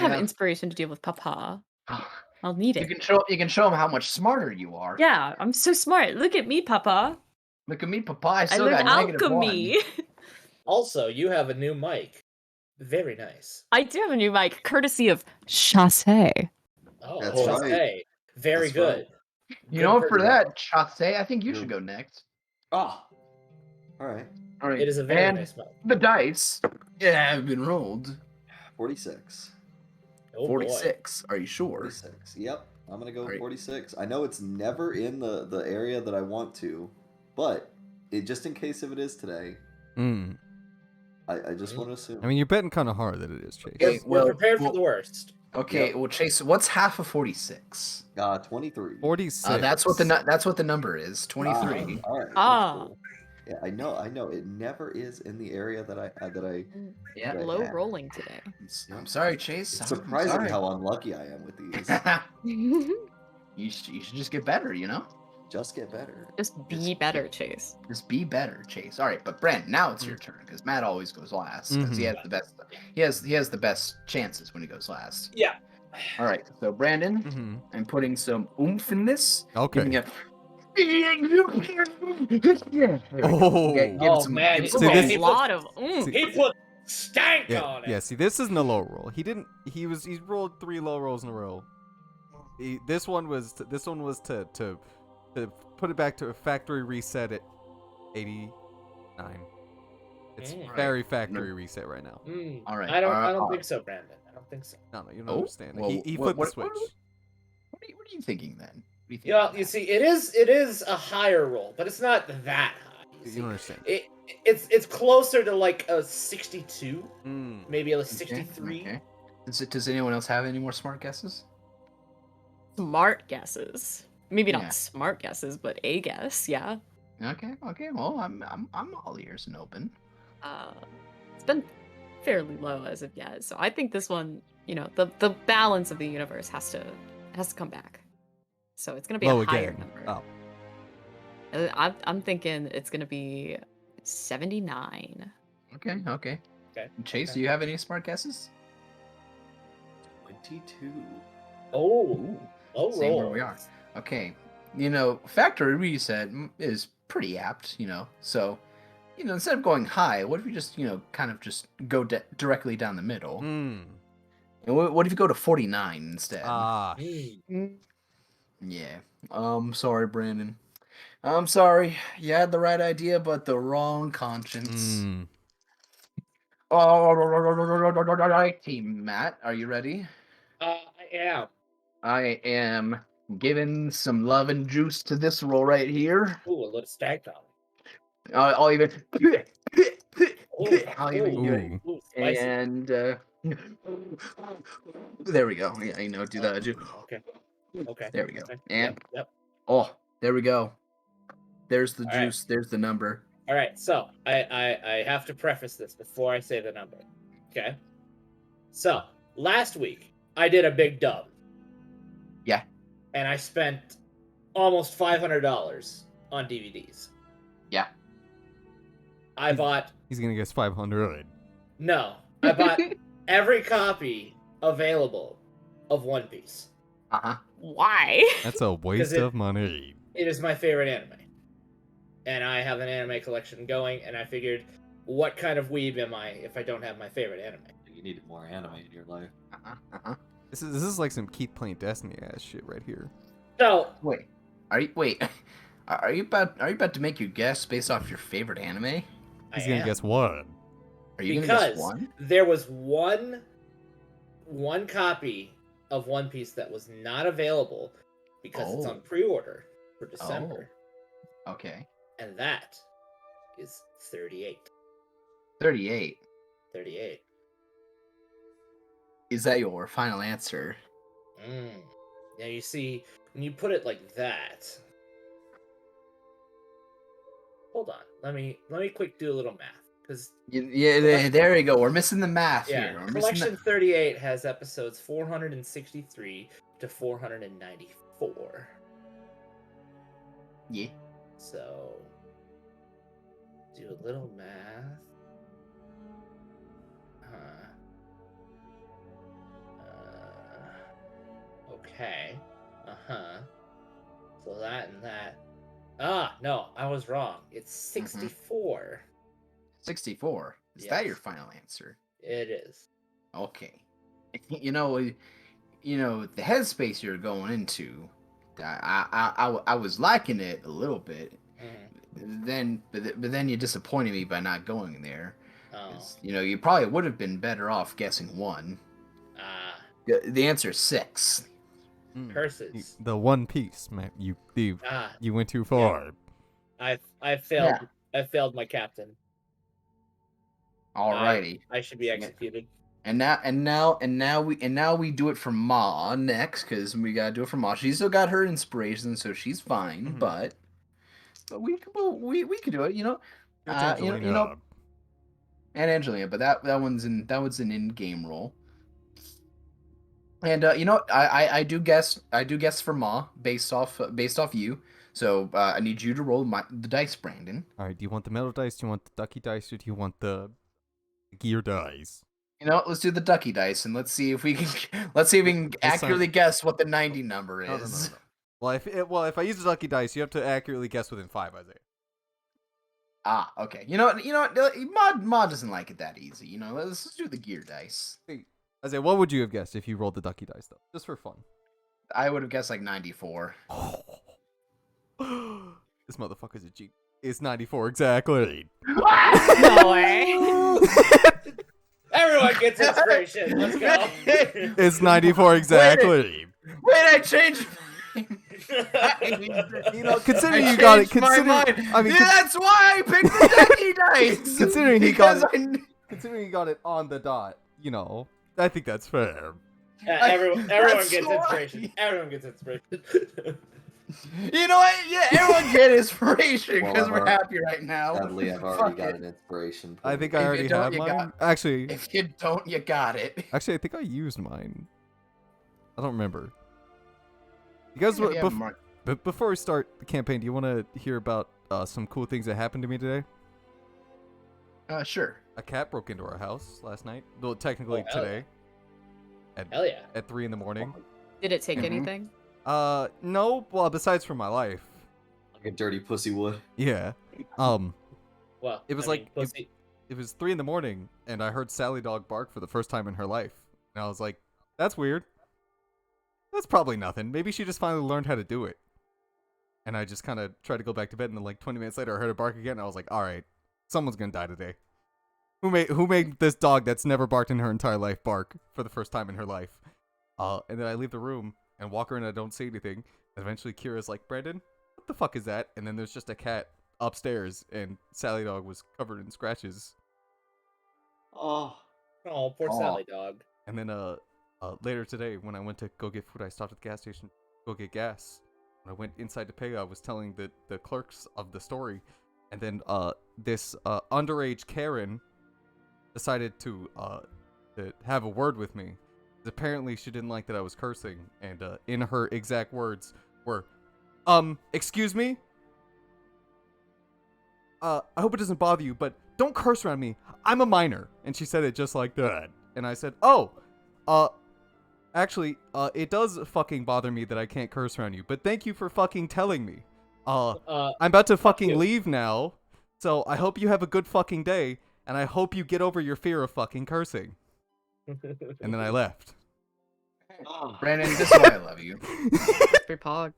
have have inspiration to deal with Papa. I'll need you it. can show him how much smarter you are. Yeah, I'm so smart. Look at me, Papa. Look at me, Papa. I I still learned got -1. alchemy. Also, you have a new mic. Very nice. I do have a new mic, courtesy of Chasse. Oh, That's just right. say. Very That's good. right. You Good know what? For personnel. that, Chasse, I think you should You're- go next. Ah. All right. All right. It is a very and nice mic. the dice have been rolled. 46. Oh 46. Are you sure? 46. Yep. I'm gonna go All right. 46. I know it's never in the area that I want to, but just in case if it is today, Mm. I just want to assume. I mean, you're betting kind of hard that it is, Chase. Okay, We're well, prepared well- for the worst. Okay, Yep. well, Chase, what's half of 46? 23. 46. That's what the number is. 23. All right. Ah. That's cool. Yeah, I know. It never is in the area that I Yeah. Right. Low Yeah. rolling today. I'm sorry, Chase. It's I'm surprising sorry. how unlucky I am with these. you should just get better, you know? Just get better. Just be better, Chase. Just be better, Chase. All right, but Brent, now it's your turn because Matt always goes last because he has the best. He has the best chances when he goes last. Yeah. All right, so Brandon, Mm-hmm. I'm putting some oomph in this. Okay. Giving it- Oh. Man, give See, some this- A he lot of See- He put stank Yeah, on it. yeah. See, this isn't a low roll. He rolled 3 low rolls in a row. This one was to put it back to a factory reset at 89. It's very factory reset right now. All right. I don't think so, Brandon. I don't think so. No, you don't Oh, understand. well, he what- flipped the what- switch. What are you thinking then? What are you thinking, Yeah, you Matt? see, it is a higher roll, but it's not that high. You see. don't understand. It's closer to like a 62, Mm. maybe a Okay, 63. Okay. Does anyone else have any more smart guesses? smart guesses. Maybe Yeah. not smart guesses, but a guess, yeah. Okay. Well, I'm all ears and open. It's been fairly low as of yet, so I think this one, the balance of the universe has to come back. So it's gonna be Low a higher again. number. Oh. I'm thinking it's gonna be 79. Okay. Okay. Chase, Okay. do you have any smart guesses? 22. Oh, low Same where roll. we are. Okay. Factory reset is pretty apt, So, instead of going high, what if you just, kind of just go directly down the middle? Mm. And what if you go to 49 instead? Ah. Yeah. Sorry, Brandon. I'm sorry. You had the right idea, but the wrong conscience. Mm. All right, Team Matt, are you ready? I am. I am giving some love and juice to this roll right here. Ooh, a little stank on it. I'll even. Ooh, I'll even do it. Ooh. Ooh, spicy. And there we go. Yeah, do that. Okay. There we go. Okay. And Yep. oh, there we go. There's the All right. juice. There's the number. All right. So I have to preface this before I say the number. Okay. So last week I did a big dub. Yeah. And I spent almost $500 on DVDs. Yeah. I bought He's gonna guess 500. I bought every copy available of One Piece. Why? That's a waste of money. It is my favorite anime. And I have an anime collection going, and I figured, what kind of weeb am I if I don't have my favorite anime? You needed more anime in your life. This is like some Keith playing Destiny ass shit right here. So, Wait. Are you about to make your guess based off your favorite anime? I He's gonna am. guess what? Are you Because gonna guess one? there was one copy of One Piece that was not available because it's on pre-order for December. Okay. And that is 38. 38. 38. Is that your final answer? Now you see, when you put it like that. Hold on. Let me quick do a little math. Because Yeah, there you go. We're missing the math here. We're missing Collection 38 has episodes 463 to 494. Yeah. So, do a little math. Okay. Uh-huh. So that and that. Ah, no, I was wrong. It's 64. 64. Is that your Yes. final answer? It is. Okay. You know, the headspace you're going into, I was liking it a little bit. But then you disappointed me by not going there. Oh. 'Cause, you probably would have been better off guessing 1. Ah. The answer is 6. Curses. The One Piece, man. You Ah. went too far. I failed. I failed my captain. Alrighty. I should be executed. And now we do it for Ma next, because we gotta do it for Ma. She's still got her inspiration, so she's fine. Mhm. But we could do it, It's Angelina. And Angelina. But that one's an in-game role. And I do guess for Ma based off you. So I need you to roll the dice, Brandon. All right. Do you want the metal dice? Do you want the ducky dice? Or do you want the gear dice? Let's do the ducky dice, and let's see if we can accurately guess what the 90 number is. No. Well, if I use the ducky dice, you have to accurately guess within 5, Isaiah. Ah, okay. You know what? Ma doesn't like it that easy. Let's do the gear dice. Hey, Isaiah, what would you have guessed if you rolled the ducky dice, though? Just for fun. I would have guessed like 94. This motherfucker's a G. It's 94 exactly. No way. Everyone gets inspiration. Let's go. It's 94 exactly. Wait, I changed. Considering you got it, That's why I picked the ducky dice. Considering he got it, considering he got it on the dot, I think that's fair. Everyone That's gets why. inspiration. Everyone gets inspiration. You know what? Yeah, everyone get inspiration Well, because I've we're already- happy right now. Sadly, I've already Fuck got it. an inspiration. I think If I you already don't, have you mine. Actually, If you don't, you got it. I think I used mine. I don't remember. You guys, Yeah, Mark. before we start the campaign, do you want to hear about some cool things that happened to me today? Sure. A cat broke into our house last night. Well, technically Oh, hell today. Hell yeah. At 3 in the morning. Did it take Mhm. anything? No. Well, besides from my life. Like a dirty pussy would. Yeah. Well, It was I mean, like- pussy. It was 3 in the morning, and I heard Sally Dog bark for the first time in her life. And I was like, that's weird. That's probably nothing. Maybe she just finally learned how to do it. And I just kind of tried to go back to bed, and then like 20 minutes later, I heard her bark again, and I was like, all right, someone's gonna die today. Who made this dog that's never barked in her entire life bark for the first time in her life? And then I leave the room and walk around, and I don't see anything. And eventually, Kira's like, Brandon, what the fuck is that? And then there's just a cat upstairs, and Sally Dog was covered in scratches. Oh. Oh, poor Aw. Sally dog. And then later today, when I went to go get food, I stopped at the gas station to go get gas. When I went inside to pay, I was telling the clerks of the story, and then this underage Karen decided to have a word with me. Apparently, she didn't like that I was cursing, and in her exact words were, excuse me? I hope it doesn't bother you, but don't curse around me. I'm a minor. And she said it just like that. And I said, oh, actually, it does fucking bother me that I can't curse around you, but thank you for fucking telling me. I'm about to fucking you. leave now, so I hope you have a good fucking day, and I hope you get over your fear of fucking cursing. And then I left. Brandon, this is why I love you. Your pog.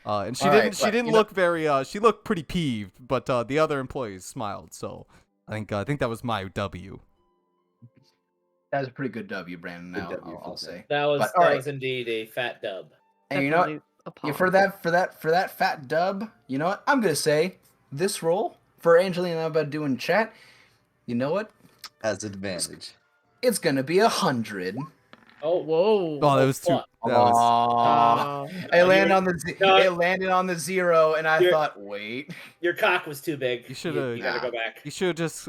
And she All didn't. right, She but, didn't look very. She looked pretty peeved, but the other employees smiled. So I think that was my W. That was a pretty good W, Brandon. Good Now W, I'll fuck say. That was But, all that right. was indeed a fat dub. And you know what? Definitely a Yeah, pog. for that fat dub, you know what? I'm gonna say this roll for Angelina and I'm about doing chat. You know what? Has advantage. It's gonna be 100. Oh, Whoa. Oh, that was too. fuck. That was. Aww. Uh, It landed on the No, it landed on the 0, and I You're- thought, wait. your cock was too big. You shoulda- You gotta Nah. go back. You should just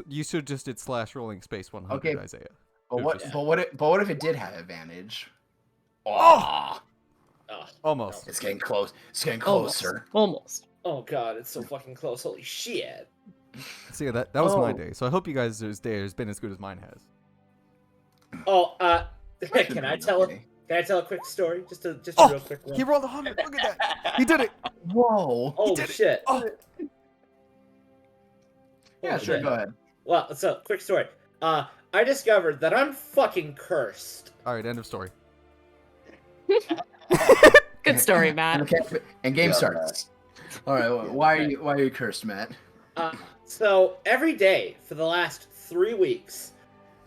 did / rolling space 100, Okay. Isaiah. But what? Yeah. But what if it did have advantage? Oh! Oh, Almost. It's getting close. It's getting almost. closer. Almost. oh god, it's so fucking close. Holy shit. So yeah, that was my Oh. day. So I hope you guys' day has been as good as mine has. Oh, can I tell Okay. Can I tell a quick story? Just a Oh, real quick one. he rolled 100. Look at that. He did it. Whoa. Holy did it. shit. Oh, Yeah, Holy sure. shit. Go ahead. Well, so quick story. I discovered that I'm fucking cursed. all right. End of story. Good story, Matt. And game Yeah, starts. All right. Why are you cursed, Matt? So every day for the last 3 weeks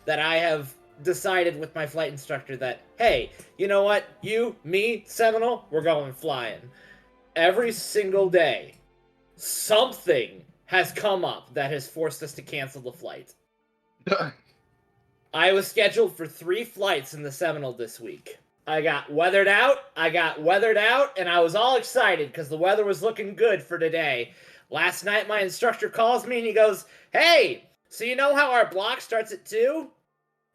that I have decided with my flight instructor that, hey, you know what? You, me, Seminole, we're going flying. Every single day, something has come up that has forced us to cancel the flight. I was scheduled for 3 flights in the Seminole this week. I got weathered out, and I was all excited because the weather was looking good for today. Last night, my instructor calls me and he goes, hey, so you know how our block starts at 2?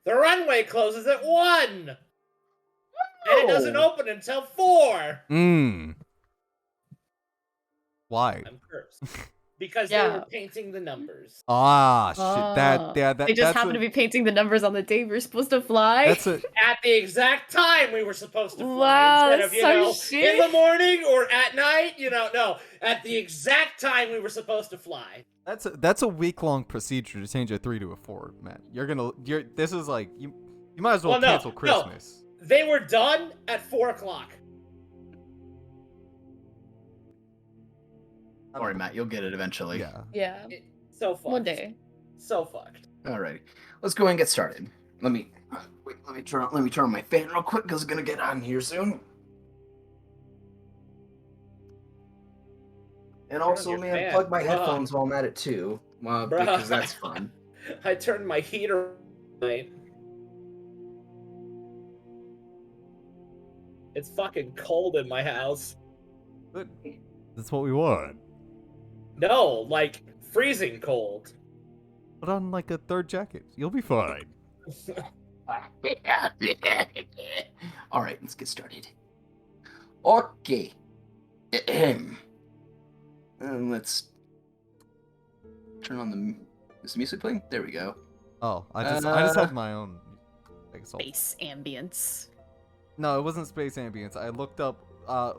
The runway closes at 1! And it doesn't open until 4! Why? I'm cursed. Because they Yeah. were painting the numbers. Ah, shit. That They just happened to be painting the numbers on the day we were supposed to fly. That's a At the exact time we were supposed to fly. Wow, Instead of, so in shit. the morning or at night, no. At the exact time we were supposed to fly. That's a week-long procedure to change a 3 to a 4, Matt. This is like you might as well Well, no, cancel no. Christmas. They were done at 4 o'clock. Don't worry, Matt. You'll get it eventually. Yeah. Yeah. So fucked. One day. So fucked. Alrighty. Let's go and get started. Let me turn on my fan real quick because it's gonna get on here soon. And also, your let me fan. unplug my Bruh. headphones while I'm at it too, Bruh. because that's fun. I turned my heater on. It's fucking cold in my house. Good. That's what we want. No, like freezing cold. Put on like a third jacket. You'll be fine. All right, let's get started. Okay. Let's turn on the. Is the music playing? There we go. Oh, I just had my own. Space ambience. No, it wasn't space ambience. I looked up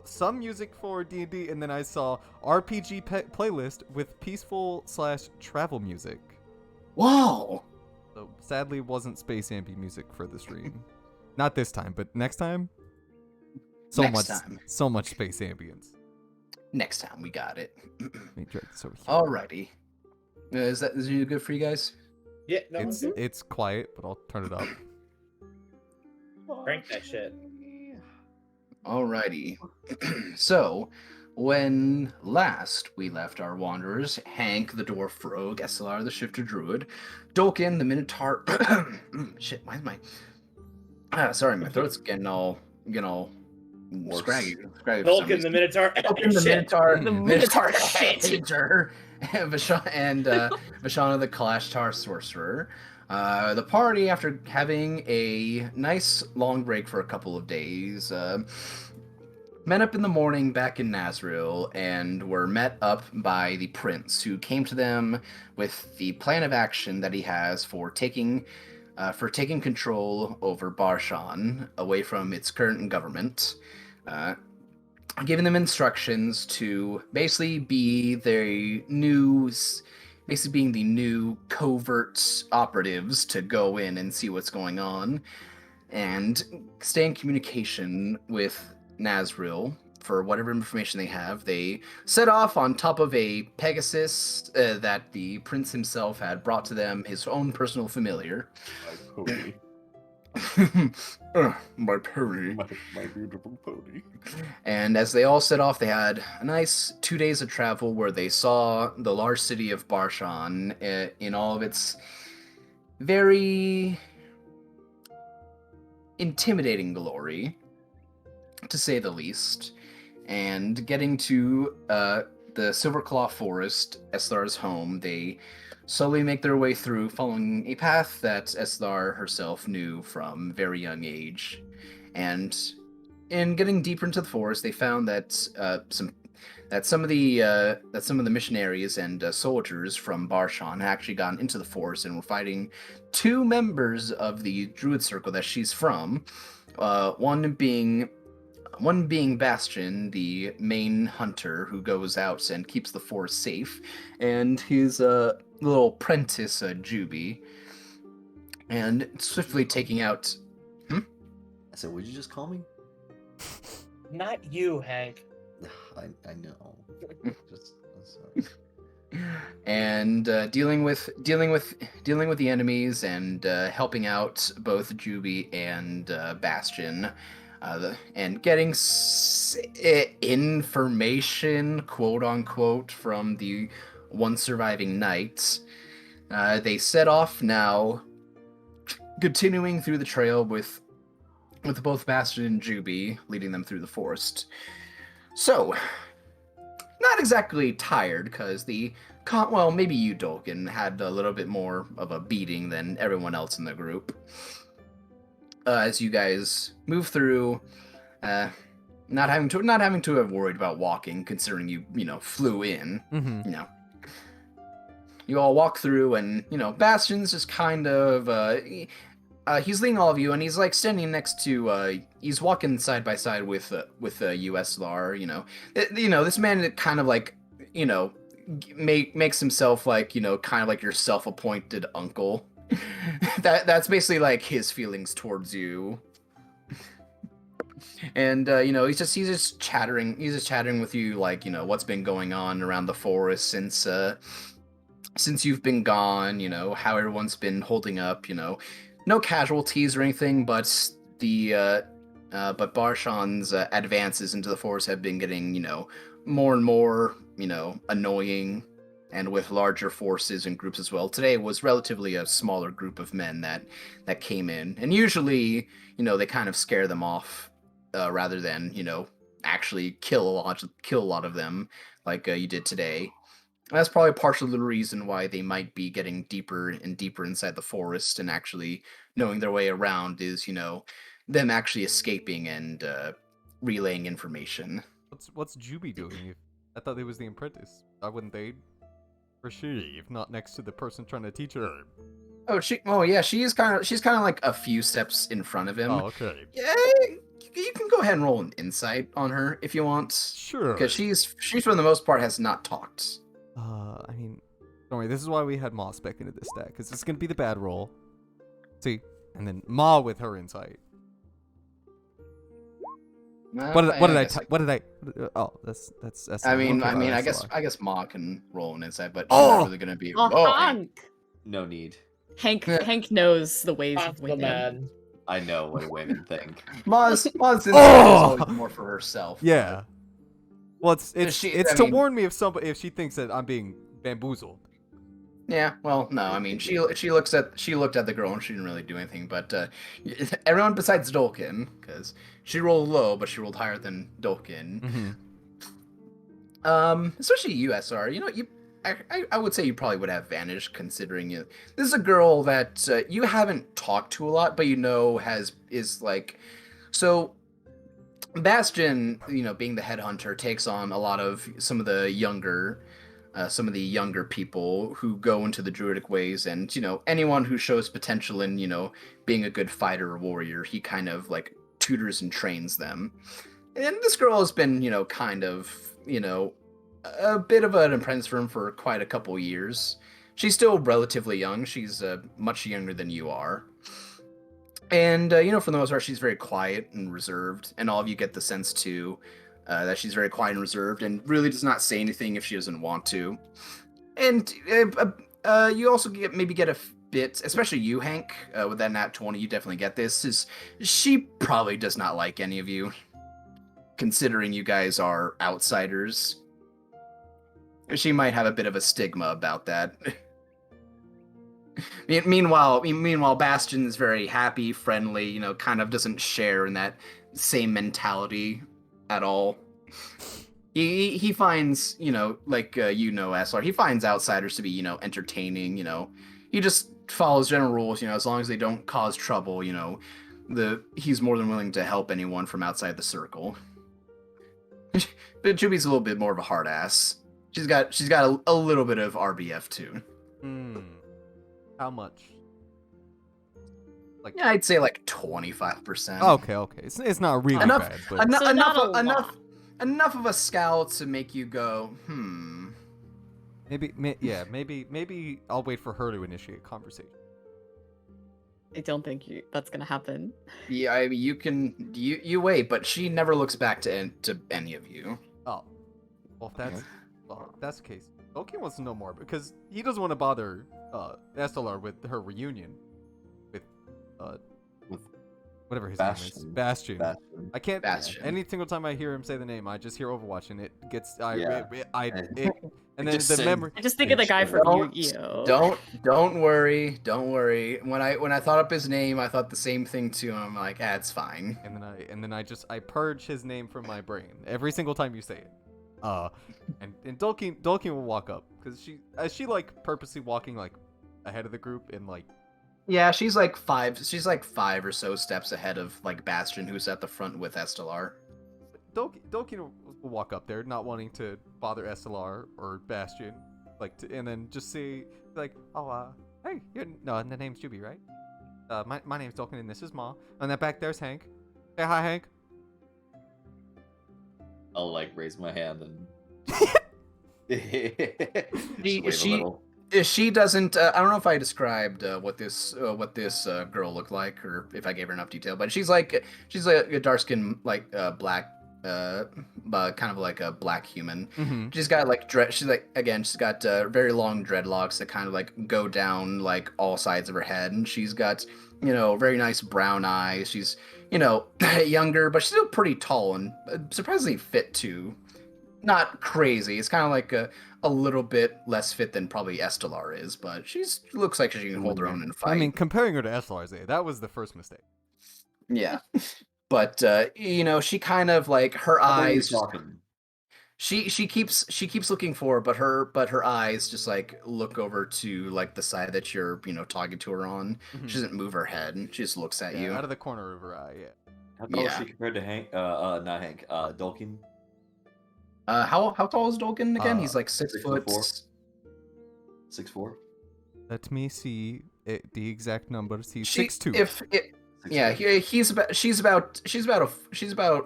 some music for D&D, and then I saw RPG playlist with peaceful/travel music. Wow. So sadly, wasn't space ambi music for the stream. Not this time, but next time. Next time. So much space ambience. Next time we got it. Let me drag this over here. Alrighty. Is it good for you guys? Yeah, no, It's quiet, but I'll turn it up. crank that shit. Alrighty. So, when last we left our wanderers, Hank, the dwarf rogue, SLR, the shifter druid, Dolkin, the minotaur. Shit, why is my? Sorry, my throat's getting all scraggy. Vulcan, the Minotaur. Dolkin, the Shit. minotaur. The Minotaur shit. shit. And Vashana, the Kalashtar sorcerer. The party, after having a nice long break for a couple of days, met up in the morning back in Nazril and were met up by the prince, who came to them with the plan of action that he has for taking control over Barshan away from its current government, giving them instructions to basically be being the new covert operatives to go in and see what's going on and stay in communication with Nazril for whatever information they have. They set off on top of a Pegasus that the prince himself had brought to them, his own personal familiar. My pony. My pony. My beautiful pony. And as they all set off, they had a nice 2 days of travel where they saw the large city of Barshan in all of its very intimidating glory, to say the least. And getting to the Silverclaw Forest, Eslar's home, they slowly make their way through, following a path that Eslar herself knew from very young age. And in getting deeper into the forest, they found that some of the missionaries and soldiers from Barshan had actually gotten into the forest and were fighting 2 members of the Druid Circle that she's from, One being Bastion, the main hunter who goes out and keeps the forest safe, and his little apprentice, Juby, and swiftly taking out. I said, would you just call me? Not you, Hank. I know. Just I'm sorry. And dealing with the enemies and helping out both Juby and Bastion, and getting information, quote unquote, from the one surviving knight. They set off now, continuing through the trail with both Bastion and Juby leading them through the forest. So, not exactly tired, because well, maybe you, Dolkin, had a little bit more of a beating than everyone else in the group. As you guys move through, not having to have worried about walking, considering you flew in. Mm-hmm. You all walk through, and Bastion's just kind of he's leading all of you, and he's like standing next to he's walking side by side with USLR. This man that kind of like makes himself like kind of like your self-appointed uncle. That's basically like his feelings towards you. And he's just chattering with you, like what's been going on around the forest since you've been gone, how everyone's been holding up, no casualties or anything, but but Barshan's advances into the forest have been getting more and more annoying, and with larger forces and groups as well. Today was relatively a smaller group of men that came in, and usually they kind of scare them off rather than actually kill a lot of them like you did today. And that's probably partially the reason why they might be getting deeper and deeper inside the forest and actually knowing their way around is them actually escaping and relaying information. What's Juby doing? I thought he was the apprentice. Why wouldn't they receive, not next to the person trying to teach her? Oh yeah, she's kind of like a few steps in front of him. Oh, okay. Yeah, you can go ahead and roll an insight on her if you want. Sure. Because she's for the most part has not talked. I mean, don't worry. This is why we had Ma spec into this deck, because it's gonna be the bad roll. See, and then Ma with her insight. What did I? Oh, that's. I mean, okay, I guess Ma can roll an insight, but she's Oh! not really gonna be. Hank. No need. Hank knows the ways of The women. man. I know what women think. Ma's insight is Oh! always more for herself. Yeah. Well, it's I to mean- warn me if she thinks that I'm being bamboozled. Yeah, well, no, I mean, she looked at the girl and she didn't really do anything, but everyone besides Dolkin, because she rolled low, but she rolled higher than Dolkin. Mm-hmm. Especially USR, I would say you probably would have advantage considering this is a girl that you haven't talked to a lot, but is like, so Bastion, being the headhunter, takes on a lot of some of the younger people who go into the druidic ways, and anyone who shows potential in being a good fighter or warrior, he kind of like tutors and trains them. And this girl has been kind of a bit of an apprentice for him for quite a couple years. She's still relatively young. She's much younger than you are. And, for the most part, she's very quiet and reserved. And all of you get the sense, too, that she's very quiet and reserved and really does not say anything if she doesn't want to. And you also get a bit, especially you, Hank, with that nat 20, you definitely get this, is she probably does not like any of you, considering you guys are outsiders. She might have a bit of a stigma about that. Meanwhile, Bastion is very happy, friendly, kind of doesn't share in that same mentality at all. He finds, SR, he finds outsiders to be, entertaining, he just follows general rules, as long as they don't cause trouble, he's more than willing to help anyone from outside the circle. But Juby's a little bit more of a hard ass. She's got a little bit of RBF too. How much? Like, Yeah, I'd say like 25%. okay. It's not really Enough, bad, but enough, So not a enough, lot. enough of a scowl to make you go, maybe I'll wait for her to initiate conversation. I don't think that's gonna happen. Yeah, I mean, you wait, but she never looks back to any of you. Oh, well, if that's the case, Loki wants to know more because he doesn't want to bother Estelar with her reunion with With whatever his name is, Bastion. Bastion. I can't. Bastion. Any single time I hear him say the name, I just hear Overwatch, and it gets and then just the sings. memory. I just think of the guy from Don't- Yu-Gi-Oh. Don't worry. When I thought up his name, I thought the same thing too. I'm like, it's fine. And then I purge his name from my brain every single time you say it. And Dolkin will walk up because she like purposely walking like ahead of the group and like. Yeah, she's like five or so steps ahead of like Bastion, who's at the front with Estelar. Dolkin will walk up there, not wanting to bother Estelar or Bastion, and then just say like, hey, the name's Juby, right? My name's Dolkin, and this is Ma. And then back there's Hank. Say hi, Hank. I'll like raise my hand and. She doesn't. I don't know if I described what this girl looked like, or if I gave her enough detail. But she's a dark skin, like black, kind of like a black human. Mm-hmm. She's got like she's got very long dreadlocks that kind of like go down like all sides of her head, and she's got very nice brown eyes. She's younger, but she's still pretty tall and surprisingly fit too. Not crazy. It's kind of like a little bit less fit than probably Estelar is, but she looks like she can hold her own in a fight. I mean, comparing her to Estelar, that was the first mistake. Yeah, but she kind of like her eyes. She keeps looking forward, but her eyes just like look over to like the side that you're talking to her on. Mm-hmm. She doesn't move her head. She just looks at you out of the corner of her eye. Yeah. How tall is she compared to Hank? Not Hank. Dolkin. How tall is Dolkin again? He's like 6 foot. 6'4". Let me see the exact numbers. He's 6'2". She's about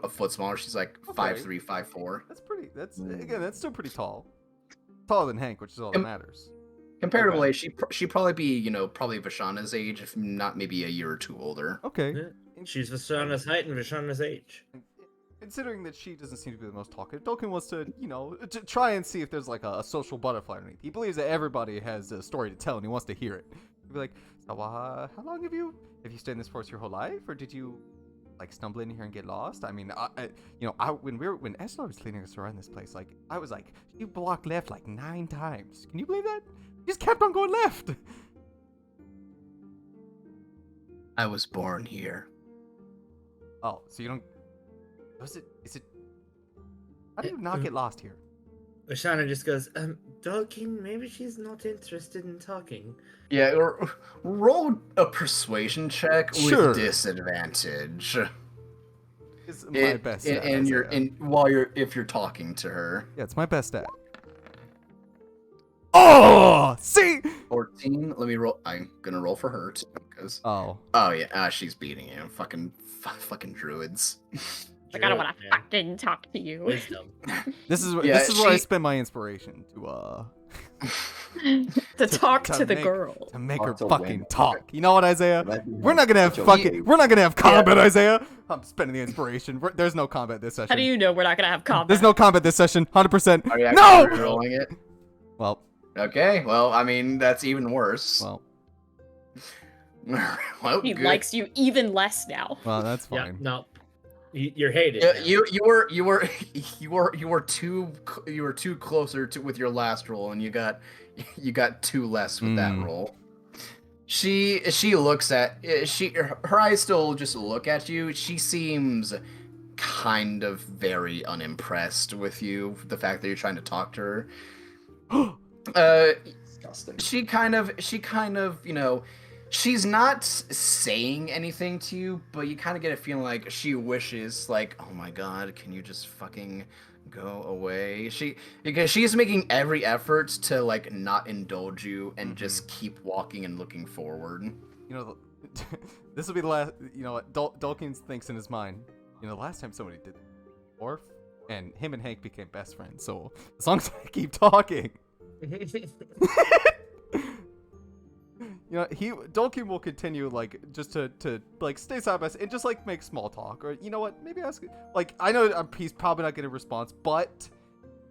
a foot smaller. She's like 5'3", 5'4". That's still pretty tall. Taller than Hank, which is all that matters. Comparatively, she'd probably be probably Vishana's age, if not maybe a year or two older. Okay. Yeah. She's Vishana's height and Vishana's age. Considering that she doesn't seem to be the most talkative, Dolkin wants to, to try and see if there's like a social butterfly underneath. He believes that everybody has a story to tell, and he wants to hear it. He'll be like, so, how long have you stayed in this forest your whole life, or did you like stumble in here and get lost? I mean, when Esla was leading us around this place, like I was like, she blocked left like 9 times. Can you believe that? She just kept on going left. I was born here. Oh, so you don't. Is it? How do you not get lost here? Vishana just goes, Dolkin, maybe she's not interested in talking. Yeah, or roll a persuasion check with disadvantage. It's my best stat. If you're talking to her. Yeah, it's my best stat. Oh, see. 14. Let me roll. I'm gonna roll for her too, because. Oh yeah. She's beating you. Fucking druids. Like, I don't want to fucking talk to you. Wisdom. This is where I spend my inspiration to talk to the girl. To make her to fucking win. talk. You know what, Isaiah? We're not gonna have combat, Isaiah. I'm spending the inspiration. There's no combat this session. How do you know we're not gonna have combat? There's no combat this session. 100%. Are you No. actually rolling it? Well. Okay. Well, I mean that's even worse. Well. Well, he good. likes you even less now. Well, that's Yeah, fine. no. You're hated. Yeah, now. you were too closer to with your last roll, and you got 2 less with that roll. She looks at her eyes still just look at you. She seems kind of very unimpressed with you, the fact that you're trying to talk to her. Disgusting. She kind of she's not saying anything to you, but you kind of get a feeling like she wishes, like, oh my god, can you just fucking go away? Because she's making every effort to like not indulge you and just keep walking and looking forward. This will be the last. You know what? Dulkins thinks in his mind. You know, the last time somebody did Orf, and him and Hank became best friends. So as long as I keep talking, you know, Dulkin will continue like just to like stay side by side and just like make small talk, or you know what? Maybe ask. Like I know he's probably not getting a response, but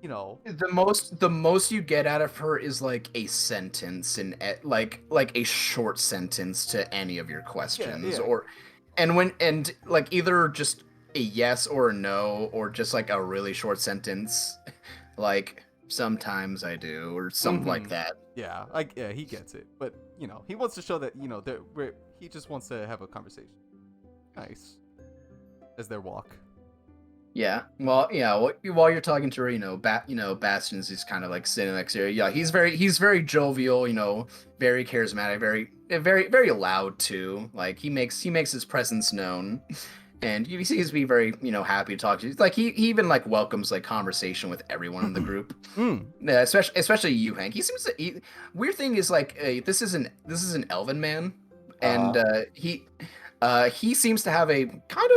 you know, the most you get out of her is like a sentence and like a short sentence to any of your questions, yeah. and like either just a yes or a no, or just like a really short sentence, like sometimes I do, or something like that. Yeah, yeah, he gets it, but you know, he wants to show that you know that he just wants to have a conversation. Nice, as their walk. Yeah, well, yeah. While you're talking to her, you know, Bastion's just kind of like sitting next to her. Yeah, he's very jovial, you know, very charismatic, very loud too. Like he makes his presence known, and he seems to be very, you know, happy to talk to you. Like he even like welcomes like conversation with everyone in the group. Yeah, especially you, Hank. He seems to. Weird thing is like this is an elven man, and he seems to have a kind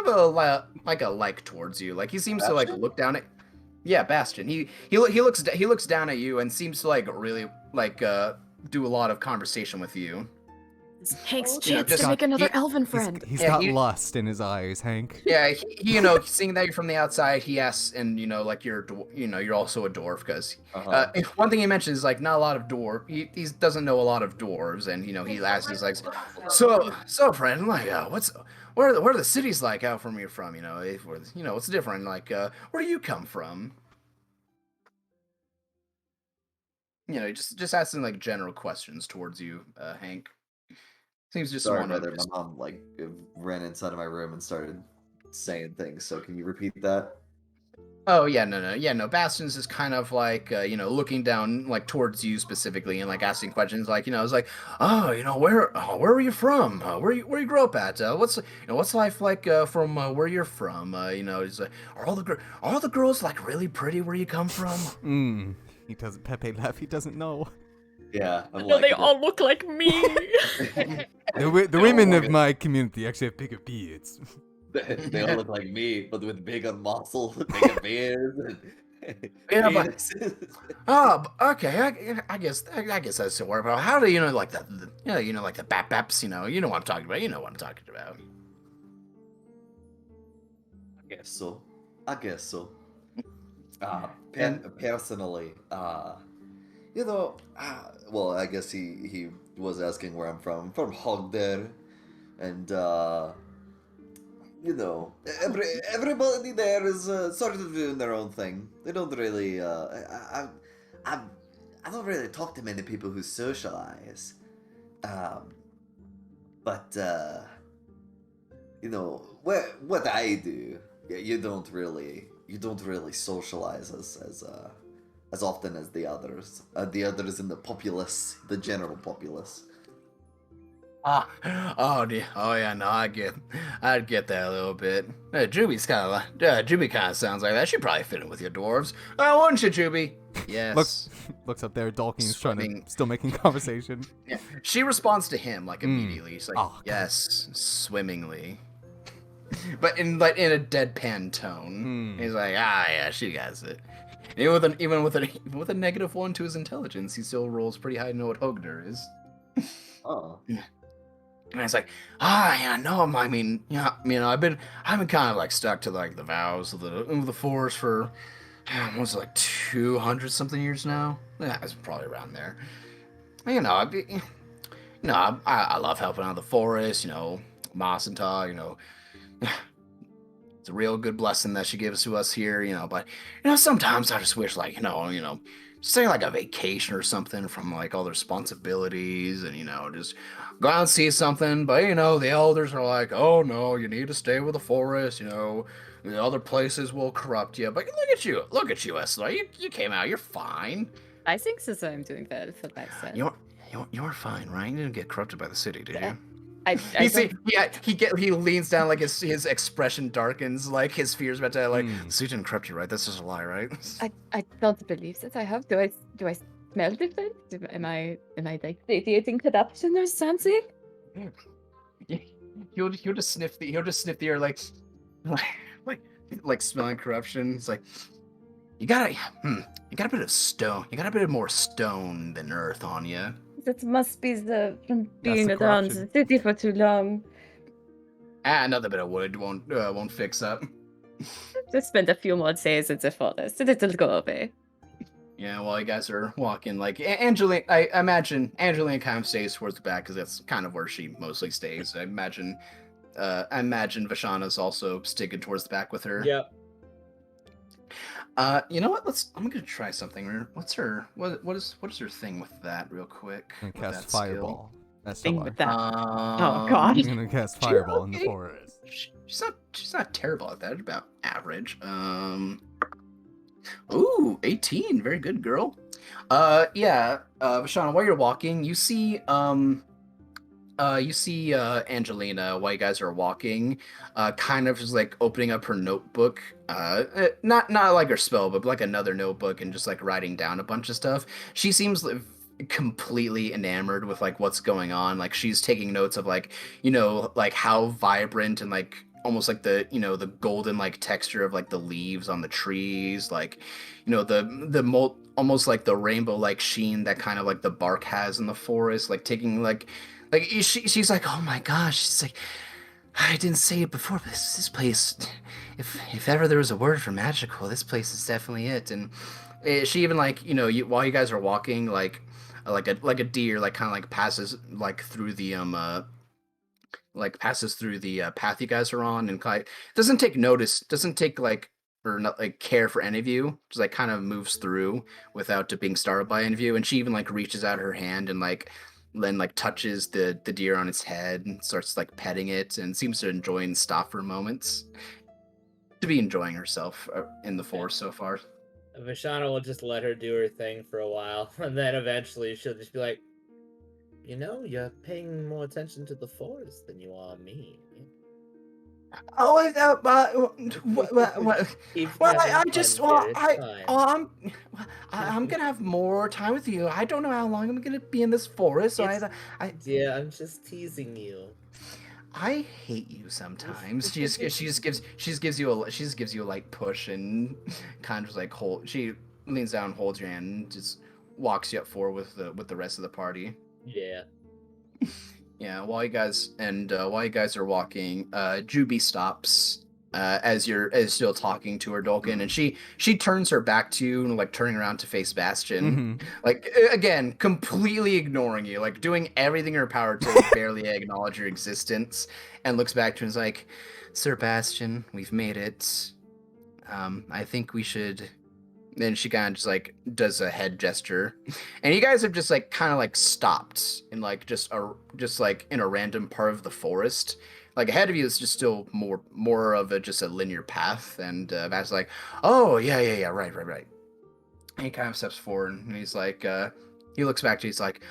of a like towards you. Like he seems to like look down at. Yeah, Bastion. He looks down at you and seems to like really like do a lot of conversation with you. It's Hank's You know, chance to make another elven friend. He's Yeah, got he- lust in his eyes, Hank. Yeah, he, you know, seeing that you're from the outside, he asks, and you know, like you're also a dwarf, because one thing he mentions is like not a lot of dwarf. He doesn't know a lot of dwarves, and you know, he asks, he's like, so friend, like, what are the cities like out from you're from? You know, what's different? Like, where do you come from? You know, just asking like general questions towards you, Hank. Seems just Sorry, want to brother. My mom like ran inside of my room and started saying things. So can you repeat that? Oh yeah, no. Bastion's is kind of like you know, looking down like towards you specifically and like asking questions, like, you know, it's like, oh, you know, where are you from? Where you grew up at? What's life like from where you're from? You know, it's like, are all the girls like really pretty where you come from? He doesn't. Pepe laugh. He doesn't know. Yeah. I'm No, like, they all look like me. The women of my community actually have bigger beards. they all look like me, but with bigger muscles, bigger beards. Yeah, but okay. I guess that's the word. But how do you know like like the baps? You know what I'm talking about. You know what I'm talking about. I guess so. Personally, you know, well, I guess he was asking where I'm from. I'm from Hogder, and you know, everybody there is sort of doing their own thing. They don't really. I don't really talk to many people who socialize. But you know, what I do, you don't really socialize as often as the others. The others in the populace, the general populace. Oh yeah, no, I'd get that a little bit. Juby kind of sounds like that. She'd probably fit in with your dwarves. Wouldn't you, Juby? Yes. Looks up there. Dalkin's Swimming. still making conversation. Yeah. She responds to him like immediately. She's like, Oh, God. yes, swimmingly. But in a deadpan tone. He's like, yeah, she gets it. Even with a -1 to his intelligence, he still rolls pretty high to know what Hogder is. Oh. And it's like, yeah, no, I mean, yeah, you know, I've been kind of like stuck to like the vows of the forest for, what's it, like 200 something years now? Yeah, it's probably around there. You know, I love helping out the forest. You know, Masanta. You know, it's a real good blessing that she gives to us here. You know, but you know, sometimes I just wish, like, you know. Just take like a vacation or something from like all the responsibilities, and you know, just go out and see something. But you know, the elders are like, oh no, you need to stay with the forest. You know, the other places will corrupt you. But look at you, Esther. You came out, you're fine. I think so. I'm doing that for that set. You're fine, right? You didn't get corrupted by the city, did you? I He leans down, like his expression darkens, like his fear's about to like. The city didn't corrupt you, right? That's just a lie, right? I don't believe that I have. Do I smell different? Am I like radiating corruption or something? He'll just sniff the air like like like smelling corruption. It's like you got a bit of stone. You got a bit more stone than earth on you. That must be from being the around corruption. the city for too long. Another bit of wood won't fix up. Just spend a few more days in the forest, and it'll go away. Yeah, while you guys are walking, like Angeline, I imagine Angeline kind of stays towards the back because that's kind of where she mostly stays. I imagine Vashana's also sticking towards the back with her. Yep. You know what? I'm gonna try something. What is her thing with that, real quick? I'm gonna with cast that skill? fireball. That's Thing how with that. Oh God. I'm gonna cast fireball in the okay. forest. She's not terrible at that. About average. Ooh, 18. Very good, girl. Yeah. Vashana, while you're walking, you see Angelina while you guys are walking, kind of just like opening up her notebook, not like her spell, but like another notebook, and just like writing down a bunch of stuff. She seems completely enamored with like what's going on. Like she's taking notes of like, like how vibrant and like almost like the the golden like texture of like the leaves on the trees, like almost like the rainbow like sheen that kind of like the bark has in the forest, like taking like she's like, oh my gosh, she's like, I didn't say it before, but this place, if ever there was a word for magical, this place is definitely it. And she even like while you guys are walking, like a deer like kind of like passes like through the path you guys are on, and like doesn't take like or not like care for any of you, just like kind of moves through without it being startled by any of you. And she even like reaches out her hand and like then like touches the deer on its head and starts like petting it, and seems to enjoy and stop for moments to be enjoying herself in the forest so far. Vashana will just let her do her thing for a while, and then eventually she'll just be like, you're paying more attention to the forest than you are me. Oh, Keep well, having I fun, just, dear, well, it's fine. I'm gonna have more time with you. I don't know how long I'm gonna be in this forest, so Yeah, I'm just teasing you. I hate you sometimes. She just gives you a light push and kind of just like she leans down, holds your hand, and just walks you up forward with the rest of the party. Yeah. Yeah, while you guys are walking, Juby stops as you're still talking to her, Dolkin, and she turns her back to you and like turning around to face Bastion, like again completely ignoring you, like doing everything in her power to barely acknowledge your existence, and looks back to you and is like, Sir Bastion, we've made it. I think we should. Then she kind of just like does a head gesture, and you guys have just like kind of like stopped in like just like in a random part of the forest. Like ahead of you is just still more of just a linear path, and Matt's like, oh yeah, right. And he kind of steps forward, and he's like, he looks back to you, he's like,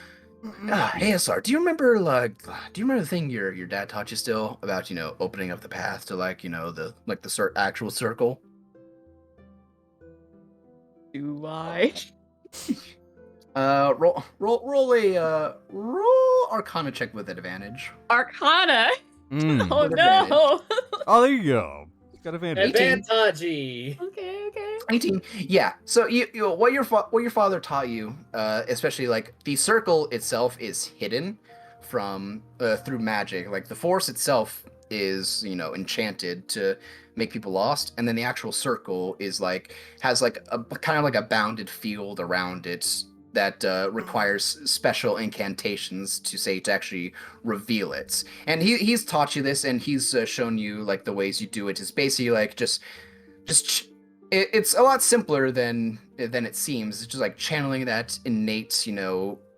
hey Asar, do you remember the thing your dad taught you still about opening up the path to like the actual circle? Do I? Roll Arcana check with advantage. Arcana? Oh With no! Oh, there you go. Got advantage. Advantage. Okay. 18. Yeah. So you what your father taught you, especially like the circle itself is hidden from through magic. Like the force itself is enchanted to make people lost, and then the actual circle is like has like a kind of like a bounded field around it that requires special incantations to actually reveal it. And he's taught you this, and he's shown you like the ways you do it is basically like it's a lot simpler than it seems. It's just like channeling that innate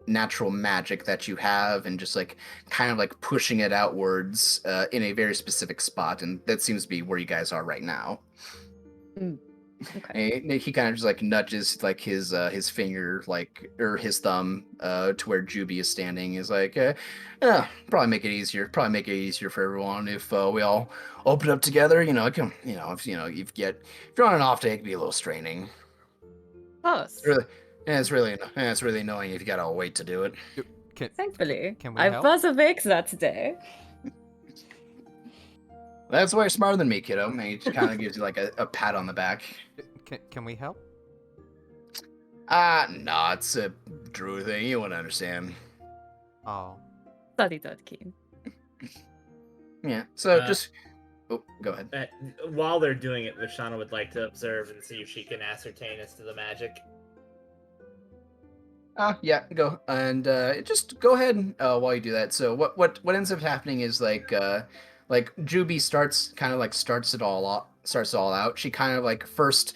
natural magic that you have, and just like kind of like pushing it outwards in a very specific spot, and that seems to be where you guys are right now. Okay. He kind of just like nudges like his finger like or his thumb to where Juby is standing. Is like probably make it easier for everyone if we all open up together. If you're on an off day, it can be a little straining. Close. Yeah, it's really annoying if you gotta wait to do it. Can, Thankfully, can we I help? was awake that day. That's why you're smarter than me, kiddo. And he kind of gives you like a pat on the back. Can we help? No, it's a druid thing. You wouldn't understand. Oh. Study that keen. Yeah. So Uh, just. Oh, go ahead. While they're doing it, Vishana would like to observe and see if she can ascertain as to the magic. Yeah, go and just go ahead while you do that. So what ends up happening is like Juby starts it all out. She kind of like first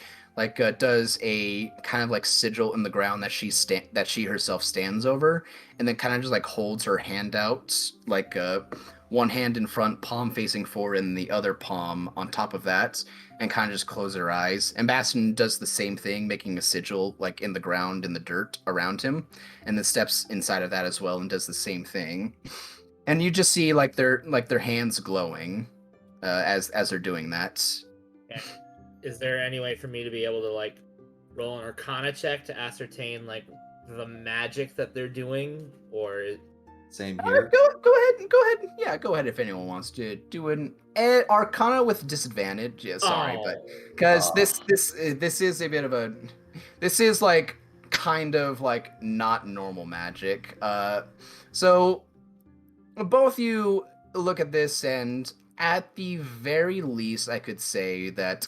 does a kind of like sigil in the ground that she herself stands over, and then kind of just like holds her hand out like one hand in front, palm facing forward, and the other palm on top of that, and kind of just close her eyes. And Bastion does the same thing, making a sigil like in the ground in the dirt around him, and then steps inside of that as well and does the same thing. And you just see like their hands glowing as they're doing that. Okay. Is there any way for me to be able to like roll an Arcana check to ascertain like the magic that they're doing, or Same Go here. go ahead. Yeah, go ahead if anyone wants to do an Arcana with disadvantage. Yeah, sorry, but because this is a bit of a this is like kind of like not normal magic. So both you look at this, and at the very least, I could say that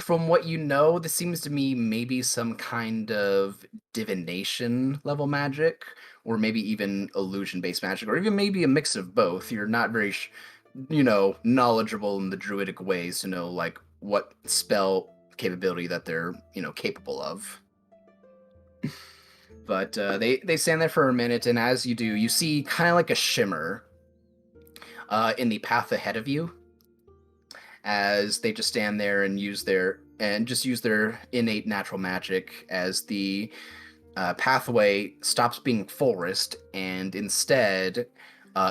from what you know, this seems to me maybe some kind of divination level magic, or maybe even illusion based magic, or even maybe a mix of both. You're not very, knowledgeable in the druidic ways to know like what spell capability that they're capable of. But they stand there for a minute, and as you do, you see kind of like a shimmer in the path ahead of you, as they just stand there and use their innate natural magic as the pathway stops being forest, and instead,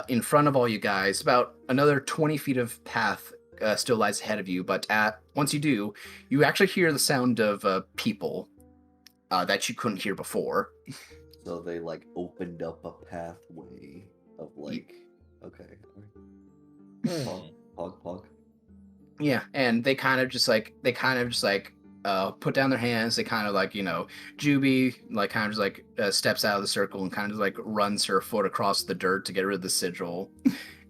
in front of all you guys, about another 20 feet of path still lies ahead of you. But once you do, you actually hear the sound of people that you couldn't hear before. So they like opened up a pathway of like, okay, pog. Yeah, and they kind of just put down their hands. They kind of like Juby like kind of just like steps out of the circle and kind of like runs her foot across the dirt to get rid of the sigil.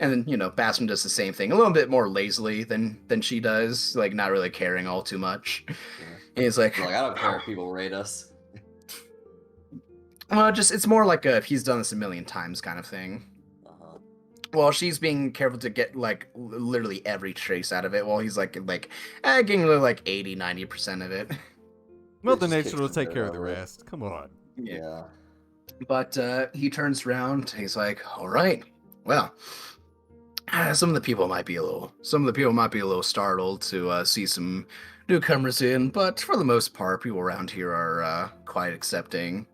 And then Bastion does the same thing, a little bit more lazily than she does, like not really caring all too much. Yeah. And he's like, I don't care if people rate us. well, it's more like a he's done this a million times kind of thing. Well, she's being careful to get like literally every trace out of it, while he's getting like 80-90% of it. Mother just Nature kicks will the take dirt care of the out of it. rest. Come on. Yeah. But he turns around. He's like, "All right, well, some of the people might be a little startled to see some newcomers in, but for the most part, people around here are quite accepting."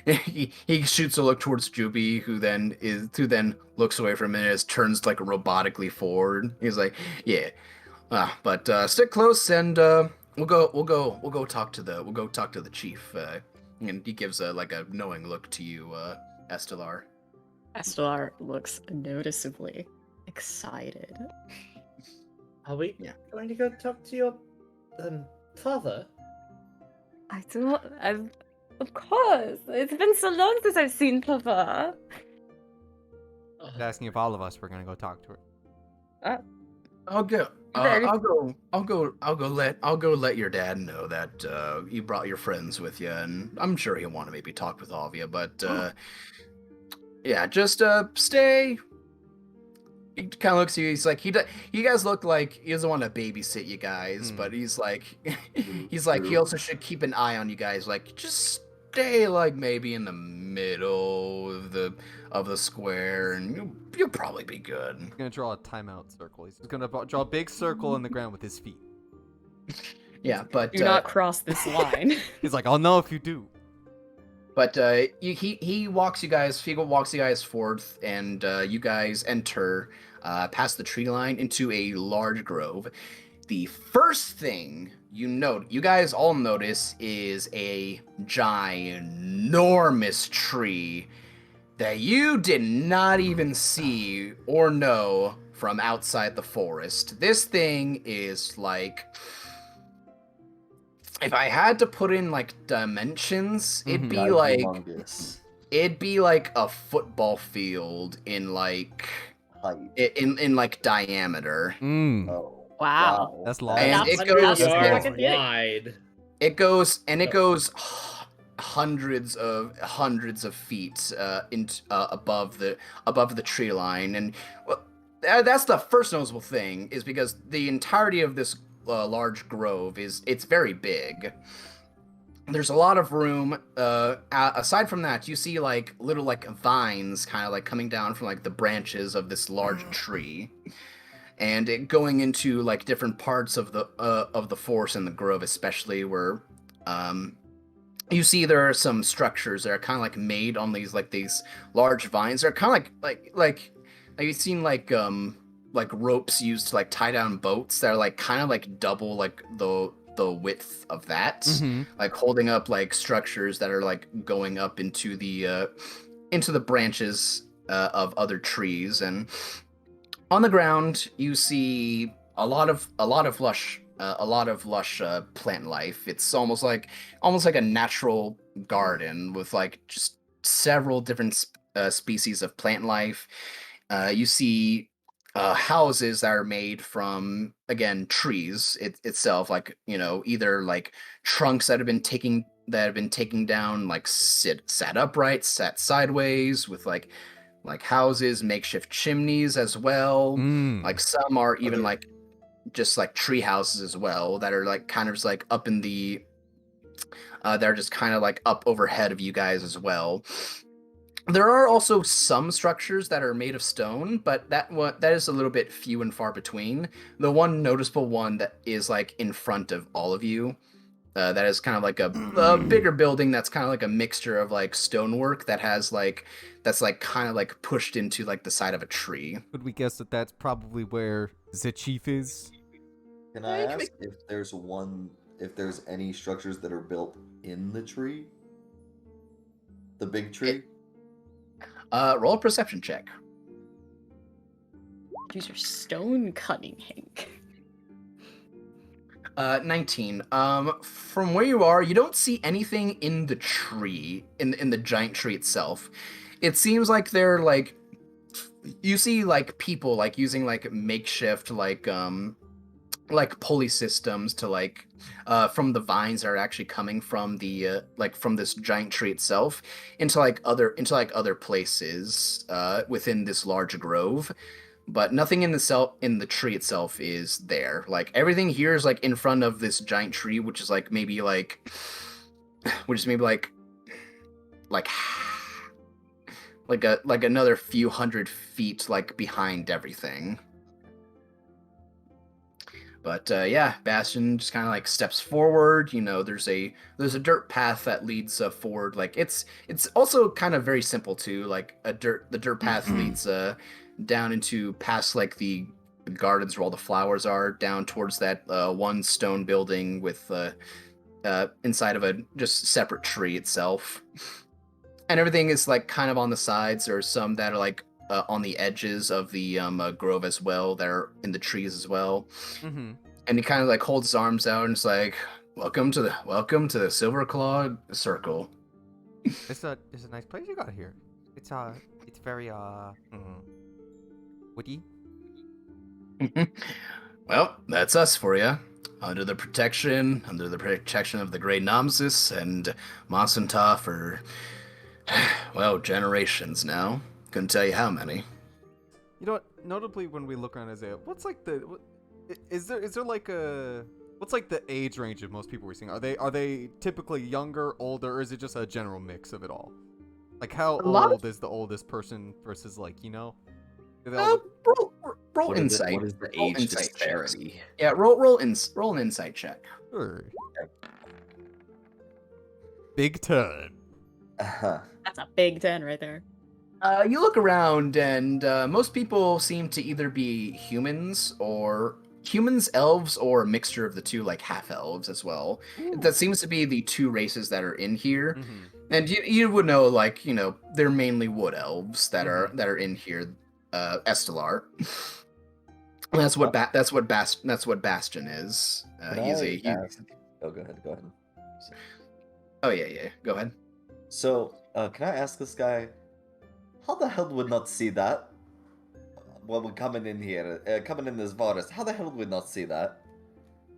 He shoots a look towards Juby, who then looks away for a minute, turns like robotically forward. He's like, "Yeah, but stick close, and we'll go talk to the chief." And he gives a knowing look to you, Estelar. Estelar looks noticeably excited. Are we Yeah. going to go talk to your father? I don't. Of course. It's been so long since I've seen Papa. He's asking if all of us were gonna go talk to her. I'll go. Very- I'll go let your dad know that you brought your friends with you, and I'm sure he'll want to maybe talk with all of you. But yeah, just stay. He kind of looks at you. He's like, you guys look like he doesn't want to babysit you guys, but he's like, he also should keep an eye on you guys. Like, just stay like maybe in the middle of the square, and you'll probably be good. He's gonna draw a timeout circle. He's gonna draw a big circle in the ground with his feet. Yeah, but Do not cross this line. He's like, I'll know if you do. But he walks you guys forth, and you guys enter past the tree line into a large grove. The first thing you guys all notice is a ginormous tree that you did not even see or know from outside the forest. This thing is like, if I had to put in like dimensions, it'd be like Humongous it'd be like a football field in like height. in like diameter. Oh, Wow. That's long. And That's it goes fucking big. wide. it goes hundreds of feet above the tree line, and well, that's the first noticeable thing, is because the entirety of this large grove it's very big. There's a lot of room. Aside from that, you see like little like vines kind of like coming down from like the branches of this large tree, and it going into like different parts of the forest and the grove, especially where you see there are some structures that are kind of like made on these large vines. They're kind of like you've seen like ropes used to like tie down boats that are like kind of like double like the width of that, like holding up like structures that are like going up into the branches of other trees. And on the ground you see a lot of lush plant life. It's almost like a natural garden with like just several different species of plant life. You see houses that are made from, again, trees itself, like, either like trunks that have been taken down, like sat upright, sat sideways, with like houses, makeshift chimneys as well. Like some are even like just like tree houses as well, that are like kind of just like up in the they're just kind of like up overhead of you guys as well. There are also some structures that are made of stone, but that is a little bit few and far between. The one noticeable one that is like in front of all of you, that is kind of like a bigger building that's kind of like a mixture of like stonework that's like kind of like pushed into like the side of a tree. Could we guess that that's probably where the chief is? Can I ask if there's any structures that are built in the tree? The big tree? Roll a perception check. Use your stone cutting, Hank. 19. From where you are, you don't see anything in the tree, in the giant tree itself. It seems like they're like, you see like people like using like makeshift like pulley systems to like from the vines that are actually coming from the like from this giant tree itself into other places within this large grove. But nothing in the tree itself is there. Like everything here is like in front of this giant tree, which is maybe like another few hundred feet like behind everything. But yeah, Bastion just kind of like steps forward. There's a dirt path that leads forward. Like it's also kind of very simple too. Like the dirt path leads down into past like the gardens where all the flowers are, down towards that one stone building with inside of a just separate tree itself. And everything is like kind of on the sides. There are some that are like on the edges of the grove as well, that are in the trees as well. And he kind of like holds his arms out and it's like, welcome to the Silver Claw Circle. It's a nice place you got here. It's very woody. Well, that's us for you. Under the protection of the Grey Namsis and Monsanto for, well, generations now. Couldn't tell you how many. You know what? Notably, when we look around Isaiah, what's like is there like what's like the age range of most people we're seeing? Are they typically younger, older, or is it just a general mix of it all? Like how old is the oldest person versus like, Roll insight. What is the age disparity? Yeah, roll an insight check. Sure. Big 10. That's a big 10 right there. You look around, and most people seem to either be humans or humans, elves, or a mixture of the two, like half elves as well. That seems to be the two races that are in here. Mhm. And you would know, like, they're mainly wood elves that are in here. Estelar. That's what Bastion is. He's a. Oh, go ahead. Go ahead. Oh yeah. Go ahead. So, can I ask this guy, how the hell would not see that? When we're coming in here, coming in this forest, how the hell would we not see that?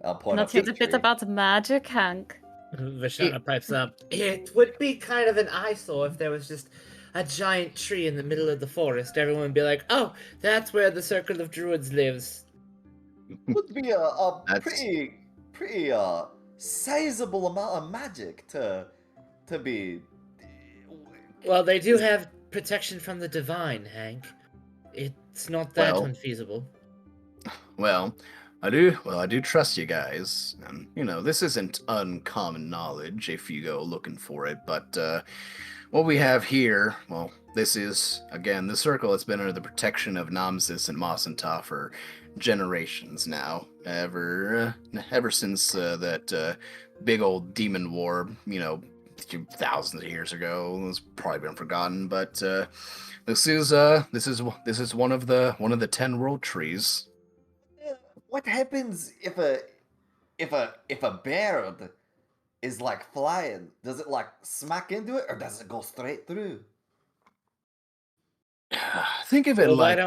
I'll point Not up hear to a the bit tree. about magic, Hank. Vashana pipes up. It would be kind of an eyesore if there was just a giant tree in the middle of the forest. Everyone would be like, "Oh, that's where the Circle of Druids lives." Would be a That's- pretty sizable amount of magic to be. Well, they do have protection from the divine, Hank. It's not that Well- unfeasible. Well, I do trust you guys. And, this isn't uncommon knowledge if you go looking for it, but what we have here, well, this is, again, the circle has been under the protection of Namzis and Masanta for generations now. Ever since that big old demon war, thousands of years ago. It's probably been forgotten, but this is one of the 10 world trees. What happens if a bird is like flying? Does it like smack into it, or does it go straight through? Think of it Well, like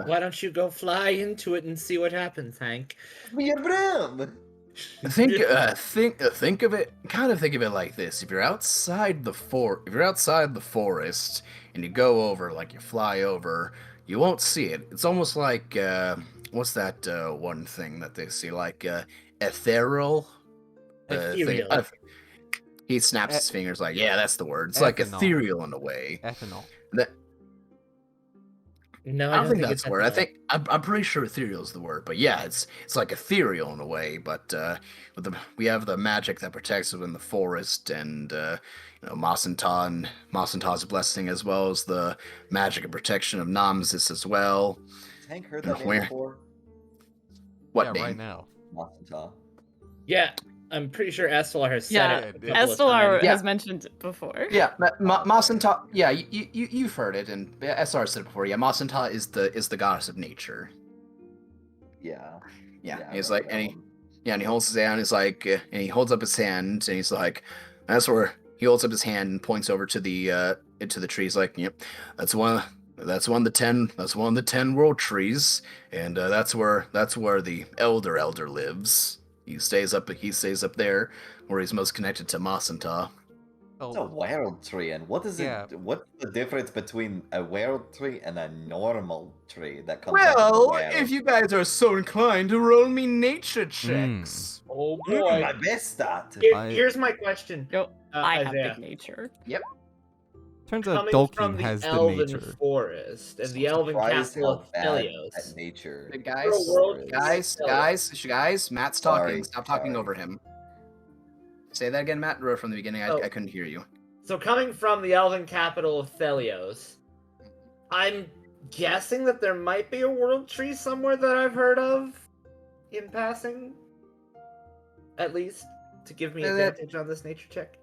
why don't you go fly into it and see what happens, Hank? Be your broom. think of it like this. If you're outside the forest and you go over, like you fly over, you won't see it. It's almost like what's that one thing that they see, like ethereal thing. Ethereal. He snaps his fingers like, yeah, that's the word. It's like Ethanol. ethereal in a way. Ethanol. No, I don't think that's it's the word. ethanol. I'm pretty sure ethereal is the word, but yeah, it's like ethereal in a way. But we have the magic that protects us in the forest, and Masanta's blessing, as well as the magic and protection of Namzis as well. Hank heard that name Where? before. What Yeah, name? right now. Masanta. Yeah, I'm pretty sure Estelar has said it. Yeah, a couple of Estelar times. Yeah. has mentioned it before. Yeah, Masanta. Yeah, you've heard it, and SR said it before. Yeah, Masanta is the goddess of nature. Yeah. Yeah, he's like, and he holds his hand. He's like, and he holds up his hand, and he's like, that's where he holds up his hand and points over to the tree. He's like, yep, that's one of the 10 world trees, and that's where the elder lives. He stays up there where he's most connected to Masanta. It's a world tree, and what is Yeah. it? What's the difference between a world tree and a normal tree that comes out of the Well, world? if you guys are so inclined to roll me nature checks. Oh I boy. missed that. Here's my question. Yo, I have Isaiah. big nature. Turns out Coming from Dolkin the has the Elven nature. Forest and the So Elven surprised Castle how of bad Helios. at nature. Guys, Matt's talking. Sorry, Stop talking sorry. over him. Say that again, Matt. From the beginning, Oh. I couldn't hear you. So coming from the Elven capital of Thelios, I'm guessing that there might be a world tree somewhere that I've heard of in passing. At least to give me advantage on this nature check.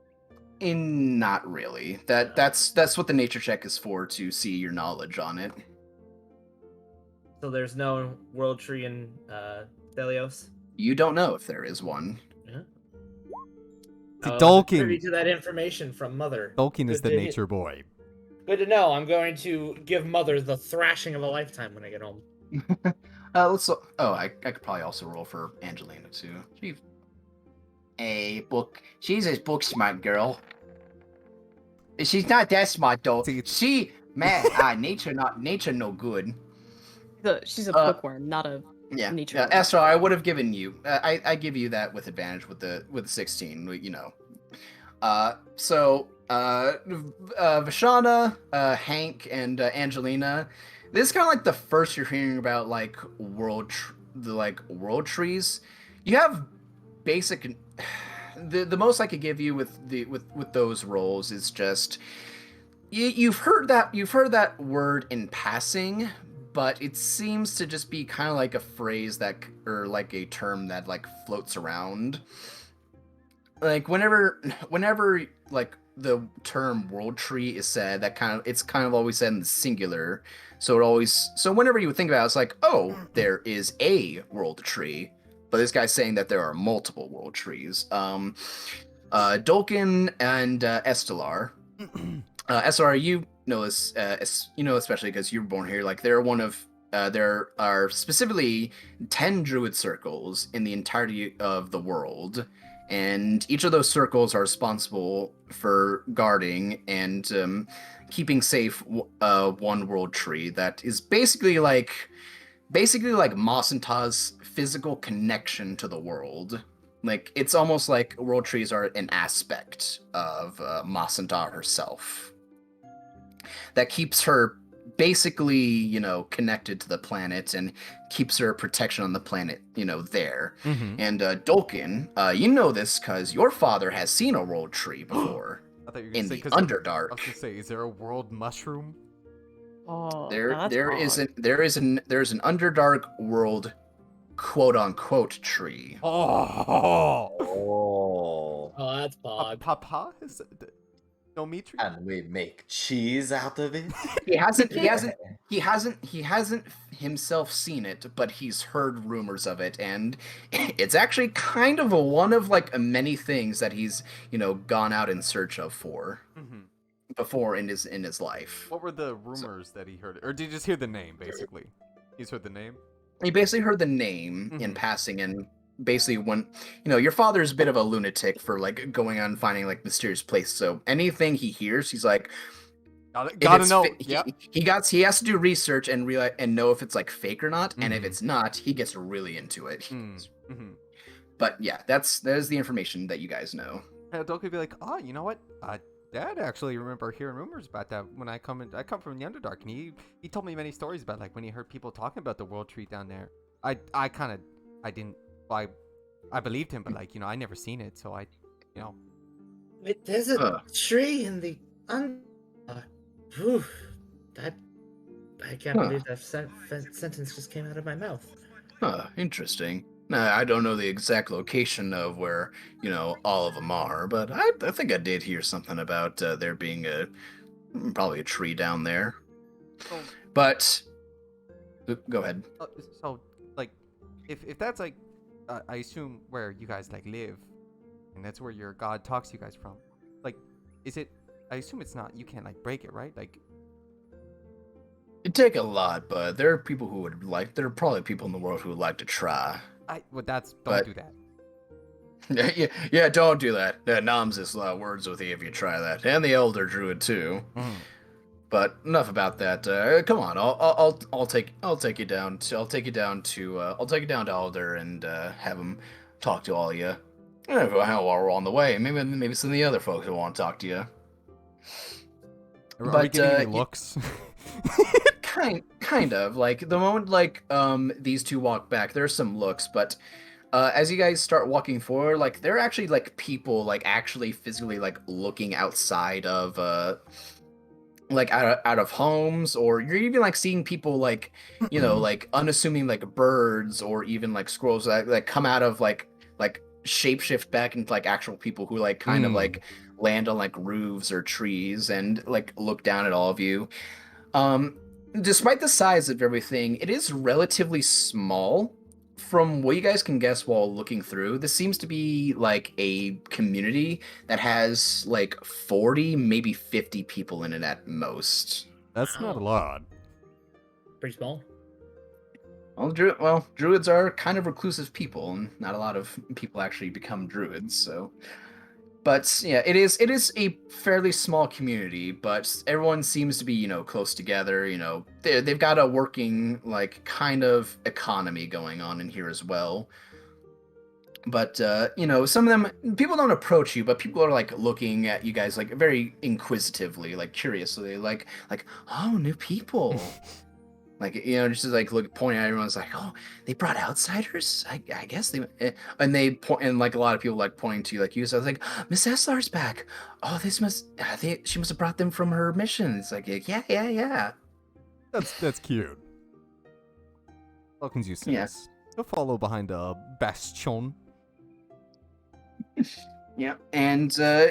Not really. That's what the nature check is for, to see your knowledge on it. So there's no world tree in Thelios. You don't know if there is one. See, I wasn't privy Dolkin. to that information from Mother. Dolkin is Good the to- nature boy. Good to know. I'm going to give Mother the thrashing of a lifetime when I get home. Let's. Oh, I could probably also roll for Angelina too. She's a book smart girl. She's not that smart though. See, Nature no good. She's a bookworm, not a Yeah, nature. yeah. Esther, I would have given you. I give you that with advantage with the 16. You know. Vashana, Hank, and Angelina. This is kind of like the first you're hearing about like world trees. You have basic. The most I could give you with those roles is just you've heard that word in passing, but it seems to just be kind of like a phrase that, or like a term that like floats around. Like whenever like the term world tree is said, it's kind of always said in the singular. So whenever you think about it, it's like, oh, there is a world tree, but this guy's saying that there are multiple world trees. Dolkin and Estelar. Estelar, you know this, especially because you were born here. Like they're one of there are specifically 10 druid circles in the entirety of the world, and each of those circles are responsible for guarding and keeping safe one world tree that is basically like Masanta's physical connection to the world. Like it's almost like world trees are an aspect of Masanta herself that keeps her basically, connected to the planet and keeps her protection on the planet, there. Mm-hmm. And Dolkin, you know this because your father has seen a world tree before I thought you were gonna in say, the 'cause Underdark. I was gonna say, is there a world mushroom? Oh, There that's is odd. an Underdark world, quote unquote, tree. Oh, Oh. Oh, that's Pog. Papa is Dimitri. And we make cheese out of it. He hasn't himself seen it, but he's heard rumors of it, and it's actually kind of one of like many things that he's gone out in search of for Mm-hmm. before in his life. What were the rumors that he heard, or did you just hear the name? Basically, he's heard the name. He basically heard the name in passing, and basically when your father's a bit of a lunatic for like going on finding like mysterious places. So anything he hears, he's like, Gotta know. Yeah. He has to do research and realize and know if it's like fake or not. And if Mhm. it's not, he gets really into it. Mm-hmm. But yeah, that is the information that you guys know. Doc could be like, oh, you know what? Dad actually remember hearing rumors about that when I come from the Underdark, and he told me many stories about like when he heard people talking about the world tree down there. I believed him, but like I never seen it, so Wait, there's a tree in the I can't believe that sentence just came out of my mouth. Interesting. I don't know the exact location of where, all of them are, but I think I did hear something about there being probably a tree down there. Oh. But go ahead. So like, if that's like, I assume where you guys like live, and that's where your god talks to you guys from. Like, is it? I assume it's not. You can't like break it, right? Like. It'd take a lot, but there are people who there are probably people in the world who would like to try. Don't do that. Yeah, don't do that. Noms is words with you if you try that, and the elder druid too. Mm. But enough about that. Come on, I'll take you down. I'll take you down to Alder and have him talk to all of you. And while we're on the way, maybe some of the other folks will want to talk to you. Are we getting any looks? Kind of like the moment these two walk back, there's some looks, but as you guys start walking forward, like there are actually like people like actually physically like looking outside of like out of homes, or you're even like seeing people like like unassuming like birds or even like squirrels that come out of like shapeshift back into like actual people who like kind of like land on like roofs or trees and like look down at all of you. Despite the size of everything, it is relatively small. From what you guys can guess while looking through, this seems to be like a community that has like 40, maybe 50 people in it at most. That's not a lot. Pretty small. Well, druids are kind of reclusive people, and not a lot of people actually become druids, so... But yeah, it is a fairly small community, but everyone seems to be, close together. They've got a working like kind of economy going on in here as well. But some of them people don't approach you, but people are like looking at you guys like very inquisitively, like curiously, like oh, new people. Like, just like pointing at everyone's like, oh, they brought outsiders? I guess they, and they point, and like a lot of people like pointing to you, like you. So I was like, Miss Eslar's back. Oh, she must have brought them from her mission. It's like, yeah. That's cute. Falcon's used to Yeah. this. He'll follow behind a bastion. Yeah, and so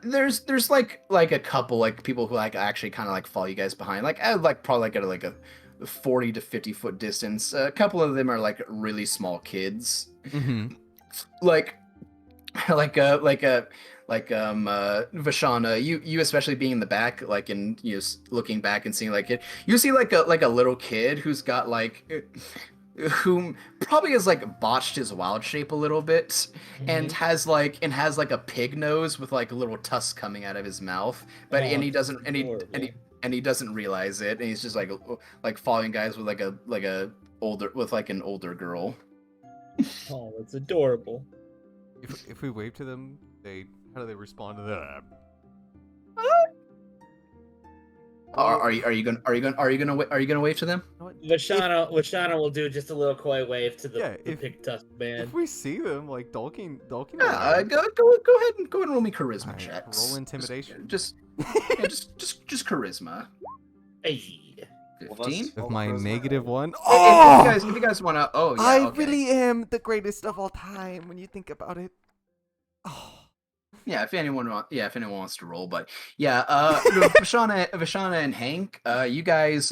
there's like a couple like people who like actually kind of like follow you guys behind, like I would like probably like at like a 40 to 50 foot distance. A couple of them are like really small kids, Mm-hmm. like Vashana, you especially being in the back, like in looking back and seeing like it, you see like a little kid who's got like who probably has like botched his wild shape a little bit and has like a pig nose with like a little tusk coming out of his mouth, but Oh, and he that's doesn't adorable. and he doesn't realize it, and he's just like following guys with an older girl. Oh, that's adorable. If we wave to them, how do they respond to that? Are you gonna wave to them? Vashana will do just a little coy wave to the pig tusk man. If we see them, like Dolkin. Yeah, go ahead and roll me charisma Alright, checks. roll intimidation. Just charisma. Hey. 15. With my -1. If you guys want to, I okay. really am the greatest of all time when you think about it. Oh. Yeah, if anyone wants to roll, but yeah, Vashana and Hank, you guys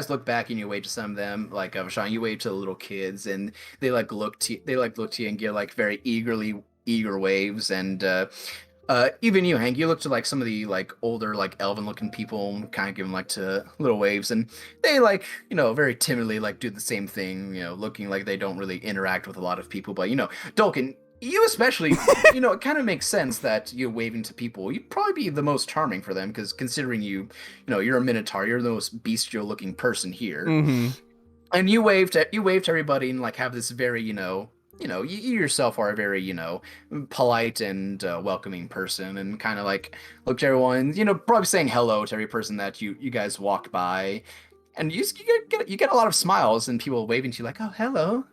look back and you wave to some of them, like Vashana, you wave to the little kids, and they look to you and give like very eager waves, and even you, Hank, you look to like some of the like older like elven looking people, kind of give them like to little waves, and they like very timidly like do the same thing, looking like they don't really interact with a lot of people, but Dolkin. You especially, it kind of makes sense that you're waving to people. You'd probably be the most charming for them, because considering you're a Minotaur, you're the most bestial-looking person here, Mm-hmm. and you wave to everybody and like have this very, you yourself are a very, polite and welcoming person, and kind of like look to everyone, probably saying hello to every person that you guys walk by, and you get a lot of smiles and people waving to you like, oh, hello.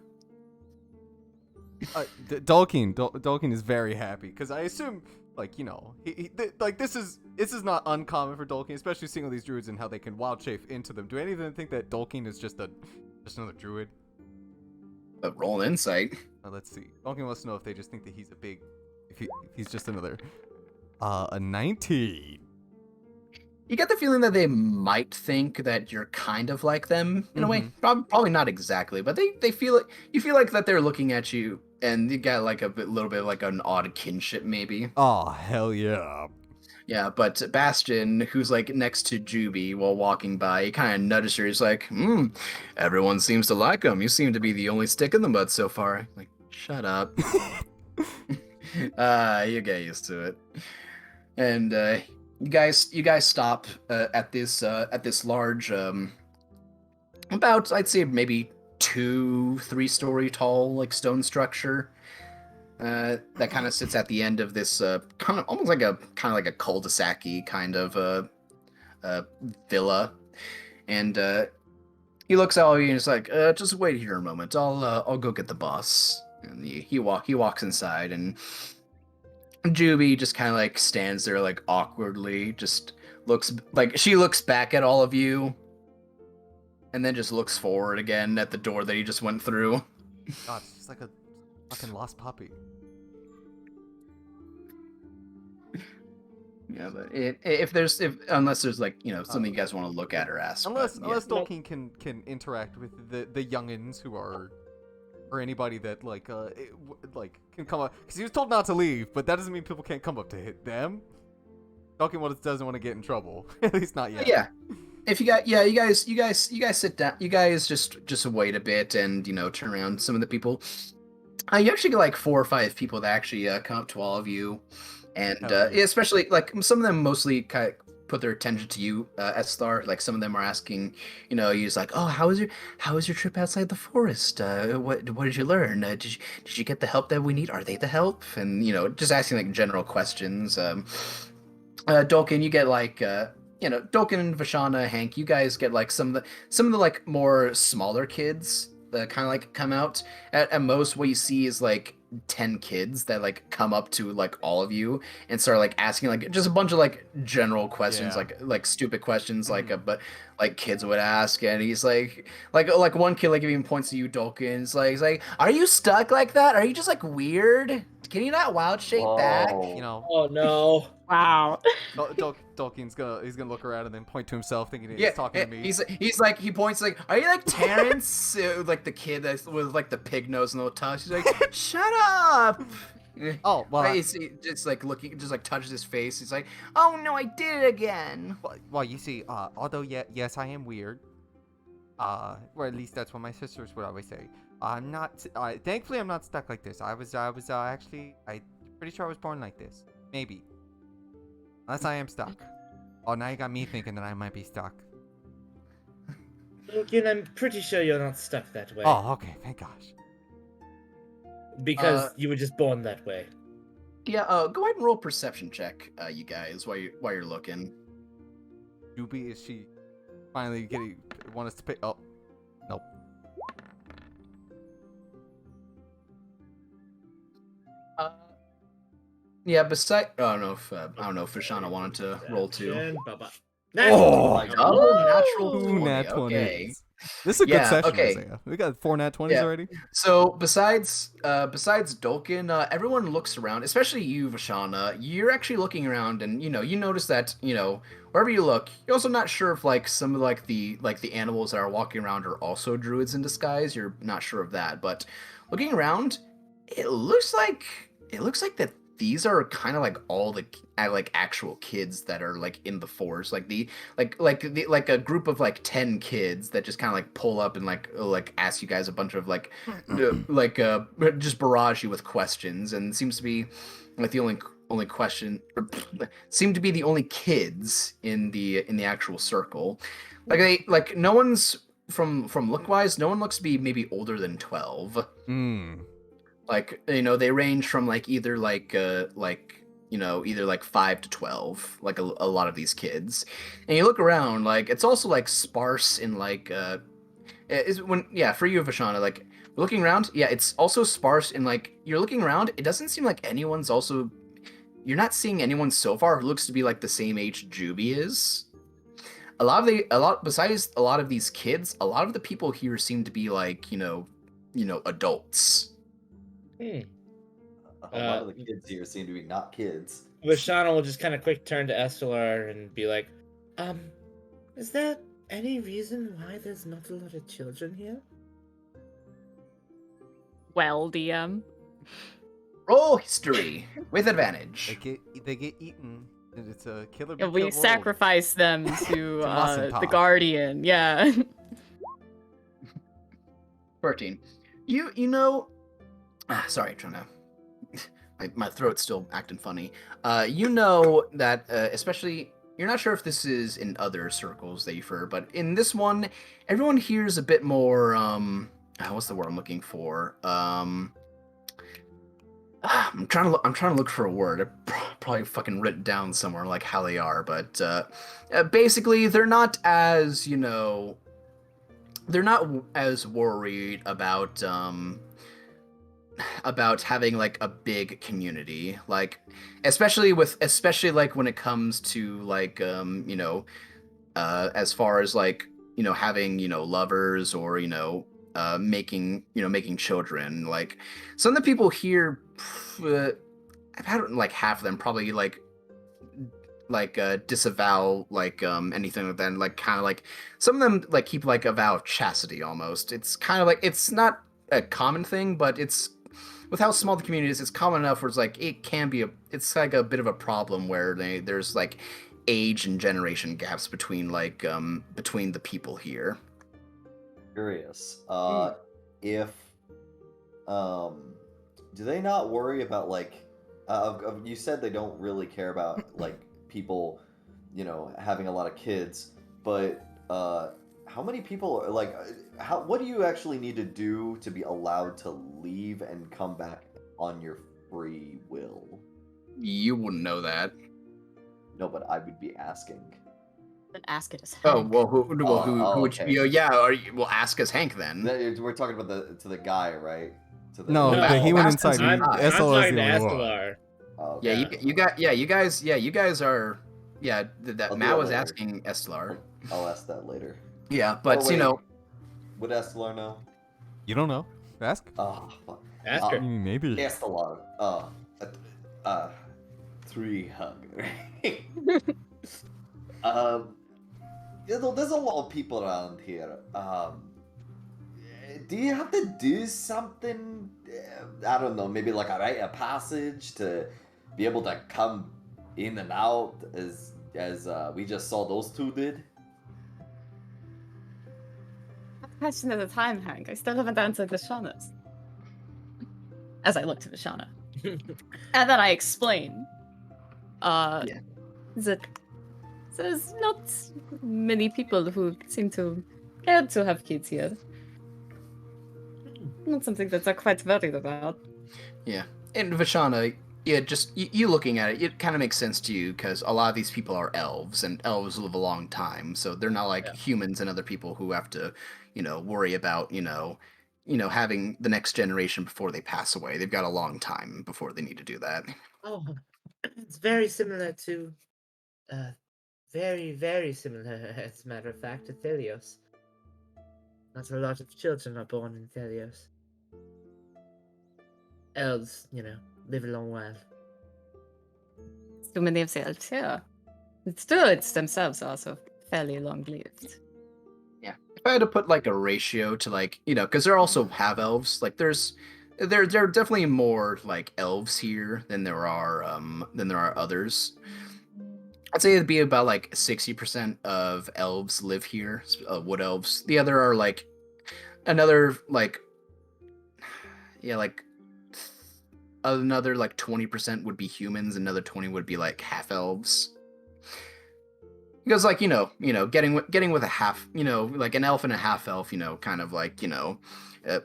Dolkin is very happy because I assume, like, this is not uncommon for Dolkin, especially seeing all these druids and how they can wild shape into them. Do any of them think that Dolkin is just another druid? Roll an insight. Let's see. Dolkin wants to know if they just think that he's if he's just another. A 19. You get the feeling that they might think that you're kind of like them in a way. Probably not exactly, but they feel it. You feel like that they're looking at you, and you got like little bit of like an odd kinship, maybe. Oh, hell yeah. Yeah, but Bastion, who's like next to Juby while walking by, he kind of nudges her. He's like, everyone seems to like him. You seem to be the only stick in the mud so far. Like, shut up. You get used to it. And you guys stop at this large, about, I'd say maybe 2-3 story tall like stone structure that kind of sits at the end of this kind of almost like a cul-de-sac-y kind of villa, and he looks at all of you and is like, just wait here a moment, I'll go get the boss. And he walks inside, and Juby just kind of like stands there like awkwardly, just she looks back at all of you, and then just looks forward again at the door that he just went through. God, it's just like a fucking lost puppy. Yeah, but unless there's like something you guys want to look at or ask. Unless but, yeah. Dolkin can interact with the youngins who are, or anybody that like can come up, because he was told not to leave, but that doesn't mean people can't come up to hit them. Dolkin doesn't want to get in trouble, at least not yet. Yeah. If you guys sit down. You guys just wait a bit and turn around. Some of the people, you actually get like 4 or 5 people that actually come up to all of you, and especially like some of them mostly kind of put their attention to you, Esthar. Like some of them are asking, he's like, oh, how was your trip outside the forest? What did you learn? Did you get the help that we need? Are they the help? And just asking like general questions. Dolkin, you get like Dolkin and Vashana, Hank, you guys get like some of the like more smaller kids that kind of like come out. At most, what you see is like 10 kids that like come up to like all of you and start like asking like just a bunch of like general questions, Yeah. like stupid questions, but like kids would ask, and he's like one kid like even points to you, Dolkin. He's like, are you stuck like that? Are you just like weird? Can you not wild shape back? Whoa. You know, Oh no. Wow. Tolkien's gonna look around and then point to himself, thinking he's Yeah, talking to me. he's like he points like, are you like Terrence? Like the kid that's with like the pig nose and little tusk. He's like, shut up. Oh well, Right, he just like looking, just like touches his face. He's like, oh no, I did it again. well, you see, although yes, I am weird. Or at least that's what my sisters would always say. I'm not. Thankfully, I'm not stuck like this. I was actually, I'm pretty sure I was born like this. Maybe. Unless I am stuck. Oh, now you got me thinking that I might be stuck. Logan, I'm pretty sure you're not stuck that way. Oh, okay. Thank gosh. Because you were just born that way. Yeah, go ahead and roll perception check, you guys, while you're looking. Juby, is she finally want us to pick? Oh, nope. Yeah, I don't know if Fashana wanted to roll too. Oh my god! Natural 2 nat 20. 20s. Okay. This is a good Yeah, session, okay. Isaiah. We got 4 nat 20s Yeah. already. So besides Dolkin, everyone looks around, especially you, Vashana. You're actually looking around, and you notice that wherever you look, you're also not sure if like some of like the animals that are walking around are also druids in disguise. You're not sure of that, but looking around, it looks like that these are kind of like all the like actual kids that are like in the forest, like a group of like 10 kids that just kind of like pull up and like ask you guys a bunch of like just barrage you with questions, and seems to be like the only question, or seem to be the only kids in the actual circle. Like no one's from look wise, no one looks to be maybe older than 12. Like, they range from like either either like 5 to 12, like a lot of these kids. And you look around, like it's also like sparse in like for you, Vashana, like looking around, yeah, it's also sparse in like you're looking around, it doesn't seem like you're not seeing anyone so far who looks to be like the same age Juby is. Besides a lot of these kids, a lot of the people here seem to be like, adults. A lot of the kids here seem to be not kids. Vashana will just kind of quick turn to Estelar and be like, is there any reason why there's not a lot of children here? Well, DM. Roll history with advantage. They get eaten. And it's a killer. Yeah, we sacrifice them to Massental. the Guardian. Yeah. 13. Sorry, trying to. My throat's still acting funny. That especially, you're not sure if this is in other circles that you've heard, but in this one, everyone hears a bit more. What's the word I'm looking for? I'm trying to look for a word. I probably fucking written down somewhere like how they are, but basically they're not as worried about having like a big community, like especially like when it comes to like as far as like having lovers or making children. Like some of the people here, I've had like half of them probably disavow like anything like that, like kind of like some of them like keep like a vow of chastity almost. It's kind of like, it's not a common thing, but it's, with how small the community is, it's common enough where it's like it's like a bit of a problem where there's like age and generation gaps between between the people here. Curious. If do they not worry about like you said they don't really care about like people having a lot of kids, but how many people are like what do you actually need to do to be allowed to leave and come back on your free will? You wouldn't know that. No, but I would be asking. Then ask it as Hank. Oh well, who would okay. we'll ask as Hank then. We're talking about the guy, right? To the No, No, he went Bastion's inside. not. I'm SLR is talking the to only one. Estelar. Oh, Yeah, okay. you guys are. Yeah, that I'll do Matt it was later. asking Estelar. I'll ask that later. Yeah, Oh, but you wait. know, Would Estelar know? You don't know. Ask. Oh, fuck. Ask her. Maybe. Estelar. Three hugger. There's a lot of people around here. Do you have to do something? I don't know, maybe like a rite of passage to be able to come in and out as we just saw those two did? Question at a time, Hank. I still haven't answered Vishana's. As I look to Vishana. And then I explain. Yeah. That there's not many people who seem to care to have kids here. Not something that they're quite worried about. yeah. And Vashana, yeah, just you looking at it, it kind of makes sense to you because a lot of these people are elves, and elves live a long time, so they're not like humans and other people who have to, worry about, having the next generation before they pass away. They've got a long time before they need to do that. Oh, it's very similar to, very, very similar, as a matter of fact, to Thelios. Not a lot of children are born in Thelios. Elves, live a long while. Too many of the elves here. The druids themselves are also fairly long-lived. If I had to put like a ratio to because there also have elves. Like there are definitely more like elves here than there are others. I'd say it'd be about like 60% of elves live here, wood elves. The other are like another another 20% would be humans, another 20 would be like half elves. Because getting with a half, like an elf and a half elf, kind of like,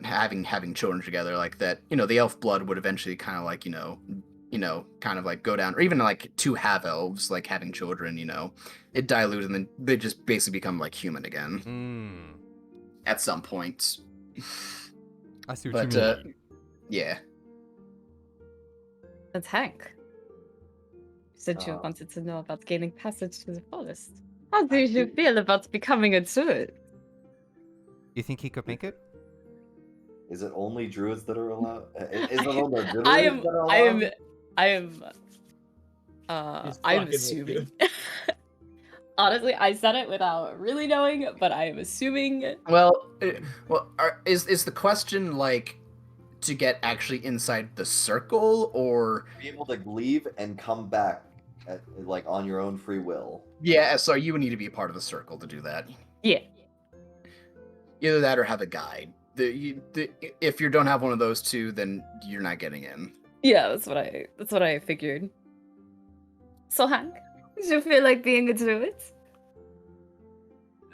having children together like that, the elf blood would eventually kind of like, kind of like go down, or even like two half elves like having children, it dilutes and then they just basically become like human again at some point. I see what But you mean. yeah. That's Hank. Said you wanted to know about gaining passage to the forest. How do you feel about becoming a druid? You think he could make it? Is it only druids that are allowed? Is it only druids I am. that are I am. allowed? I am. He's I'm fucking with assuming. Honestly, I said it without really knowing, but I am assuming. Well, is the question like to get actually inside the circle, or Be able to leave and come back on your own free will. yeah? So you would need to be a part of the circle to do that. Yeah. Either that or have a guide. If you don't have one of those two, then you're not getting in. Yeah, that's what I figured. So Hank, did you feel like being a druid?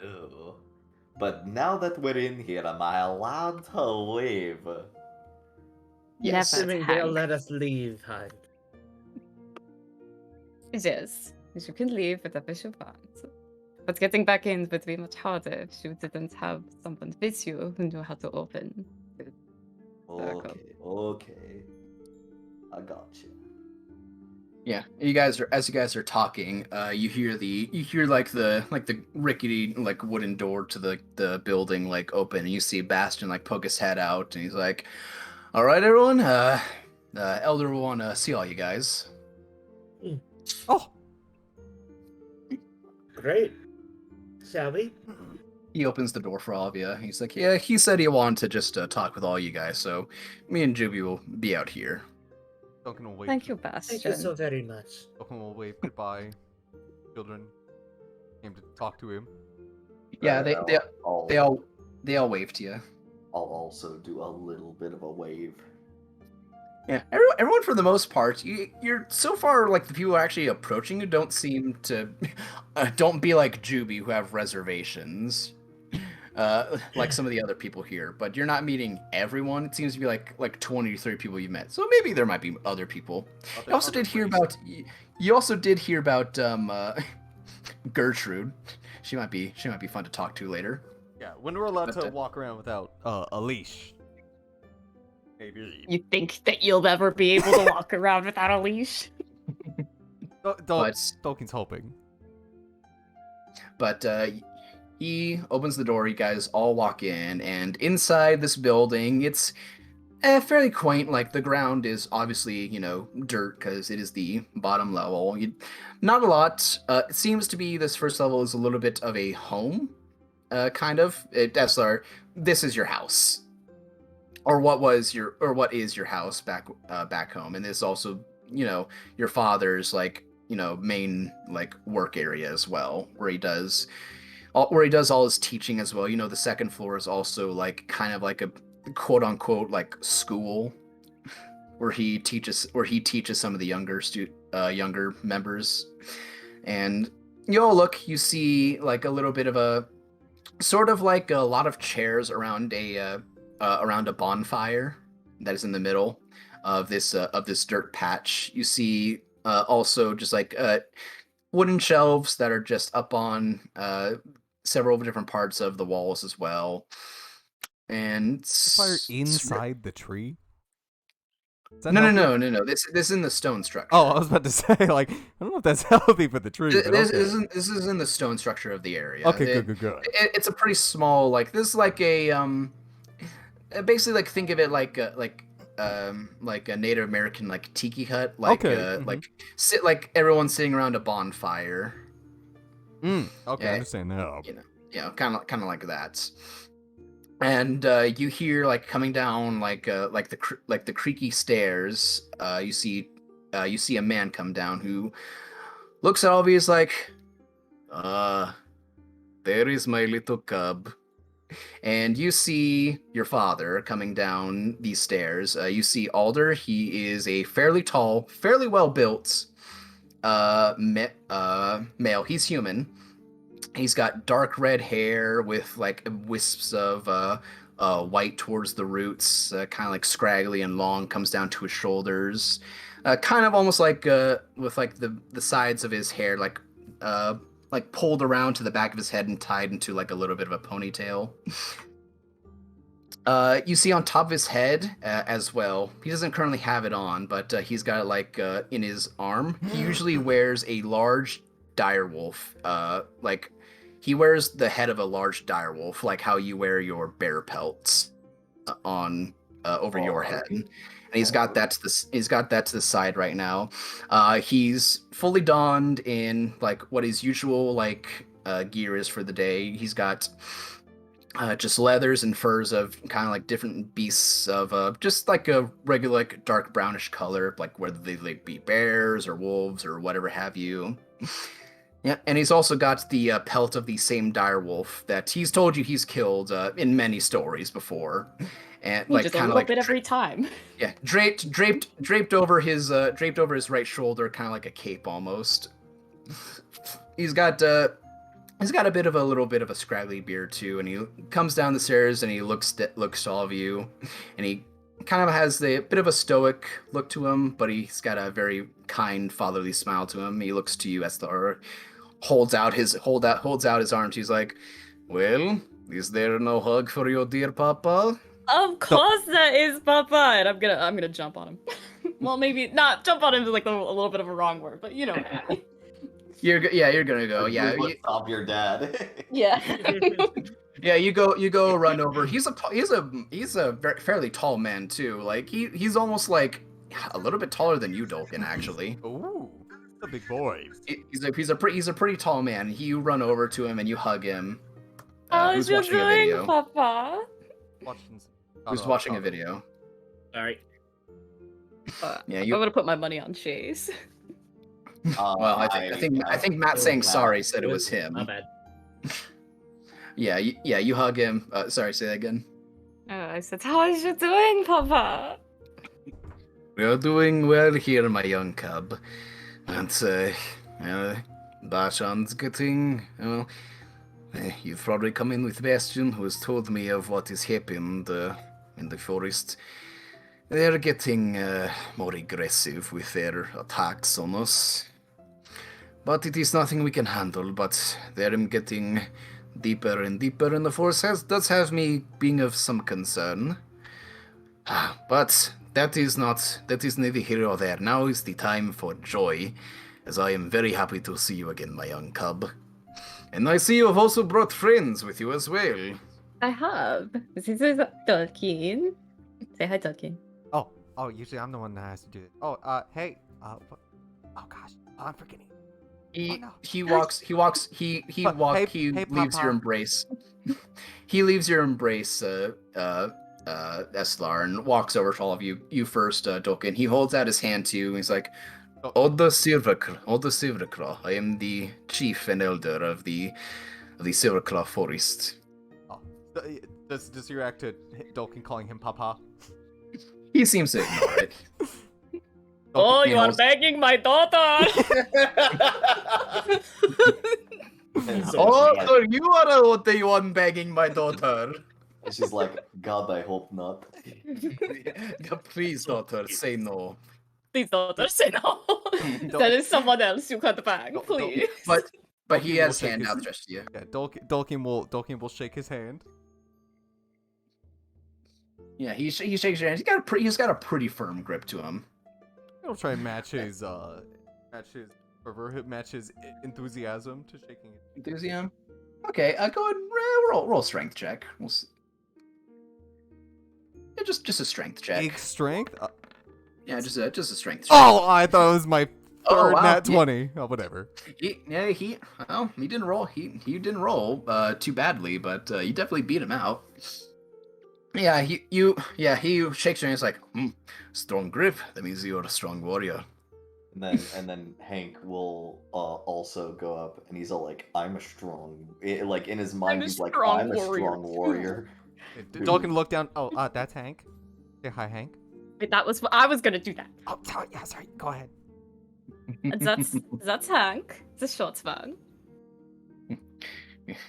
Ew. But now that we're in here, am I allowed to leave? Yes. Never, Assuming they'll Hank. let us leave, Hank. Yes, you can leave whatever you want. But getting back in would be much harder if you didn't have someone with you who knew how to open. Okay. I got you. Yeah, as you guys are talking, you hear the rickety wooden door to the building open, and you see Bastion poke his head out, and he's like, "All right, everyone, Elder will want to see all you guys." Oh, Great. Shall we? He opens the door for all of you. He's like, "Yeah, he said he wanted to just talk with all you guys, so me and Juby will be out here." Duncan will wave. Thank you, Bastion. Thank you so very much. Duncan will wave goodbye. Children came to talk to him. Yeah, I'll they all wave to you. I'll also do a little bit of a wave. Yeah, everyone for the most part, you're so far the people who are actually approaching you don't seem to, don't be like Juby who have reservations, like some of the other people here. But you're not meeting everyone. It seems to be like 20 or 30 people you met. So maybe there might be other people. You also did hear about Gertrude. She might be fun to talk to later. Yeah, when we're allowed But, to walk around without a leash. Maybe. You think that you'll ever be able to walk around without a leash? But Tolkien's hoping. But he opens the door. You guys all walk in, and inside this building, it's fairly quaint. Like the ground is obviously, dirt because it is the bottom level. Not a lot. It seems to be this first level is a little bit of a home, kind of. This is your house, or what is your house back home, and this is also, your father's main work area as well, where he does all his teaching as well. The second floor is also kind of like a quote unquote school where he teaches some of the younger members. And you see a little bit of a sort of a lot of chairs around a bonfire that is in the middle of this dirt patch. You see also just wooden shelves that are just up on several different parts of the walls as well. And Fire inside the tree? No. This is in the stone structure. Oh, I was about to say, I don't know if that's healthy for the tree. This is in the stone structure of the area. Okay, good. It's a pretty small, this is a basically think of it like a Native American tiki hut, everyone sitting around a bonfire. Okay, I understand now. Kind of like that. And you hear coming down the creaky stairs. You see a man come down who looks at all of you, is there is my little cub. And you see your father coming down these stairs. You see Alder. He is a fairly tall, fairly well built male. He's human. He's got dark red hair with wisps of white towards the roots, kind of scraggly and long, comes down to his shoulders, kind of almost with the sides of his hair pulled around to the back of his head and tied into a little bit of a ponytail. You see on top of his head as well. He doesn't currently have it on, but he's got it in his arm. He usually wears a large direwolf. He wears the head of a large direwolf, like how you wear your bear pelts on over your head. And he's got that to the side right now. He's fully donned in what his usual gear is for the day. He's got just leathers and furs of kind of different beasts of just a regular dark brownish color, whether they be bears or wolves or whatever have you. Yeah, and he's also got the pelt of the same direwolf that he's told you he's killed in many stories before, and just a little bit every time. Yeah, draped over his right shoulder, kind of like a cape almost. He's got a little bit of a scraggly beard too, and he comes down the stairs and he looks to all of you, and he kind of has a bit of a stoic look to him, but he's got a very kind fatherly smile to him. He looks to you, Esthar, holds out his arms. He's like, "Well, is there no hug for your dear papa?" Of course there is, Papa, and I'm gonna jump on him. Well, maybe not jump on him is a little bit of a wrong word, but you know. You're gonna go. Yeah, stop your dad. Yeah. Yeah, you go run over. He's a very, fairly tall man too. He's almost a little bit taller than you, Dolkin, actually. Ooh, a big boy. He's a pretty tall man. You run over to him and you hug him. How's you doing, Papa? Who's watching a video? Sorry. Yeah, I'm gonna put my money on Chase. Well, I think Matt saying sorry said it was him. My bad. Yeah, you hug him. Sorry, say that again. I said, how is you doing, Papa? We're doing well here, my young cub. And Bashan's getting, you've probably come in with Bastion, who has told me of what has happened in the forest. They're getting more aggressive with their attacks on us. But it is nothing we can handle, but they're getting deeper and deeper in the forest does have me being of some concern. But that is neither here or there. Now is the time for joy, as I am very happy to see you again, my young cub. And I see you have also brought friends with you as well. I have. This is Tolkien. Say hi, Tolkien. Oh, usually I'm the one that has to do it. Hey, what? Oh gosh, I'm forgetting. He no. he walks he leaves your Papa. embrace. He leaves your embrace, Eslar, and walks over to all of you. You first, Dokken. He holds out his hand to you, and he's like, Oda Silverclaw. I am the chief and elder of the Silverclaw Forest. Oh, does he react to Dolkin calling him Papa? He seems to ignore it. Oh, you are knows. begging my daughter! And so Oh, she's like, so you are the one begging my daughter. and she's like, God, I hope not. Please, daughter, say no. Please, daughter, say no. That is someone else you can bang, Don't- please. But he Dolkin will has shake hand his- outstretched to you. Yeah, Dolkin will shake his hand. Yeah, he shakes your hand. He's got a pretty firm grip to him. He'll try and match his fervor, match his enthusiasm to shaking it. Enthusiasm. Okay, go ahead and roll a strength check. Yeah, just a strength check. Big strength. Yeah, just a strength check. Oh, I thought it was my Oh, third wow. nat 20. Oh, whatever. He didn't roll. He didn't roll too badly, but you definitely beat him out. Yeah, he shakes your hand. He's like, strong grip. That means you're a strong warrior. And then Hank will also go up, and he's all like, "I'm a strong." Like in his mind, a he's like, strong "I'm a warrior, strong too." warrior." Dolkin look down. Oh, that's Hank. Say hi, Hank. Wait, that was I was gonna do that. Oh, sorry. Yeah, sorry. Go ahead. That's Hank. It's a short man.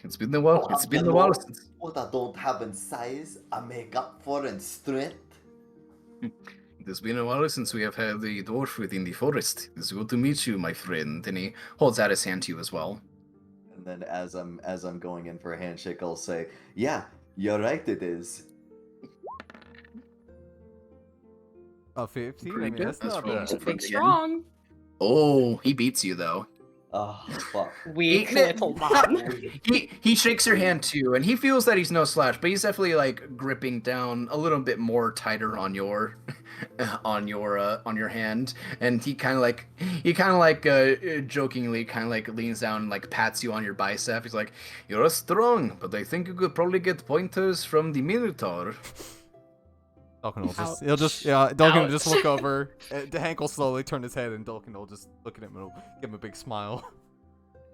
It's been a while. It's been a while since. What I don't have in size, I make up for in strength. It's been a while since we have had the dwarf within the forest. It's good to meet you, my friend. And he holds out his hand to you as well. And then as I'm going in for a handshake, I'll say, "Yeah, you're right. It is." 15. I Pretty mean, good. that's That's not rolling bad. some Big again. strong. Oh, he beats you though. Oh fuck. Weak He- little man. He shakes your hand too, and he feels that he's no slouch, but he's definitely like gripping down a little bit more tighter on your hand, and he kind of like jokingly kind of like leans down and like pats you on your bicep. He's like, "You're strong, but I think you could probably get pointers from the Minotaur." Dolkin will Ouch. Dolkin will Ouch. just look over. Hank will slowly turn his head, and Dolkin will just look at him and give him a big smile.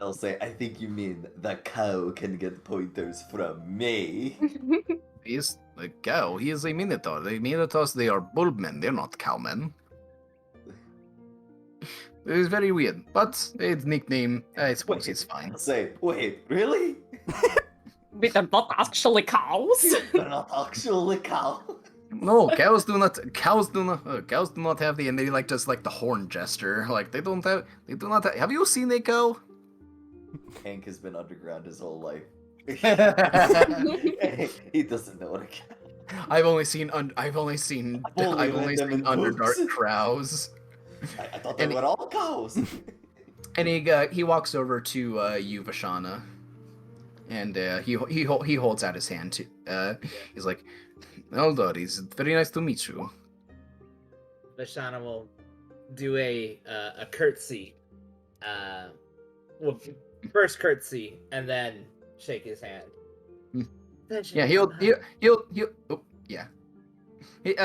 I'll say, "I think you mean the cow can get pointers from me." He's a cow. He is a Minotaur. The Minotaurs, they are bullmen. They're not cowmen. It's very weird, but its nickname, I suppose it's fine. I'll say, "Wait, really? Wait, they're not actually cows. They're not actually cow." No, cows do not have the, and they like just like the horn gesture. Like they do not have you seen a cow? Hank has been underground his whole life. He doesn't know what a cow. I've only seen only Underdark books. crows. I thought they And- were all cows. And he walks over to you, Vashana, and he holds out his hand to. He's like, Eldar, it's very nice to meet you. Vashana will do a curtsy. Well, first curtsy and then shake his hand. Hmm. Then shake Yeah, his he'll hand. yeah.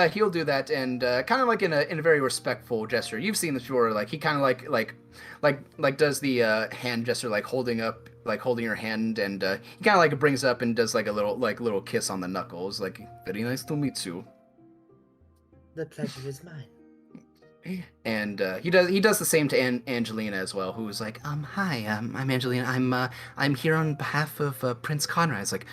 He'll do that, and kind of like in a very respectful gesture. You've seen this before. Like he kind of like does the hand gesture, like holding your hand, and he kind of like brings up and does like a little kiss on the knuckles. Like, very nice to meet you. The pleasure is mine. And he does the same to Angelina as well, who's like, hi, I'm Angelina. I'm here on behalf of Prince Conrad. It's like,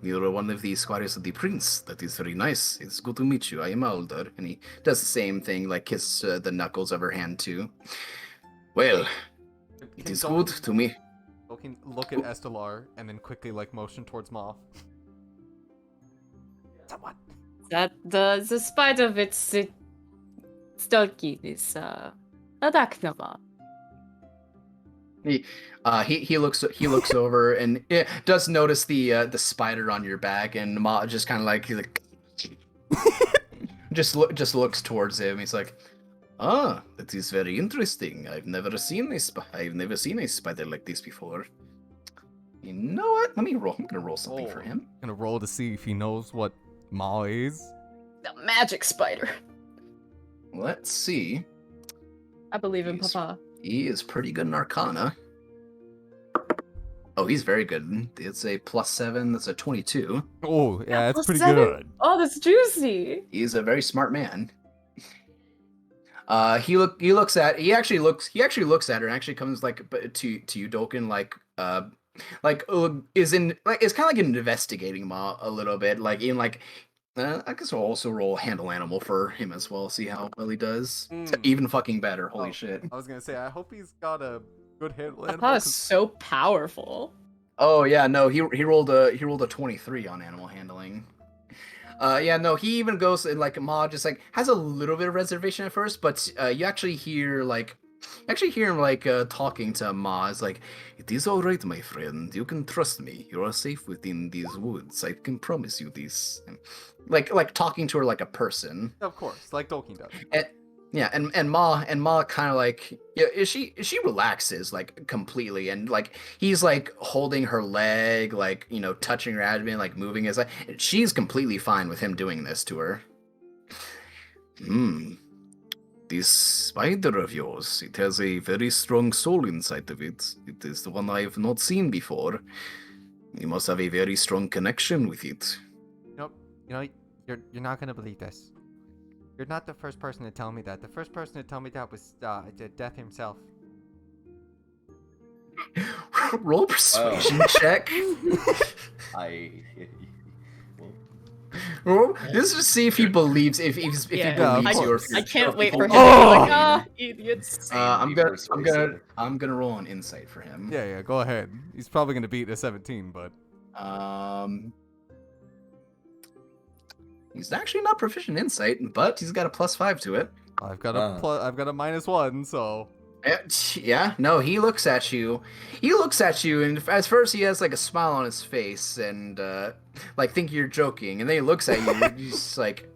you're one of the squires of the prince. That is very nice. It's good to meet you. I am Alder. And he does the same thing, like kiss the knuckles of her hand too. Well, it Can is Dolkin- good to me. Dolkin look at Estelar and then quickly like motion towards Moth. Someone. that the spite of its stalking is Adaknava. He looks over and does notice the spider on your back, and Ma just kind of like he's like just looks towards him. He's like, "Ah, that is very interesting. I've never seen a spider like this before. You know what? Let me roll. I'm gonna roll something for him. Gonna roll to see if he knows what Ma is. The magic spider. Let's see. I believe in He's- Papa. He is pretty good in Arcana. Oh, he's very good. It's a +7. That's a 22. Oh, yeah, that's pretty +7? good. Oh, that's juicy. He's a very smart man. He actually looks at her and actually comes like to you, Dolkin, is kind of like investigating Ma a little bit, like in like I guess I'll also roll handle animal for him as well, see how well he does. Even fucking better, holy shit. I was gonna say, I hope he's got a good handle. Papa is so powerful. Oh yeah, no, he rolled a 23 on animal handling. Yeah, no, he even goes and like Ma just like has a little bit of reservation at first, but you actually hear him talking to Ma. It's like, it is all right, my friend. You can trust me. You are safe within these woods. I can promise you this. Like talking to her like a person. Of course, like Dolkin does. And Ma kind of like, yeah, she relaxes like completely, and like he's like holding her leg, like, you know, touching her abdomen, like moving his leg. She's completely fine with him doing this to her. This spider of yours, it has a very strong soul inside of it. It is the one I have not seen before. You must have a very strong connection with it. Nope. You know, you're not gonna believe this. You're not the first person to tell me that. The first person to tell me that was Death himself. Roll persuasion check. Well, this is to see if he believes if he believes you. Or if I can't wait for him people- to be like, ah, idiots. I'm gonna roll an insight for him. Yeah, go ahead. He's probably gonna beat a 17, but He's actually not proficient in insight, but he's got a +5 to it. I've got a -1, so Yeah, no, he looks at you. And at first he has like a smile on his face, and like think you're joking, and then he looks at you, and he's just like,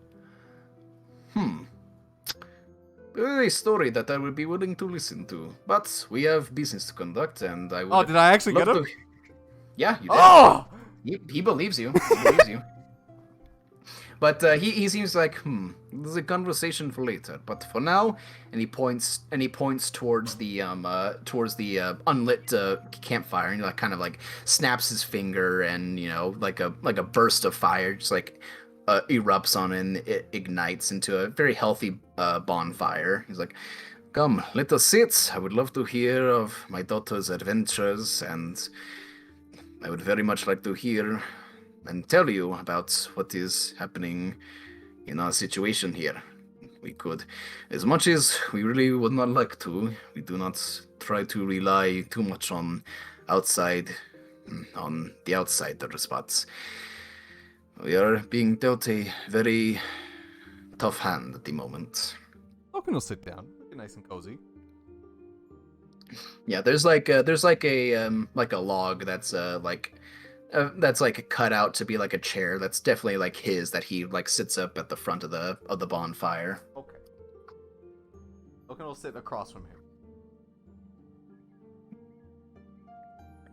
a story that I would be willing to listen to, but we have business to conduct, and I would. Oh, did I actually get love him? to- Yeah, you did. Oh! He believes you. He believes you. But he seems like, there's a conversation for later. But for now, and he points towards the unlit campfire, and he like kind of like snaps his finger, and you know, like a burst of fire just like erupts on it, and it ignites into a very healthy bonfire. He's like, "Come, let us sit. I would love to hear of my daughter's adventures, and I would very much like to hear and tell you about what is happening in our situation here. We could, as much as we really would not like to, we do not try to rely too much on the outsiders, but we are being dealt a very tough hand at the moment." Dolkin will sit down. Look nice and cozy. Yeah, there's like a log that's cut out to be like a chair. That's definitely like his, that he like sits up at the front of the bonfire. Okay. Dolkin will sit across from him.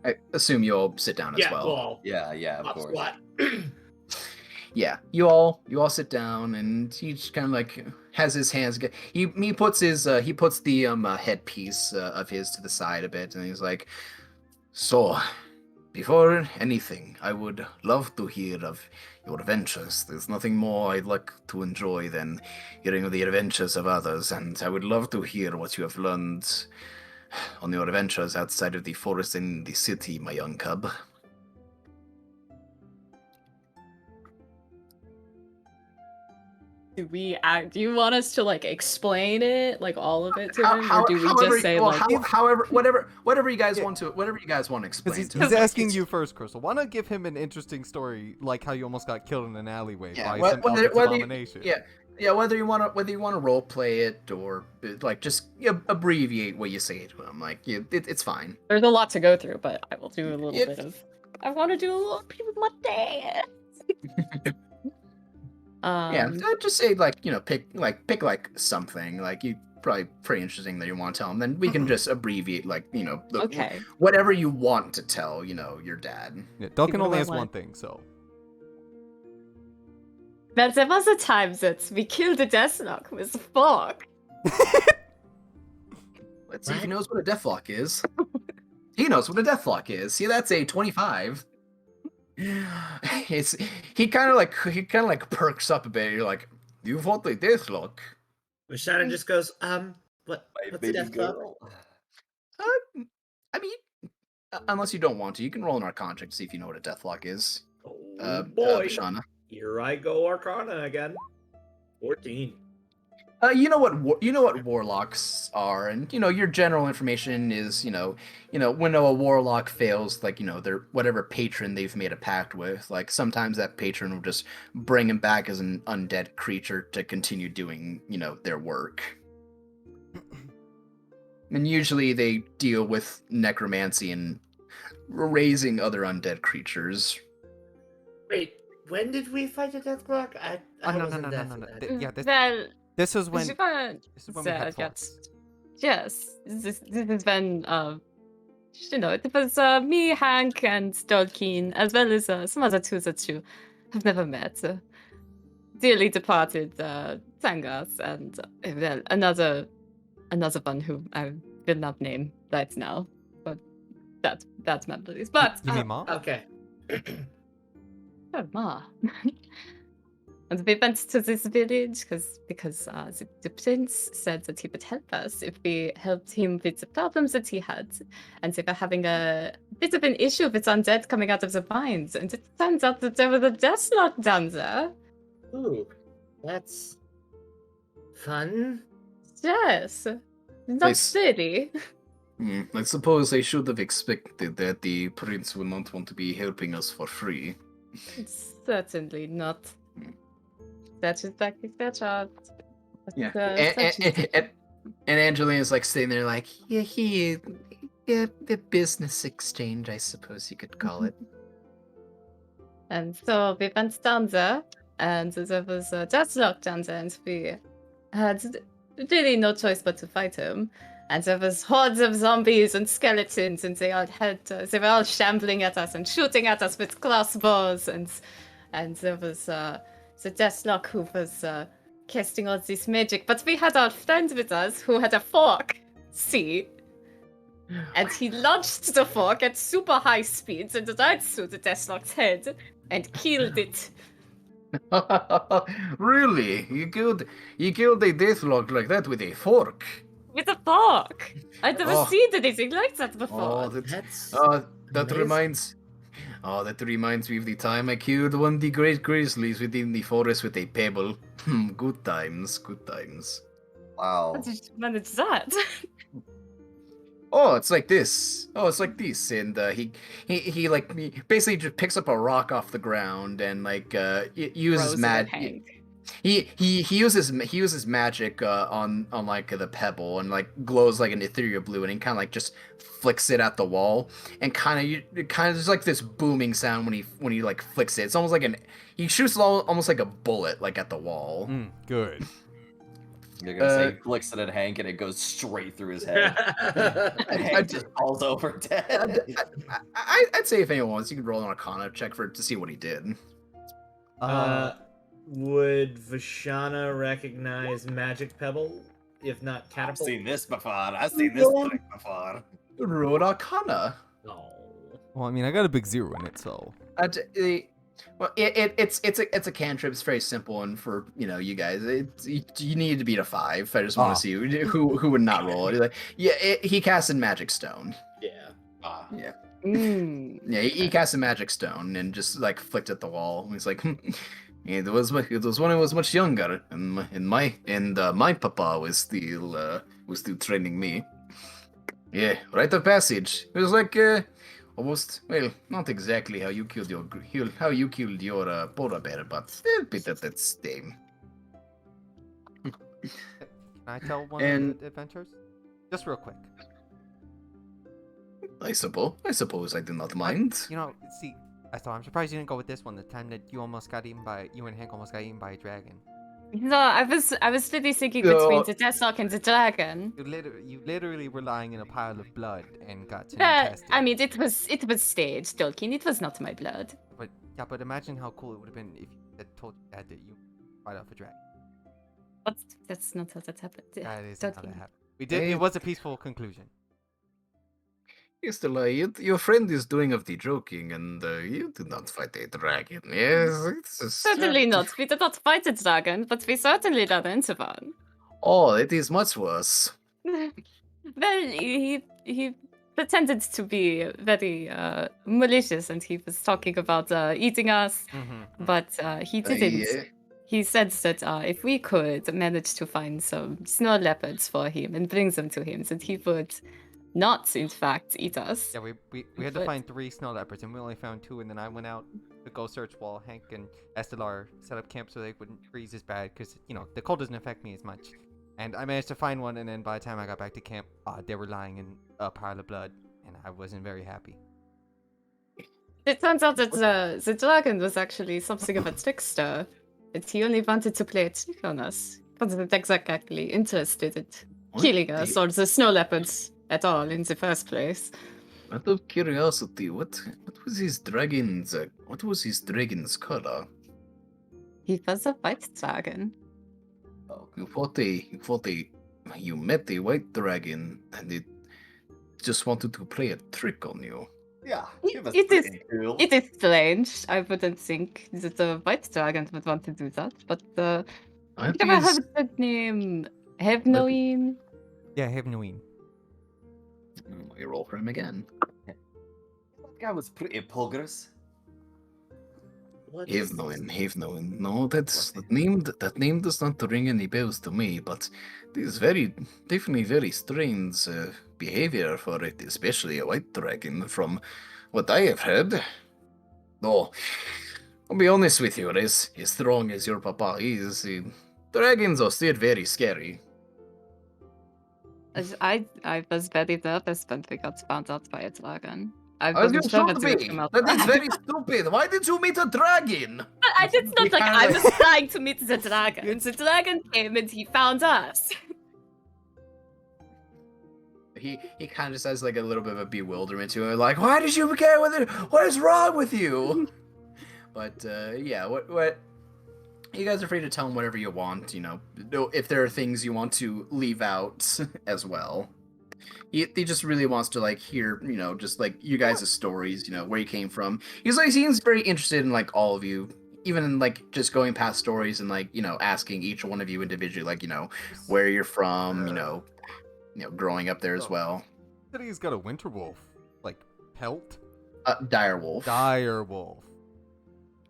I assume you all sit down as Yeah, well. well, Yeah, of course. squat. Yeah, you all sit down, and he just kind of like has his hands. He puts the headpiece of his to the side a bit, and he's like, "So, before anything, I would love to hear of your adventures. There's nothing more I'd like to enjoy than hearing of the adventures of others, and I would love to hear what you have learned on your adventures outside of the forest and the city, my young cub." Do you want us to like explain it, like all of it to him, or do we however, just say well, like? however, whatever you guys want to Because explain to he's him. asking you first, Crystal. Why not give him an interesting story, like how you almost got killed in an alleyway Yeah, by some Elvis abomination? Whether you want to role play it or like just abbreviate what you say to him, like it's fine. There's a lot to go through, but I will do a little It- bit of. I want to do a little bit of my dad. Yeah, just say like pick something like you probably pretty interesting that you want to tell him. Then we can just abbreviate like Okay. whatever you want to tell your dad. Yeah, Duncan What only about has what? one thing, so. But there was a time that we killed a Deathlock with a fork. Let's see if he knows what a deathlock is. He knows what a deathlock is. See, that's a 25. He kind of like perks up a bit. You're like, you want the deathlock? Shannon just goes, what's a Baby death clock? girl. I mean, unless you don't want to, you can roll an Arcana check to see if you know what a deathlock is. Oh boy, Vishana. here I go, Arcana again. 14. You know what warlocks are, and your general information is when a warlock fails, like their whatever patron they've made a pact with, like sometimes that patron will just bring him back as an undead creature to continue doing their work. And usually they deal with necromancy and raising other undead creatures. Wait, when did we fight a death clock? I No. wasn't there for that. Yeah, Well, this is when. Shiva This is when we had said talks. yes. This is when it was me, Hank, and Stolkeen, as well as some other two that you have never met. Dearly departed Tangas, and well, another one who I will not name right now, but that's memories. But You mean Ma? Okay. oh, Ma. And we went to this village because the prince said that he would help us if we helped him with the problems that he had. And they were having a bit of an issue with undead coming out of the mines. And it turns out that there was a deathlock down there. Ooh, that's fun. Yes. Not Nice. really. I suppose they should have expected that the prince would not want to be helping us for free. Certainly not. That is exactly their job. But, Yeah, such is- and Angelina's like sitting there, like, the business exchange, I suppose you could call it. And so we went down there, and there was a deathlock down there, and we had really no choice but to fight him. And there was hordes of zombies and skeletons, and they were all shambling at us and shooting at us with crossbows, and there was the Deathlock who was casting all this magic. But we had our friend with us who had a fork, see? And he launched the fork at super high speeds and right through the Deathlock's head and killed it. Really? You killed a deathlock like that with a fork? With a fork! I'd never Oh. seen anything like that before. Oh, That's that amazing. reminds. Oh, that reminds me of the time I killed one of the great grizzlies within the forest with a pebble. Good times, good times. Wow. How did you manage that? Oh, it's like this. And he basically just picks up a rock off the ground and uses Throws it at Hank. He uses magic on like the pebble and like glows like an ethereal blue, and he kind of like just flicks it at the wall, and kind of there's like this booming sound when he like flicks it. It's almost like he shoots almost like a bullet like at the wall. Good. You're gonna say he flicks it at Hank and it goes straight through his head. And Hank just falls over dead. I'd say if anyone wants, you could roll an Arcana check to see what he did. Would Vishana recognize Magic Pebble, if not I've Catapult? seen this before. I've seen this trick before. Roll Arcana. No. Well, I mean, I got a big 0 in it, so. Well, it's a cantrip. It's very simple, and for you guys, you need to beat a 5. I just want to see who would not roll it. He casts in Magic Stone. Yeah. Yeah, he cast a Magic Stone and just like flicked at the wall. He's like, It was when I was much younger, and my papa was still training me. Yeah, rite of passage. It was like almost, well, not exactly how you killed your polar bear, but a bit of that same. Can I tell one And- of the adventures? Just real quick. I suppose I do not mind. You know, see, I'm surprised you didn't go with this one. The time that you and Hank almost got eaten by a dragon. No, I was really thinking No. between the Deathlock and the dragon. You literally were lying in a pile of blood and got to But test it. I mean, it was staged, Tolkien. It was not my blood. But imagine how cool it would have been if you had told your dad that you fight off a dragon. But that's not how that happened. That isn't how that Tolkien. happened. We did. Hey. It was a peaceful conclusion. Yes, your friend is doing of the joking, and you did not fight a dragon. Yes, it's a Certainly not. We did not fight a dragon, but we certainly ran into one. Oh, it is much worse. Well, he pretended to be very malicious, and he was talking about eating us, but he didn't. yeah. He said that if we could manage to find some snow leopards for him and bring them to him, that he would not, in fact, eat us. Yeah, we had to But- find 3 snow leopards, and we only found 2. And then I went out to go search while Hank and Estelar set up camp so they wouldn't freeze as bad, because the cold doesn't affect me as much. And I managed to find one, and then by the time I got back to camp, they were lying in a pile of blood, and I wasn't very happy. It turns out that the dragon was actually something of a trickster. That he only wanted to play a trick on us. He wasn't exactly interested in What killing us the- or the snow leopards at all in the first place. Out of curiosity, what was his dragon's color? He was a white dragon. Oh, You met a white dragon, and it just wanted to play a trick on you. yeah. It- was it is- pretty cool. It is strange. I wouldn't think that the white dragon would want to do that, but That you ever is- heard the name Hevnoin? Yeah, Hevnuin. We roll for him again. That guy was pretty progress. What is Havenoin. No, that name does not ring any bells to me, but it is definitely very strange behavior for it, especially a white dragon, from what I have heard. No, I'll be honest with you, as strong as your papa is, dragons are still very scary. I was very nervous when we got found out by a dragon. I As you wasn't sure should that it would be. come out That is right. very stupid. Why did you meet a dragon? But I did not like I kinda- was trying to meet the dragon. The dragon came and he found us. He kind of just has like a little bit of a bewilderment to it, like, why did you get with it? What is wrong with you? But yeah, what you guys are free to tell him whatever you want. If there are things you want to leave out as well. He just really wants to like hear, just like you guys' stories, where you came from. He seems very interested in like all of you, even in like just going past stories and like asking each one of you individually, like where you're from, growing up there as well. Said he's got a winter wolf, like pelt. Direwolf. Dire wolf.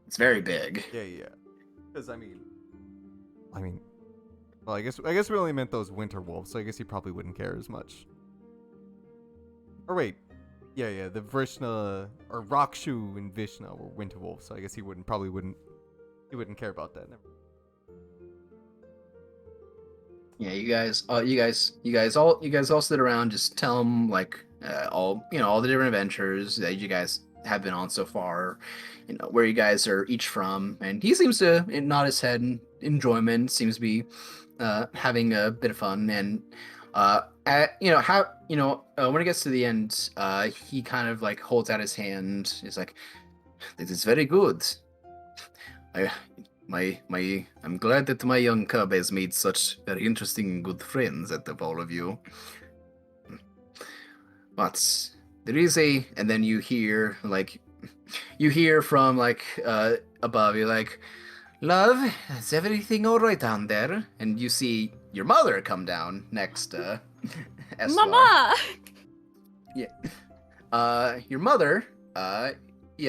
It's very big. Yeah. Because I mean, well, I guess we only meant those winter wolves, so I guess he probably wouldn't care as much. Or wait, yeah, the Vrishna or Rakshu and Vishna were winter wolves, so I guess he wouldn't care about that. Never. Yeah, you guys all sit around, just tell him like all the different adventures that you guys have been on so far, where you guys are each from, and he seems to nod his head in enjoyment, seems to be having a bit of fun, and when it gets to the end, he kind of like holds out his hand. He's like, "This is very good. I'm glad that my young cub has made such very interesting and good friends out of all of you. But there is and then you hear from like above, you're like, love, is everything all right down there? And you see your mother come down next. Esla. Mama! Your mother,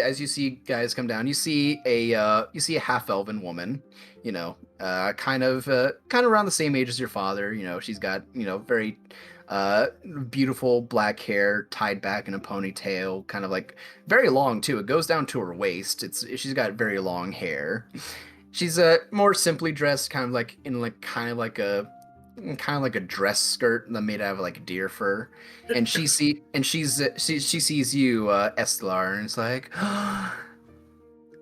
as you see guys come down, you see a half elven woman, kind of around the same age as your father. She's got very beautiful black hair tied back in a ponytail, kind of like very long too. It goes down to her waist. She's got very long hair. She's more simply dressed, kind of like in a dress skirt that made out of like deer fur, and she sees you, Estelar, and it's like,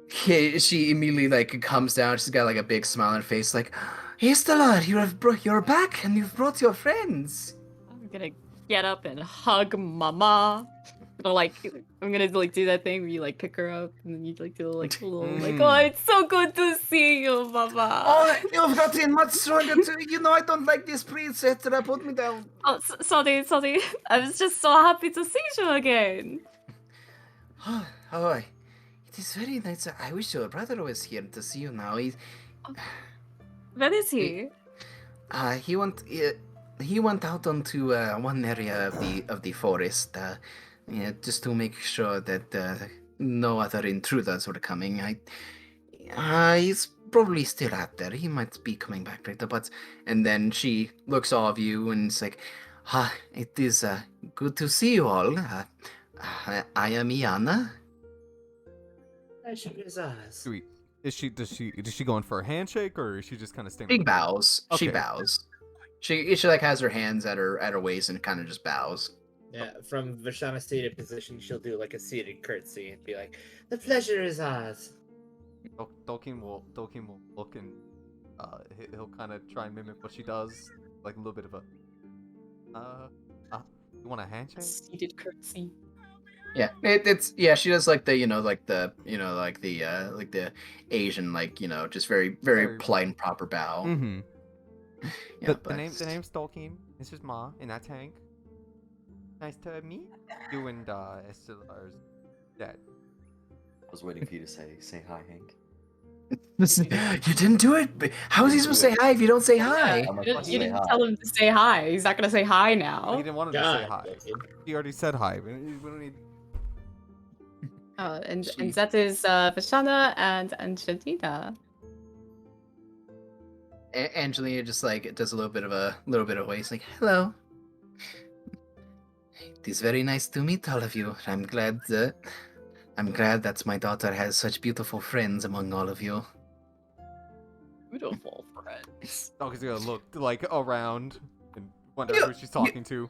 she immediately like comes down. She's got like a big smile on her face, like, Estelar, you're back, and you've brought your friends. I'm gonna get up and hug Mama. I'm gonna do that thing where you like pick her up and then you like do a little oh, it's so good to see you, Mama. Oh, you've gotten much stronger too. I don't like this princess. Put me down. Oh, sorry. I was just so happy to see you again. Oh, it is very nice. I wish your brother was here to see you now. Where is he? He went out onto one area of the forest, just to make sure that no other intruders were coming. He's probably still out there. He might be coming back later, and then she looks all of you and it's like, it is good to see you all. I am Iana. Sweet. Is she going for a handshake, or is she just kind of standing? She bows. Okay. She bows. She like has her hands at her waist and kind of just bows. Yeah, from Vashana's seated position, she'll do like a seated curtsy and be like, "The pleasure is ours." Dolkin will look and he'll kind of try and mimic what she does, like a little bit of a you want a handshake? Seated curtsy. Yeah, she does like the the Asian just very polite and proper bow. Mm-hmm. Yeah, The name's Dolkin. This is Ma, and that's Hank. Nice to meet you and Estelar's dad. I was waiting for you to say hi, Hank. You didn't do it. How is he supposed to say hi if you don't say hi? I'm You about to didn't say hi. tell him to say hi. He's not gonna say hi now. He didn't want him to say hi. He already said hi. We don't need. And that is Vashana and Angelina. Angelina just like does a little bit of waste, like, hello. It is very nice to meet all of you. I'm glad that my daughter has such beautiful friends among all of you. Beautiful friends. Dolkin's gonna look like around and wonder who she's talking to.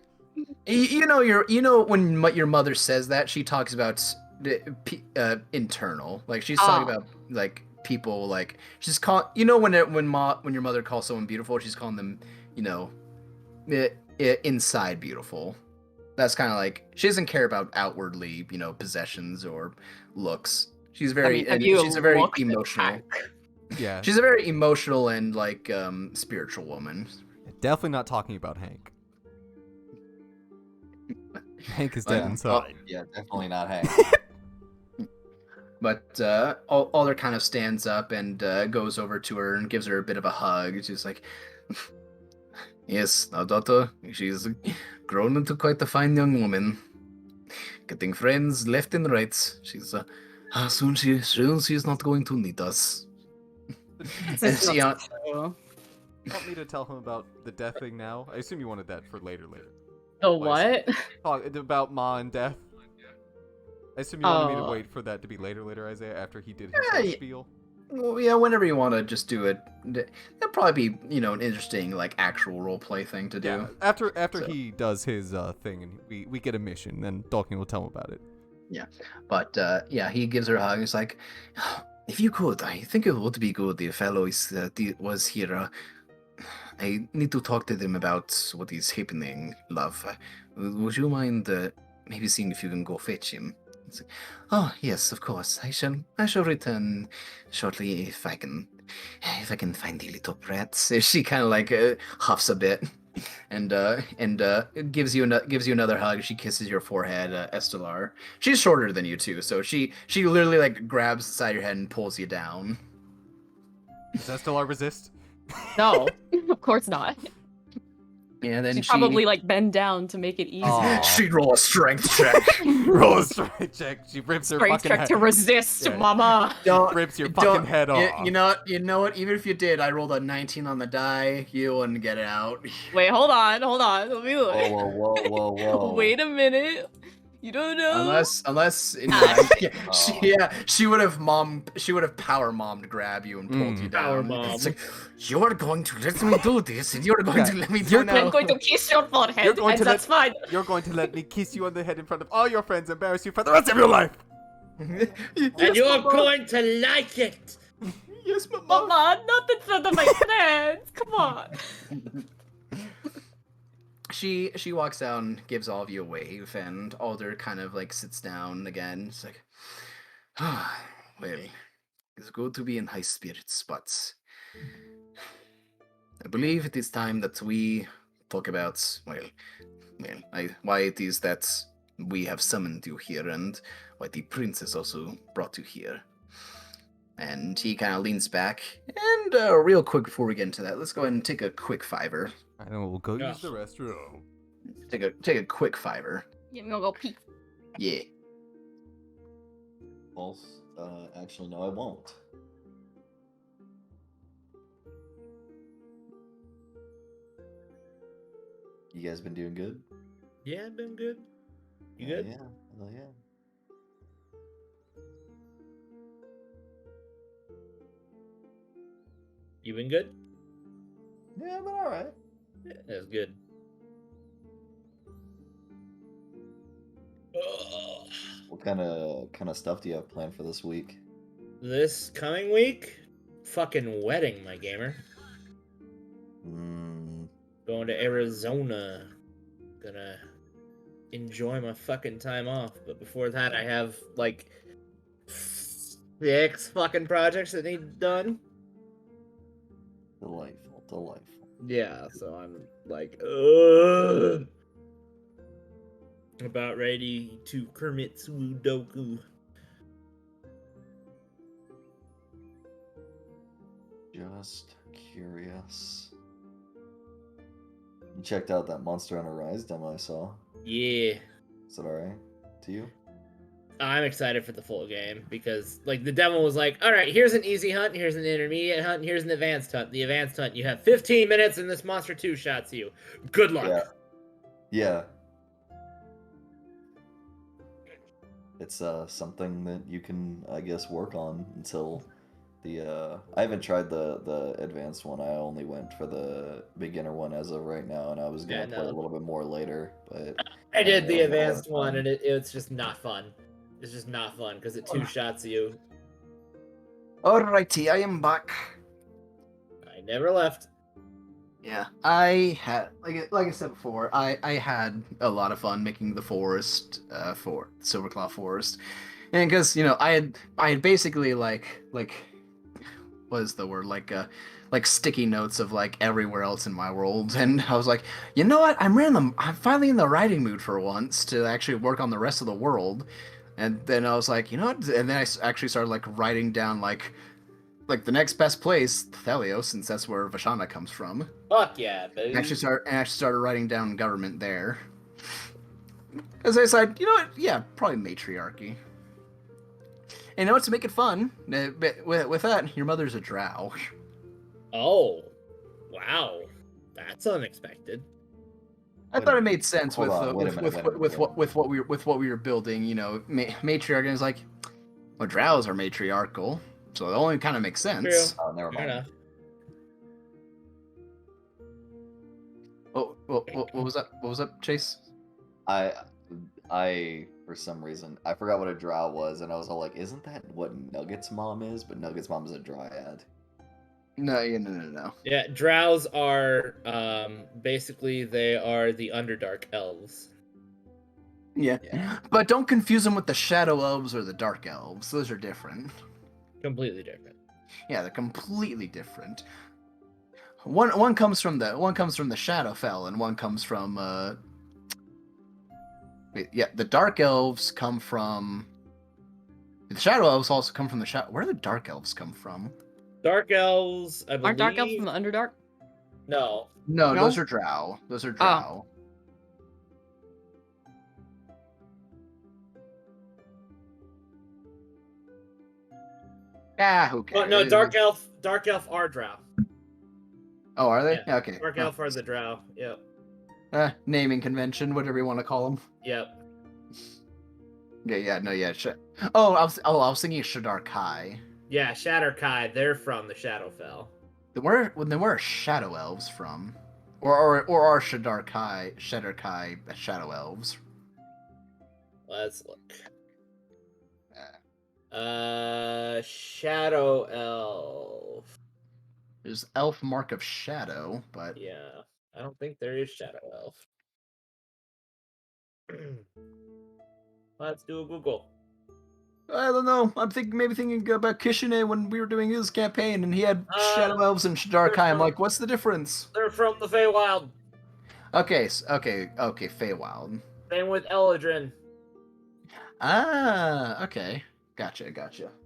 When your mother says that, she talks about internal, like she's talking about like people, like she's when your mother calls someone beautiful, she's calling them inside beautiful. That's kind of like, she doesn't care about outwardly possessions or looks. She's very she's a very emotional. Yeah, she's a very emotional and like spiritual woman. Definitely not talking about Hank. Hank is dead inside. Yeah, definitely not Hank. But Alder kind of stands up and goes over to her and gives her a bit of a hug. She's like, yes, our daughter, she's grown into quite a fine young woman. Getting friends left and right. She's soon she's not going to need us. Want me to tell him about the death thing now? I assume you wanted that for later. Oh, what? Talk about Ma and death. I assume you wanted me to wait for that to be later, Isaiah, after he did his whole spiel. Well, yeah, whenever you want to just do it, that'd probably be an interesting like actual role play thing to do. Yeah, after he does his thing and we get a mission, then Dalkin will tell him about it. Yeah, but he gives her a hug. It's like, if you could, I think it would be good if Eloise was here. I need to talk to them about what is happening, love. Would you mind maybe seeing if you can go fetch him? It's like, oh yes, of course. I shall return shortly if I can find the little brats. She kind of like huffs a bit, and gives you another hug. She kisses your forehead, Estelar. She's shorter than you too, so she literally like grabs the side of your head and pulls you down. Does Estelar resist? No, of course not. Yeah, then She'd probably like bend down to make it easier. Aw. she'd roll a strength check. Roll a strength check. She rips her Strength fucking check head. to resist, Yeah. mama. Don't rips your don't- fucking head you- off. You know what? Even if you did, I rolled a 19 on the die. You wouldn't get it out. Wait, hold on. Let me look. Whoa. Wait a minute. You don't know. Unless you know, Ah. she would have power mommed grab you and pulled you down. Power mom. It's like, you're going to let me do this, and you're going Okay. to let me do You're it I'm now. going to kiss your forehead, You're going and to that's fine. You're going to let me kiss you on the head in front of all your friends, embarrass you for the rest of your life. And you're going to like it. Yes, mama. Mama, not in front of my friends. Come on. She walks down, gives all of you a wave, and Alder kind of like sits down again. It's like, well, it's good to be in high spirits, but I believe it is time that we talk about why it is that we have summoned you here, and why the princess also brought you here. And he kind of leans back, and real quick before we get into that, let's go ahead and take a quick fiver. I know we'll go Yeah. use the restroom. Take a quick fiver. Yeah, I'm gonna go pee. Yeah. False. Actually, no, I won't. You guys been doing good? Yeah, I've been good. You Hell good? Yeah. Hell yeah. You been good? Yeah, but all right. Yeah, that's good. Ugh. What kind of stuff do you have planned for this week? This coming week, fucking wedding, my gamer. Going to Arizona. Gonna enjoy my fucking time off. But before that, I have like 6 fucking projects that need done. Delightful. Yeah, so I'm like, ugh. About ready to Kermit Sudoku. Just curious. You checked out that Monster Hunter Rise demo I saw. Yeah. Is it alright to you? I'm excited for the full game because, like, the demo was like, all right, here's an easy hunt, here's an intermediate hunt, and here's an advanced hunt. The advanced hunt, you have 15 minutes and this monster 2 shots you. Good luck. Yeah. It's something that you can, I guess, work on until the I haven't tried the advanced one. I only went for the beginner one as of right now, and I was gonna play a little bit more later, but I did the Yeah, advanced one, fun. and it's just not fun. It's just not fun because it 2 shots you. Alrighty, I am back. I never left. Yeah, I had like I said before, I had a lot of fun making the forest for Silverclaw Forest, and because I had basically like what is the word like sticky notes of like everywhere else in my world, and I was like, you know what, I'm finally in the writing mood for once to actually work on the rest of the world, and then I was like, you know what, and then I actually started like writing down like the next best place, Thelios, since that's where Vashana comes from. Fuck yeah, baby. I actually started writing down government there. As I said, you know what? Yeah, probably matriarchy. And you know what? To make it fun, with that, your mother's a drow. Oh, wow, that's unexpected. I thought it made sense Hold on, wait a minute. with what we were building. You know, matriarchy is like, well, drows are matriarchal, so it only kind of makes sense. True. Oh, never Fair mind. enough. Oh, what was that? What was that, Chase? I for some reason I forgot what a drow was, and I was all like, "Isn't that what Nugget's mom is?" But Nugget's mom is a dryad. No, no. Yeah, drows are basically they are the Underdark elves. Yeah. But don't confuse them with the shadow elves or the dark elves. Those are different. Completely different. Yeah, they're completely different. One comes from the Shadowfell, and one comes from the dark elves come from the shadow elves also come from the shadow. Where do the dark elves come from? Dark elves, I believe. Aren't dark elves from the Underdark? No. No, No? those are drow. Those are drow. Ah, who Oh, cares? no, Dark Elf are drow. Oh, are they? Yeah. Okay. Dark Elf are the drow. Yep. Naming convention, whatever you want to call them. Yep. Yeah. Oh, I was thinking Shadar Kai. Yeah, Shatter Kai, they're from the Shadowfell. Then where are Shadow Elves from? Or are Shaddar Kai Shadow Elves? Let's look. Shadow Elf. There's Elf Mark of Shadow, but Yeah, I don't think there is Shadow Elf. Let's do a Google. I don't know. I'm thinking about Kishine when we were doing his campaign, and he had Shadow Elves and Shaddar Kai. I'm like, what's the difference? They're from the Feywild. Okay, Feywild. Same with Eladrin. Ah, okay. Gotcha.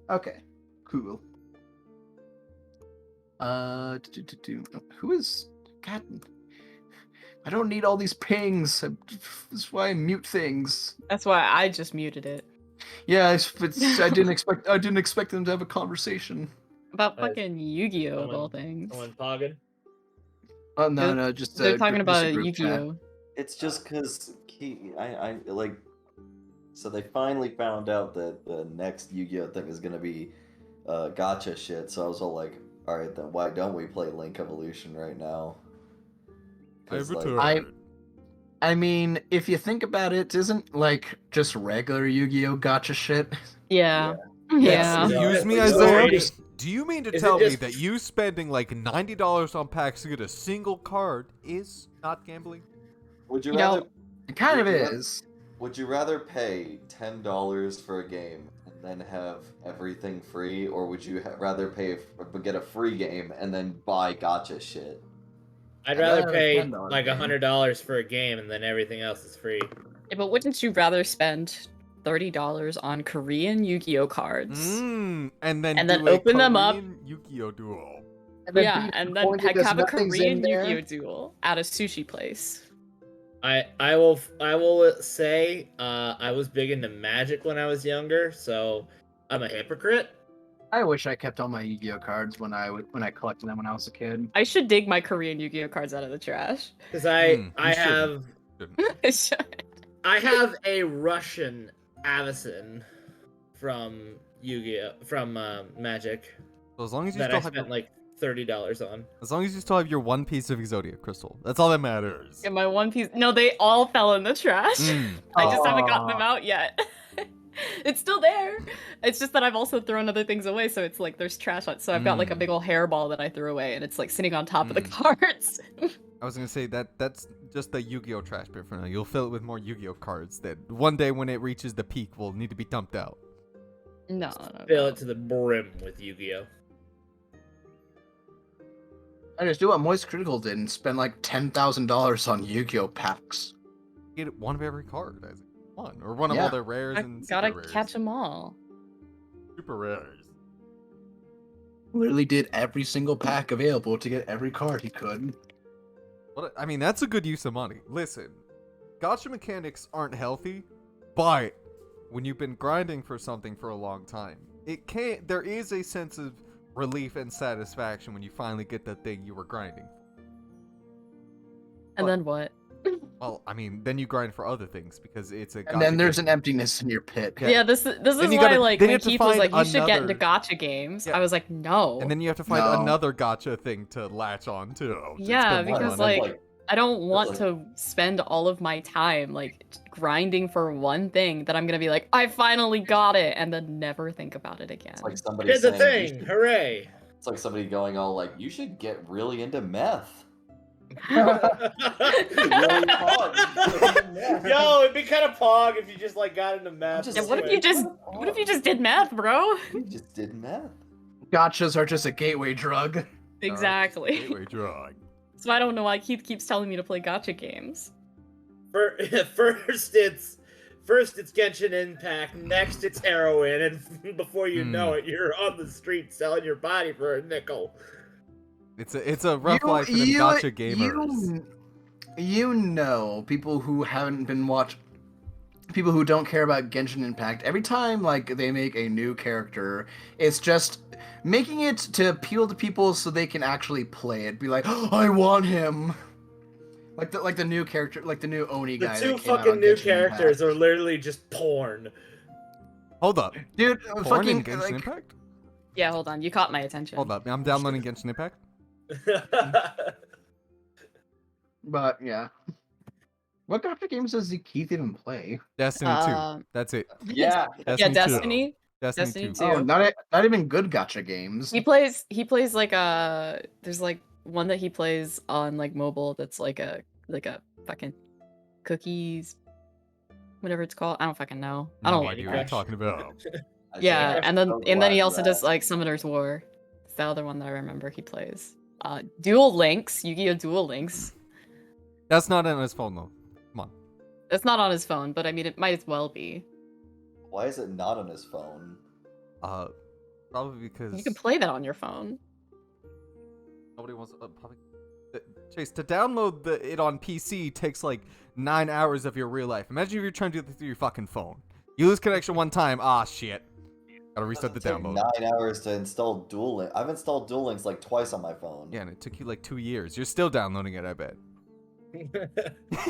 Okay, cool. Who is... God, I don't need all these pings. That's why I mute things. That's why I just muted it. Yeah, I didn't expect them to have a conversation. About fucking Yu-Gi-Oh! Of all Someone things. pogging. Oh no, just They're talking just about a group chat. Yu-Gi-Oh! It's just because I like. So they finally found out that the next Yu-Gi-Oh thing is gonna be gotcha shit. So I was all like, all right, then why don't we play Link Evolution right now? 'Cause, like, I mean, if you think about it, isn't like just regular Yu-Gi-Oh gotcha shit? Yeah. Yeah. Excuse me, It's Isaiah? already- Do you mean to Is it tell me just- that you spending like $90 on packs to get a single card is not gambling? would you You rather? know- It kind of Would you rather- is. Would you rather pay $10 for a game and then have everything free, or would you rather get a free game and then buy gotcha shit? I'd I'd rather rather pay spend on a like game. $100 for a game and then everything else is free. Yeah, but wouldn't you rather spend $30 on Korean Yu-Gi-Oh cards? And then And then do a open them up. Korean Yu-Gi-Oh duel. Yeah, and then have a Korean there. Yu-Gi-Oh duel at a sushi place. I will say I was big into Magic when I was younger, so I'm a hypocrite. I wish I kept all my Yu-Gi-Oh cards when I collected them when I was a kid. I should dig my Korean Yu-Gi-Oh cards out of the trash. Because you I shouldn't. have I have a Russian Avacyn from Yu-Gi-Oh from Magic So as long as you that still I have spent like $30 on. as long as you still have your one piece of Exodia crystal, that's all that matters. Yeah, my One Piece. No, they all fell in the trash. I just haven't gotten them Aw. out yet. It's still there. It's just that I've also thrown other things away, so it's like there's trash on. So I've got like a big old hairball that I threw away, and it's like sitting on top of the cards. I was gonna say that's just the Yu-Gi-Oh trash bin for now. You'll fill it with more Yu-Gi-Oh cards that one day when it reaches the peak will need to be dumped out. No. Fill it to the brim with Yu-Gi-Oh. I just do what Moist Critical did and spend like $10,000 on Yu-Gi-Oh packs. Get one of every card, Isaac. One or one of Yeah. all their rares I and gotta super rares. catch them all. Super rares. Literally did every single pack available to get every card he could. What I mean, that's a good use of money. Listen, gotcha mechanics aren't healthy, but when you've been grinding for something for a long time, there is a sense of relief and satisfaction when you finally get the thing you were grinding for. And then what? Well, I mean, then you grind for other things because it's a And gotcha then there's game. an emptiness in your pit. Yeah, this is Then you why gotta- like then when you have to Keith was find like, you should get into another- gotcha games. Yeah. I was like, no. And then you have to find No. another gotcha thing to latch on to. Yeah, spend more because money. like I don't want to spend all of my time like grinding for one thing that I'm gonna be like, I finally got it, and then never think about it again. It's like somebody Did the saying, thing! Hooray! it's like somebody going all like, you should get really into meth. Yo, it'd be kind of pog if you just like got into math. just Yeah, what if saying. you just did math, bro? You just did meth. Gotchas are just a gateway drug. Exactly. Gateway drug. So I don't know why Keith keeps telling me to play gotcha games. First it's Genshin Impact, next it's heroin, and before you know it, you're on the street selling your body for a nickel. It's a rough life for them gacha gamers. You know, people who don't care about Genshin Impact, every time like they make a new character, it's just making it to appeal to people so they can actually play it. Be like, oh, I want him. Like the new character, like the new Oni guy. The two that came out fucking on new Genshin characters Impact. are literally just porn. Hold up. Dude, Porn fucking in Genshin like, Impact? Yeah, hold on. You caught my attention. Hold up. I'm downloading Genshin Impact. but yeah. What gacha games does Keith even play? Destiny 2. Um, That's it. Yeah. Yeah, 2. Destiny. Destiny 2. 2. Oh, not even good gacha games. He plays like there's like one that he plays on like mobile that's like a fucking cookies, whatever it's called. I don't fucking know. I No don't. idea what you're talking about. Yeah, and then he also that. does like Summoner's War. It's the other one that I remember he plays. Dual Links, Yu-Gi-Oh! Dual Links. That's not on his phone though. Come on. It's not on his phone, but I mean it might as well be. Why is it not on his phone? Probably because You can play that on your phone. nobody wants. Probably. Chase, to download it on PC takes like 9 hours of your real life. Imagine if you're trying to do this through your fucking phone. You lose connection one time. Ah, shit. Gotta reset the Doesn't take download. 9 hours to install Duel Links. I've installed Duel Links like twice on my phone. Yeah, and it took you like 2 years. You're still downloading it, I bet.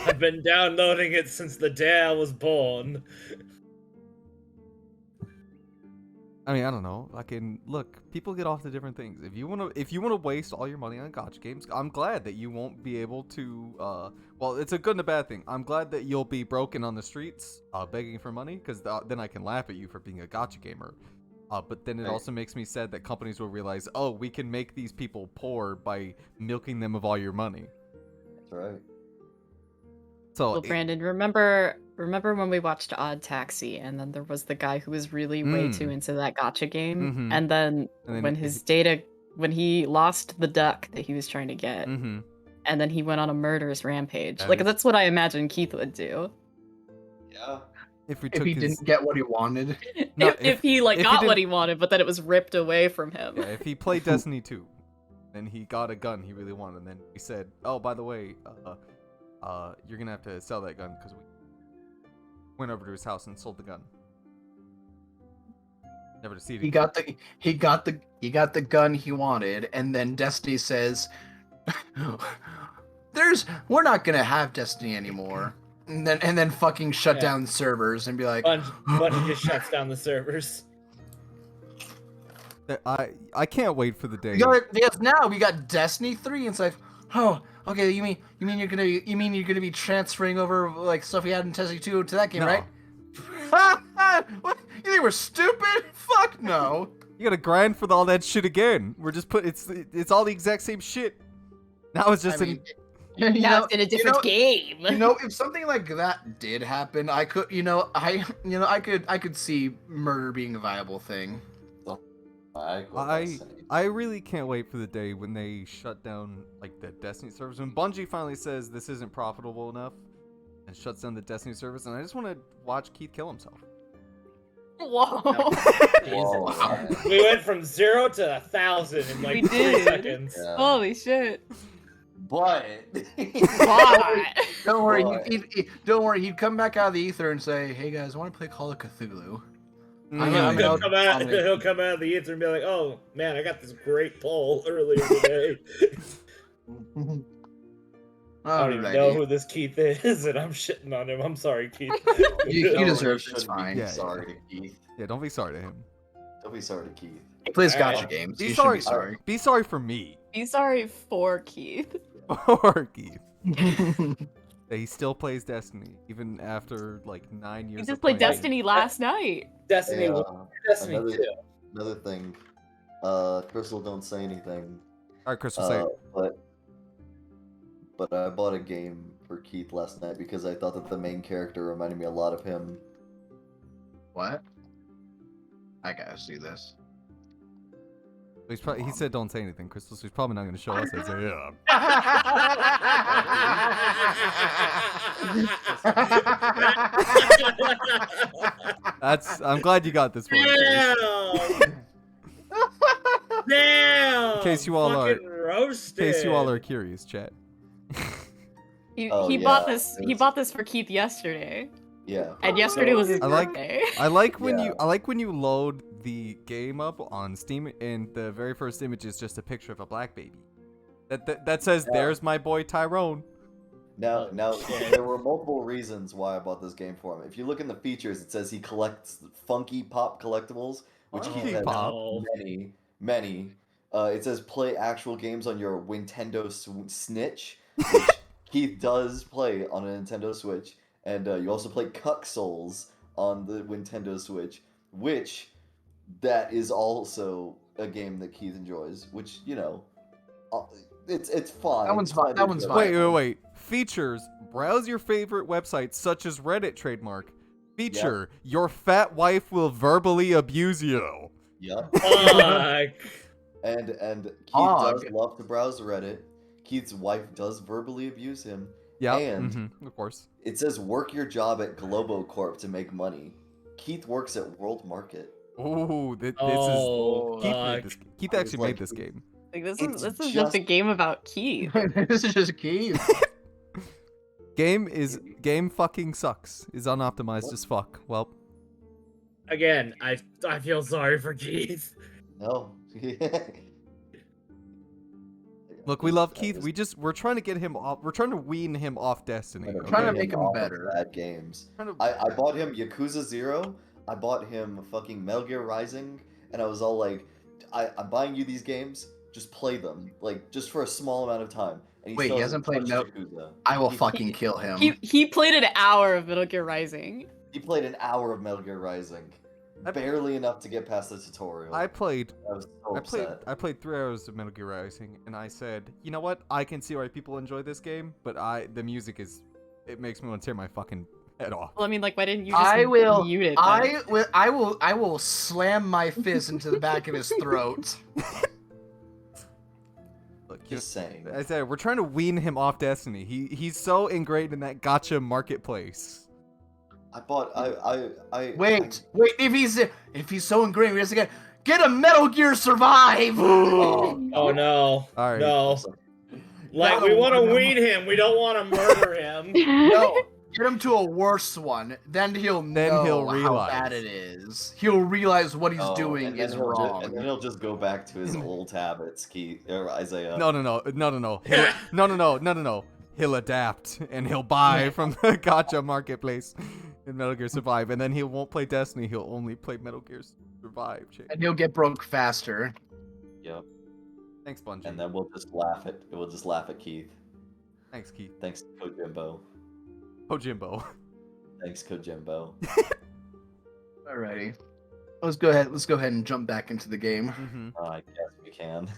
I've been downloading it since the day I was born. I mean, I don't know. Look, people get off to different things. If you wanna waste all your money on gacha games, I'm glad that you won't be able to. Well, it's a good and a bad thing. I'm glad that you'll be broken on the streets, begging for money, because then I can laugh at you for being a gacha gamer. But then it also makes me sad that companies will realize, oh, we can make these people poor by milking them of all your money. That's right. So, Well, Brandon, remember when we watched Odd Taxi, and then there was the guy who was really way too into that gacha game, Mhm. and then when he lost the duck that he was trying to get, and then he went on a murderous rampage. That's what I imagine Keith would do. Yeah. if He didn't get what he wanted. No, if he if he got what didn't- he wanted, but then it was ripped away from him. Yeah, if he played Destiny 2, then he got a gun he really wanted, and then he said, "Oh, by the way, you're gonna have to sell that gun because we went over to his house and sold the gun." Never to see it. He got the gun he wanted, and then Destiny says, we're not gonna have Destiny anymore. And then fucking shut down servers and be like, Bungie just shuts down the servers. I can't wait for the day. because now we got Destiny 3, and it's like, oh, okay, you mean you're gonna be transferring over like stuff we had in Destiny 2 to that game, No. right? What? You think we're stupid? Fuck no. You gotta grind for all that shit again. We're just it's all the exact same shit. Now it's just Now it's in a different game. If something like that did happen, I could, I could see murder being a viable thing. I really can't wait for the day when they shut down like the Destiny servers. When Bungie finally says this isn't profitable enough and shuts down the Destiny service, and I just want to watch Keith kill himself. Whoa. Whoa. We went from 0 to 1,000 in like We 3 did. seconds. Yeah. Holy shit. But Why? Don't worry, Boy. don't worry. He'd come back out of the ether and say, "Hey guys, I want to play Call of Cthulhu." Mm. He'll come out of the ether and be like, "Oh man, I got this great poll earlier today. I don't even know who this Keith is, and I'm shitting on him. I'm sorry, Keith." He No, deserves you it. It's shouldn't be fine. Yeah, sorry to Keith. Yeah, don't be sorry to him. Don't be sorry to Keith. He plays Alright. gacha games. Be You should sorry. be sorry. Be sorry for me. Be sorry for Keith. Or Keith. That he still plays Destiny even after like 9 years. He of just played playing. Destiny last night. Destiny, Yeah, Destiny another, 2. another thing. Crystal, don't say anything. All right, Crystal, say it. But I bought a game for Keith last night because I thought that the main character reminded me a lot of him. What? I gotta see this. He said don't say anything, Crystal, so he's probably not going to show us. I say, yeah. I'm glad you got this one. Chase. Damn! Damn! In case you all are, Fucking Roasted. In case you all are curious, chat. He Oh, bought yeah, this. it He was- bought this for Keith yesterday, Yeah. and yesterday was his I like- birthday. I like when Yeah. you load the game up on Steam and the very first image is just a picture of a black baby. That says, Yeah. "There's my boy Tyrone." Now, Oh, shit. there were multiple reasons why I bought this game for him. If you look in the features, it says he collects Funky Pop collectibles, which Oh, he has Pop. many. It says play actual games on your Nintendo Snitch, which Keith does play on a Nintendo Switch, and you also play Cuck Souls on the Nintendo Switch, which that is also a game that Keith enjoys, which, you know, it's fine. That one's It's fine. fine That to one's enjoy. fine. Wait. Features. Browse your favorite websites, such as Reddit trademark. Feature. Your fat wife will verbally abuse you. Yep. Fuck. And Keith Hog. does love to browse Reddit. Keith's wife does verbally abuse him. Yeah. And of course. it says work your job at Globo Corp to make money. Keith works at World Market. Ooh, this Oh, is Keith. fuck. Keith I actually was made like, this game. Like this It's is just just- a game about Keith. This is just Keith. Game fucking sucks. Is unoptimized as fuck. Well, Again, I feel sorry for Keith. No. look, we love Keith. We're trying to get him off. We're trying to wean him off Destiny. I'm okay? Trying to getting make him off of better. Bad games. Trying to- I bought him Yakuza 0. I bought him fucking Metal Gear Rising, and I was all like, I'm buying you these games. Just play them, like just for a small amount of time. And Wait, still he hasn't hasn't played touched Yakuza. I will He- fucking kill him. He played an hour of Metal Gear Rising. He played an hour of Metal Gear Rising, barely enough to get past the tutorial. I played I was so upset. I played 3 hours of Metal Gear Rising, and I said, you know what? I can see why people enjoy this game, but the music it makes me want to tear my fucking head off. Well, I mean, like, why didn't you just I will. mute it? then? I will slam my fist into the back of his throat. Look, Just saying. I said we're trying to wean him off Destiny. He's so ingrained in that gotcha marketplace. I bought. I Wait. If he's so ingrained, we have to get a Metal Gear Survive. Oh no. All right. No. Like Gotta we want to warn him. wean him. We don't want to murder him. No, get him to a worse one. Then he'll know he'll how realize. bad it is. He'll realize what he's and doing then is he'll wrong. and then he'll just go back to his old habits, Keith or Isaiah. No. No. He'll adapt and he'll buy from the gotcha marketplace in Metal Gear Survive, and then he won't play Destiny. He'll only play Metal Gear Survive. Chick. And he'll get broke faster. Yep. Thanks, Bungie. And then we'll just laugh at Keith. Thanks, Keith. Thanks, Kojimbo. Oh, Jimbo. Thanks, Kojimbo. Alrighty. Let's go ahead and jump back into the game. Mm-hmm. I guess we can.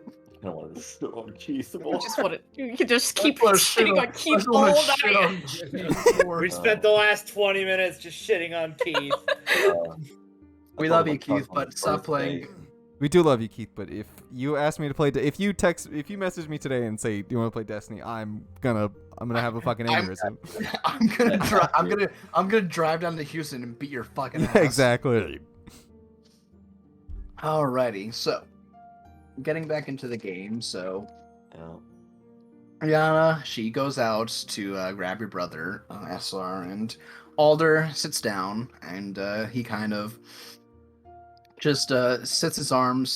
I don't want to sit on Keith You more. just want to. You can just keep wanna shit shitting on- on Keith I wanna all shit night. on Keith more. We spent the last 20 minutes just shitting on Keith. We love you, Keith, but stop playing. We do love you, Keith. But if you ask me to play, if you message me today and say, "Do you want to play Destiny?" I'm gonna have a fucking I'm- aneurysm. I'm gonna drive down to Houston and beat your fucking ass. Yeah, exactly. Alrighty, so getting back into the game. So Yeah. Rihanna, she goes out to grab your brother, SLR, and Alder sits down, and he kind of just sets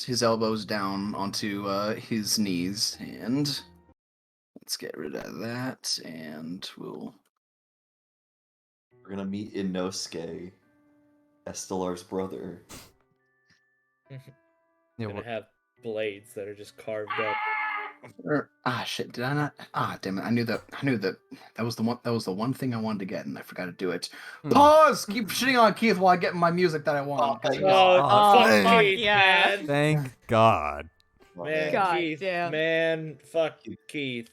his elbows down onto his knees, and let's get rid of that, and we'll. We're gonna meet Inosuke, Estelar's brother. Yeah, Gonna have blades that are just carved up. Shit! Did I not? Damn it! I knew that. That was the one. That was the one thing I wanted to get, and I forgot to do it. Pause. Keep shitting on Keith while I get my music that I want. 'cause- Oh, fuck thank- Keith, yeah. man. Thank God. Oh, Man, God Keith, damn. man, fuck Keith.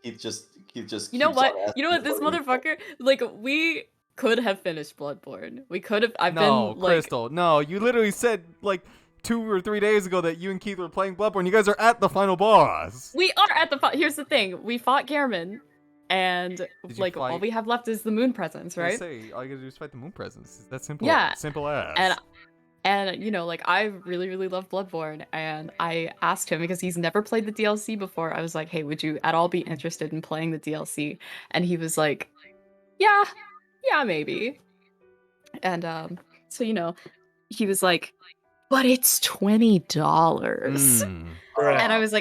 Keith just. You know keeps what? on asking You know what? This for info. motherfucker. Like, we could have finished Bloodborne. We could have. I've No, been like. Crystal. No, you literally said like 2 or 3 days ago that you and Keith were playing Bloodborne. You guys are at the final boss. We are at the. Here's the thing. We fought Gehrman, and you like all fight- we have left is the moon presence, I right? say all you gotta do is fight the moon presence. It's that simple. Yeah, Simple as. And like I really, really love Bloodborne, and I asked him because he's never played the DLC before. I was like, "Hey, would you at all be interested in playing the DLC?" And he was like, "Yeah, yeah, maybe." And so he was like, "But it's $20." And I Mm. was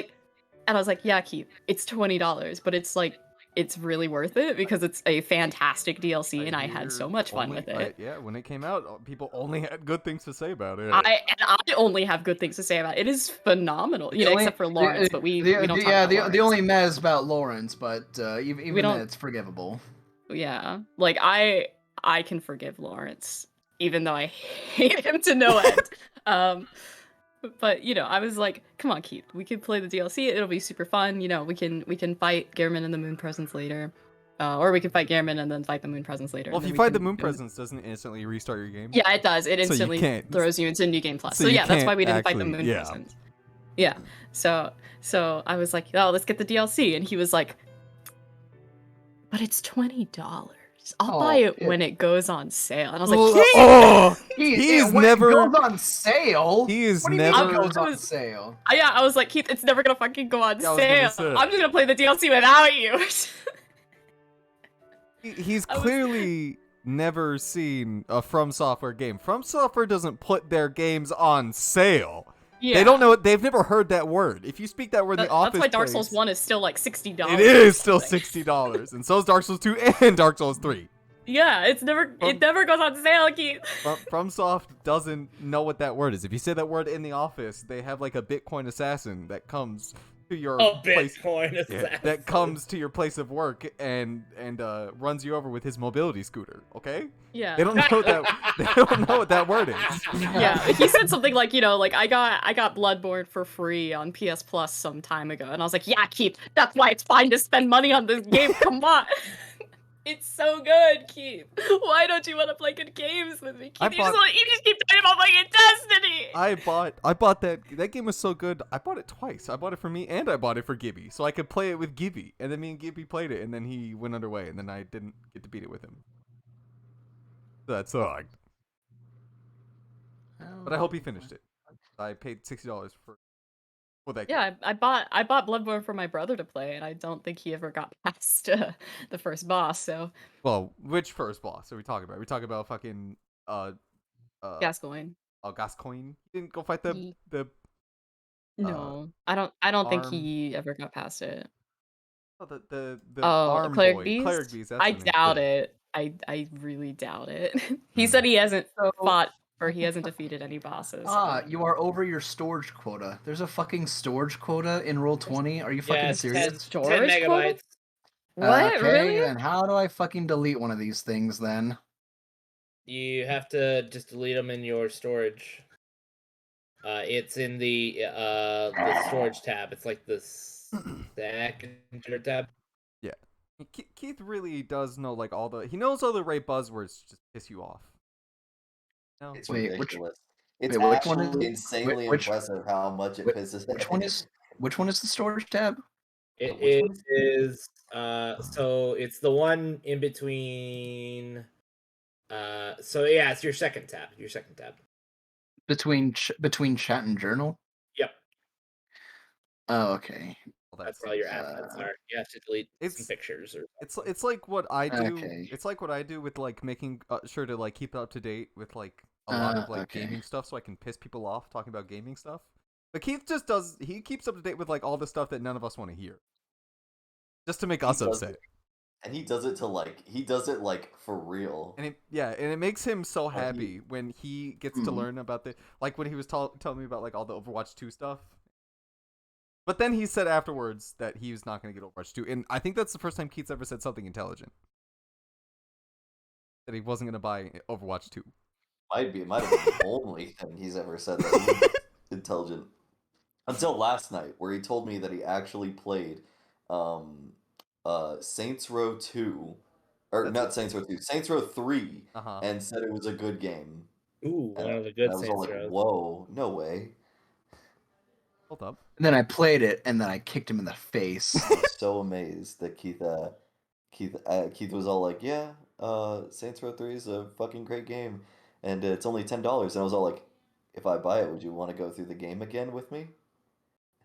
like, "Yeah, Keith, it's $20, but it's really worth it because it's a fantastic DLC, and I had so much fun with it." Yeah, when it came out, people only had good things to say about it. I only have good things to say about it. It is phenomenal, except for Lawrence, but we don't talk about Lawrence. The only mez about Lawrence, but even We don't- then, it's forgivable. Yeah, like I can forgive Lawrence, even though I hate him to no end. But I was like, come on, Keith, we can play the DLC. It'll be super fun. We can fight Gehrman and the Moon Presence later, or we can fight Gehrman and then fight the Moon Presence later. Well, and if then you we fight the can- Moon Presence, doesn't it instantly restart your game? Yeah, it does. It So you instantly can't- throws you into New Game Plus. so So you yeah, that's why can't we didn't fight the actually- Moon yeah. Presence. Yeah. So I was like, oh, let's get the DLC, and he was like, but it's $20. I'll buy it when it goes on sale. And I was like, Oh, He's He's never- goes on sale. he is What do you never- mean it goes I on was- sale? yeah, I was like, Keith, it's never gonna fucking go on Yeah, I was gonna sale. say. I'm just gonna play the DLC without you. He's I was- clearly never seen a From Software game. From Software doesn't put their games on sale. Yeah. They don't know it. They've never heard that word. If you speak that word in the office That's why Dark Souls place, 1 is still like $60. it is still Like, $60, and so is Dark Souls 2 and Dark Souls 3. Yeah, it never goes on sale, Keith. FromSoft doesn't know what that word is. If you say that word in the office, they have like a Bitcoin assassin that comes to your place. Bitcoin assassin. That comes to your place of work and runs you over with his mobility scooter. Okay? Yeah. They don't know that. They don't know what that word is. Yeah, he said something like, like I got Bloodborne for free on PS Plus some time ago, and I was like, yeah, Keith, that's why it's fine to spend money on this game. Come on. It's so good, Keith. Why don't you want to play good games with me, Keith? You just keep talking about playing Destiny. I bought that game was so good. I bought it twice. I bought it for me and I bought it for Gibby, so I could play it with Gibby. And then me and Gibby played it, and then he went underway, and then I didn't get to beat it with him. That sucked. But I hope he finished it. I paid $60 for that game. Yeah, I bought Bloodborne for my brother to play, and I don't think he ever got past the first boss. So Well, which first boss are we talking about? Are we talking about fucking Gascoigne. Gascoigne? He didn't go fight the No, I don't think Arm. he ever got past it. the Oh, arm Cleric boy. Beast? Cleric Beast. That's I the name. doubt Yeah. it. I really doubt it. He said he hasn't fought or he hasn't defeated any bosses. You are over your storage quota. There's a fucking storage quota in Roll20. Are you fucking Yeah, it's serious? 10 Storage megabytes. quota? What? Okay, Really? then how do I fucking delete one of these things then? You have to just delete them in your storage. It's in the storage tab. It's like the stack and tab. Keith really does know like he knows all the right buzzwords to just piss you off. No. It's Wait, ridiculous. It's which one is actually it? insanely Which- impressive how much it pisses. Which one is the storage tab? It is so it's the one in between. So yeah, it's your second tab. Between chat and journal? Yep. Oh, okay. Well, That's all your assets are. You have to delete some pictures or. It's like what I do. Okay. It's like what I do with like making sure to like keep up to date with like a lot of like okay. gaming stuff, so I can piss people off talking about gaming stuff. But Keith just does. He keeps up to date with like all the stuff that none of us want to hear, just to make us upset. And he does it like for real. And it makes him so happy when he gets to learn about like when he was telling me about like all the Overwatch 2 stuff. But then he said afterwards that he was not going to get Overwatch 2, and I think that's the first time Keith's ever said something intelligent. That he wasn't going to buy Overwatch 2. Might have been the only thing he's ever said that was intelligent. Until last night, where he told me that he actually played Saints Row 2, or not Saints Row 2, Saints Row 3, and said it was a good game. Ooh, And one of the good I was Saints all like, Rows. whoa, no way. Hold up. And then I played it, and then I kicked him in the face. I was so amazed that Keith was all like, yeah, Saints Row 3 is a fucking great game, and it's only $10, and I was all like, if I buy it, would you want to go through the game again with me?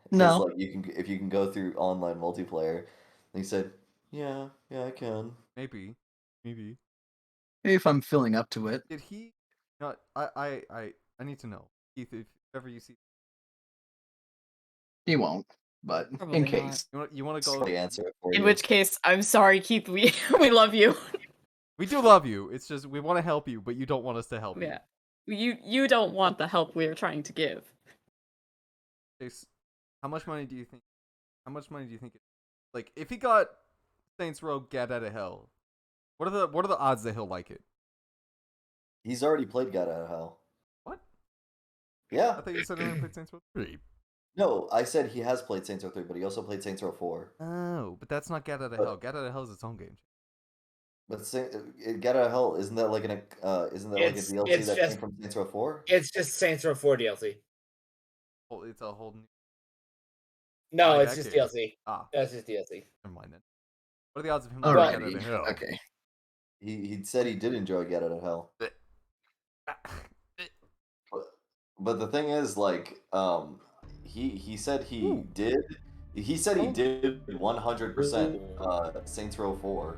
No. Like if you can go through online multiplayer. And he said, yeah, I can. Maybe. Maybe if I'm filling up to it. Did he? No, I need to know. Keith, if ever you see, He won't, but Probably in not. case. you want to go. Probably answer it for In you. which case, I'm sorry, Keith. We love you. We do love you. It's just we want to help you, but you don't want us to help Yeah. You don't want the help we're trying to give. you. Chase, how much money do you think? How much money do you think? Like, if he got Saints Row Get Out of Hell, what are the odds that he'll like it? He's already played Get Out of Hell. What? Yeah. I thought you said he only played Saints Row 3. No, I said he has played Saints Row 3, but he also played Saints Row 4. Oh, but that's not Get Out of But- Hell. Get Out of Hell is its own game. But Get Out of Hell, isn't that like like a DLC it's that just- came from Saints Row 4? It's just Saints Row 4 DLC. Oh, it's a whole new. No, Why it's that just game? DLC. Ah, That's just DLC. never mind then. What are the odds of him All liking right. Get Out of Hell? Okay. He said he did enjoy Get Out of Hell. But the thing is, like, he said he Ooh. did. He said he did 100% Saints Row 4,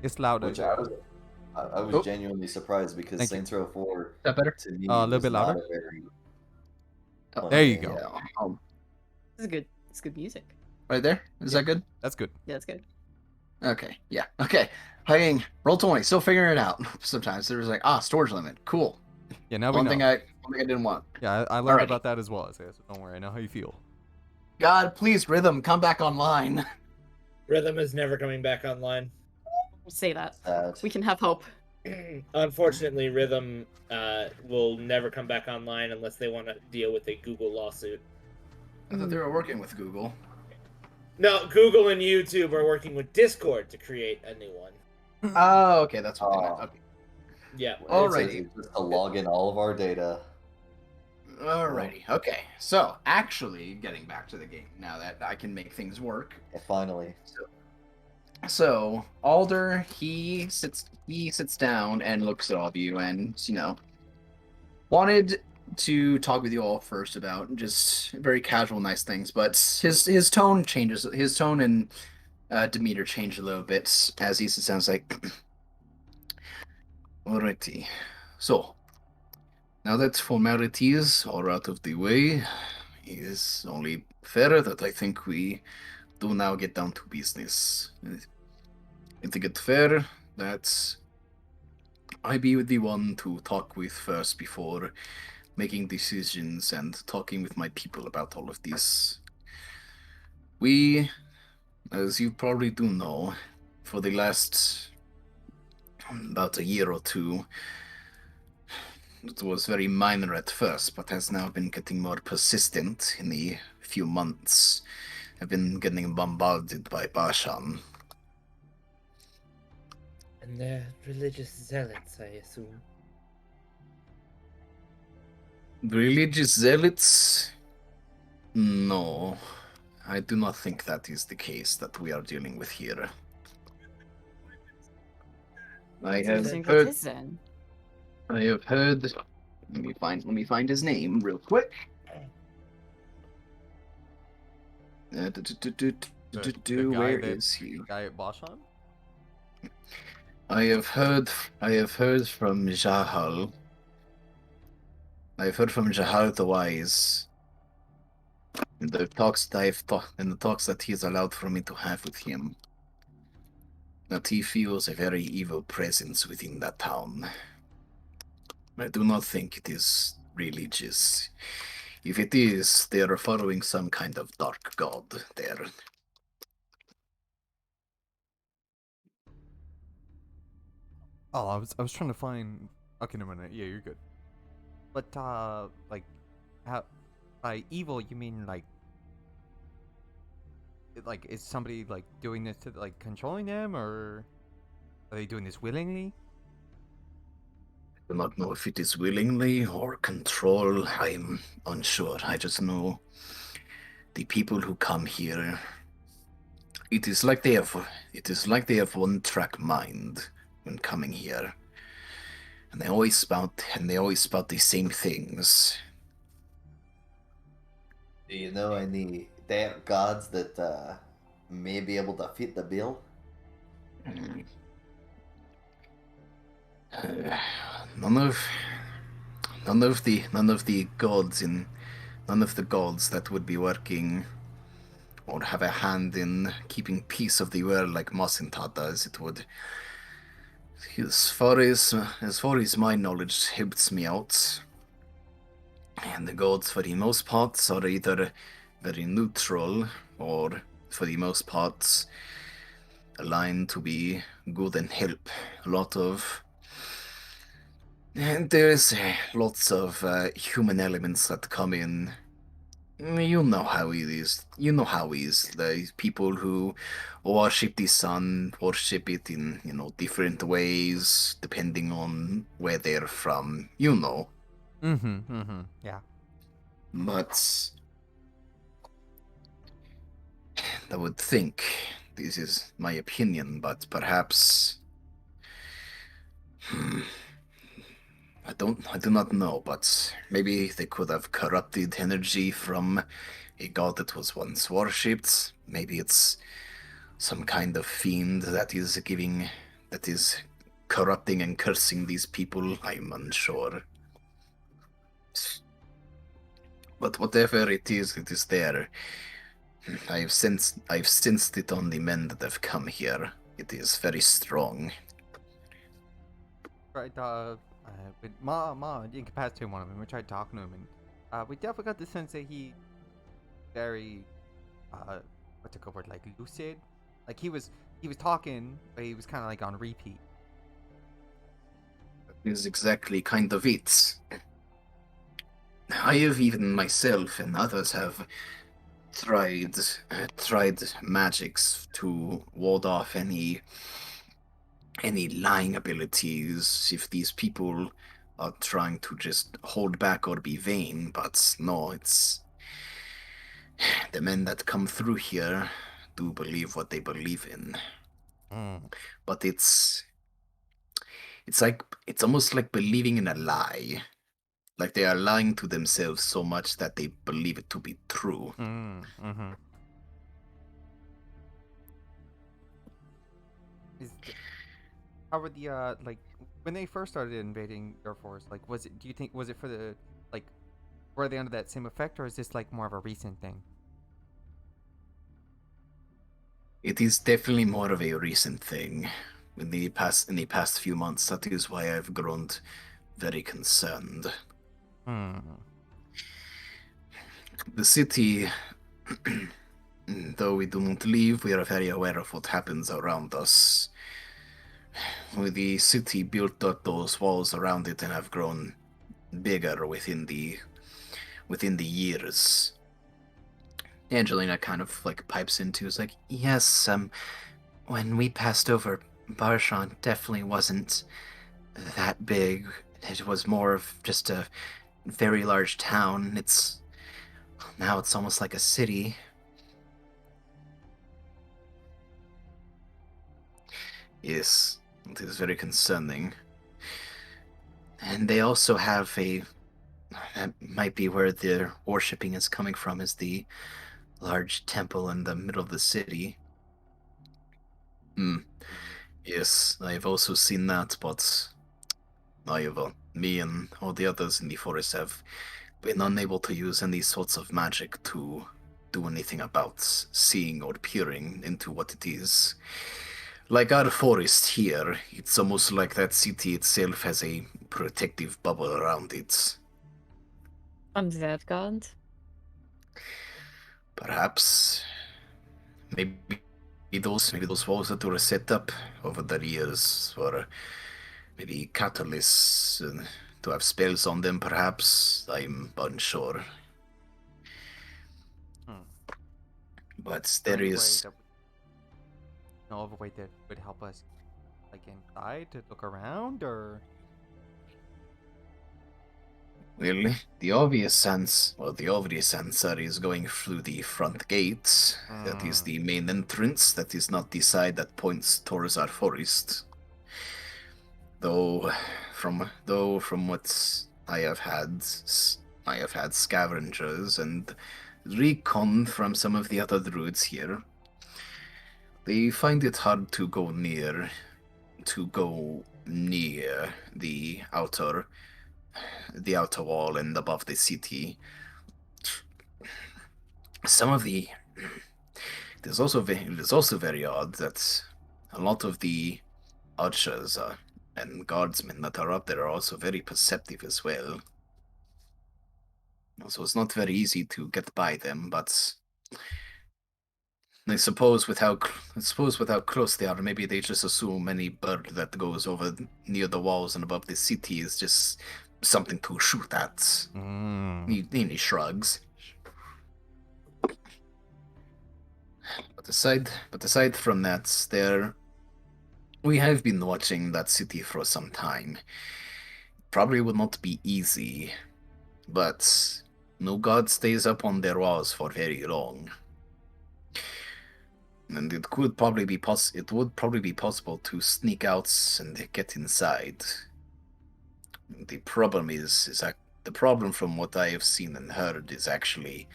It's louder. which I was Oh. genuinely surprised because Thank you. Saints Row 4 Is that better? to me A little was bit not louder? a very Oh, fun there you game. go. Yeah. This is good. It's good music. Right there. Is that good? That's good. Yeah, it's good. Okay. Yeah. Okay. Playing roll 20. Still figuring it out. Sometimes there was like, storage limit. Cool. Yeah, now we One know. thing I didn't want. Yeah, I learned Alrighty. about that as well. So don't worry, I know how you feel. God, please, Rhythm, come back online. Rhythm is never coming back online. Say that. Sad. We can have hope. Unfortunately, Rhythm will never come back online unless they want to deal with a Google lawsuit. I thought they were working with Google. No, Google and YouTube are working with Discord to create a new one. Oh, okay. That's what they meant. Okay. Yeah. Alrighty. It's just to log in all of our data. Alrighty. Okay. So, actually, getting back to the game now that I can make things work. Yeah, finally. So, Alder, he sits down and looks at all of you and, wanted to talk with you all first about just very casual, nice things, but his tone changes. His tone and demeanor change a little bit as he sits down. It's like, alrighty. So, now that formalities are out of the way, it is only fair that I think we do now get down to business. And to get fair, that I be the one to talk with first before making decisions and talking with my people about all of this. We, as you probably do know, for the last about a year or two, it was very minor at first, but has now been getting more persistent in the few months. I've been getting bombarded by Bashan. And they're religious zealots, I assume. Religious zealots? No, I do not think that is the case that we are dealing with here. I So you have think heard. it is then? I have heard. Let me find his name real quick. The Where guy is he? Guy at Bashan? I have heard from Jahal. I've heard from Jahal the Wise. In the talks that he has allowed for me to have with him. That he feels a very evil presence within that town. I do not think it is religious. If it is, they are following some kind of dark god there. Oh, I was trying to find. Okay, never mind. Yeah, you're good. But like, how by evil you mean like is somebody like doing this to like controlling them, or are they doing this willingly? I do not know if it is willingly or control. I'm unsure. I just know the people who come here. It is like they have one-track mind when coming here, and they always spout the same things. Do you know any their gods that may be able to fit the bill? Hmm. None of none of the gods in none of the gods that would be working or have a hand in keeping peace of the world like Mosinta does. It would, as far as my knowledge helps me out, and the gods for the most part are either very neutral or for the most part aligned to be good and help. A lot of and there's lots of human elements that come in. You know how it is. You know how it is. The people who worship the sun worship it in, different ways depending on where they're from. You know. Yeah. But I would think, this is my opinion, but perhaps I do not know, but maybe they could have corrupted energy from a god that was once worshipped. Maybe it's some kind of fiend that is corrupting and cursing these people. I'm unsure. But whatever it is there. I've sensed it on the men that have come here. It is very strong. Right, with Ma incapacitated one of them. We tried talking to him, and we definitely got the sense that he very, what's a good word, like lucid. Like he was talking, but he was kind of like on repeat. That is exactly kind of it. I have even myself and others have tried magics to ward off any lying abilities if these people are trying to just hold back or be vain, but no, it's the men that come through here do believe what they believe in. But it's almost like believing in a lie. Like they are lying to themselves so much that they believe it to be true. How were the like when they first started invading your force? Like, do you think was it for the like were they under that same effect, or is this like more of a recent thing? It is definitely more of a recent thing. In the past few months, that is why I've grown very concerned. The city, though we do not live, we are very aware of what happens around us. The city built up those walls around it and have grown bigger within the years. Angelina kind of like pipes into is like, yes, when we passed over, Barshan definitely wasn't that big. It was more of just a very large town. Now it's almost like a city. Yes, it is very concerning. And they also have that might be where their worshipping is coming from, is the large temple in the middle of the city. Yes, I've also seen that, but me and all the others in the forest have been unable to use any sorts of magic to do anything about seeing or peering into what it is. Like our forest here, it's almost like that city itself has a protective bubble around it. I'm that god. Perhaps, maybe those walls that were set up over the years were maybe catalysts to have spells on them. Perhaps I'm unsure. But there is. No of a way that would help us, like inside to look around, or Well, the obvious answer is going through the front gate. That is the main entrance. That is not the side that points towards our forest. Though from what I have had scavengers and recon from some of the other druids here, they find it hard to go near the outer wall and above the city. Some of the It is also very odd that a lot of the archers and guardsmen that are up there are also very perceptive as well. So it's not very easy to get by them, but I suppose with how close they are, maybe they just assume any bird that goes over near the walls and above the city is just something to shoot at. He shrugs. But aside from that, we have been watching that city for some time. Probably would not be easy, but no god stays up on their walls for very long. And it would probably be possible to sneak out and get inside. The problem the problem from what I have seen and heard is actually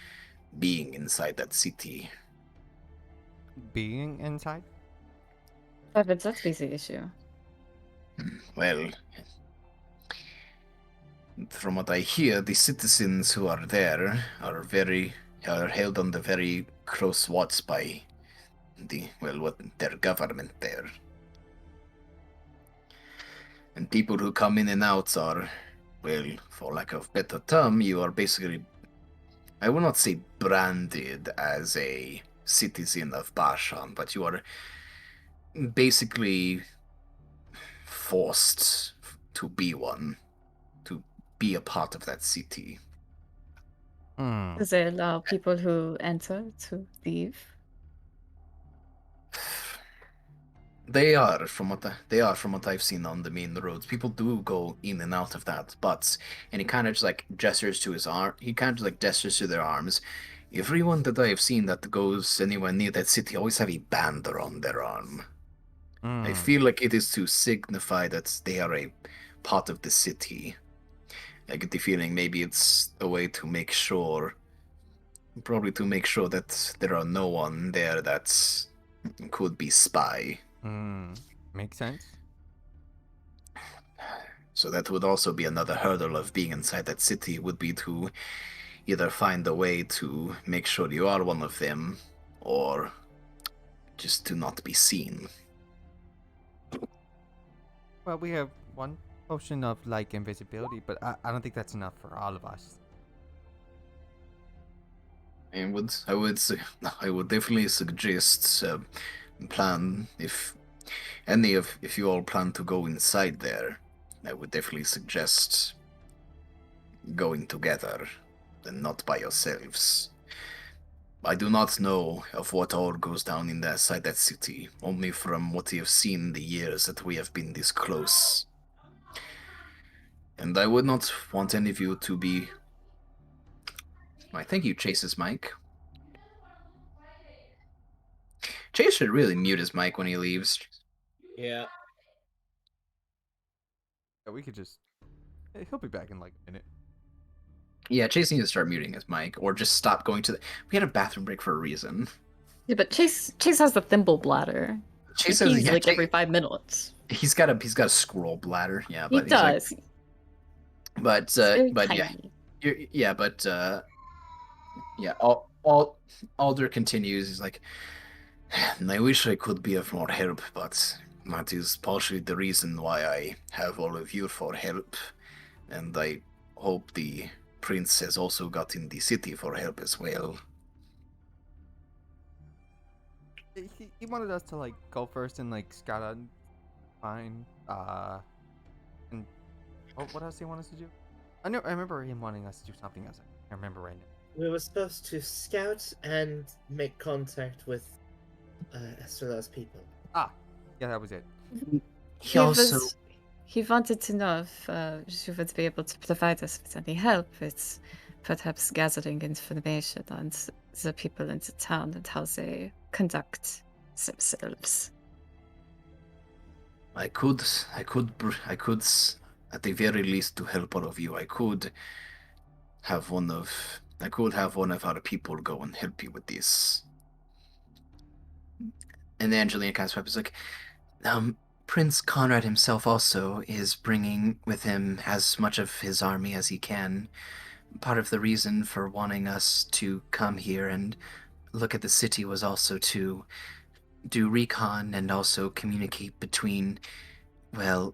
being inside that city. Being inside? But that's the issue. Well, from what I hear, the citizens who are there are held under very close watch by their government there. And people who come in and out are, well, for lack of better term, you are basically, I will not say branded as a citizen of Bashan, but you are basically forced to be one, to be a part of that city. Do they allow people who enter to leave? They are from what I've seen on the main roads. People do go in and out of that, and he kind of just like gestures to his arm. He kind of just like gestures to their arms. Everyone that I have seen that goes anywhere near that city always have a band around their arm. I feel like it is to signify that they are a part of the city. I get the feeling maybe it's a way to make sure, probably to make sure that there are no one there that could be spy. Makes sense. So that would also be another hurdle of being inside that city, would be to either find a way to make sure you are one of them, or just to not be seen. Well, we have one potion of like invisibility, but I don't think that's enough for all of us. I would definitely suggest plan if you all plan to go inside there. I would definitely suggest going together and not by yourselves. I do not know of what all goes down inside that city, only from what we have seen the years that we have been this close. And I would not want any of you to be... I think you Chase's mic. Chase should really mute his mic when he leaves. Yeah. Yeah, we could just... He'll be back in like a minute. Yeah, Chase needs to start muting his mic, or just stop going to the... We had a bathroom break for a reason. Yeah, but Chase has the thimble bladder. Chase He's has like every 5 minutes. He's got a scroll bladder, yeah. He But does. But Very but tiny. Alder continues. He's like, and I wish I could be of more help, but that is partially the reason why I have all of you for help, and I hope the prince has also gotten the city for help as well. He wanted us to like go first and like scout out and find and what else did he want us to do? I remember him wanting us to do something else. I remember right now. We were supposed to scout and make contact with Estrela's people. Yeah, that was it. He wanted to know if she would be able to provide us with any help with perhaps gathering information on the people in the town and how they conduct themselves. I could, at the very least, to help all of you, I could have one of I could have one of our people go and help you with this. And then Angelina kind of swept is like, Prince Conrad himself also is bringing with him as much of his army as he can. Part of the reason for wanting us to come here and look at the city was also to do recon and also communicate between, well,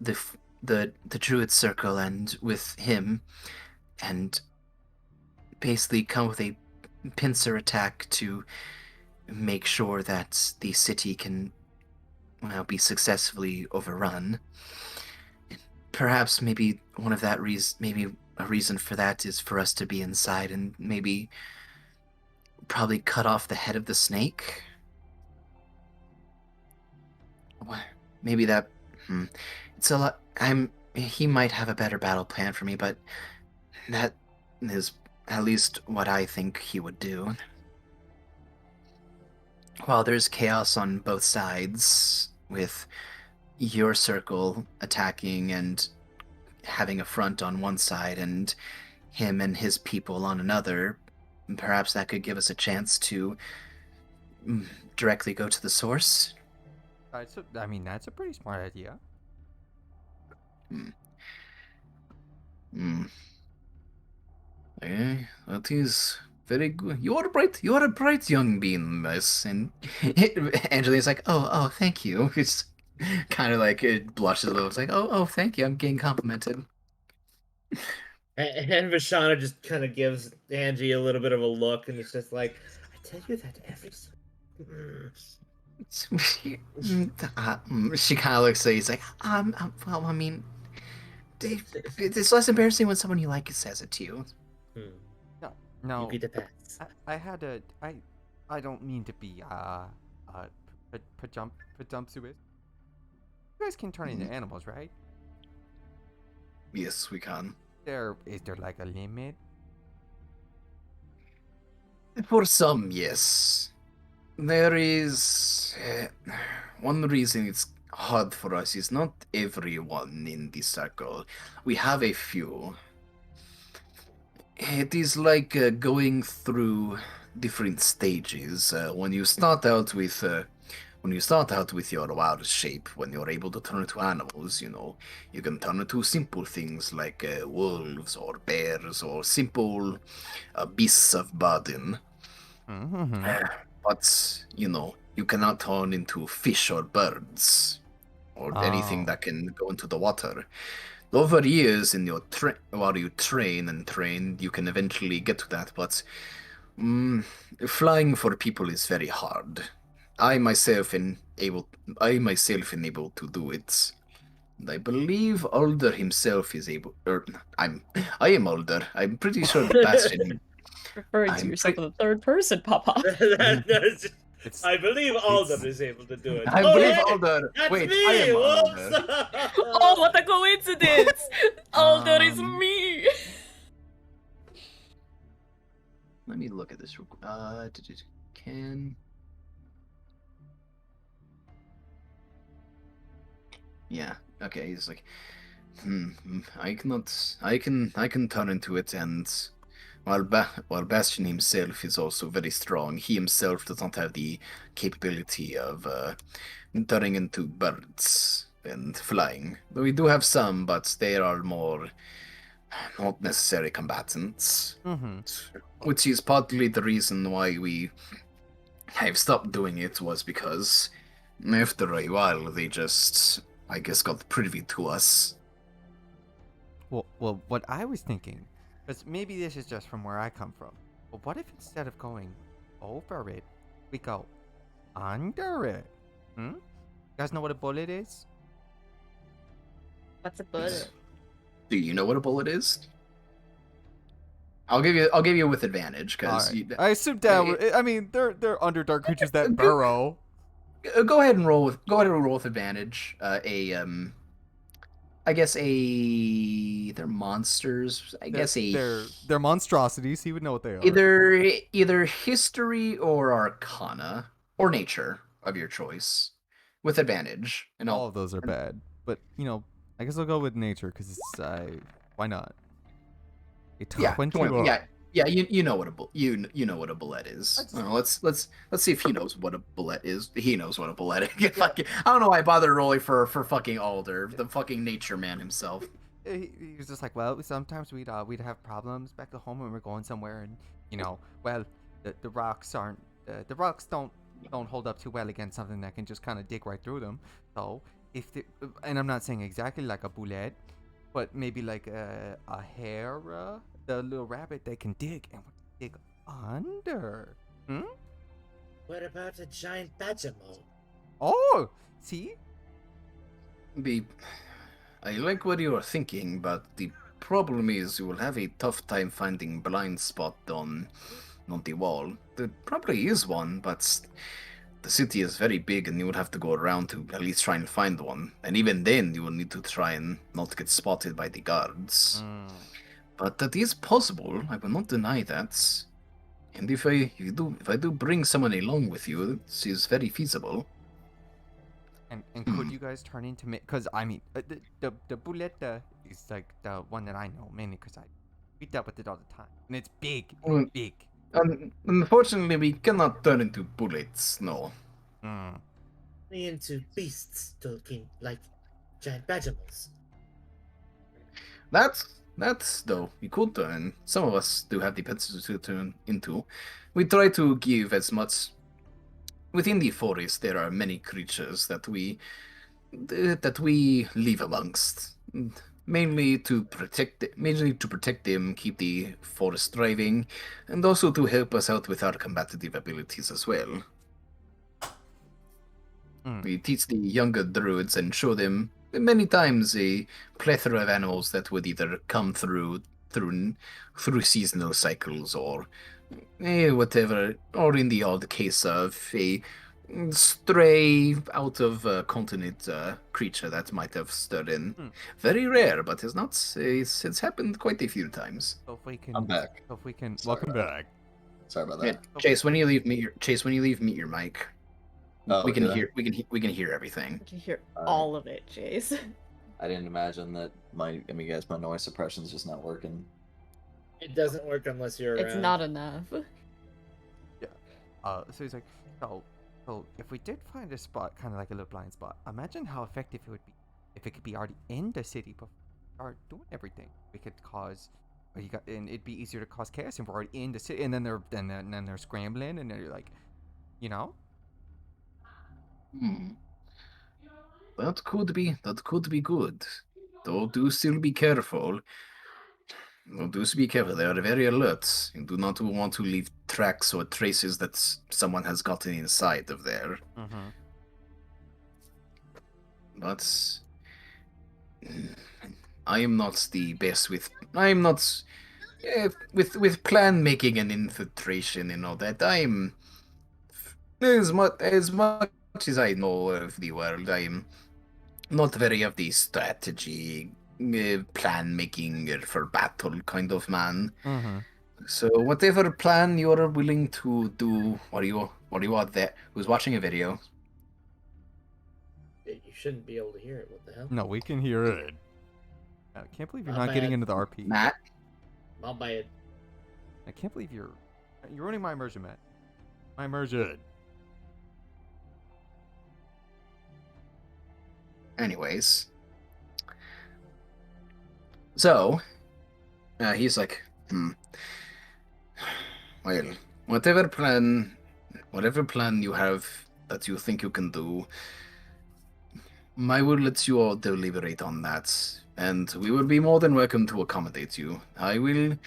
the the Druid Circle and with him, and basically come with a pincer attack to make sure that the city can, well, be successfully overrun. Perhaps maybe one of that maybe a reason for that is for us to be inside and maybe probably cut off the head of the snake. Maybe that. It's a lot. He might have a better battle plan for me, but that is at least what I think he would do. While there's chaos on both sides, with your circle attacking and having a front on one side and him and his people on another, perhaps that could give us a chance to directly go to the source. I mean, that's a pretty smart idea. That is very good. You are a bright young being, miss. And Angelina's like, oh, thank you. It's kind of like it blushes a little. It's like, oh, thank you. I'm getting complimented. And Vashana just kind of gives Angie a little bit of a look, and it's just like, I tell you that every. She kind of looks at you. He's like, well, I mean, it's less embarrassing when someone you like says it to you. No. You get the pass. I don't mean to be presumptuous. You guys can turn into animals, right? Yes, we can. Is there like a limit? For some, yes. There is one reason it's hard for us is not everyone in the circle. We have a few. It is like going through different stages. When you start out with your wild shape, when you're able to turn into animals, you can turn into simple things like wolves or bears or simple beasts of burden. But, you cannot turn into fish or birds or anything that can go into the water. Over years, while you train, you can eventually get to that, but flying for people is very hard. I myself am able to do it. And I believe Alder himself is able. I am Alder. I'm pretty sure that Bastion. Referring to yourself in the third person, Papa. I believe Alder is able to do it. I believe hey, Alder. That's Wait, me! I am Whoops! Alder. Oh, what a coincidence! Alder is me. Let me look at this real quick. Can. Yeah. Okay. He's like, I can turn into it, and while Bastion himself is also very strong, he himself does not have the capability of turning into birds and flying. We do have some, but they are more not necessary combatants. Which is partly the reason why we have stopped doing it, was because after a while they just, I guess, got privy to us. Well, what I was thinking, because maybe this is just from where I come from, but what if instead of going over it, we go under it? You guys know what a bullet is? What's a bullet? Do you know what a bullet is? I'll give you with advantage, because right. I assume down. I mean, they're underdark creatures that burrow. Go ahead and roll with advantage. I guess they're monsters. They're monstrosities. He would know what they are. Either history or arcana or nature of your choice, with advantage. And all of those are bad, but I guess I'll go with nature because why not? Yeah, Yeah, you know what a you know what a bullet is. I just- Well, let's see if he knows what a bullet is. He knows what a bullet is. Fucking, I don't know why I bothered rolling for fucking Alder, the fucking nature man himself. He was just like, well, sometimes we'd have problems back at home when we're going somewhere, and well, the rocks aren't the rocks don't hold up too well against something that can just kind of dig right through them. So if the, and I'm not saying exactly like a bullet, but maybe like a hare, the little rabbit, they can dig and dig under. What about a giant badger mole? Oh, see. I like what you are thinking, but the problem is you will have a tough time finding blind spot on the wall. There probably is one, but the city is very big and you would have to go around to at least try and find one. And even then, you will need to try and not get spotted by the guards. But that is possible, I will not deny that. And if I do bring someone along with you, it is very feasible. And could you guys turn into me? Because I mean, the buletta is like the one that I know mainly because we dealt with it all the time, and it's big, big. Unfortunately, we cannot turn into bullets. No. Into beasts, talking like giant badger moles. That's though we could turn. Some of us do have the potential to turn into. We try to give as much. Within the forest, there are many creatures that we live amongst, mainly to protect them, keep the forest thriving, and also to help us out with our combative abilities as well. We teach the younger druids and show them many times a plethora of animals that would either come through seasonal cycles or whatever, or in the odd case of a stray out of continent creature that might have stood in. Very rare, but it's happened quite a few times. So if we can, I'm back. So if we can, Sorry welcome about back. Sorry about Yeah, that. Chase, when you leave, mute your mic. Oh, we can did I? hear we can hear everything. I can hear Alright. all of it, Jace. I didn't imagine that my noise suppression's just not working. It doesn't work unless you're It's around. not enough. So he's like, so if we did find a spot, kind of like a little blind spot, imagine how effective it would be if it could be already in the city before we start doing everything. We could cause, and it'd be easier to cause chaos, and we're already in the city, and then they're scrambling, and they're like, That could be good. Though do still be careful. Well, do be careful. They are very alert. You do not want to leave tracks or traces that someone has gotten inside of there. But I am not the best with. I am not with plan making and infiltration and all that. I'm as much as I know of the world. I'm not very of the strategy, plan making for battle kind of man. So whatever plan you're willing to do, or you are there who's watching a video. You shouldn't be able to hear it. What the hell? No, we can hear it. I can't believe you're My not getting bad. into the RP. Matt, I'll buy it. I can't believe you're ruining my immersion, Matt. My immersion. anyways. So, he's like, well, whatever plan you have that you think you can do, I will let you all deliberate on that, and we will be more than welcome to accommodate you. I will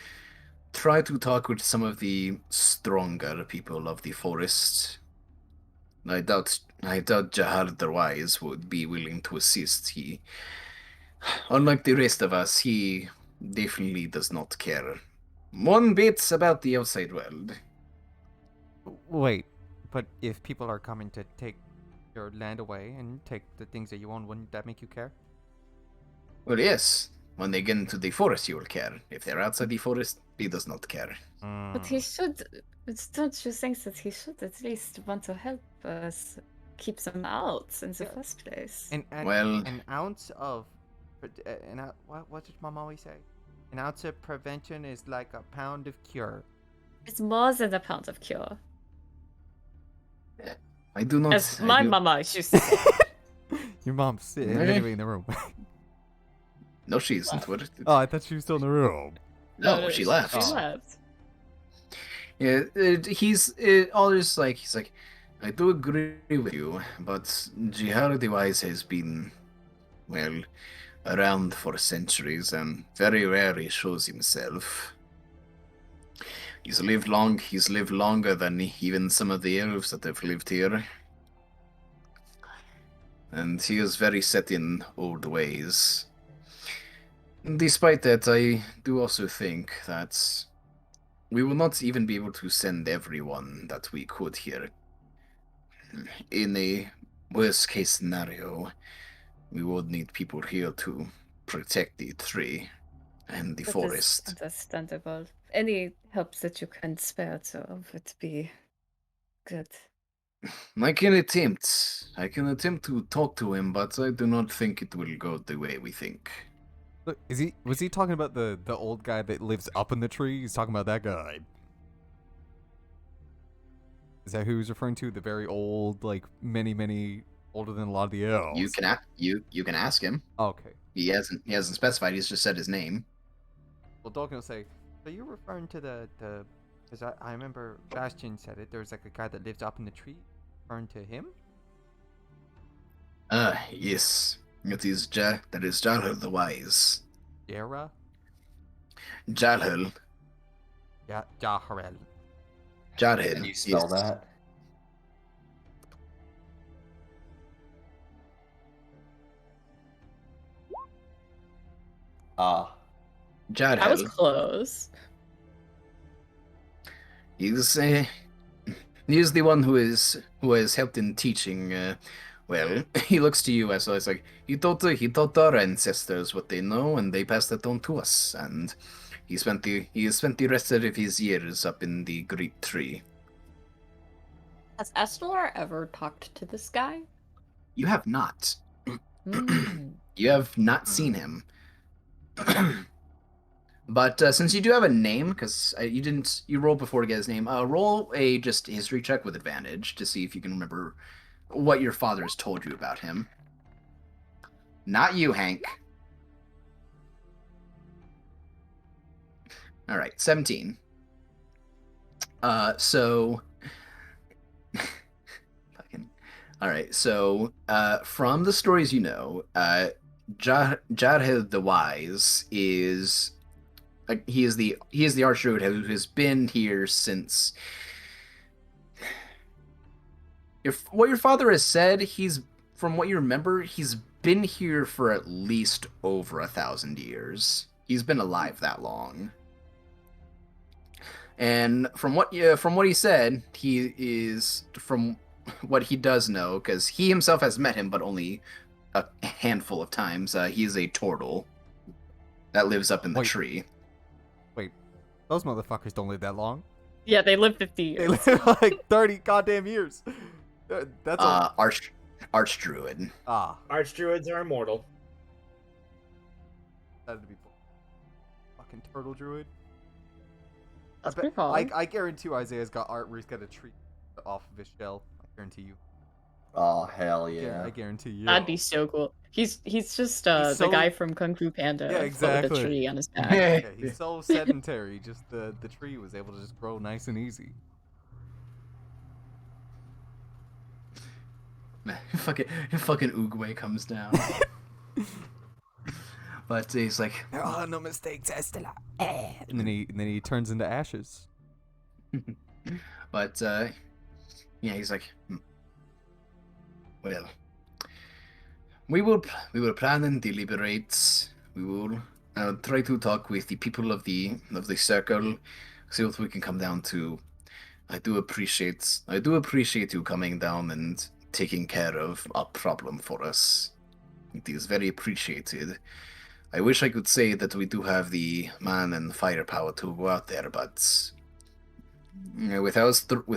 try to talk with some of the stronger people of the forest. I doubt Jahar the Wise would be willing to assist. He, unlike the rest of us, he definitely does not care one bit about the outside world. Wait, but if people are coming to take your land away and take the things that you own, wouldn't that make you care? Well, yes. When they get into the forest, he will care. If they're outside the forest, he does not care. But he should. Don't you think that he should at least want to help us keep them out in the first place? And Well- an ounce of, what did Mom always say? An ounce of prevention is like a pound of cure. It's more than a pound of cure. I do not. As I my do- mama used to say. Your mom's sitting Eh? anyway in the room. No, she isn't. What? Oh, I thought she was still in the room. No, she left. She Oh. left. Yeah, he's like, I do agree with you, but Jihad the Wise has been, well, around for centuries and very rarely shows himself. He's lived longer than even some of the elves that have lived here. And he is very set in old ways. Despite that, I do also think that we will not even be able to send everyone that we could here. In a worst case scenario, we would need people here to protect the tree and the That is forest. understandable. Any help that you can spare to would be good. I can attempt to talk to him, but I do not think it will go the way we think. Look, was he talking about the old guy that lives up in the tree? He's talking about that guy. Is that who he's referring to? The very old, like many older than a lot of the elves. You can ask him. Okay. He hasn't specified. He's just said his name. Well, Dolgan will say, "Are you referring to the? Because I remember Bastion said it. There's like a guy that lives up in the tree. Referring to him? Yes. That is Jalhul the Wise. Yara? Jalhul. Yeah, Jaharel. Jarhil. Can you spell yes. that? Ah. Jarhil. I was close. He's the one who has helped in teaching. Well, he looks to you as like he taught our ancestors what they know, and they passed it on to us. And he has spent the rest of his years up in the great tree. Has Estelar ever talked to this guy? You have not. Hmm. You have not seen him. But since you do have a name, because you rolled before to get his name, roll a just history check with advantage to see if you can remember what your father has told you about him. Not you, Hank. All right, 17. So fucking. All right, so from the stories you know, Jarhed the Wise is he is the archdruid who has been here since. What your father has said, from what you remember, he's been here for at least over 1,000 years. He's been alive that long. And from what he said, he is, from what he does know, because he himself has met him, but only a handful of times. He is a turtle that lives up in the tree. Wait, those motherfuckers don't live that long. Yeah, they live 50 They years. live like 30 goddamn years. That's a... Archdruid. Archdruids are immortal. That'd be fucking turtle druid. That's pretty cool. I guarantee Isaiah's got art where he's got a tree off of his shell. I guarantee you. Oh, hell yeah. I guarantee you. That'd be so cool. He's just He's the so- guy from Kung Fu Panda. Yeah, With exactly. a tree on his back. Yeah, he's so sedentary. Just the tree was able to just grow nice and easy. fucking Oogway comes down. But he's like, There are no mistakes, Estela. And then he turns into ashes. but yeah, he's like, well, we will plan and deliberate. We will try to talk with the people of the circle, see what we can come down to. I do appreciate you coming down and taking care of a problem for us. It is very appreciated. I wish I could say that we do have the man and firepower to go out there, but with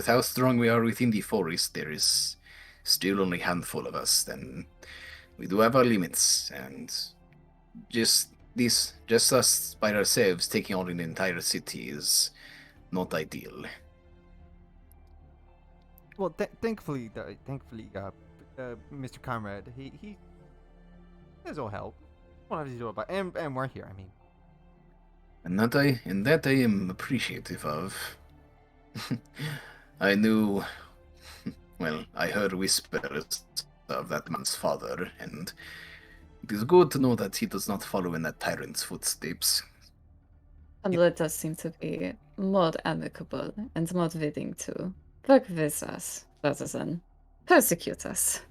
how strong we are within the forest, there is still only a handful of us. Then we do have our limits, and just this just us by ourselves taking on an entire city is not ideal. Well, thankfully, Mr. Conrad, he has all help. Whatever he's doing about, and we're here. I mean, And that I am appreciative of. I knew, well, I heard whispers of that man's father, and it is good to know that he does not follow in that tyrant's footsteps. And let us seem to be more amicable and more willing to work with us rather than persecute us.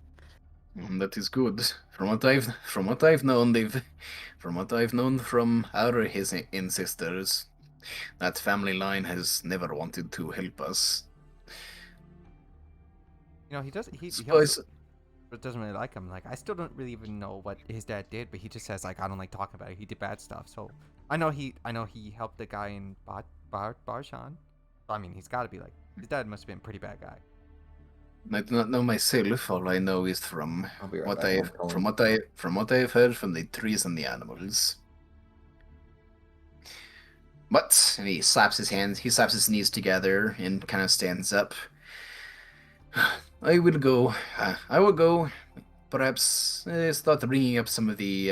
And that is good. From what I've known, from what I've known from his ancestors, that family line has never wanted to help us. you know, he does. He Suppose- also doesn't really like him. Like, I still don't really even know what his dad did, but he just says like, I don't like talking about it. He did bad stuff. So I know he helped the guy in Barshan. I mean, he's got to be like, his dad must have been a pretty bad guy. I do not know myself. All I know is from I'll be right what back. from what I've heard from the trees and the animals. But and he slaps his knees together and kind of stands up. I will go. I will go. Perhaps start bringing up some of the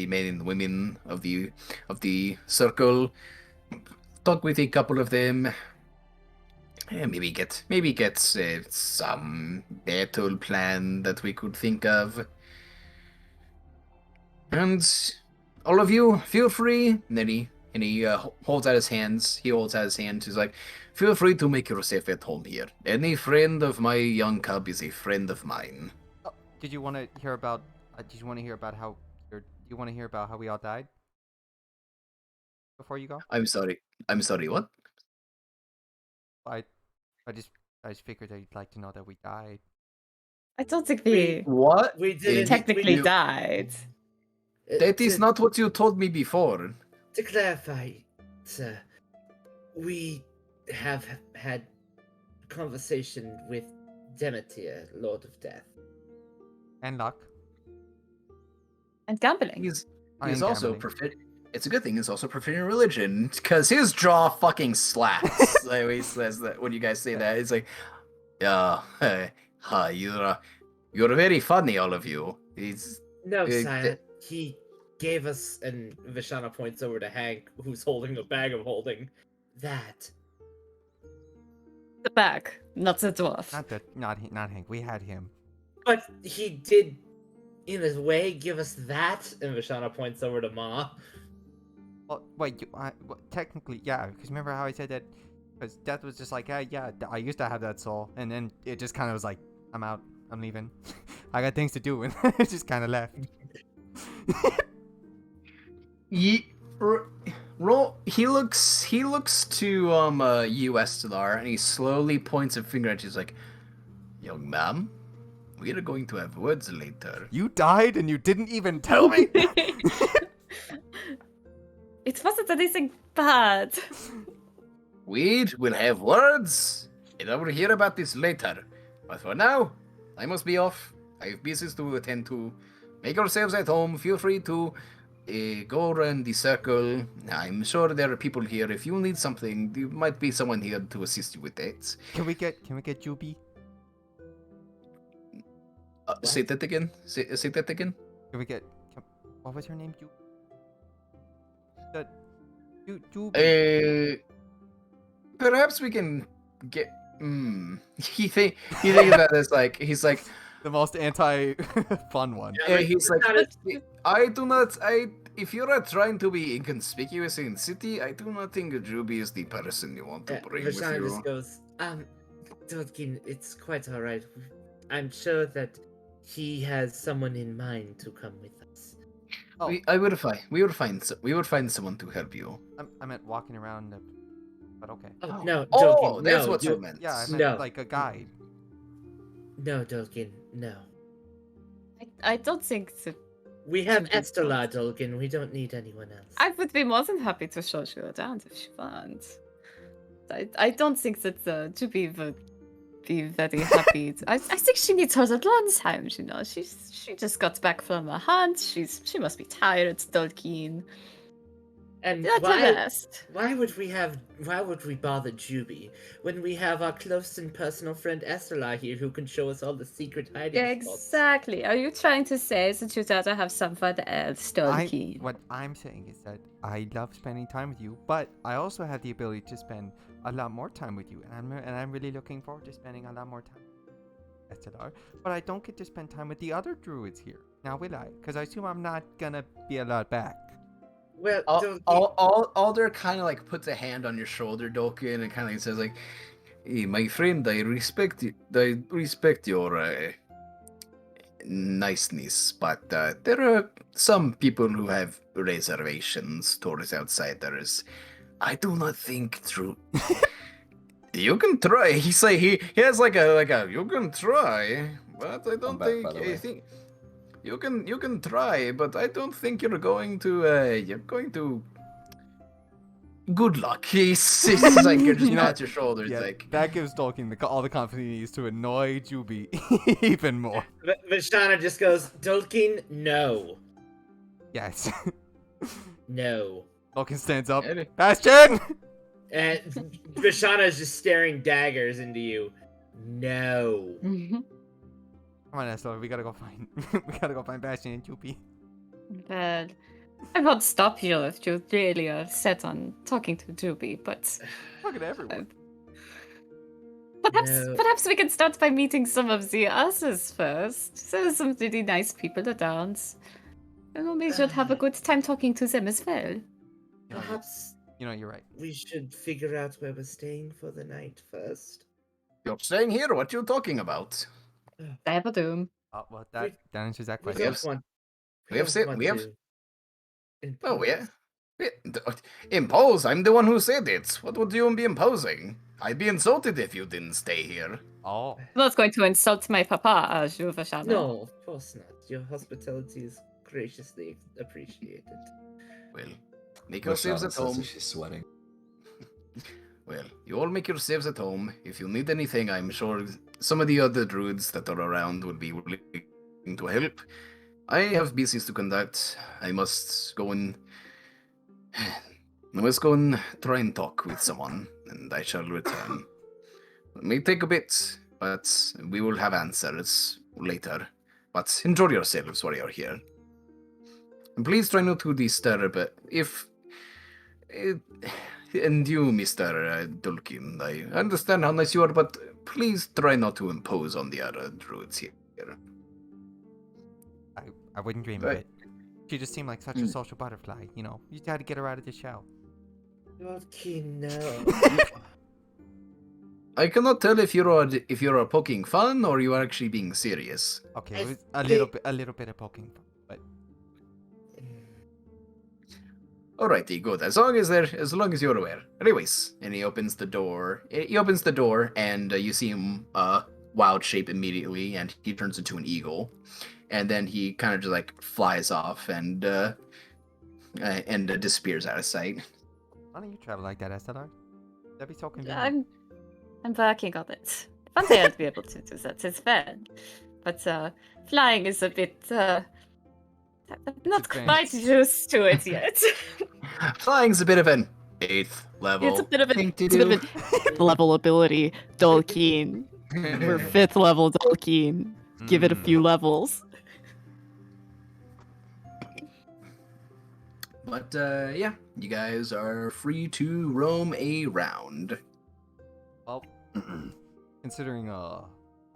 men and women of the circle. Talk with a couple of them. Maybe get some battle plan that we could think of. And all of you, feel free. And then he holds out his hands. He holds out his hand. He's like, feel free to make yourself at home here. Any friend of my young cub is a friend of mine. Oh, did you want to hear about? Did you want to hear about how? Do you want to hear about how we all died? Before you go, I'm sorry. What? I just figured that you'd like to know that we died. I don't think we What? We didn't technically we- died. That is not what you told me before. To clarify, sir, we have had conversation with Demeter, Lord of Death. And luck. And gambling. He's And also gambling. It's a good thing he's also proficient in religion, because his jaw fucking slaps. I always says that when you guys say that. It's like, you're very funny, all of you. He's No, Uh, sire. He gave us, and Vishana points over to Hank, who's holding a bag of holding, that. The bag, not the dwarf. Not Hank. We had him. But he did, in his way, give us that, and Vishana points over to Ma. Well, wait. Technically, yeah. Because remember how I said that? Because Death was just like, yeah. I used to have that soul, and then it just kind of was like, I'm out. I'm leaving. I got things to do, and it just kind of left. he looks to you Estelar, and he slowly points a finger at you. He's like, young ma'am, we are going to have words later. You died, and you didn't even tell me. It wasn't anything bad. We will have words, and I will hear about this later. But for now, I must be off. I have business to attend to. Make yourselves at home. Feel free to go around the circle. I'm sure there are people here. If you need something, there might be someone here to assist you with that. Can we get Juby? Say that again. Say that again. Can we get? What was her name? Juby. Perhaps we can get. He thinks that as like he's like. The most anti-fun one. Yeah, he's like, if you are trying to be inconspicuous in city, I do not think Juby is the person you want to bring with Vishana you. just goes, Dodkin, it's quite alright. I'm sure that he has someone in mind to come with us. Oh, We would find someone to help you. I meant walking around, but okay. Oh, no, Oh, Dodkin, that's no, what you meant. Yeah, I meant No. like a guide. No, Dodkin, no. I don't think so. We have Something Estella, Dodkin. We don't need anyone else. I would be more than happy to show you around if you want. I don't think that Juby would be very happy. I think she needs her alone time, you know. She just got back from a hunt. She must be tired, Tolkien. And Let her rest. why would we bother Juby when we have our close and personal friend Estela here who can show us all the secret hiding spots? Exactly. Are you trying to say that you'd rather have someone else, Tolkien? What I'm saying is that I love spending time with you, but I also have the ability to spend a lot more time with you, and I'm really looking forward to spending a lot more time with Estelar. But I don't get to spend time with the other druids here. Now will I? Because I assume I'm not gonna be allowed back. Well, Alder kind of like puts a hand on your shoulder, Dolkin, and kind of says like, "Hey, my friend, I respect your niceness, but there are some people who have reservations towards outsiders. I do not think through." You can try. He has like a you can try, but I don't back, by think the way. I think you can try, but I don't think you're going to good luck. He's like you're just pat your shoulders Yeah, like that gives Tolkien all the confidence he needs to annoy Juby even more. Vishana just goes, Tolkien, no. Yes. No. Tolkien stands up. Eddie. Bastion! And Vishana is just staring daggers into you. No. Come on, Esther, we gotta go find Bastion and Juby. Well, I won't stop you if you really are set on talking to Juby, but Talking to everyone. No. perhaps we can start by meeting some of the others first. There's some really nice people around. And we should have a good time talking to them as well. Perhaps You're right. we should figure out where we're staying for the night first. you're staying here. What you talking about? Dabadoom. Oh, well, that answers that We question. don't want. we have don't said- want we have- to Oh impose. yeah. Impose? I'm the one who said it. What would you be imposing? I'd be insulted if you didn't stay here. Oh. I'm not going to insult my papa, as you, Vashana. No, of course not. Your hospitality is graciously appreciated. Well, make yourselves at home. She's sweating. Well, you all make yourselves at home. If you need anything, I'm sure some of the other druids that are around would be willing to help. I have business to conduct. I must go and try and talk with someone, and I shall return. It may take a bit, but we will have answers later. But enjoy yourselves while you're here. And please try not to disturb, and you, Mr. Dulkin, I understand how nice you are, but please try not to impose on the other druids here. I wouldn't dream of Right. it. She just seemed like such a social butterfly, you know. You just had to get her out of the shell. Tolkien, no. I cannot tell if you're poking fun or you are actually being serious. Okay, I it was a little bit of poking fun, but Alrighty, good. As long as you're aware. Anyways, and he opens the door. And you see him wild shape immediately, and he turns into an eagle, and then he kind of just like flies off and disappears out of sight. why don't you travel like that, Estelar? That'd be so convenient. I'm working on it. One day I'll be able to do that as well. But flying is a bit I'm not quite Advanced. used to it yet. Flying's a bit of an 8th level. It's a bit of thing to it's a bit of do. an level ability, Tolkien. We're 5th level Tolkien. Give it a few levels. But yeah, you guys are free to roam around. Well, considering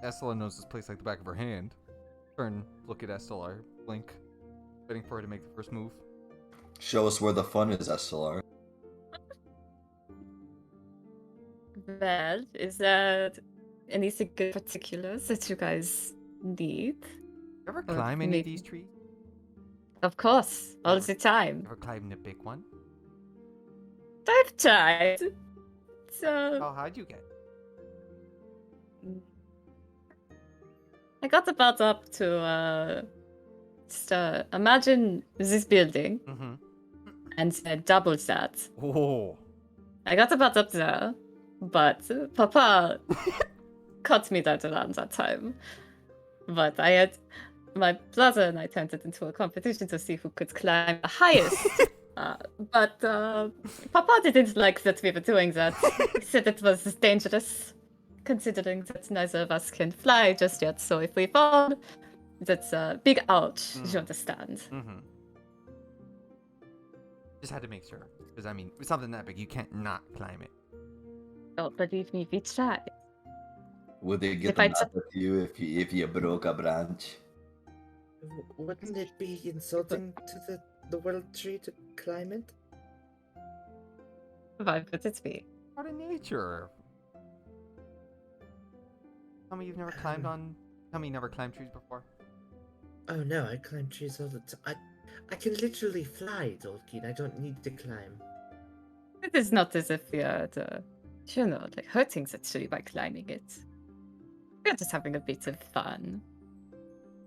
Estela knows this place like the back of her hand, turn, look at Estelar, blink, waiting for her to make the first move. Show us where the fun is, SLR. Well, is there anything in particular that you guys need? You ever Or climb any of maybe- these trees? Of course, all the time. Ever climb the big one? I've tried. So Oh, how'd you get? I got about up to just imagine this building Mm-hmm. and double that. Oh. I got about up there, but Papa cut me that around that time. But I had my brother and I turned it into a competition to see who could climb the highest. But Papa didn't like that we were doing that. He said it was dangerous, considering that neither of us can fly just yet. So if we fall, that's a big ouch. You understand? Mm-hmm. Just had to make sure, because I mean, with something that big, you can't not climb it. Don't believe me, we tried. Would they get If I mad at you if you broke a branch? Wouldn't it be insulting to the world tree to climb it? Why would it be? Part of nature. Tell me you've never climbed on. Tell me you never climbed trees before. Oh no, I climb trees all the time. I can literally fly, Dolkeen. I don't need to climb. It is not as if we are, like hurting the tree by climbing it. We're just having a bit of fun.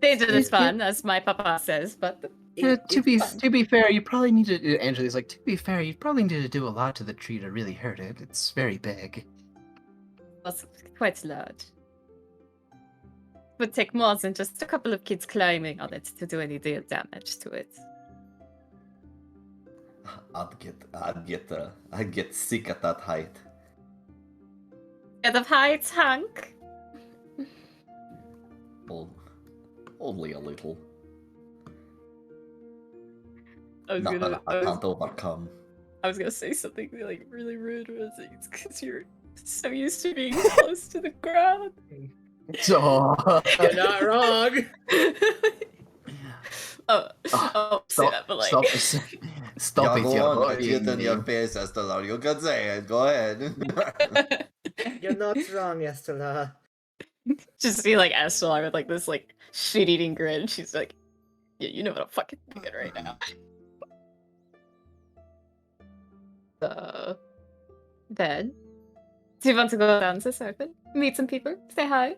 Dangerous fun, as my papa says, but To be fun. fair, you probably need to. Angeli's like, to be fair, you probably need to do a lot to the tree to really hurt it. It's very big. Was quite large. Would take more than just a couple of kids climbing on it to do any real damage to it. I'd get sick at that height. Scared of heights, Hank? Well, only a little. I Not that I can't overcome. I was gonna say something like really rude, because you're so used to being close to the ground. So, You're not wrong. Say that, but like, stop Yeah, it, go you're on, I bullying see it in me. your face, Estelar. You can say it. Go ahead. You're not wrong, Estella. just see like Estelle with like this like shit-eating grin. She's like, yeah, you know what I'm fucking thinking right now. Then, do you want to go down to Serpent, meet some people, say hi?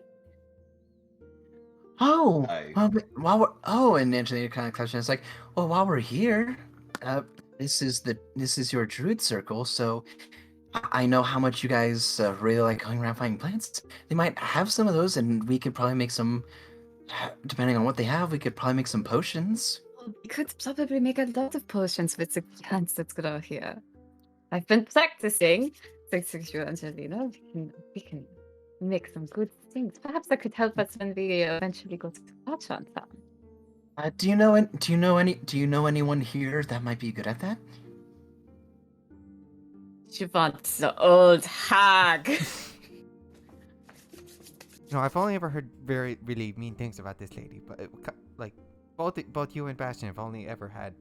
Oh, Hi. while we're and Angelina kind of claps and it's like, well, while we're here, this is your druid circle, so I know how much you guys really like going around finding plants. They might have some of those, and we could probably make some. Depending on what they have, we could probably make some potions. We could probably make a lot of potions with the plants that grow here. I've been practicing. Thanks to you, Angelina. We can make some good things. Perhaps that could help us when we eventually go to Parchon Farm. Do you know anyone here that might be good at that? You want the old hag? No, I've only ever heard very really mean things about this lady, but like both you and Bastion have only ever had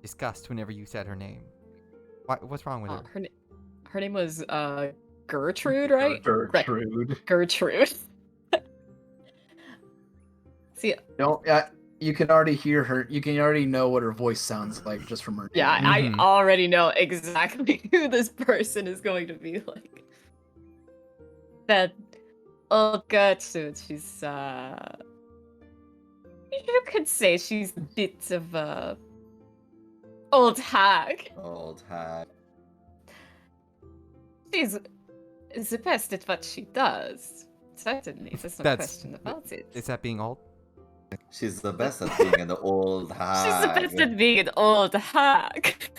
disgust whenever you said her name. What's wrong with her? Her name was Gertrude, right? Gertrude. Gertrude. See, Don't. You can already hear her. You can already know what her voice sounds like just from her. yeah, name. I already know exactly who this person is going to be like. That old Gertrude, she's you could say she's a bit of a old hag. Old hag. She's the best at what she does. Certainly, there's no question about it. Is that being old? She's the best at being an old hag. She's the best at being an old hag.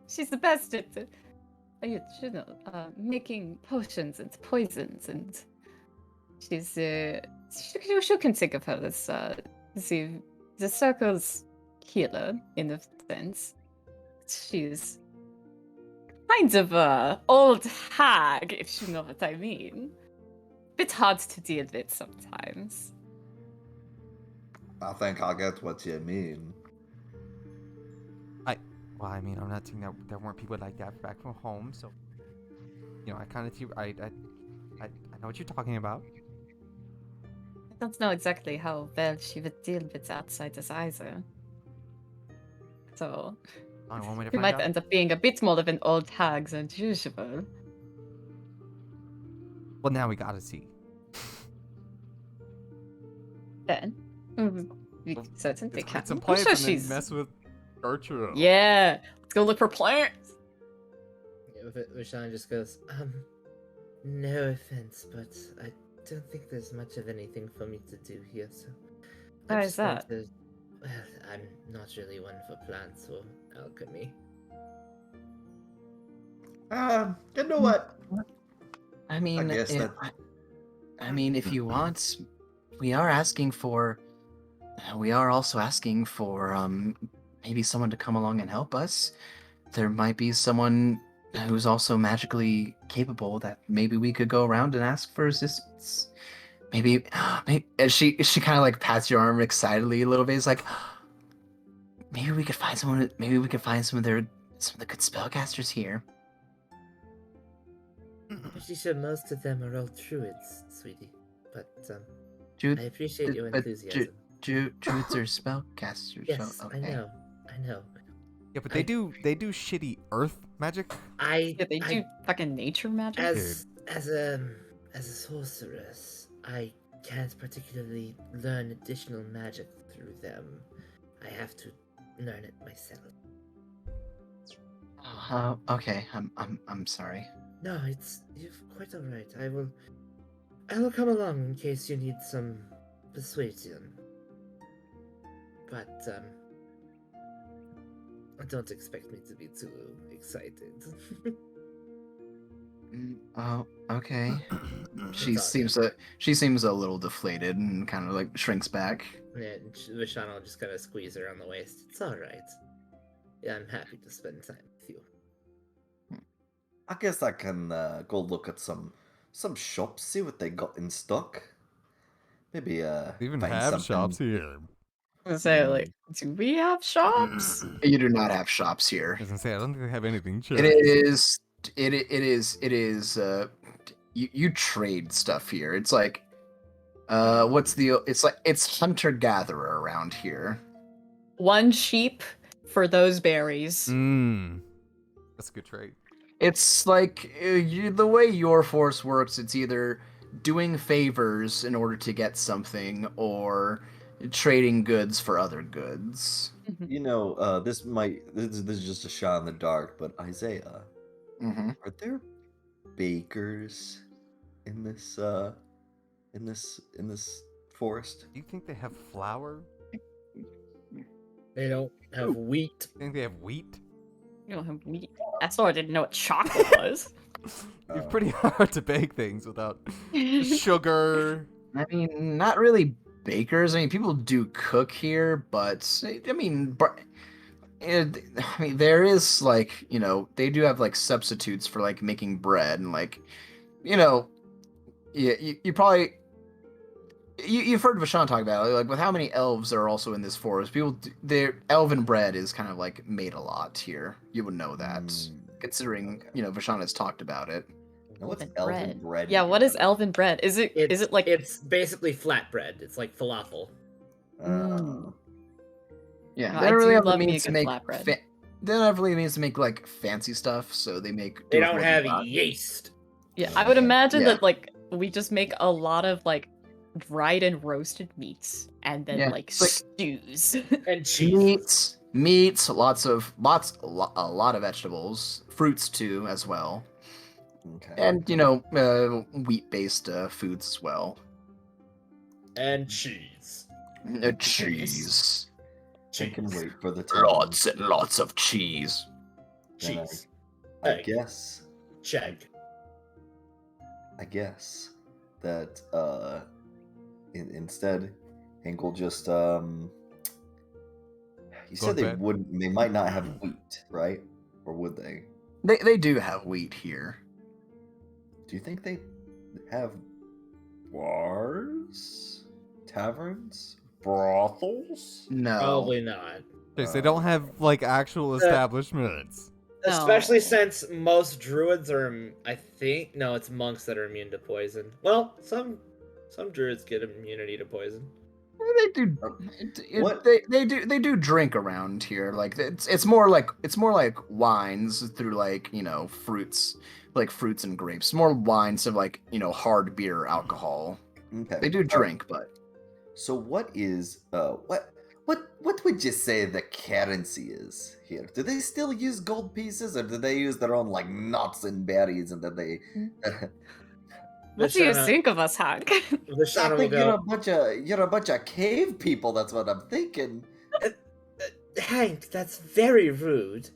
She's the best at, making potions and poisons, and she's you can think of her as the circle's healer in a sense. She's kind of a old hag, if you know what I mean. Bit hard to deal with sometimes. I think I get what you mean. Well, I mean, I'm not saying that there weren't people like that back from home, so I kind of I know what you're talking about. I don't know exactly how well she would deal with outsiders either. So Only one way to she find might out. end up being a bit more of an old hag than usual. Well, now we gotta see. Then we certainly Let's can. get some I'm plants sure and then she's mess with Gertrude. yeah. Let's go look for plants. Vishana just goes, No offense, but I don't think there's much of anything for me to do here, so... Why I is just want that? to- Well, I'm not really one for plants or alchemy. You know what? I mean, guess that- I mean, if you want, we are asking for. We are also asking for maybe someone to come along and help us. There might be someone who's also magically capable that maybe we could go around and ask for assistance. Maybe, maybe as she kind of like pats your arm excitedly a little bit. It's like maybe we could find someone. Maybe we could find some of the good spellcasters here. Pretty sure most of them are all druids, sweetie. But, Jude, I appreciate your but enthusiasm. Druids are spellcasters. Yes, okay. I know. Yeah, but they do shitty earth magic. Yeah, they do fucking nature magic. As a sorceress, I can't particularly learn additional magic through them. I have to learn it myself. Okay. I'm sorry. No, you're quite alright. I will come along in case you need some persuasion. But don't expect me to be too excited. Oh, okay. She It's all she seems a little deflated and kind of like shrinks back. Yeah, Vishana will just kind of squeeze her on the waist. It's alright. Yeah, I'm happy to spend time with you. I guess I can go look at some shops, see what they got in stock. Maybe They even find have something. shops here. I was gonna say, like, do we have shops? You do not have shops here. I was gonna say I don't think they have anything. It is. You trade stuff here. It's like, it's hunter gatherer around here. 1 sheep for those berries. That's a good trade. It's like the way your force works. It's either doing favors in order to get something, or trading goods for other goods. You know, this is just a shot in the dark, but Isaiah, Mm-hmm. are there bakers in this forest? Do you think they have flour? They don't have wheat. Do you think they have wheat? You don't have meat. That's why I didn't know what chocolate was. It's pretty hard to bake things without sugar. I mean, not really bakers. I mean, people do cook here, but I mean, there is like, they do have like substitutes for like making bread and like, you probably you've heard Vashan talk about it, like with how many elves are also in this forest. Their elven bread is kind of like made a lot here. You would know that, considering Vashan has talked about it. Now, what's Elven elven bread? Yeah, what is elven bread? Is it like It's basically flatbread. It's like falafel. Yeah, No, they I don't really do have the love me a means to good make. flatbread. They don't have really means to make like fancy stuff, so they make. They do it don't more have than that. yeast. Yeah, I would imagine Yeah. that like we just make a lot of like dried and roasted meats and then Yeah, like it's like- stews. And cheese. Meats, a lot of vegetables, fruits too as well, Okay. and wheat-based foods as well. And cheese. Cheese, I can wait for the time. lots and lots of cheese. Then Cheese. I Egg. guess. Chegg. I guess that instead, Hank will just You Go said to they bed. wouldn't. They might not have wheat, right? Or would they? They do have wheat here. Do you think they have bars, taverns, brothels? No. Probably not. Okay, so they don't have like actual establishments. No. Especially since most druids are, I think, no, it's monks that are immune to poison. Well, some druids get immunity to poison. They do. What? They do drink around here. Like it's more like wines through like fruits, like fruits and grapes. More wines of like hard beer alcohol. Okay. They do drink, but So what is what would you say the currency is here? Do they still use gold pieces, or do they use their own like nuts and berries, and then they What do you Vishana- think of us, Hank? I Vishana will think go. you're a bunch of cave people. That's what I'm thinking. Hank, that's very rude.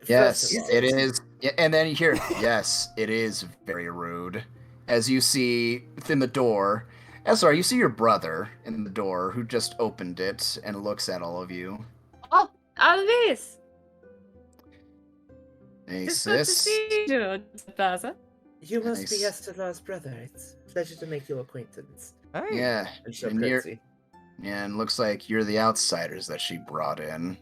Yes, First of all. it is. Yeah, and then you hear, yes, it is very rude. As you see within the door, sorry, you see your brother in the door who just opened it and looks at all of you. Oh, Alvis! Hey, It's good to sis. see you, Baza. You must be Nice. Estela's brother. It's a pleasure to make your acquaintance. Hey. Yeah, And she'll and you're, curtsy. yeah, and looks like you're the outsiders that she brought in.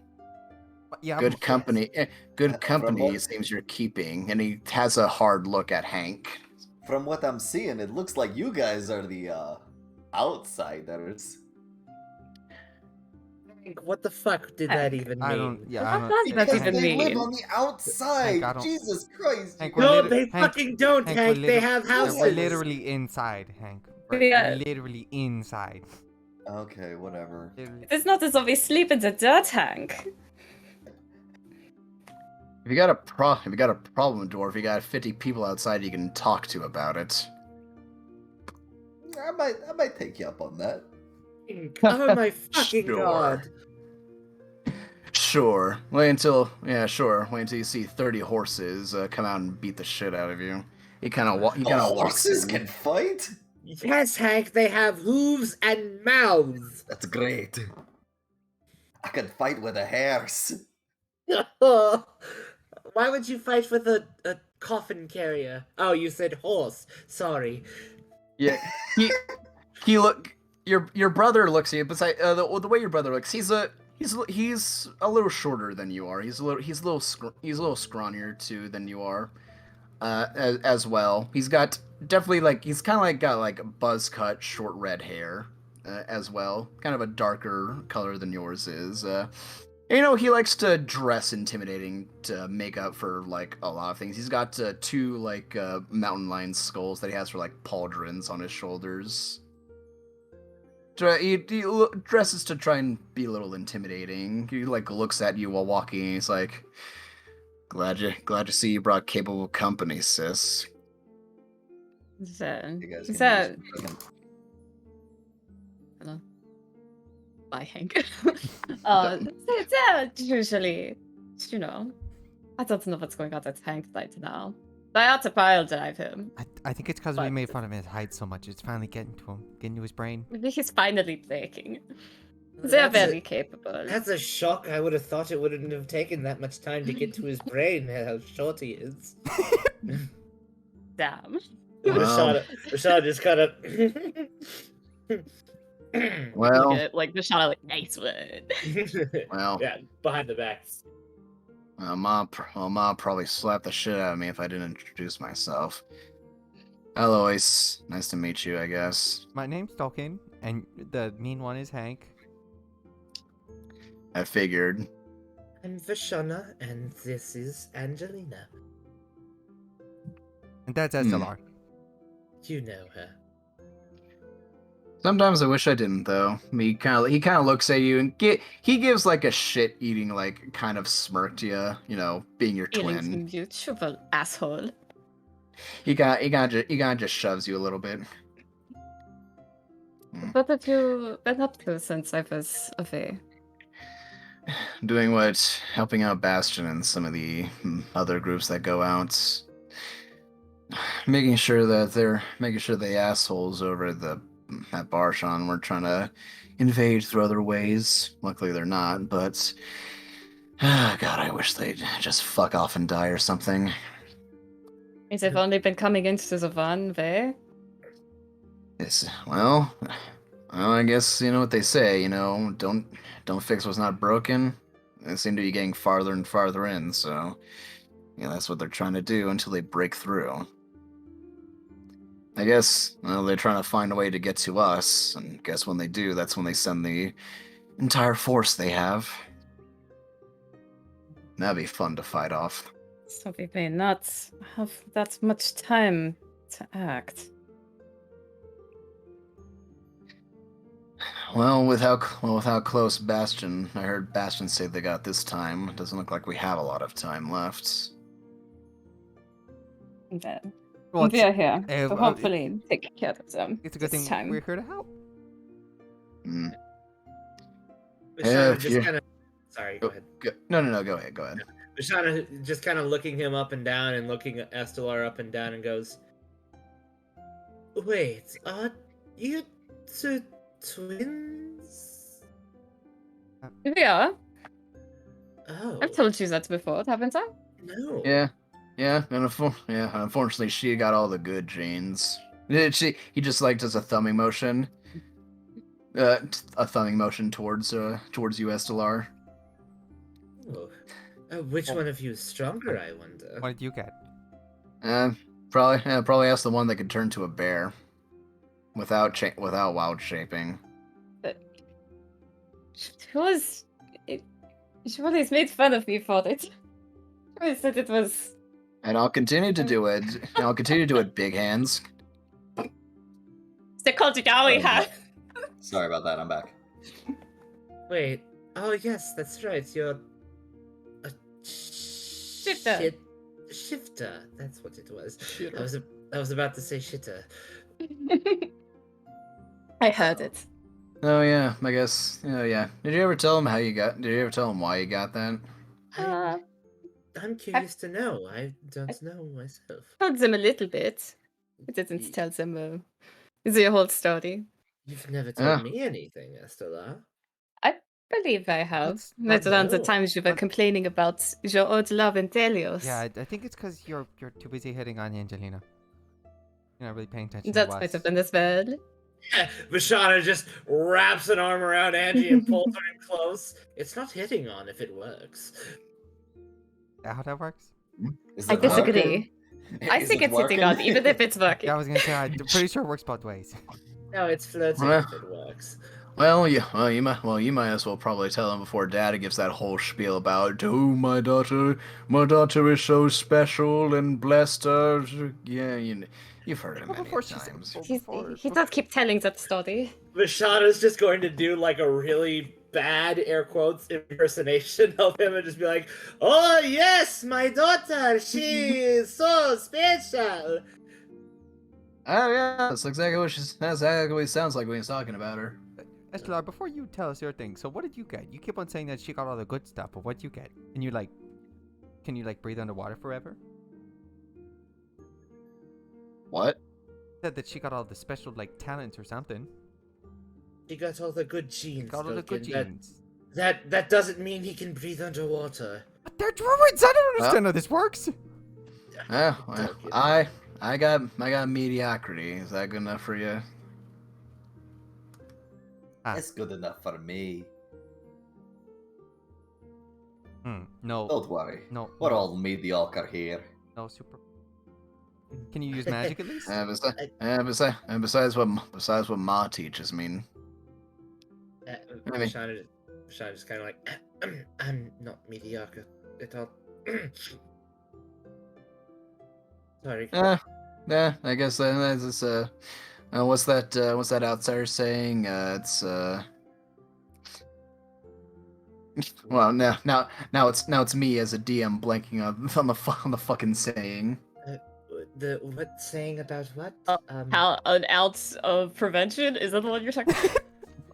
Yeah. Good company. Good From company. what- It seems you're keeping, and he has a hard look at Hank. From what I'm seeing, it looks like you guys are the outsiders. Hank, what the fuck did that Hank, even I mean? don't. Yeah. What I does don't. that Because even they live mean? on the outside. I don't- Jesus Christ. Hank, you we're No, liter- they Hank- fucking don't, Hank, Hank. we're They liter- have We're houses. literally inside, Hank. We're Yeah. literally inside. Okay, whatever. Literally. It's not as though we sleep in the dirt, Hank. If you got a problem, dwarf, you got 50 people outside you can talk to about it. I might take you up on that. Oh my fucking Sure. god. Sure. Wait until you see 30 horses come out and beat the shit out of you. He kind of walks Horses in. can fight? Yes, Hank, they have hooves and mouths. That's great. I can fight with a horse. Why would you fight with a coffin carrier? Oh, you said horse. Sorry. Yeah. He look your brother looks at you, besides the way your brother looks, he's a little shorter than you are. He's a little scrawnier too than you are. As well. He's got he's kind of got buzz cut short red hair as well. Kind of a darker color than yours is. He likes to dress intimidating to make up for a lot of things. He's got two mountain lion skulls that he has for pauldrons on his shoulders. He dresses to try and be a little intimidating. He looks at you while walking. And he's like, glad to see you brought capable company, sis. So, You guys is can that... use- Hello? Bye, Hank. It's usually, I don't know what's going on at Hank right now. I ought to pile drive him. I think it's because we But- made fun of his height so much. It's finally getting to him, getting to his brain. He's finally breaking. They're very capable. That's a shock. I would have thought it wouldn't have taken that much time to get to his brain, how short he is. Damn. Well. Rashad just kind of... Well, The shot, nice word. well, yeah, behind the back. Mom probably slapped the shit out of me if I didn't introduce myself. Alois, nice to meet you, I guess. My name's Tolkien, and the mean one is Hank. I figured. I'm Vishana, and this is Angelina. And that's Estelar. You know her. Sometimes I wish I didn't, though. He kind of looks at you and he gives a shit-eating kind of smirk to you, being your Feelings twin. mutual, asshole. He kind of just shoves you a little bit. What have you been up to since I was away? Helping out Bastion and some of the other groups that go out. Making sure the assholes over at Barshan weren't trying to invade through other ways. Luckily they're not, but God, I wish they'd just fuck off and die or something. Is they've only been coming into the one way? Well, I guess you know what they say, don't fix what's not broken. They seem to be getting farther and farther in, so that's what they're trying to do until they break through. I guess, they're trying to find a way to get to us, and guess when they do, that's when they send the entire force they have. That'd be fun to fight off. So we may not have that much time to act. Well, with how close I heard Bastion say they got this time, it doesn't look like we have a lot of time left. Then, Well, we are here eh, to well, hopefully take care of them it's a good this thing time. we're here to help. Mm. Vishana if just you- kind of. Sorry, go ahead. No. Go ahead. Go ahead. Vishana just kind of looking him up and down and looking at Estelar up and down and goes, "Wait, are you two twins?" We are. Oh, I've told you that before, haven't I? no. Yeah. Unfortunately, she got all the good genes. He just like does a thumbing motion. A thumbing motion towards you, Estelar. Oh. Which one of you is stronger, I wonder? What did you get? Probably ask the one that could turn to a bear, without wild shaping. She was. She always made fun of me for it. She always said it was. And I'll continue to do it. I'll continue to do it, big hands. They called it all we have. Sorry about that. I'm back. Wait. Oh, yes, that's right. You're a Shifter. Shifter. That's what it was. I was about to say shitter. I heard it. Oh yeah, I guess. Oh yeah. Did you ever tell him how you got? Did you ever tell him why you got that? I'm curious to know. I don't know myself. Told them a little bit. I didn't tell them the whole story. You've never told me anything, Estella. I believe I have. That's That's around the no. times you were complaining about your old love and Delios. Yeah, I think it's because you're too busy hitting on Angelina. You're not really paying attention That to us. might have been as well. Vishana just wraps an arm around Angie and pulls her in close. It's not hitting on if it works. Is that how that works? Is I it working? disagree. I Is think it it's hitting on, even if it's working. Yeah, I was gonna say I'm pretty sure it works both ways. No, it's flirting if it works. Well, yeah. You might as well probably tell him before Dad gives that whole spiel about, oh, my daughter is so special and blessed. Yeah, you've heard it Well, many before she said- times. He does keep telling that story. Vishana's just going to do like a really bad air quotes impersonation of him and just be like, "Oh yes, my daughter, she is so special." Oh yeah, that's exactly what it sounds like when he's talking about her. Estelar, before you tell us your thing, so what did you get? You keep on saying that she got all the good stuff, but what did you get? Can you breathe underwater forever? What? Said that she got all the special talents or something. He got all the good genes. Got all the good Logan. genes. That doesn't mean he can breathe underwater. But they're druids. I don't understand how this works. Yeah, well, I got mediocrity. Is that good enough for you? It's good enough for me. No. Don't worry. No. We're all mediocre here. No super. Can you use magic at least? Besides what Ma teaches me. Vishana just kind of like, I'm not mediocre at all. Sorry. Yeah, I guess that's what's that outsider saying? It's well, now it's me as a DM blanking on the fucking saying. The what saying about what? How an ounce of prevention? Is that the one you're talking about?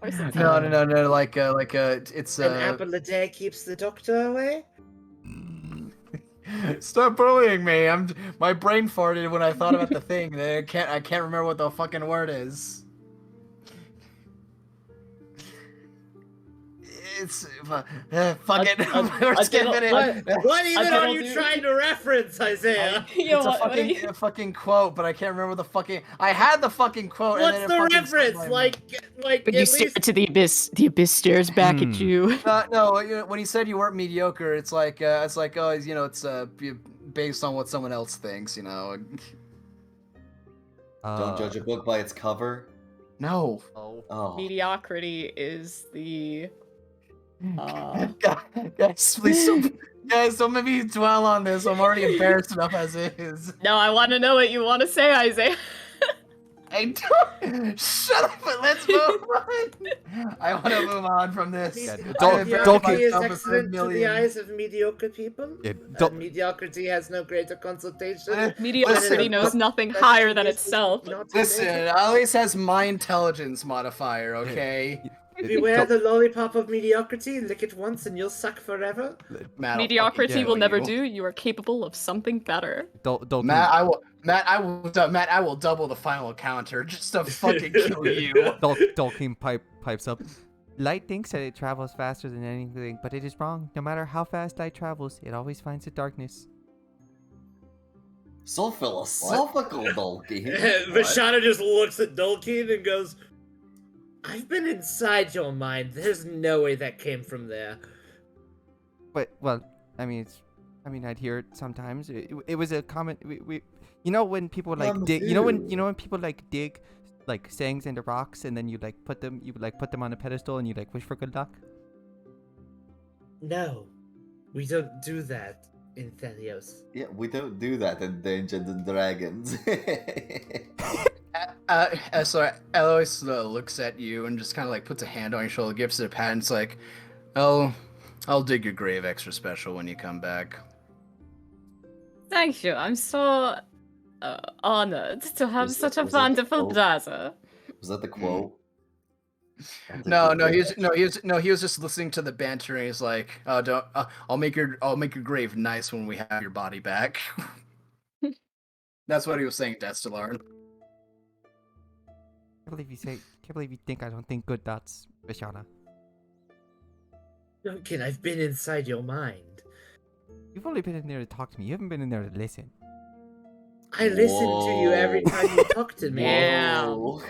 Or something? No, like it's An apple a day keeps the doctor away. Stop bullying me! My brain farted when I thought about the thing. I can't remember what the fucking word is. It's fuck it. We're skipping it. What even are you trying to reference, Isaiah? It's a fucking quote, but I can't remember the fucking. I had the fucking quote. What's and the then it fucking reference? slipped my mind. Like When you at stare least to the abyss stares back at you. No, when he said you weren't mediocre, it's like oh, it's based on what someone else thinks, Don't judge a book by its cover. No. Oh. Mediocrity is the. Guys, please don't make me dwell on this. I'm already embarrassed enough as it is. No, I want to know what you want to say, Isaiah. I don't. Shut up, but let's move on. I want to move on from this. Yeah, I don't- have don't buried Mediocrity is myself in excellent to the million- eyes of mediocre people. Yeah, And don't- mediocrity has no greater consultation. Mediocrity Listen, knows nothing That higher than genius is itself. not to Listen, make it it. always has my intelligence modifier, okay? Beware the lollipop of mediocrity. Lick it once and you'll suck forever. Matt, I'll Mediocrity fucking will kill never you. do. You are capable of something better. Don't Matt, I will double the final counter just to fucking kill you. Dolkin pipes up. Light thinks that it travels faster than anything, but it is wrong. No matter how fast light travels, it always finds the darkness. So philosophical, Dolky. Vashana just looks at Dulkeen and goes, I've been inside your mind. There's no way that came from there. But well, I mean, I'd hear it sometimes. It was a comment. We you know when people like dig. You know when people like dig like sayings into rocks and then you put them on a pedestal and you wish for good luck. No, we don't do that in Thelios. Yeah, we don't do that in Dungeons and Dragons. So Eloise looks at you and just kind of puts a hand on your shoulder, gives it a pat, and it's like, I'll dig your grave extra special when you come back. Thank you. I'm so honored to have Was such that- a was that the wonderful quote? brother. Was that the quote? No, he was just listening to the banter, and he's like, I'll make your grave nice when we have your body back. That's what he was saying, Destilar. Can't believe you think I don't think good thoughts, Vishana. Duncan, I've been inside your mind. You've only been in there to talk to me. You haven't been in there to listen. I listen to you every time you talk to me. Yeah. Whoa.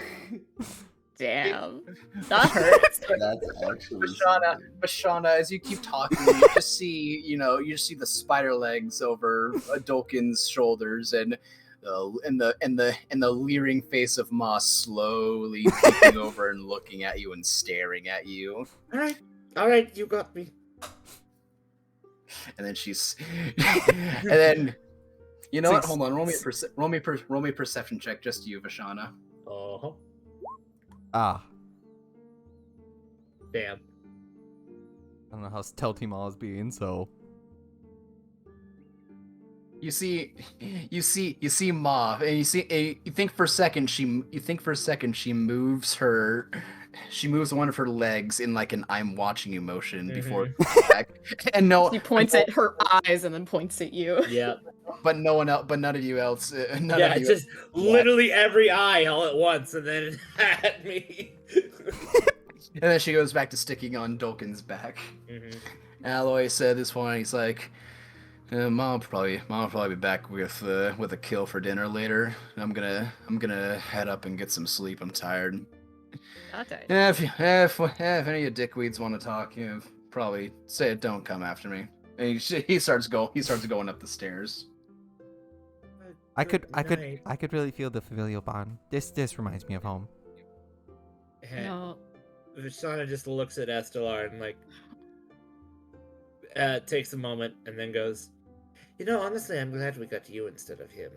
Damn. That hurts. That's actually Vashana, as you keep talking, you just see, the spider legs over Adolkin's shoulders, and the leering face of Moss slowly peeking over and looking at you and staring at you. All right, you got me. And then she's, and then, you know what? Hold on, roll me a perception check, just you, Vashana. Uh-huh. Ah, Damn. I don't know how stealthy Ma is being, so. You see Ma, and you think for a second she moves one of her legs in an I'm watching you motion before back. And She points at her eyes and then points at you. Yeah. but none of you else. Yeah, just literally every eye all at once, and then at me. And then she goes back to sticking on Dolkin's back. Alloy said this one. He's like, Mom will probably be back with a kill for dinner later. I'm gonna head up and get some sleep. I'm tired. Okay. If any of you dickweeds want to talk, probably say it. Don't come after me. And he starts going up the stairs. I could really feel the familial bond. This reminds me of home. No. Vishana just looks at Estelar and takes a moment and then goes, honestly, I'm glad we got you instead of him.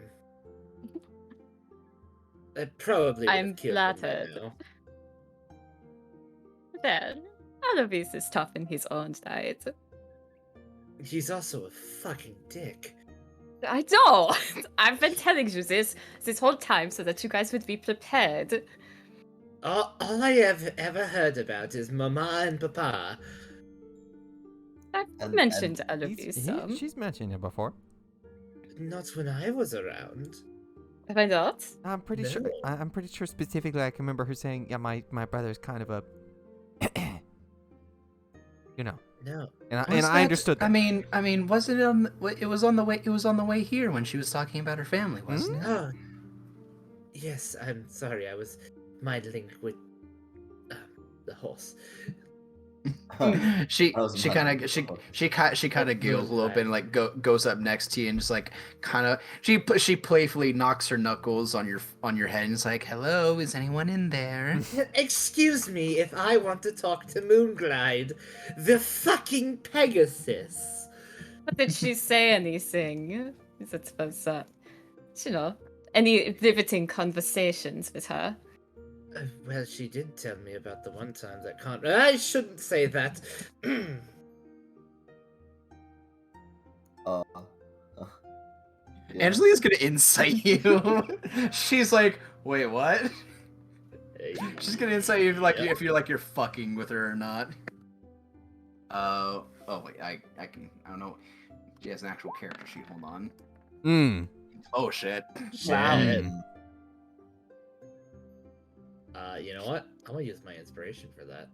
I probably I'm would've killed him by flattered. now. Then, Alovis is tough in his own right. He's also a fucking dick. I know. I've been telling you this whole time so that you guys would be prepared. All I have ever heard about is Mama and Papa. I've And- mentioned Alovis some. She's mentioned it before. Not when I was around. Have I not? I'm pretty sure. No. I'm pretty sure specifically. I can remember her saying, "Yeah, my brother's kind of a, No. and I understood that. I mean, wasn't it on? It was on the way. It was on the way here when she was talking about her family, wasn't it? Oh. Yes, I'm sorry. I was meddling with the horse. She That was she my kind of fault. she kind of giggles a little bit and goes up next to you and just kind of she playfully knocks her knuckles on your head and is like, "Hello, is anyone in there?" Excuse me if I want to talk to Moonglide, the fucking Pegasus. But did she say anything? Is it supposed to, any riveting conversations with her? Well, she did tell me about the one time that I shouldn't say that. Yeah. Angelina's gonna insight you. She's like, wait, what? She's gonna insight you if you're fucking with her or not. Oh wait, I don't know. She has an actual character sheet. Hold on. Oh shit. Wow. Mm. You know what? I'm gonna use my inspiration for that.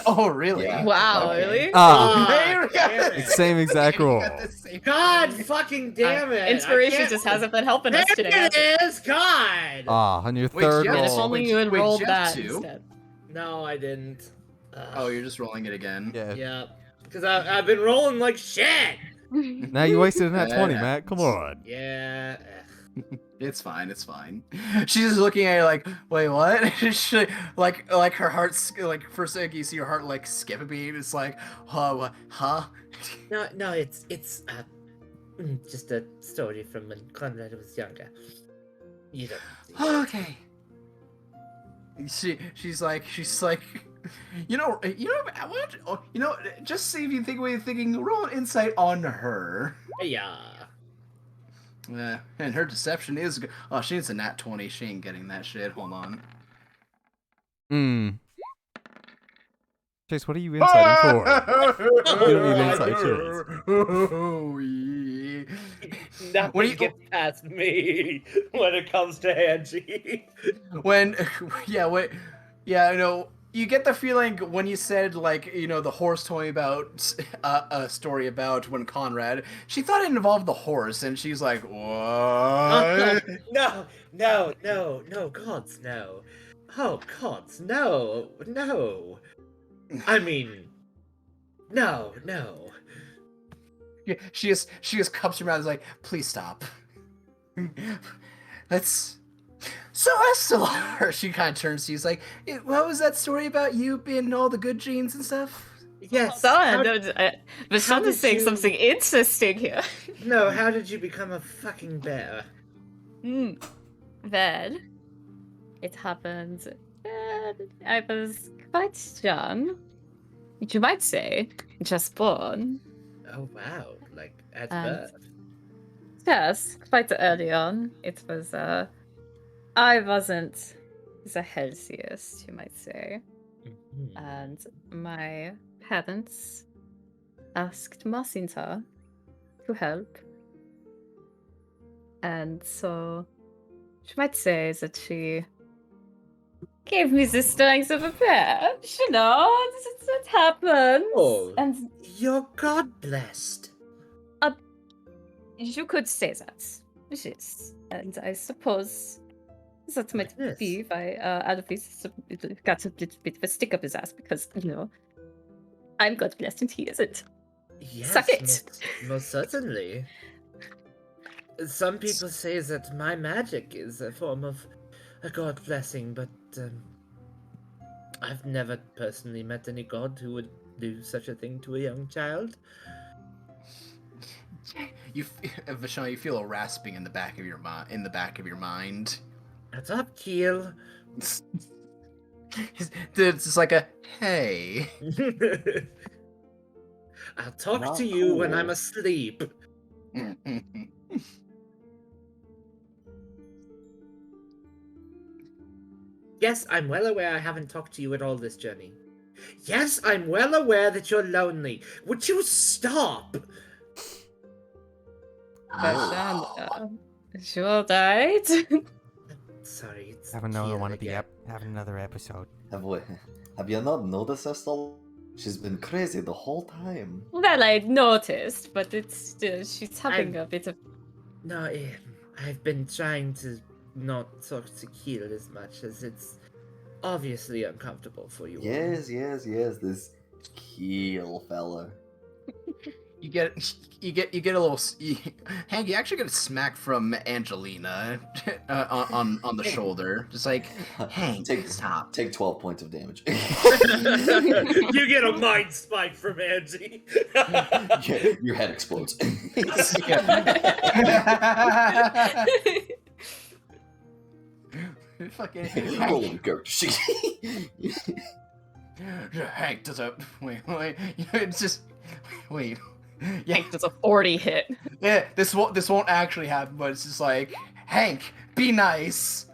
Oh really? Yeah. Wow, Okay. really? Ah, Ah, damn it. same exact You roll. got the same God thing. fucking damn it! Inspiration I can't- just hasn't been helping us There today. it is! God! On your Wait, third Jeff- And if roll. only Wait, you had wait, rolled Jeff that too? instead. No, I didn't. Oh, you're just rolling it again. Yeah. Yeah. Because I've been rolling like shit! Now you wasted that 20, Yeah. Matt. Come on. Yeah. It's fine. It's fine. She's just looking at you like, wait, what? She, like her heart's like for a second you see her heart like skip a beat. It's like, huh? No, it's just a story from when Conrad was younger. You don't. Okay. She's like, you know, I want, just see if you think what you're thinking. Roll an insight on her. Yeah. Yeah, and her deception is good. Oh, she needs a nat 20. She ain't getting that shit. Hold on. Chase, what are you inciting for? You don't need Oh, insight checks. Oh, yeah. Nothing What do you- gets past me when it comes to Angie. I know. You get the feeling when you said, like, the horse told me about a story about when Conrad, she thought it involved the horse, and she's like, what? No, gods, no. Oh, gods, no. I mean, no. Yeah, she just cups her mouth and is like, please stop. Let's... So Estelar, she kind of turns to you, is like, what was that story about you being all the good genes and stuff? Yes. Hold on, how Vishal did is saying you- something interesting here. No, how did you become a fucking bear? Then, it happened that I was quite young. You might say, just born. Oh, wow. Like, at And- birth. Yes, quite early on. It was, I wasn't the healthiest, you might say. Mhm. And my parents asked Masinta to help. And so, you might say that she gave me the strength of a bear. You know, that happens. Oh. And You're God blessed. you could say that. Yes. And I suppose that might Yes. be why Alvis got a little bit of a stick up his ass because, I'm God blessed and he isn't. Yes, Suck it. Most certainly. Some people say that my magic is a form of a god blessing, but I've never personally met any god who would do such a thing to a young child. Vishal, you feel a rasping in the back of your mind. What's up, Keel? It's just like a hey. I'll talk Not to you when cool. I'm asleep. Yes, I'm well aware I haven't talked to you at all this journey. Yes, I'm well aware that you're lonely. Would you stop? Vashanda, sure died. Sorry, it's Have another Keel one of the again. have another episode. Have you not noticed, Estelle? She's been crazy the whole time. Well, I noticed, but it's still, she's having a bit of. No, I've been trying to not talk to Keel as much as it's obviously uncomfortable for you. all. Yes, this Keel fella. You get a little. Hank, you actually get a smack from Angelina on the shoulder, just like, Hank, stop. Take 12 points of damage. You get a mind spike from Angie. Yeah, your head explodes. Fucking Roll character sheet. Hank does a wait. It's just wait. Yeah, Hank does a 40 hit. yeah. This won't actually happen, but it's just like Hank, be nice.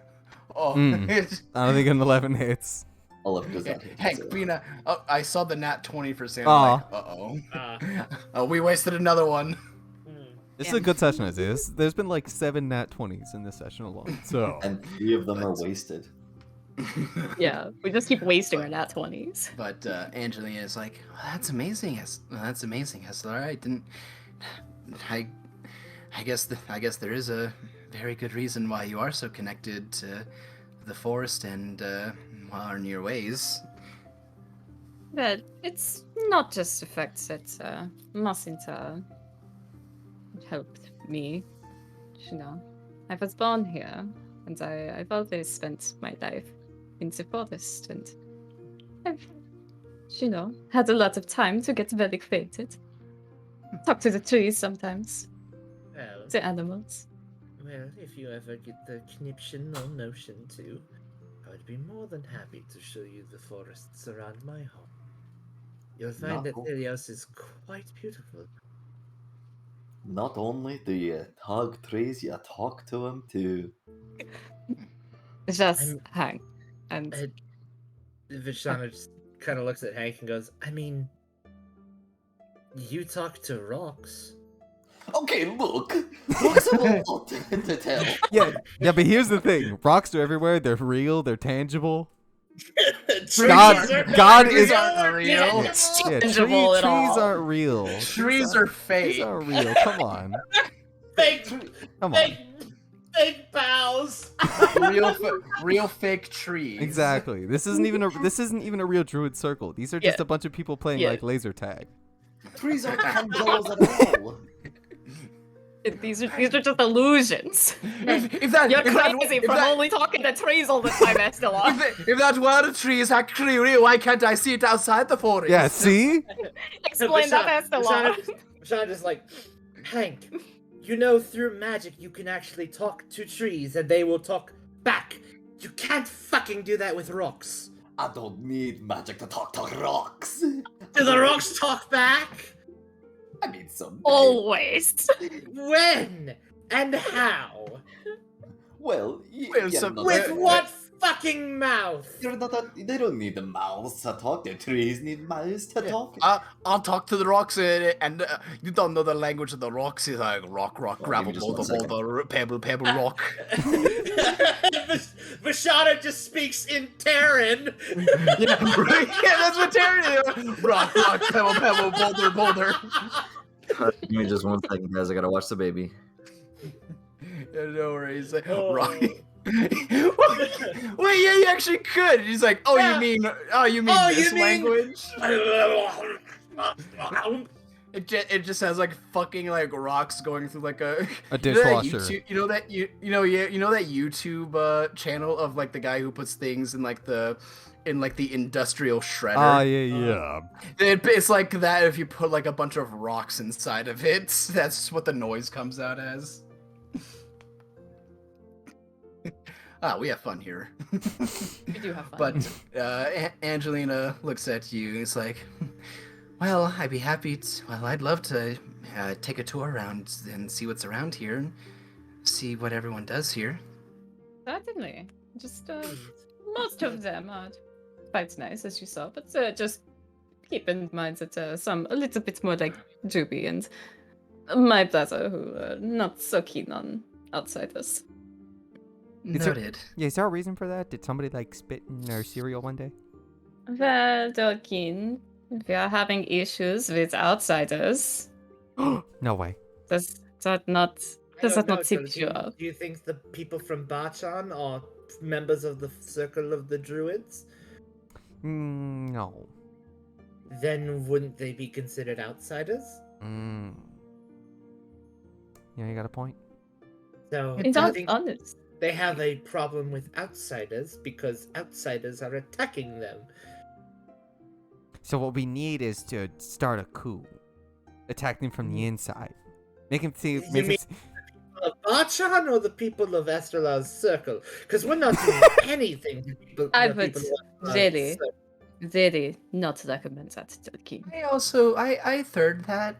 Oh, it's, I don't think an 11 hits. Olive does not hit. Hank, be nice. Oh, I saw the nat 20 for Sam. Aw. Like, uh-oh. Ah. Oh, we wasted another one. This is a good session, Isaiah. There's been like 7 nat 20s in this session alone. So And 3 of them are wasted. Yeah, we just keep wasting our nat 20s. But Angelina is like, well, that's amazing. That's amazing. Hessler. I guess there is a very good reason why you are so connected to the forest and are in your ways. But it's not just the fact that mustn't helped me. You know, I was born here, and I've always spent my life in the forest, and I've, you know, had a lot of time to get very acquainted. Talk to the trees sometimes, Well, the animals. well, if you ever get the conniption or notion to, I would be more than happy to show you the forests around my home. You'll find that No. Helios is quite beautiful. Not only do you hug trees, you talk to them too. Just I'm- hang, and Vishana just kind of looks at Hank and goes, I mean, you talk to rocks. Okay, look. Rocks have a lot to tell. yeah, but here's the thing: rocks are everywhere. They're real. They're tangible. Trees God- are God is- real. Yeah, tangible at trees all. aren't real. Trees are Trees fake. aren't real. Come on, fake, come on. fake bows. real fake trees. Exactly. This isn't even a real druid circle. These are just Yeah. a bunch of people playing Yeah. like laser tag. Trees aren't tangibles at all. these are just illusions. If that You're if that- crazy if from that- only talking to trees all the time, Estelon. if that were a tree is actually real, why can't I see it outside the forest? Yeah. See? Explain that, Estelon. Vishana just like, Hank, you know through magic you can actually talk to trees and they will talk back. You can't fucking do that with rocks. I don't need magic to talk to rocks. Do the rocks talk back? I mean, some. Always. When? And how? Well, Well, you're some- not With a- what fucking mouth? You're not a, they don't need the mouths to talk. The trees need mouths to talk. I'll talk to the rocks and you don't know the language of the rocks. He's like rock, Oh, gravel, give me just boulder, 1 boulder, pebble, pebble, rock. Vishana just speaks in Terran. Yeah, right? Yeah, that's what Terry is. Rock, pebble, pebble, boulder, boulder. Give me just 1 second, guys. I gotta watch the baby. Yeah, no worries. Like, Oh. rock. Wait, yeah, you actually could. He's like, oh, Yeah. you mean Oh, this you mean- language? It just has like fucking like rocks going through like a dishwasher. You know that YouTube channel of like the guy who puts things in like the industrial shredder. Ah, yeah. It's like that if you put like a bunch of rocks inside of it. That's what the noise comes out as. We have fun here. We do have fun. But Angelina looks at you and is like, well, I'd be happy to, well, I'd love to take a tour around and see what's around here and see what everyone does here. Certainly. Just most of them are quite nice, as you saw, but just keep in mind that some a little bit more like Juby and my brother who are not so keen on outsiders. Noted. Yeah, is there a reason for that? Did somebody like spit in their cereal one day? Well, Dorkin, if you're having issues with outsiders, No way. does that not tip do you off? Do you think the people from Bachan are members of the Circle of the Druids? No. Then wouldn't they be considered outsiders? Yeah, you got a point. So It's I not think honest. they have a problem with outsiders because outsiders are attacking them. So what we need is to start a coup, attack them from the inside, make him see. You Make mean- him, Of Achan or the people of Esterla's circle? Because we're not doing anything to people, I the would people of Esterla's really, circle. really not recommend that to the king. I third that.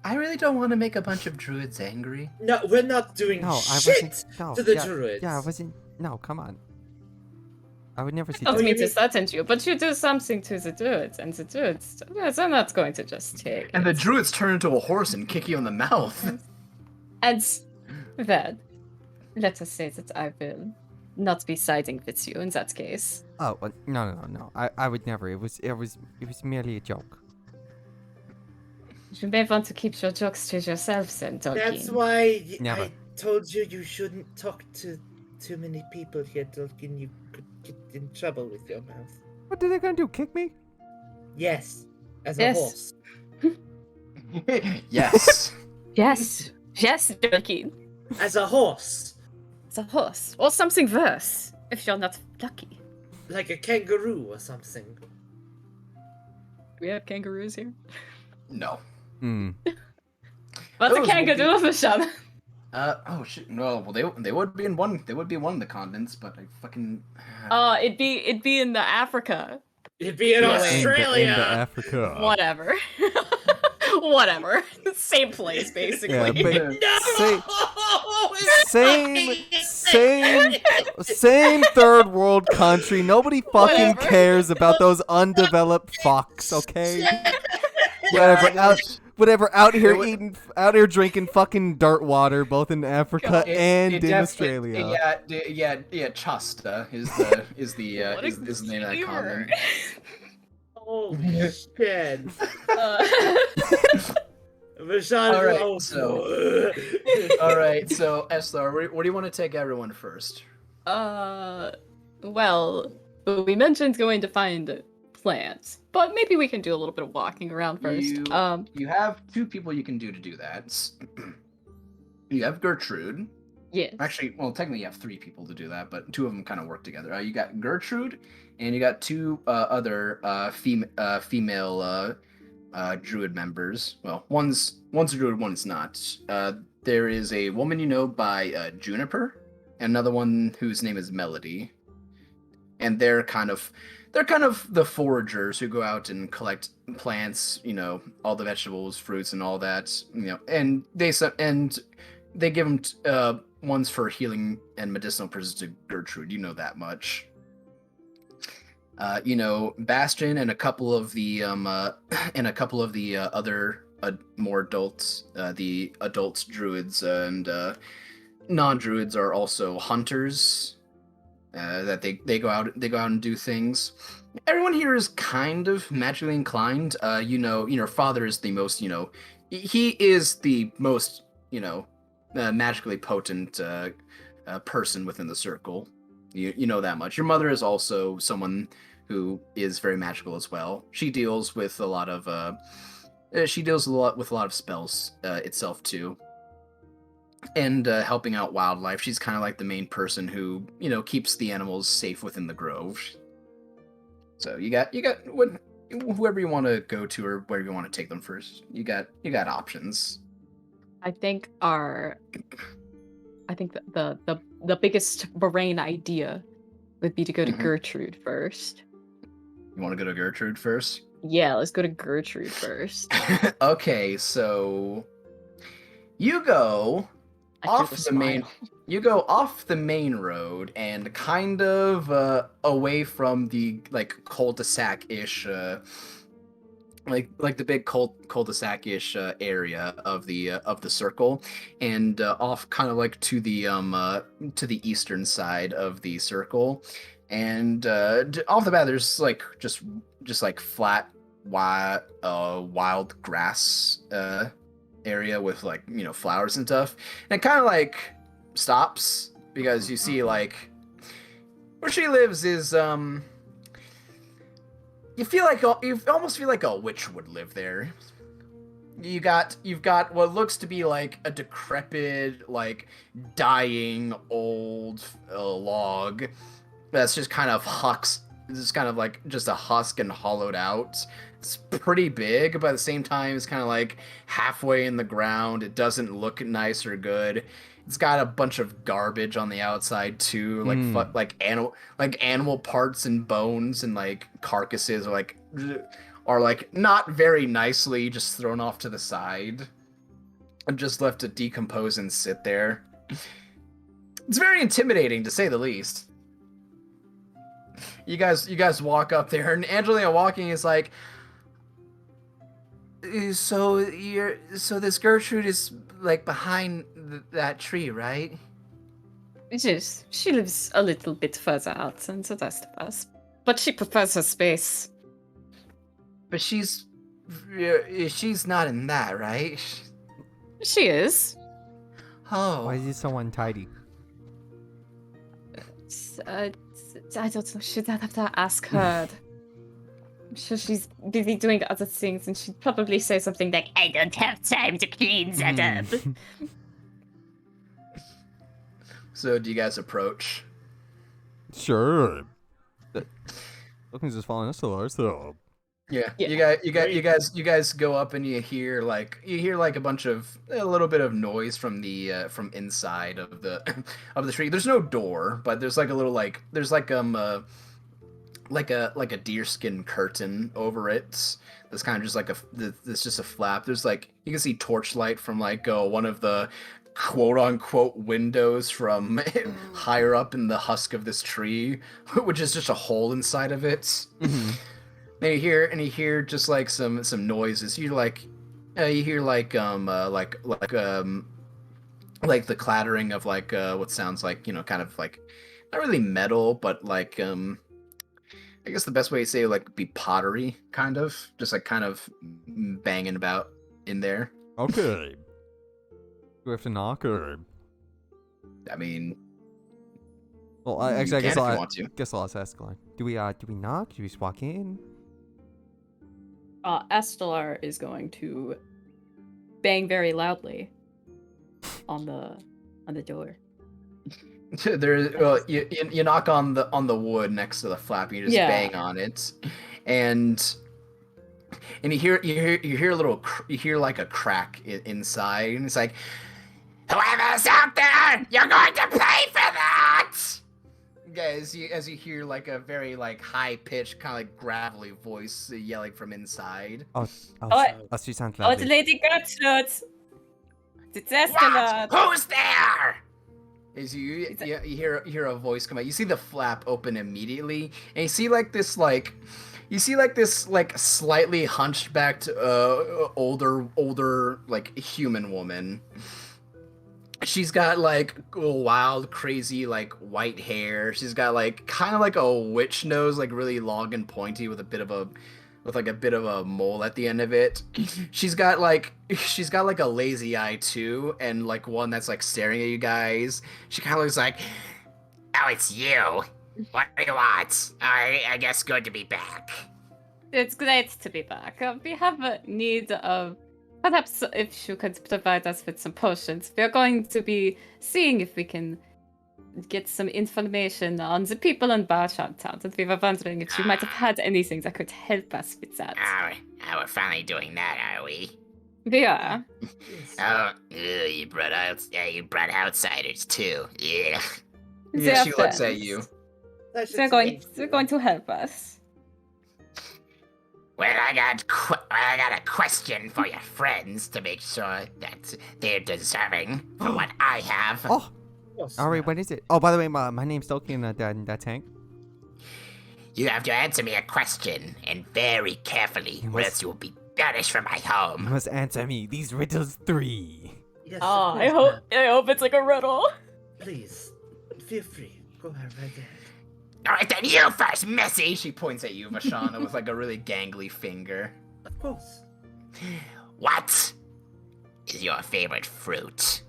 I really don't want to make a bunch of druids angry. No, we're not doing No, I shit wasn't. No, to the yeah, druids. Yeah, I wasn't. No, come on. I would never see Not Oh, that. me you to mean- threaten you, but you do something to the druids, and the druids, yes, they're not going to just take And the it. druids turn into a horse and kick you in the mouth. And well, let us say that I will not be siding with you in that case. Oh, well, no. I would never. It was merely a joke. You may want to keep your jokes to yourself then, Tolkien. That's why Never. I told you shouldn't talk to too many people here, Tolkien. You could get in trouble with your mouth. What are they gonna do? Kick me? Yes, as a Yes. horse. Yes. Yes, yes, Tolkien. As a horse. It's a horse, or something worse, if you're not lucky. Like a kangaroo or something. Do we have kangaroos here? No. Hmm. What's a Those would kangaroo, Vishal? Oh shit. No. Well, they would be in one. They would be one of the continents, but I fucking. It'd be in the Africa. It'd be in Yeah, Australia. Into Africa. Whatever. Whatever. Same place, basically. Yeah, but No! same third world country. Nobody fucking Whatever. cares about those undeveloped fucks, okay? Whatever, out here drinking fucking dirt water, both in Africa and in Australia. Yeah. Chasta is the What a is the name of that humor. continent. Holy shit. All right, so Eslar, where do you want to take everyone first? Well, we mentioned going to find plants, but maybe we can do a little bit of walking around first. You have two people you can do to do that. You have Gertrude. Yes. Actually, well, technically you have three people to do that, but two of them kind of work together. You got Gertrude, and you got two other female druid members. Well, one's a druid, one's not. There is a woman you know by Juniper, and another one whose name is Melody. And they're kind of the foragers who go out and collect plants, all the vegetables, fruits, and all that, and they give them ones for healing and medicinal purposes to Gertrude. You know that much. Bastion and a couple of the other more adults, the adults druids and non-druids are also hunters. That they go out and do things. Everyone here is kind of magically inclined. Your father is the most, he is the most, magically potent person within the circle. You know that much. Your mother is also someone who is very magical as well. She deals with a lot of spells itself too. And helping out wildlife. She's kind of like the main person who, keeps the animals safe within the grove. So you got whoever you want to go to or wherever you want to take them first. You got options. I think the biggest brain idea would be to go to Mhm. Gertrude first. You want to go to Gertrude first? Yeah, let's go to Gertrude first. Okay, so you go I do off the the main smile. you go off the main road and kind of away from the cul-de-sac-ish like the big cul-de-sac-ish area of the circle, and off kind of like to the eastern side of the circle, and off the bat there's just like flat wild grass area with flowers and stuff, and it kind of stops because you see where she lives is you almost feel like a witch would live there. You've got what looks to be like a decrepit, dying old log that's just kind of It's kind of like just a husk and hollowed out. It's pretty big, but at the same time, it's kind of like halfway in the ground. It doesn't look nice or good. It's got a bunch of garbage on the outside too, like animal parts and bones and like carcasses are like not very nicely just thrown off to the side and just left to decompose and sit there. It's very intimidating to say the least. You guys walk up there, and Angelina walking is like, so this Gertrude is like behind that tree, right? It is. She lives a little bit further out than the rest of us, but she prefers her space. But she's not in that, right? She is. Oh, Why is he so untidy? I don't know. Should I have to ask her? I'm sure she's busy doing other things, and she'd probably say something like, "I don't have time to clean that up." So do you guys approach? Sure. Looking just following us to ours, so. Yeah. Yeah. You guys go up and you hear like a little bit of noise from the from inside of the of the tree. There's no door, but there's like a little like a deerskin curtain over it. That's kind of just like that's just a flap. There's like you can see torchlight from like one of the quote unquote windows from higher up in the husk of this tree, which is just a hole inside of it. Mm-hmm. And you hear just like some noises. You hear like the clattering of like what sounds like, kind of like not really metal, but like I guess the best way to say it, like be pottery, kind of just like kind of banging about in there. Okay. Do we have to knock or? I mean, Well, I you guess can if you I'll want to. guess I'll ask Glenn. Do we knock? Do we just walk in? Estelar is going to bang very loudly on the door. You knock on the wood next to the flap. You just bang on it, and you hear like a crack inside, and it's like, whoever's out there, you're going to pay for that. Guys, as you hear like a very like high pitched kind of like gravelly voice yelling from inside. She sounds Oh, lovely. it's Lady Gertrude! It's Estelar! Who's there? As you hear a voice come out, you see the flap open immediately, and you see this slightly hunchbacked older like human woman. She's got like wild, crazy like white hair. She's got like kind of like a witch nose, like really long and pointy with a bit of a mole at the end of it. She's got like a lazy eye too, and like one that's like staring at you guys. She kind of looks like, oh, it's you. What do you want? I guess good to be back. It's great to be back. We have a need of perhaps if you could provide us with some potions. We're going to be seeing if we can get some information on the people in Barsham Town, and we were wondering if you might have had anything that could help us with that. We're finally doing that, are we? We are. Oh, you brought outsiders too. Yeah. They Yeah, are she looks at friends. you. They're going to help us. Well, I got a question for your friends to make sure that they're deserving for what I have. Oh, alright, what is it? Oh, by the way, my name's Doki in that tank. You have to answer me a question, and very carefully, or else you will be banished from my You home. must answer me these riddles 3. Yes, Oh, of I course, hope it's like a riddle. ma'am. Please, feel free. Go ahead right ahead. All right, then you first, Missy. She points at you, Vashana, with like a really gangly finger. Of course. What is your favorite fruit?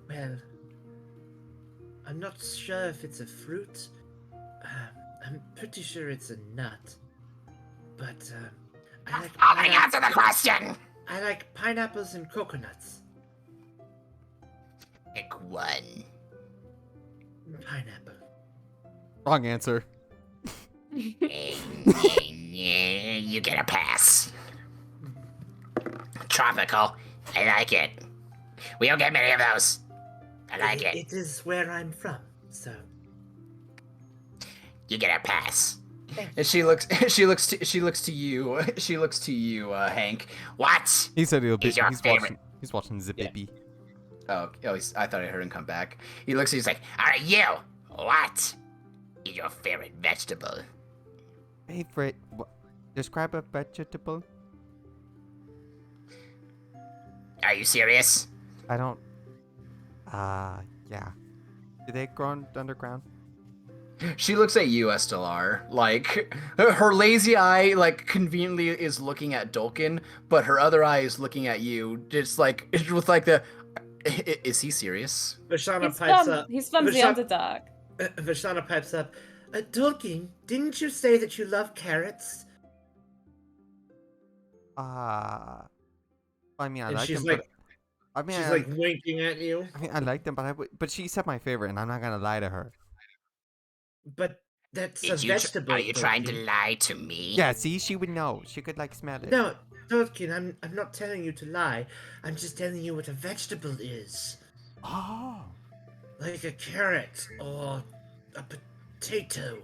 Well, I'm not sure if it's a fruit. I'm pretty sure it's a nut. But Answer the question. I like pineapples and coconuts. Pick one. Pineapple. Wrong answer. You get a pass. Tropical. I like it. We don't get many of those. I like it. It is where I'm from, so. You get a pass. And she looks to you, Hank. What? He said he'll be. He's your favorite. He's watching the baby. I thought I heard him come back. He's like, alright, you. What is your favorite vegetable? Favorite. Describe a vegetable. Are you serious? I don't. Yeah. Do they grow underground? She looks at you, Estelar. Like, her lazy eye, like, conveniently is looking at Dolkin, but her other eye is looking at you. Just like, with like the, is he serious? Vashana pipes up. He's from the Underdark. Vashana pipes up. Dolkin, didn't you say that you love carrots? I mean, I And like she's them. like, I mean, she's like winking at you. I mean, I like them, but she said my favorite, and I'm not gonna lie to her. But that's a Are vegetable. you trying to Dolkin. lie to me? Yeah, see, she would know. She could like smell it. No, Dolkin, I'm not telling you to lie. I'm just telling you what a vegetable is. Oh. Like a carrot or a potato.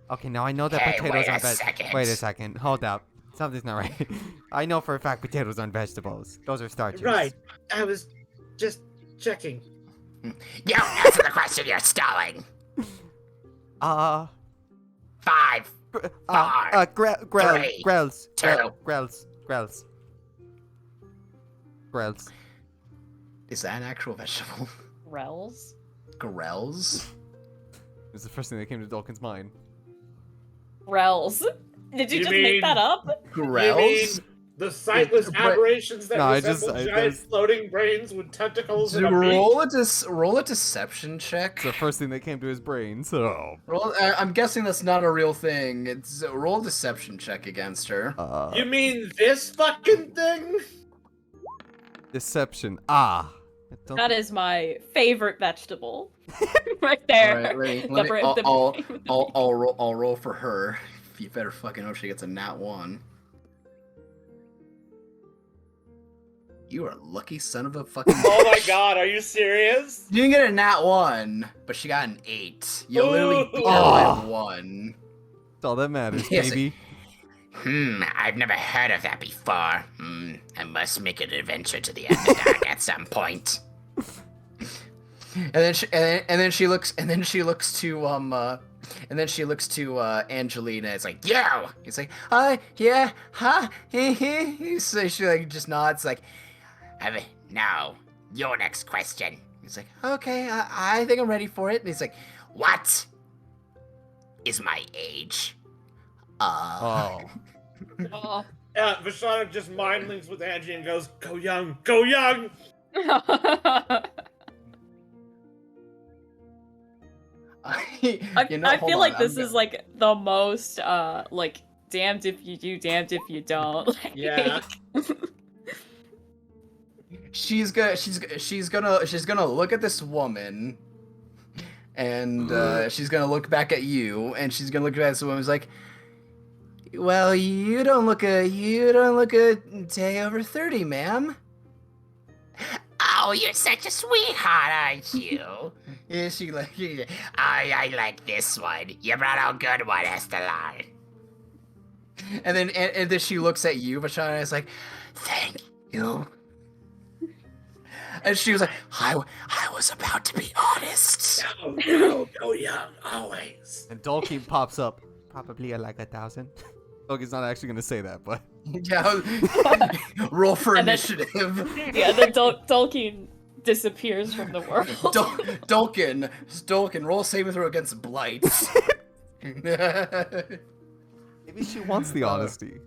Okay, now I know that Hey, potatoes wait a aren't second. Wait a second. Hold up. Something's not right. I know for a fact potatoes aren't vegetables. Those are starches. Right. I was just checking. You don't answer the question, you're stalling. 5, 5, 4, grells, 2. grells. Is that an actual vegetable? Rells? Grells? It was the first thing that came to Dolkin's mind. Rells. Did you You just mean- make that up? Grells? The sightless But- aberrations that No, resemble giant floating brains with tentacles and a beak? Roll a deception check. It's the first thing that came to his brain, so... I'm guessing that's not a real thing. It's roll a deception check against her. You mean this fucking thing? Deception. That is my favorite vegetable. Right there. All right, ready? The brain with the I'll roll for her. You better fucking hope she gets a nat 1. You are a lucky son of a fucking. Oh my god, are you serious? You didn't get a nat 1, but she got an 8. You literally beat her by 1. That's all that matters, Yes, baby. I've never heard of that before. I must make an adventure to the Underdark at some point. And then she looks to Angelina. It's like, yo. It's like, yeah, huh? So she like just nods like, Now, your next question. he's like, okay, I think I'm ready for it. And he's like, What is my age? Oh. Oh. Vashana just mind links with Angie and goes, go young, go young! I feel like this is like the most like damned if you do, damned if you don't. Like, Yeah. she's gonna look at this woman, and she's gonna look back at you, and she's gonna look at this woman. Who's like, well, you don't look a day over 30, ma'am. Oh, you're such a sweetheart, aren't you? Yeah, she like, yeah. I like this one. You brought out a good one, Estelar. And then she looks at you, Vashana, is like, thank you. And she was like, I was about to be honest. Go young, always. And Dolkin pops up. Probably like 1,000. Dolkin's not actually gonna say that, but... Yeah, roll for And then- initiative. yeah, then Dolkin disappears from the world. Dolkin, roll a saving throw against blight. Maybe she wants the honesty.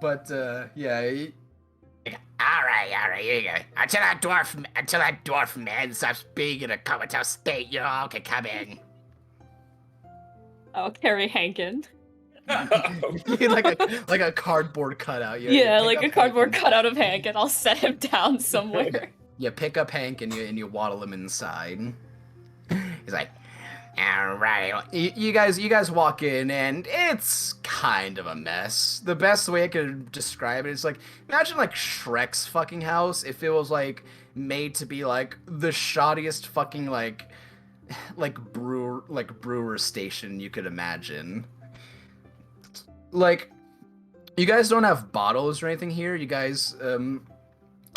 But yeah, All right, here you go. Until that dwarf man stops being in a comatose state, you all can come in. I'll carry Hankin. like a cardboard cutout. Yeah, pick like up a cardboard Hank cutout of Hank, and I'll set him down somewhere. You pick up Hank and you waddle him inside. He's like, All right. You guys walk in and it's kind of a mess. The best way I could describe it is like imagine like Shrek's fucking house if it was like made to be like the shoddiest fucking like brewer station you could imagine. Like you guys don't have bottles or anything here. You guys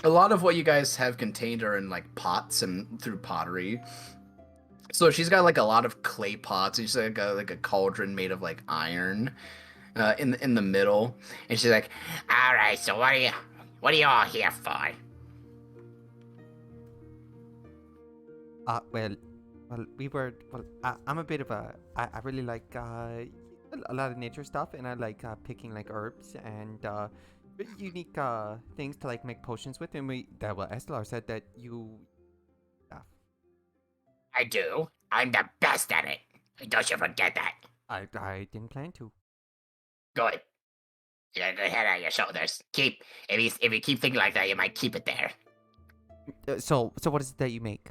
a lot of what you guys have contained are in like pots and through pottery. So she's got like a lot of clay pots, and she's got like a cauldron made of like iron, in the middle, and she's like, All right. So what are you all here for? I'm a bit of I really like a lot of nature stuff, and I like picking like herbs and really unique things to like make potions with. And Estelar said that you. I do. I'm the best at it. Don't you forget that. I didn't plan to. Good. You got a good head on your shoulders. If you keep thinking like that, you might keep it there. So what is it that you make?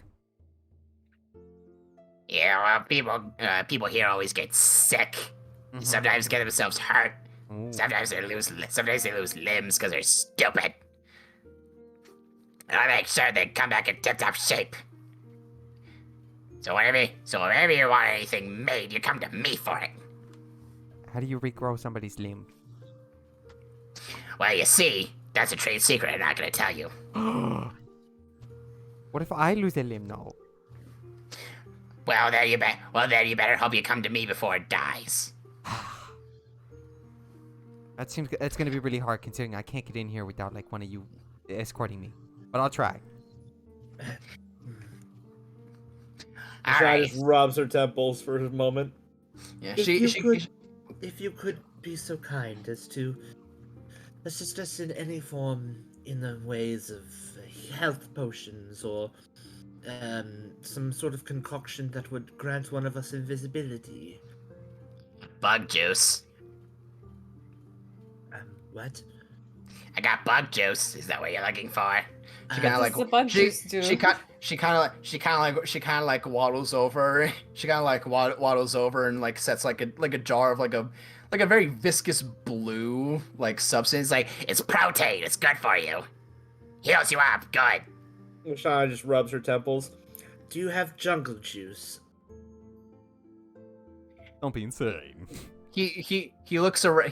Yeah, well, people here always get sick. Mhm. Sometimes get themselves hurt. Ooh. Sometimes they lose limbs because they're stupid. And I make sure they come back in tip-top shape. So whenever you want anything made, you come to me for it. How do you regrow somebody's limb? Well, you see, that's a trade secret I'm not gonna tell you. What if I lose a limb now? Well, then you better hope you come to me before it dies. That's gonna be really hard considering I can't get in here without like one of you escorting me. But I'll try. Shai just rubs her temples for a moment. Yeah, If you could be so kind as to assist us in any form in the ways of health potions or some sort of concoction that would grant one of us invisibility. Bug juice. What? I got bug juice. Is that what you're looking for? She kind of like the bug juice do? she kind of like waddles over. She kind of like waddles over and like sets like a jar of like a very viscous blue like substance. Like it's protein. It's good for you. Heals you up. Good. Shai just rubs her temples. Do you have jungle juice? Don't be insane. He looks around.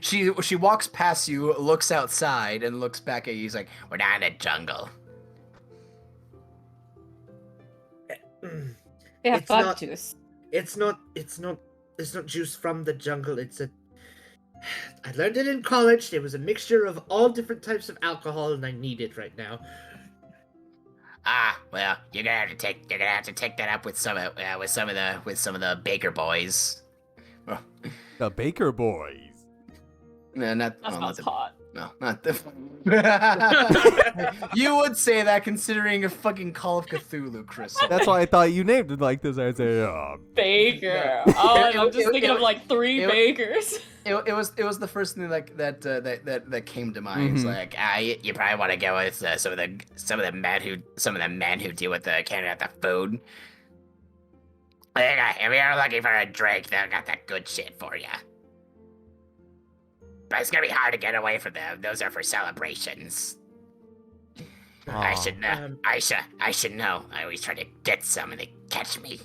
She walks past you, looks outside, and looks back at you. He's like, We're not in the jungle. They have It's bug not- juice. It's not juice from the jungle. I learned it in college. There was a mixture of all different types of alcohol, and I need it right now. Ah, well, you're gonna have to take that up with some of the Baker boys. The Baker Boys. no, not That oh, not sounds the, hot. no, not the. You would say that considering a fucking Call of Cthulhu, Crystal. That's why I thought you named it like this. I'd say, Baker. Oh, and I'm just thinking of like three it- bakers. It was the first thing like that came to mind. It's Mhm. like You probably want to go with some of the men who deal with the carrying out the food. If you're looking for a drink, they've got that good shit for you. But it's gonna be hard to get away from them. Those are for celebrations. I should know. I should know. I always try to get some and they catch me.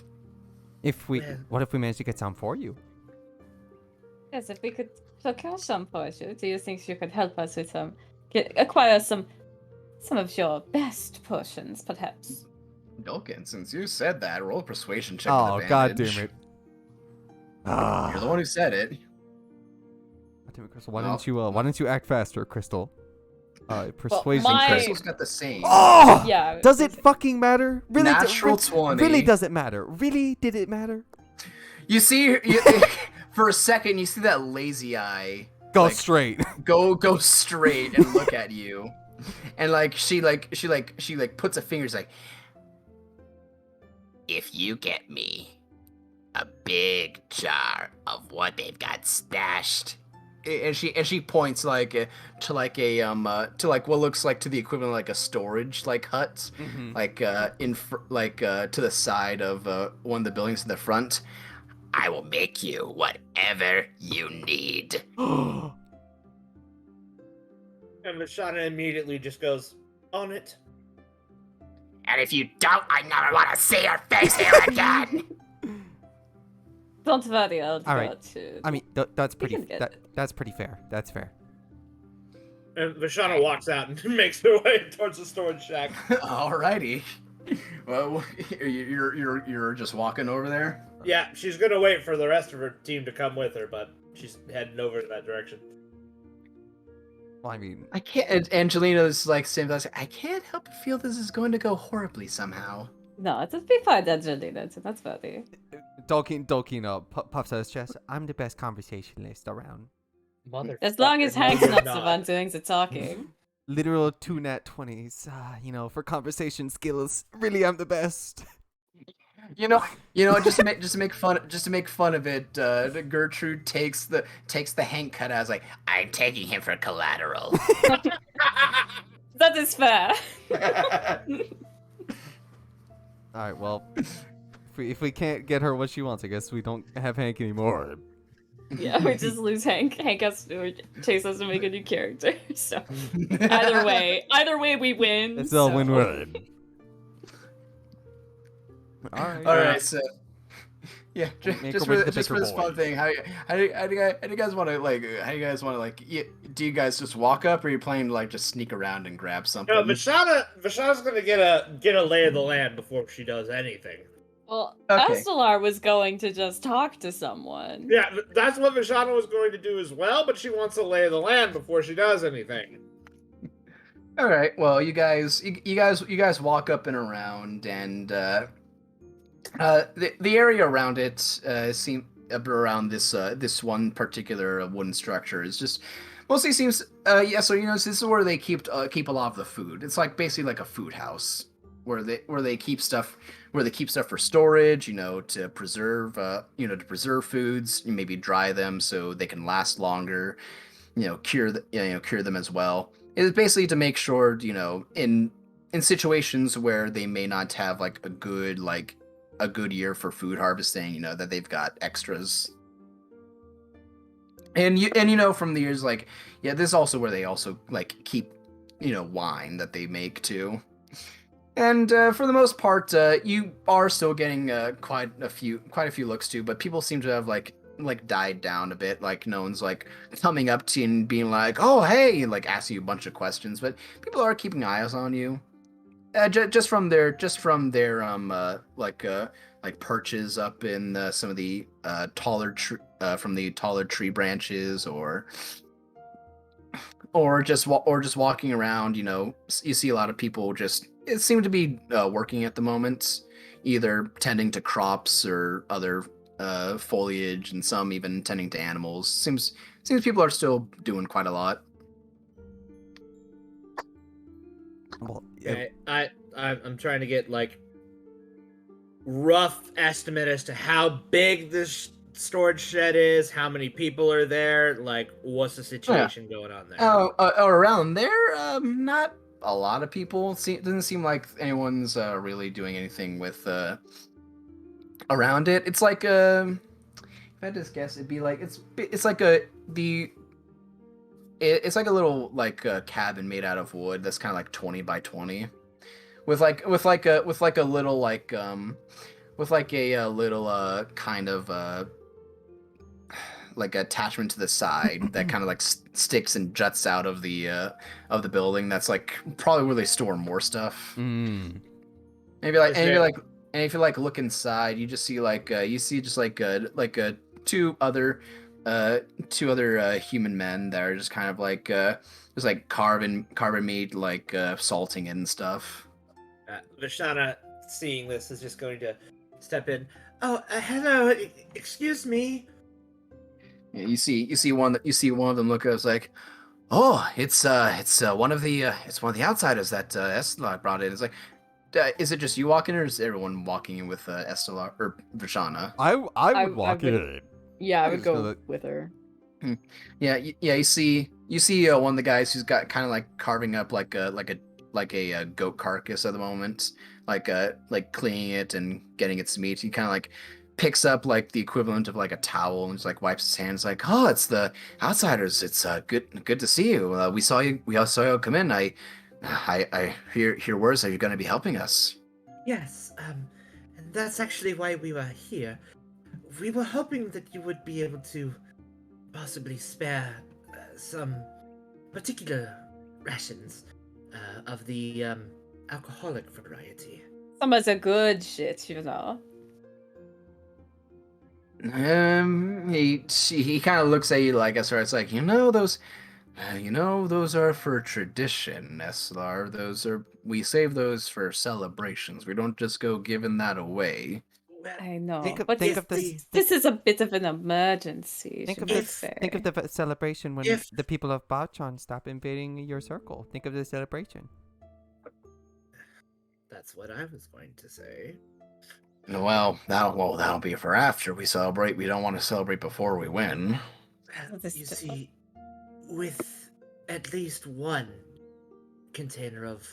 What if we managed to get some for you? Yes, if we could procure some for you, do you think you could help us with acquire some of your best potions, perhaps? Dolkin, since you said that, roll a persuasion check. Oh, with god advantage. damn it. You're the one who said it. God damn it, Crystal. Why don't you act faster, Crystal? Persuasion my- check. Crystal's got the same. Oh! Yeah. Does it fucking matter? Really? Natural 20. Really does it matter? Really did it matter? You see, for a second, you see that lazy eye Go like, straight. go straight and look at you, and she puts a finger. She's like, If you get me a big jar of what they've got stashed she points like to like a to like what looks like to the equivalent of like a storage like hut, Mhm. like to the side of one of the buildings in the front. I will make you whatever you need. And Vashana immediately just goes, on it. And if you don't, I never want to see your face here again. Don't worry, I'll All right. got to. I mean, that's pretty. can get it. That's pretty fair. That's fair. And Vashana walks out and makes her way towards the storage shack. Alrighty. Well, you're just walking over there. Yeah, she's gonna wait for the rest of her team to come with her, but she's heading over in that direction. Well, I mean, I can't. Angelina's like saying, I can't help but feel this is going to go horribly somehow. No, it'll be fine, Angelina. So that's funny. Dolkino puffs out his chest. I'm the best conversationalist around. As long as Motherfucker, Hank's no, not you're the one doing the talking. Literal 2 nat 20s. You know, for conversation skills, really, I'm the best. You know, just to make fun of it. Gertrude takes the Hank cut out. Like, I'm taking him for collateral. That is fair. All right, well, if we can't get her what she wants, I guess we don't have Hank anymore. Yeah, we just lose Hank. Hank has to chase us to make a new character. So either way, we win. It's all so. win-win. All Alright, so yeah, Make just her win for the this bigger fun boy. thing, how do you guys want to do you guys just walk up, or are you planning to like just sneak around and grab something? No, Vashana's gonna get a lay of the land before she does anything. Well, Okay. Estelar was going to just talk to someone. Yeah, that's what Vashana was going to do as well, but she wants a lay of the land before she does anything. All right, well, you guys walk up and around, and the area around it around this one particular wooden structure is just mostly seems so this is where they keep a lot of the food. It's like basically like a food house where they keep stuff for storage, to preserve foods, maybe dry them so they can last longer, cure them as well. It's basically to make sure, in situations where they may not have like a good year for food harvesting, that they've got extras. And from the years, this is also where they also keep wine that they make too. And for the most part, you are still getting quite a few looks too, but people seem to have died down a bit. Like no one's coming up to you and being like, "Oh, hey," asking you a bunch of questions. But people are keeping eyes on you, just from their perches up in some of the taller tree branches, or just walking around. You see a lot of people seem to be working at the moment, either tending to crops or other foliage, and some even tending to animals. Seems people are still doing quite a lot. Well, Okay, I'm trying to get rough estimate as to how big this storage shed is, how many people are there, what's the situation going on there. Around there, not a lot of people. Doesn't seem like anyone's really doing anything with around it. It's like if I had to guess, it'd be it's like a little cabin made out of wood that's kind of 20 by 20, with a little kind of attachment to the side that kind of sticks and juts out of the building. That's probably where they store more stuff. mm. Maybe and if you look inside, you just see two other human men that are just kind of just carving meat, salting it and stuff. Vashana, seeing this, is just going to step in. Oh, hello, excuse me. Yeah, you see one of them look at us like, oh, it's one of the outsiders that Estelar brought in. It's is it just you walking, or is everyone walking in with Estelar or Vashana? I would walk in. Yeah, I I would just know go that- with her. Yeah. You see one of the guys who's got kind of like carving up like a goat carcass at the moment, like cleaning it and getting its meat. He kind of like picks up like the equivalent of like a towel and just like wipes his hands, like, oh, it's the outsiders. It's good to see you. We all saw you come in. I hear words that you're going to be helping us. Yes, and that's actually why we were here. We were hoping that you would be able to possibly spare some particular rations of the alcoholic variety. Some of the good shit, you know. He kind of looks at you like, as it's like, those are for tradition, Eslar. We save those for celebrations. We don't just go giving that away. Well, I know, Think of- but think this, of this- this is a bit of an emergency. Think of should we this. say. Think of the celebration when If- the people of Bachan stop invading your circle. Think of the celebration. that's what I was going to say. Well, that'll be for after we celebrate. We don't want to celebrate before we win. Well, This you is- see, with at least one container of,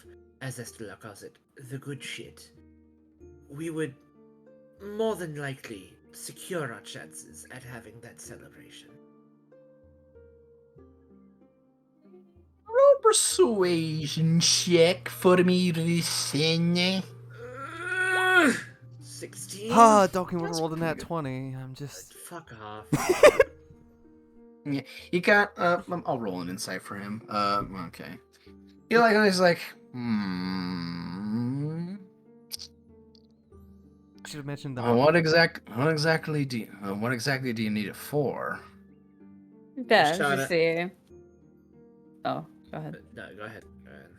as Estella calls it, the good shit, we would more than likely secure our chances at having that celebration. Roll persuasion check for me, Lucinda. 16? Ah, Donkey would have That's rolled in that pretty 20. I'm just. Fuck off. Yeah, you got. I'll roll an insight for him. Okay. He's like, Should have mentioned the. What exactly do you need it for? Yes, you Shauna- see. Oh, go ahead. No, go ahead.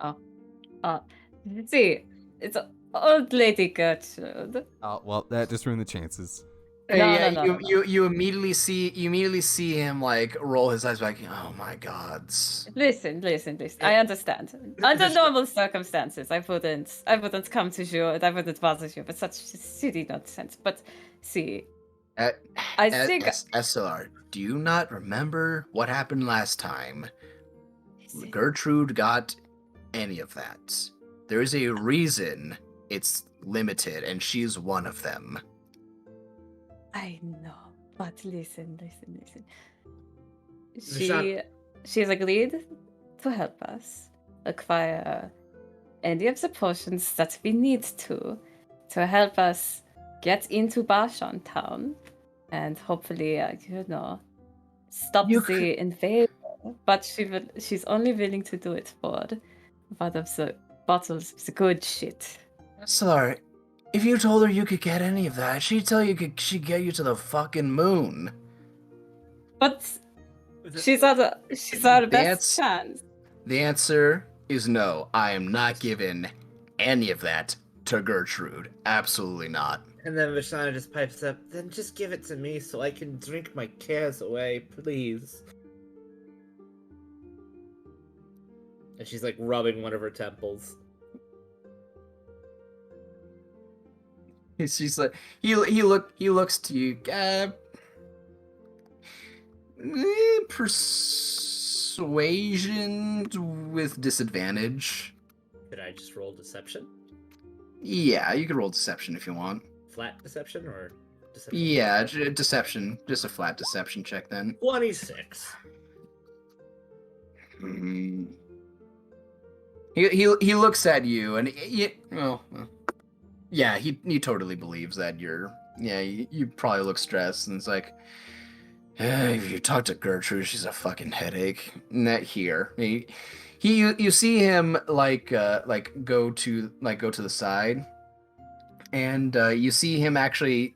Go ahead. See, it's old lady Gertrude. Oh well, that just ruined the chances. No. You immediately see him like roll his eyes like, oh my gods. Listen. I understand. Under normal circumstances, I wouldn't come to you and I wouldn't bother you with such silly nonsense. But see, I think SLR, do you not remember what happened last time? Gertrude got any of that. There is a reason it's limited, and she's one of them. I know, but listen. Michelle- She's agreed to help us acquire any of the potions that we need to help us get into Bashan town and hopefully, stop You the invasion. But she's only willing to do it for one of the bottles of the good shit. SLR, if you told her you could get any of that, she'd tell you she'd get you to the fucking moon. But she's our best That's- chance. The answer is no. I am not giving any of that to Gertrude. Absolutely not. And then Vishana just pipes up, then just give it to me so I can drink my cares away, please. And she's like rubbing one of her temples. She's like, he looks to you. Persuasion with disadvantage. Could I just roll deception? Yeah, you can roll deception if you want. Flat deception or deception? Yeah, deception. Just a flat deception check then. 26. He looks at you and he totally believes that you probably look stressed, and it's like, if you talk to Gertrude, she's a fucking headache. Not here. You see him go to the side, and you see him actually.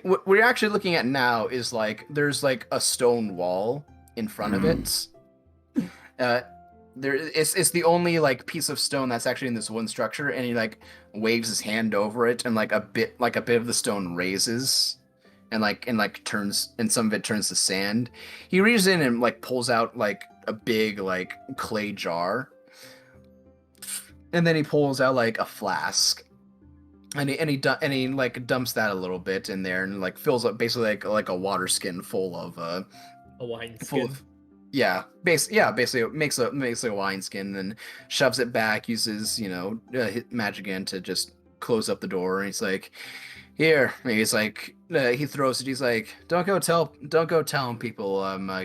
What we're actually looking at now is like there's like a stone wall in front of it. It's the only like piece of stone that's actually in this one structure, and he like waves his hand over it, and like a bit of the stone raises, and turns, and some of it turns to sand. He reaches in and like pulls out like a big like clay jar, and then he pulls out like a flask, and he like dumps that a little bit in there, and like fills up basically like a water skin full of A wine full skin. of basically it makes a wine skin and shoves it back, uses hit magic again to just close up the door, and he's like, here. And he's like, he throws it. He's like, don't go telling people.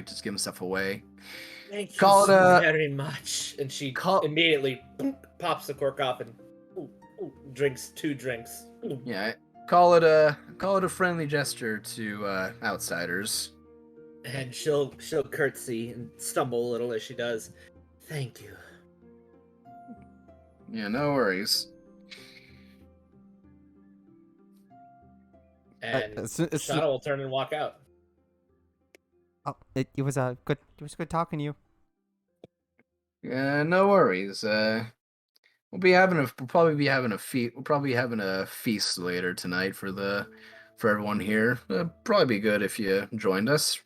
Just giving stuff away. Thank you Call it so a- very much. And she immediately pops the cork off and drinks 2 drinks. Yeah, call it a friendly gesture to outsiders. And she'll curtsy and stumble a little as she does. Thank you. Yeah, no worries. And it's- Shadow will turn and walk out. Oh, it was good. It was good talking to you. Yeah, no worries. We'll probably be having a feast later tonight for everyone here. Probably be good if you joined us.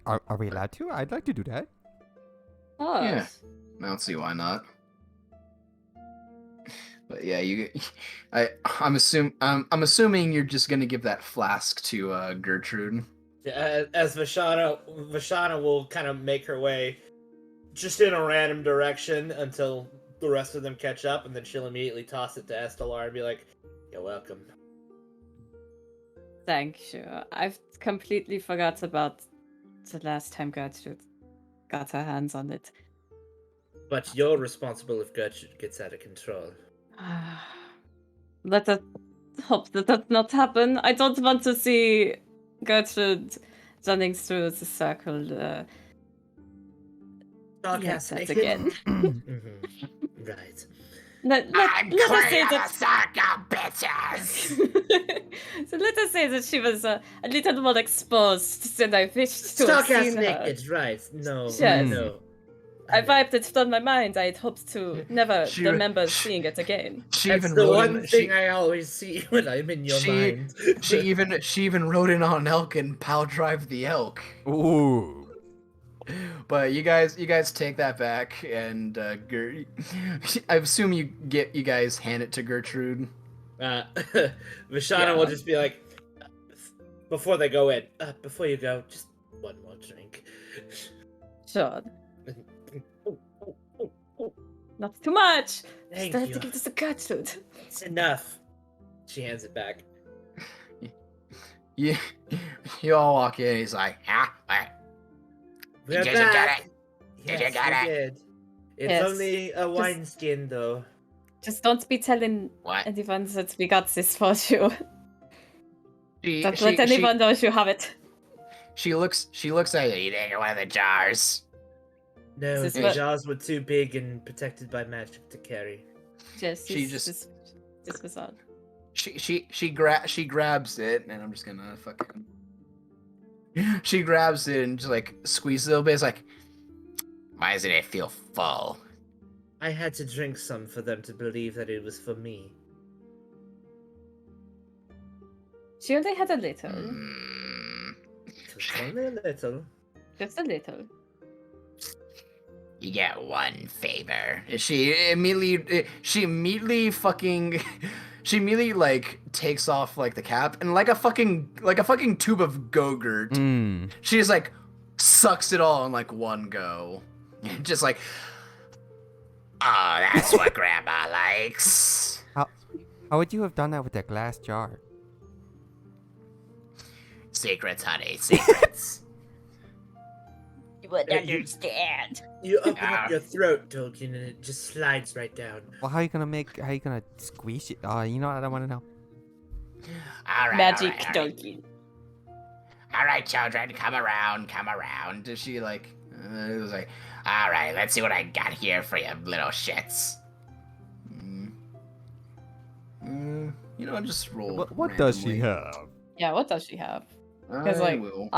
Are we allowed to? I'd like to do that. Oh, Yeah. I don't see why not. But yeah, I'm assuming you're just gonna give that flask to Gertrude. As Vashana will kind of make her way just in a random direction until the rest of them catch up, and then she'll immediately toss it to Estelar and be like, "You're welcome." thank you. I've completely forgot about the last time Gertrude got her hands on it. But you're responsible if Gertrude gets out of control. Let us hope that does not happen. I don't want to see Gertrude running through the circle. Dog Like has that naked. again. Right. Let I'm us say queen of the that. circle, bitches! So let us say that she was a little more exposed than I wished to have Starcast seen her. naked, right? No, Yes. no. I wiped it from my mind. I had hoped to never She- remember seeing it again. She That's even the wrote one in, thing I always see when I'm in your mind. she even rode in on an elk and pile drive the elk. Ooh. But you guys take that back, and I assume you guys hand it to Gertrude. Vashana will just be like, before they go in, before you go, just one more drink. Sure. Not too much. Thank Still have you. to give this to Gertrude. It's enough. She hands it back. You all walk in. He's like, What? We're Did you get back. it? Did Yes, you get we it? did. It's Yes. only a wineskin, though. Just don't be telling What? anyone that we got this for you. she Don't let anyone know you have it. she looks at Are you. you taking one of the jars? No, Is this the what- jars were too big and protected by magic to carry. Just, She this, just- this was all. She grabs it, and I'm just gonna fucking. She grabs it and just like squeezes it a little bit. It's like, Why doesn't it feel full? I had to drink some for them to believe that it was for me. She only had a little. Mm, It was only a little. Just a little. you get one favor. she immediately fucking. She immediately like takes off like the cap and like a fucking tube of Go-Gurt. Mm. She just like sucks it all in like one go. Just like, Oh, that's what Grandma likes. How would you have done that with that glass jar? Secrets, honey, secrets. You would Yeah, you- understand. You open Ah. up your throat, Tolkien, and it just slides right down. Well, how you gonna squeeze it? Oh, you know what I want to know. All right, Magic all right, donkey. all right, children, come around. does she like? It was like, All right, let's see what I got here for you, little shits. Just roll. What does she randomly. have? Yeah, what does she have? I Because like will.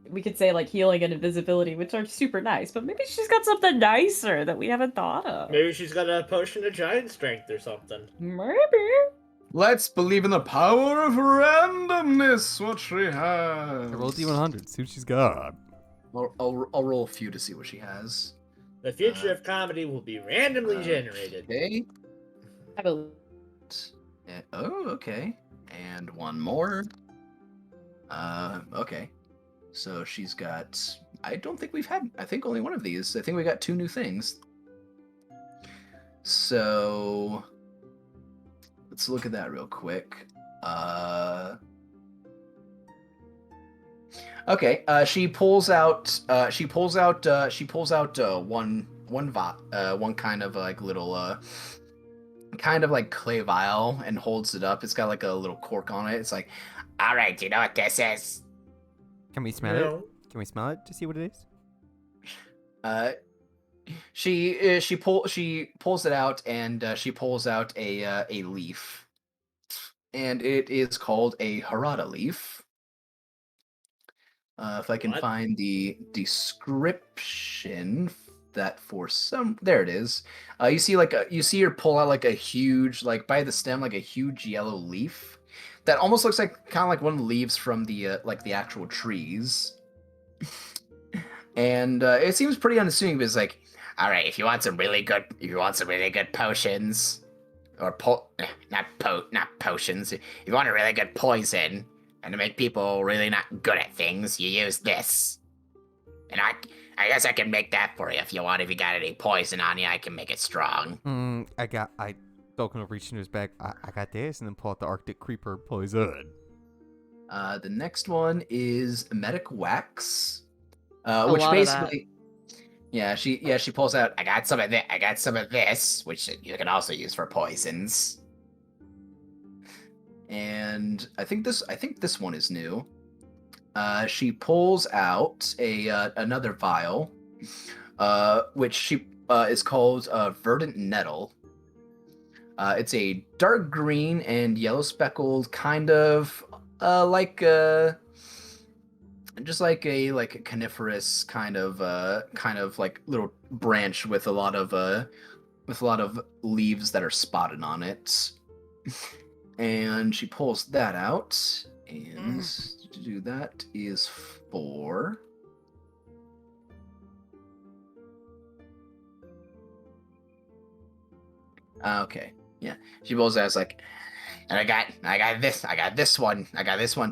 we could say like healing and invisibility, which are super nice, but maybe she's got something nicer that we haven't thought of. Maybe she's got a potion of giant strength or something. Maybe. Let's believe in the power of randomness. What she has. I rolled D100. See what she's got. I'll roll a few to see what she has. The future of comedy will be randomly generated. Okay. I will. Oh, okay. And one more. Okay. So she's got. I don't think we've had. I think only one of these. I think we got 2 new things. So let's look at that real quick. Okay. She pulls out. One kind of like little kind of like clay vial and holds it up. It's got like a little cork on it. It's like, All right, do you know what this is? Can we smell it? Can we smell it to see what it is? she pulls it out and she pulls out a leaf, and it is called a harada leaf. If I can What? find the description that for some there it is. You see her pull out like a huge, like by the stem, like a huge yellow leaf that almost looks like kind of like one of the leaves from the like the actual trees. And it seems pretty unassuming, but it's like, All right, if you want some really good potions, or not potions. If you want a really good poison and to make people really not good at things, you use this. And I guess I can make that for you if you want. If you got any poison on you, I can make it strong. Falcon will reach into his bag. I got this, and then pull out the Arctic Creeper poison. The next one is medic wax, A which lot of that. basically, she pulls out. I got some of this, which you can also use for poisons. And I think this one is new. She pulls out another vial, which she is called verdant nettle. It's a dark green and yellow speckled kind of just like a coniferous kind of like little branch with a lot of leaves that are spotted on it. And she pulls that out, and to do that is 4. Okay, yeah. She pulls out. It's like, And I got this one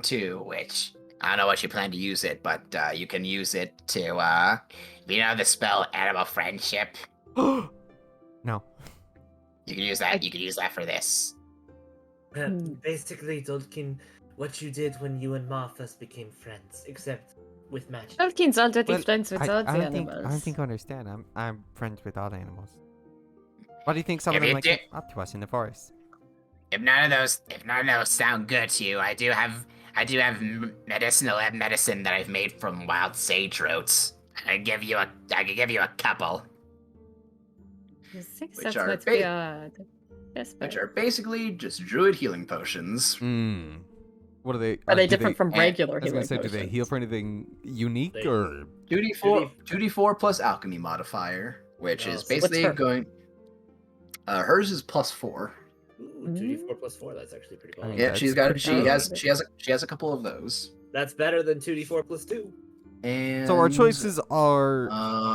too, which I don't know what you plan to use it, but you can use it to you know the spell animal friendship. No. You can use that. You can use that for this. Basically, Dolkin, what you did when you and Ma first became friends, except with magic. Tolkien's already Well, friends with all the I don't animals. think you understand. I'm friends with all animals. Why do you think some of If them you like do- come up to us in the forest? If none of those sound good to you, I do have medicine that I've made from wild sage roots. I can give you a couple. You think Which that are would be odd. Yes, which but are basically just druid healing potions. What are they? are they do different from regular I was gonna healing say, do they potions? heal for anything unique They- or? 2d4 plus alchemy modifier, which is Oh, so basically what's her? going. Hers is +4. Ooh, 2d4 plus 4, that's actually pretty I cool. mean, Yeah, that's she pretty has a couple of those. That's better than 2d4 plus 2. And So our choices are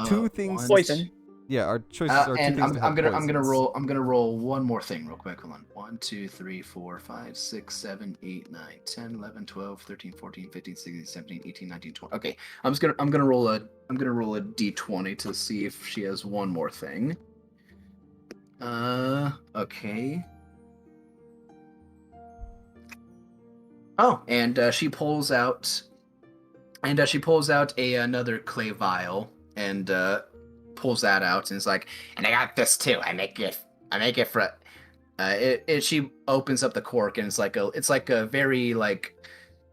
2 things. Poison. Yeah, our choices are 2 and things. I'm gonna poisons. I'm gonna roll one more thing real quick. Hold on. 1, 2, 3, 4, 5, 6, 7, 8, 9, 10, 11, 12, 13, 14, 15, 16, 17, 18, 19, 20. Okay. I'm gonna roll a d20 to see if she has one more thing. Okay. Oh, and she pulls out another clay vial and pulls that out and is like, And I got this too. I make it for. she opens up the cork and it's like a very like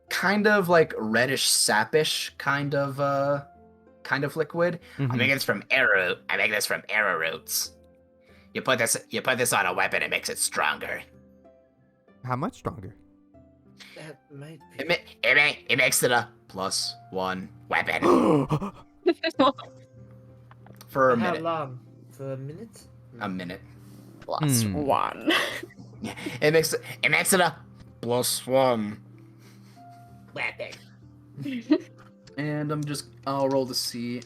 kind of like reddish sappish kind of liquid. Mhm. I make this from arrowroots. You put this on a weapon, it makes it stronger. How much stronger? That might be. It makes it a +1 weapon. for a How minute. long? For a minute? A minute. +1. It makes it a +1 weapon. And I'll roll to see.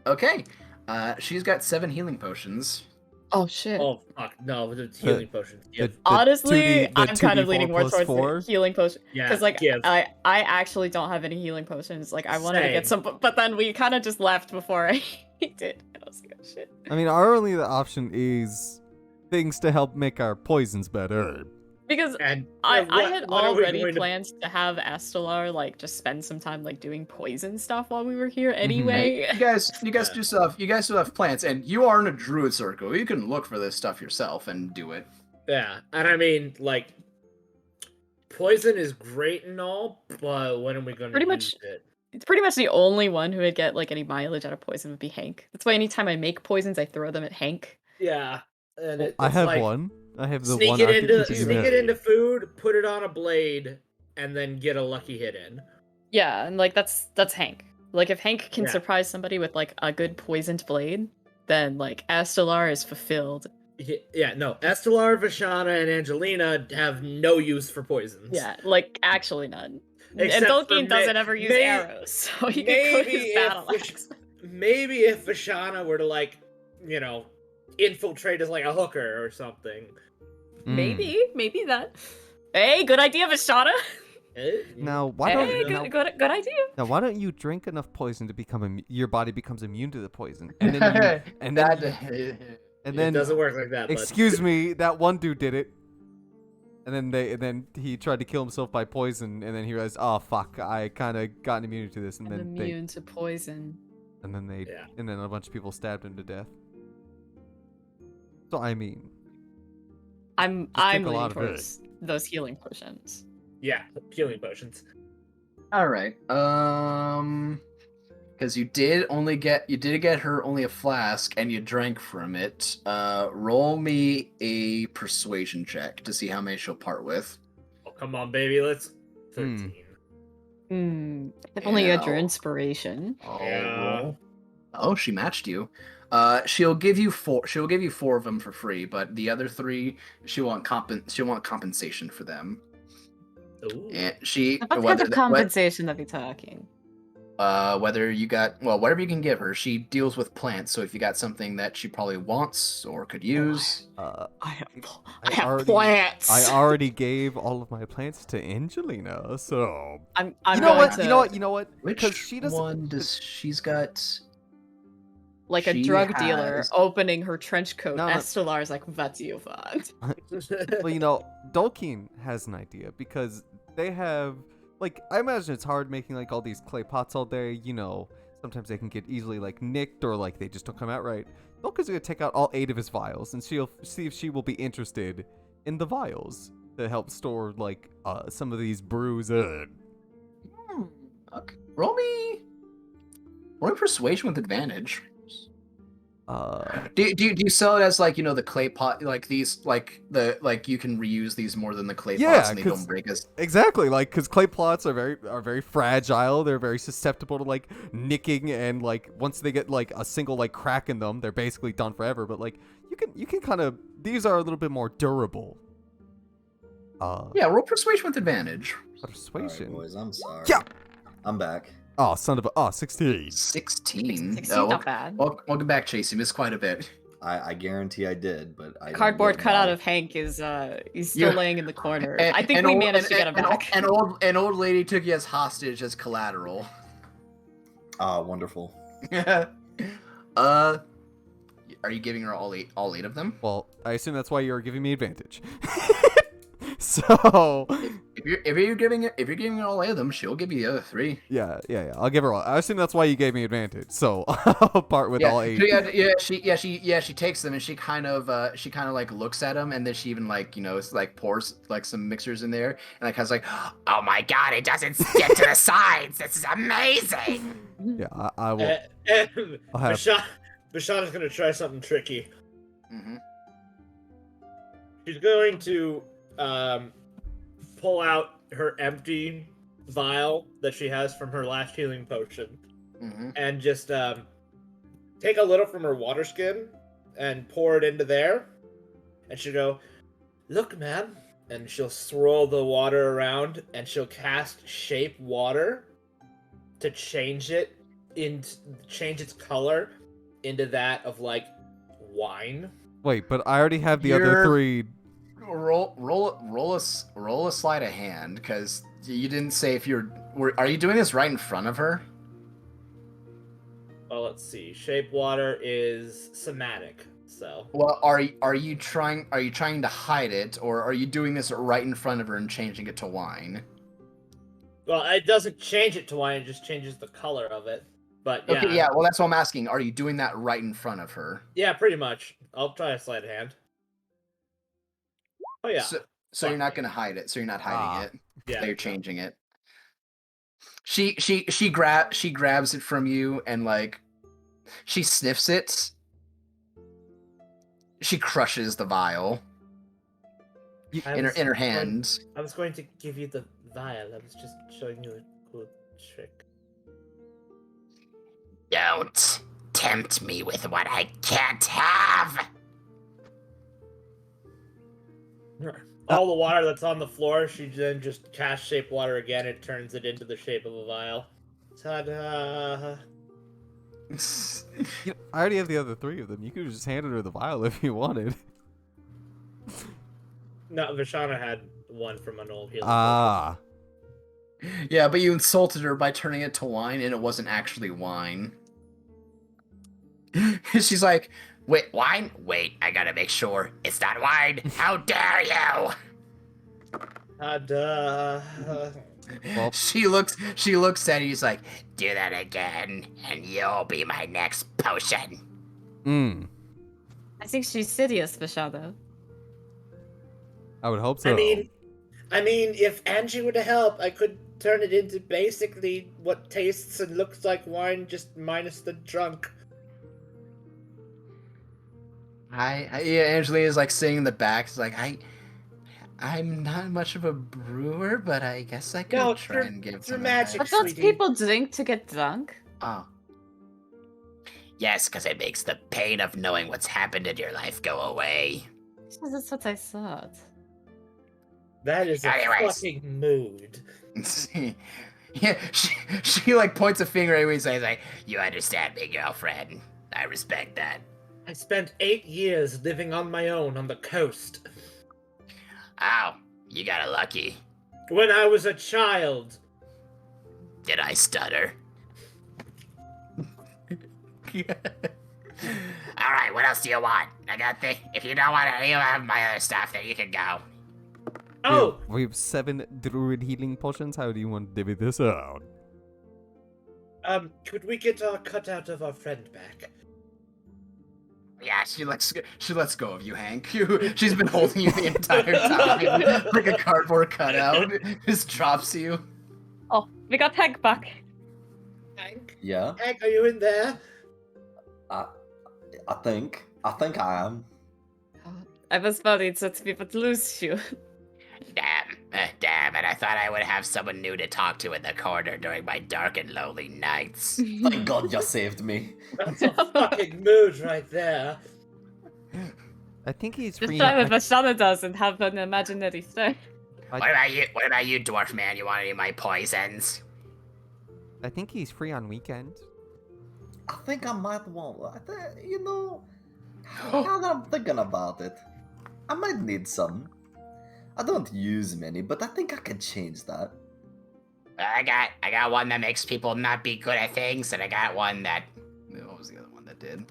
Okay. She's got 7 healing potions. Oh shit. Oh fuck, no, it's healing potions. Give. Honestly, 2D I'm kind of 2d4 leaning more plus towards 4? the healing potion. Yeah, Because like give. I actually don't have any healing potions. Like I wanted to get Same. some, but then we kind of just left before I did. And I was like, oh shit. I mean, our only option is things to help make our poisons better. Because And I what- had what are we already going to- planned to have Astelar like just spend some time like doing poison stuff while we were here anyway. You guys Yeah. you guys still have plants, and you are in a druid circle. You can look for this stuff yourself and do it. Yeah, and I mean, like, poison is great and all, but when are we going to Pretty use much- it? It's pretty much the only one who would get like any mileage out of poison would be Hank. That's why anytime I make poisons, I throw them at Hank. Yeah, and I it's have like, one. I have the sneak one it into archetype sneak in it into food, put it on a blade, and then get a lucky hit in. Yeah, and like that's Hank. Like if Hank can Yeah. surprise somebody with like a good poisoned blade, then like Astelar is fulfilled. Yeah, no, Estelar, Vashana, and Angelina have no use for poisons. Yeah, like actually none. Except and for Tolkien doesn't ever use arrows, so he can go his battle axe. Maybe if Vashana were to, like, you know, infiltrate as like a hooker or something. Maybe that. Hey, good idea, Vashana. Now, why Hey, don't good idea. now why don't you drink enough poison to become your body becomes immune to the poison, and then you, and then It then doesn't work like that. excuse me, that one dude did it, and then he tried to kill himself by poison, and then he realized, oh fuck, I kind of got immune to this, and I'm then immune to poison. and then Yeah. and then a bunch of people stabbed him to death. So I mean, I'm Just drink a leaning lot of it. towards those healing potions. Yeah, healing potions. All right. Because you did get her only a flask, and you drank from it. Roll me a persuasion check to see how many she'll part with. Oh, come on, baby, let's. 13. If only you had your Yeah. inspiration. I'll Yeah. roll. Oh, she matched you. She'll give you 4. She'll give you 4 of them for free, but the other 3, she'll want compensation for them. Ooh. And she What kind whether of that- compensation are we talking? whether you got whatever you can give her. She deals with plants, so if you got something that she probably wants or could use. I have I already- plants. I already gave all of my plants to Angelina, so I'm you know going what? to, You know what? Which Because she doesn't. one does she's got? like a she drug dealer has- opening her trench coat. No. Estelar's like, what do you want? Well, you know, Tolkien has an idea because they have, like, I imagine it's hard making like all these clay pots all day. You know, sometimes they can get easily like nicked or like they just don't come out right. Tolkien's gonna take out all 8 of his vials and she'll see if she will be interested in the vials to help store like some of these brews. Okay. Roll me persuasion with advantage. Do you sell it as like, you know, the clay pot, like these, like you can reuse these more than the clay Yeah, pots and they 'cause- don't break as Exactly, like, because clay plots are very fragile. They're very susceptible to like nicking, and like once they get like a single like crack in them, they're basically done forever. But like you can kind of, these are a little bit more durable. Yeah, roll persuasion with advantage. Persuasion. Alright, boys, I'm sorry. Yeah. I'm back. Oh, son of a 16. 16. 16, Oh, not bad. welcome back, Chase. You missed quite a bit. I guarantee I did, but I didn't Cardboard get cutout my- of Hank is he's still Yeah. laying in the corner. And- I think and we old- managed to get him and- back. An old lady took you as hostage as collateral. Ah, wonderful. Are you giving her all eight of them? Well, I assume that's why you're giving me advantage. So If you're giving her all 8 of them, she'll give you the other 3. yeah, I'll give her all. I assume that's why you gave me advantage. So I'll part with all 8. She takes them and she kind of like looks at them, and then she even like, you know, it's like pours like some mixers in there, and like has like, Oh my god, it doesn't stick to the sides. This is amazing. Yeah, I will. I'll have. Vashana's gonna try something tricky. mm-hmm. She's going to pull out her empty vial that she has from her last healing potion, Mm-hmm. and just take a little from her water skin and pour it into there. And she'll go, "Look, man," and she'll swirl the water around, and she'll cast shape water to change its color into that of like wine, Wait, but I already have the other You're- 3. Roll a sleight of hand, because you didn't say if you're. Are you doing this right in front of her? Well, let's see. Shape water is somatic, so. Well, are you trying to hide it, or are you doing this right in front of her and changing it to wine? Well, it doesn't change it to wine; it just changes the color of it. But yeah, Okay, yeah. Well, that's what I'm asking. Are you doing that right in front of her? yeah, pretty much. I'll try a sleight of hand. Oh yeah, So you're not gonna hide it. So you're not hiding it. yeah. You're changing it. She grabs it from you and like she sniffs it. She crushes the vial in her hand. I was going to give you the vial. I was just showing you a cool trick. Don't tempt me with what I can't have. All the water that's on the floor, she then just casts shape water again. It turns it into the shape of a vial. Ta-da! I already have the other 3 of them. You could have just handed her the vial if you wanted. No, Vishana had one from an old healer. Ah. Yeah, but you insulted her by turning it to wine, and it wasn't actually wine. She's like, Wait, wine? Wait, I gotta make sure it's not wine. How dare you? Ta-da! Well, she looks at you. She's like, Do that again, and you'll be my next potion. I think she's serious, Vishada. I would hope so. I mean, if Angie were to help, I could turn it into basically what tastes and looks like wine, just minus the drunk. yeah, Angelina's like sitting in the back. It's like, I'm not much of a brewer, but I guess I could try and give through some magic. But don't Sweetie. people drink to get drunk? Oh, Yes, because it makes the pain of knowing what's happened in your life go away. That's what I thought. That is a Anyways. fucking mood. yeah. She like points a finger at me and says, like, You understand me, girlfriend. I respect that. I spent 8 years living on my own on the coast. Oh, you got it lucky. When I was a child. Did I stutter? Alright, what else do you want? I got if you don't want it, you have my other stuff, then you can go. Oh! We have 7 druid healing potions. How do you want to divvy this out? Could we get our cutout of our friend back? Yeah, she lets go of you, Hank. She's been holding you the entire time, like a cardboard cutout. Just drops you. Oh, we got Hank back. Hank? Yeah, Hank, are you in there? I think I am. I was worried that we would lose you. Damn it, I thought I would have someone new to talk to in the corner during my dark and lonely nights. Thank God you saved me. That's a fucking mood right there. I think he's Just free. try what Vashana does and have an imaginary friend. What about you, dwarf man? You want any of my poisons? I think he's free on weekends. I think I might want. You know, now that I'm thinking about it, I might need some. I don't use many, but I think I can change that. I got one that makes people not be good at things, and I got one that... What was the other one that did?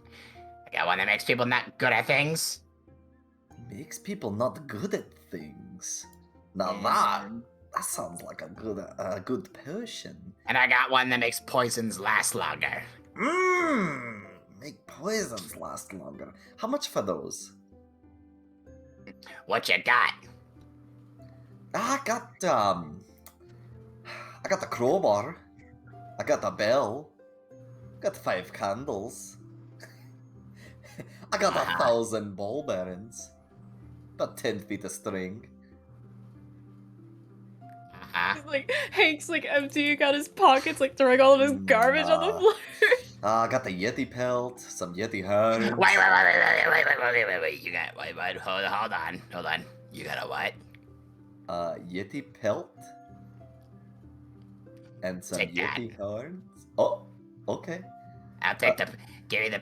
I got one that makes people not good at things. Makes people not good at things. Now that sounds like a good potion. And I got one that makes poisons last longer. Make poisons last longer. How much for those? What you got? I got the crowbar. I got the bell. Got 5 candles. I got 1,000 ball bearings. About 10 feet of string. Hank's emptying out his pockets, throwing all of his garbage on the floor. I got the Yeti pelt, some Yeti horns. Wait. You got wait. Hold on. You got a what? Yeti pelt and some Take that. Yeti horns. Oh, okay. I'll take give me the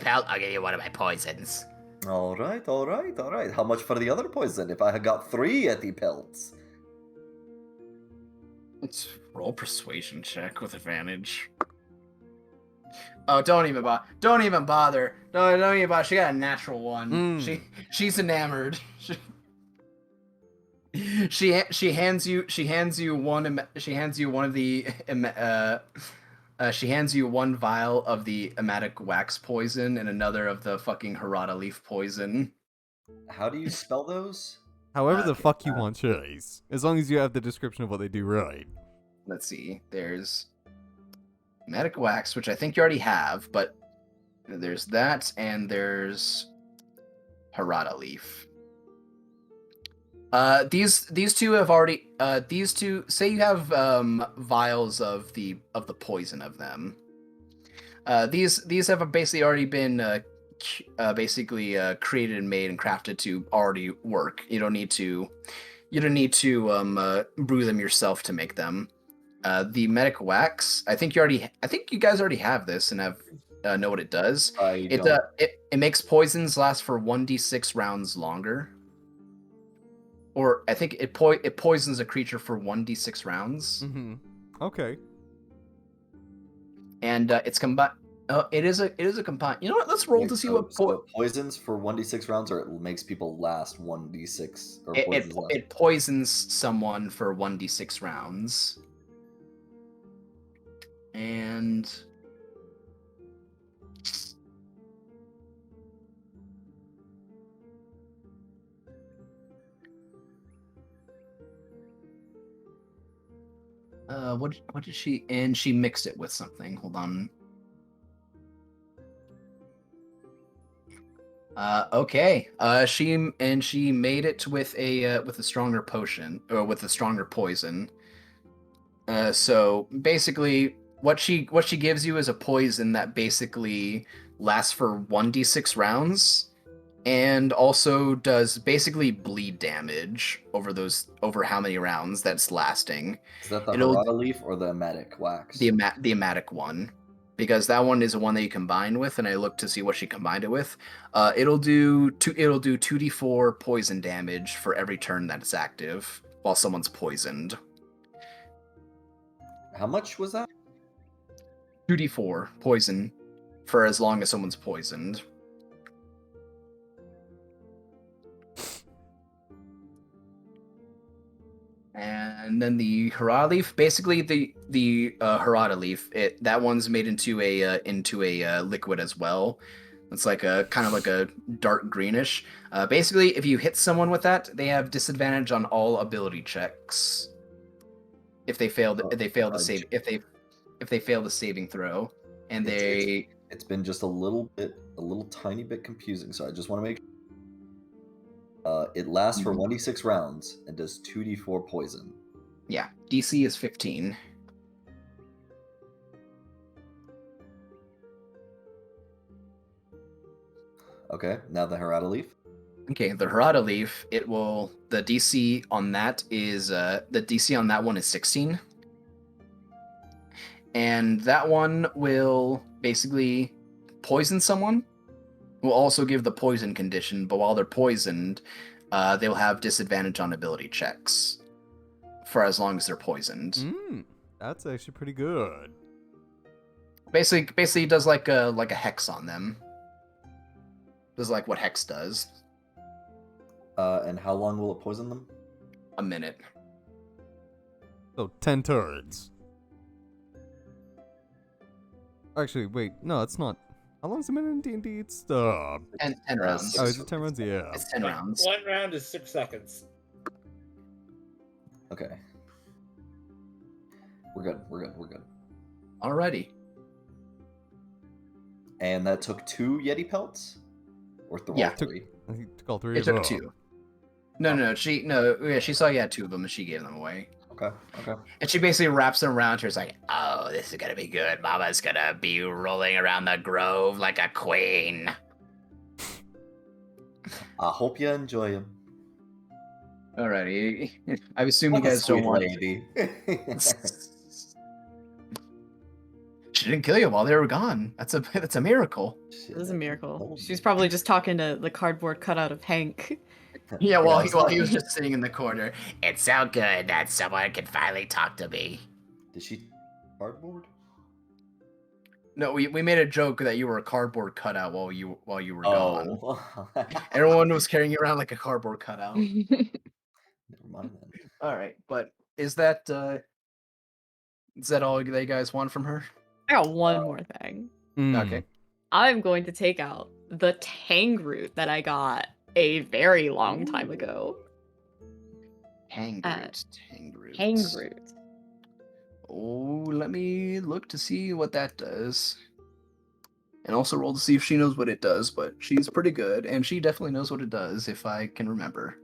pelt. I'll give you one of my poisons. All right, all right, all right. How much for the other poison? If I had got 3 Yeti pelts. Let's roll persuasion check with advantage. Oh, don't even bother. Don't even bother. Don't even bother. She got a natural one. She's enamored. She hands you one vial of the emetic wax poison and another of the fucking Harada leaf poison. How do you spell those? However the fuck you want choice. As long as you have the description of what they do right. Let's see. There's emetic wax, which I think you already have, but there's that, and there's Harada leaf. These two have already these two, say you have vials of the poison of them. These have basically already been created and made and crafted to already work. You don't need to brew them yourself to make them. The medic wax, I think you guys already have this and have know what it does. It makes poisons last for 1d6 rounds longer. Or I think it poisons a creature for 1d6 rounds. Mm-hmm. Okay. And it's combined. It is a combined. You know what? Let's roll to see what poisons for 1d6 rounds, or it makes people last 1d6. Or it poisons someone for 1d6 rounds. And what did she? And she mixed it with something. Hold on. Okay. She made it with a stronger potion, or with a stronger poison. So basically, what she gives you is a poison that basically lasts for 1d6 rounds, and also does basically bleed damage over how many rounds that's lasting. Is that the Harada leaf or the emetic wax? The emetic one, because that one is the one that you combine with, and I looked to see what she combined it with. It'll do 2d4 poison damage for every turn that it's active while someone's poisoned. How much was that? 2d4 poison for as long as someone's poisoned. And then the Harada leaf, basically the Harada leaf, that one's made into a liquid as well. It's like a kind of like a dark greenish. Basically, if you hit someone with that, they have disadvantage on all ability checks. If they fail the saving throw, and it's been just a little tiny bit confusing. So I just want to make. It lasts for 1d6 rounds and does 2d4 poison. Yeah, DC is 15. Okay, now the Harada leaf. Okay, the Harada leaf, the DC on that one is 16. And that one will basically poison someone. Will also give the poison condition, but while they're poisoned, they'll have disadvantage on ability checks for as long as they're poisoned. That's actually pretty good. Basically, it does like a hex on them. Does like what hex does. And how long will it poison them? A minute. So 10 turns. Actually, wait, no, it's not. How long is a minute in D&D? It's 10 rounds. Oh, is it 10 rounds? Yeah. It's 10 rounds. One round is 6 seconds. Okay. We're good. Alrighty. And that took 2 Yeti pelts? Or 3? Yeah. 3? I think it took all 3 It as took well. 2. No. She saw you had 2 of them, and she gave them away. Okay. And she basically wraps them around her. It's like, Oh, this is gonna be good. Mama's gonna be rolling around the grove like a queen. I hope you enjoy him. alrighty. I assume you guys don't want. lady. she didn't kill you while they were gone. That's a miracle. It was a miracle. She was probably just talking to the cardboard cutout of Hank. Yeah, while he Yeah, was just sitting in the corner. It's so good that someone can finally talk to me. Did she cardboard? No, we made a joke that you were a cardboard cutout while you were gone. Oh. Everyone was carrying you around like a cardboard cutout. Never mind then. All right, but is that all that you guys want from her? I got one more thing. Okay. I'm going to take out the tang root that I got a very long time ago. Hang root. Tang root. Oh, let me look to see what that does. And also roll to see if she knows what it does, but she's pretty good, and she definitely knows what it does, if I can remember.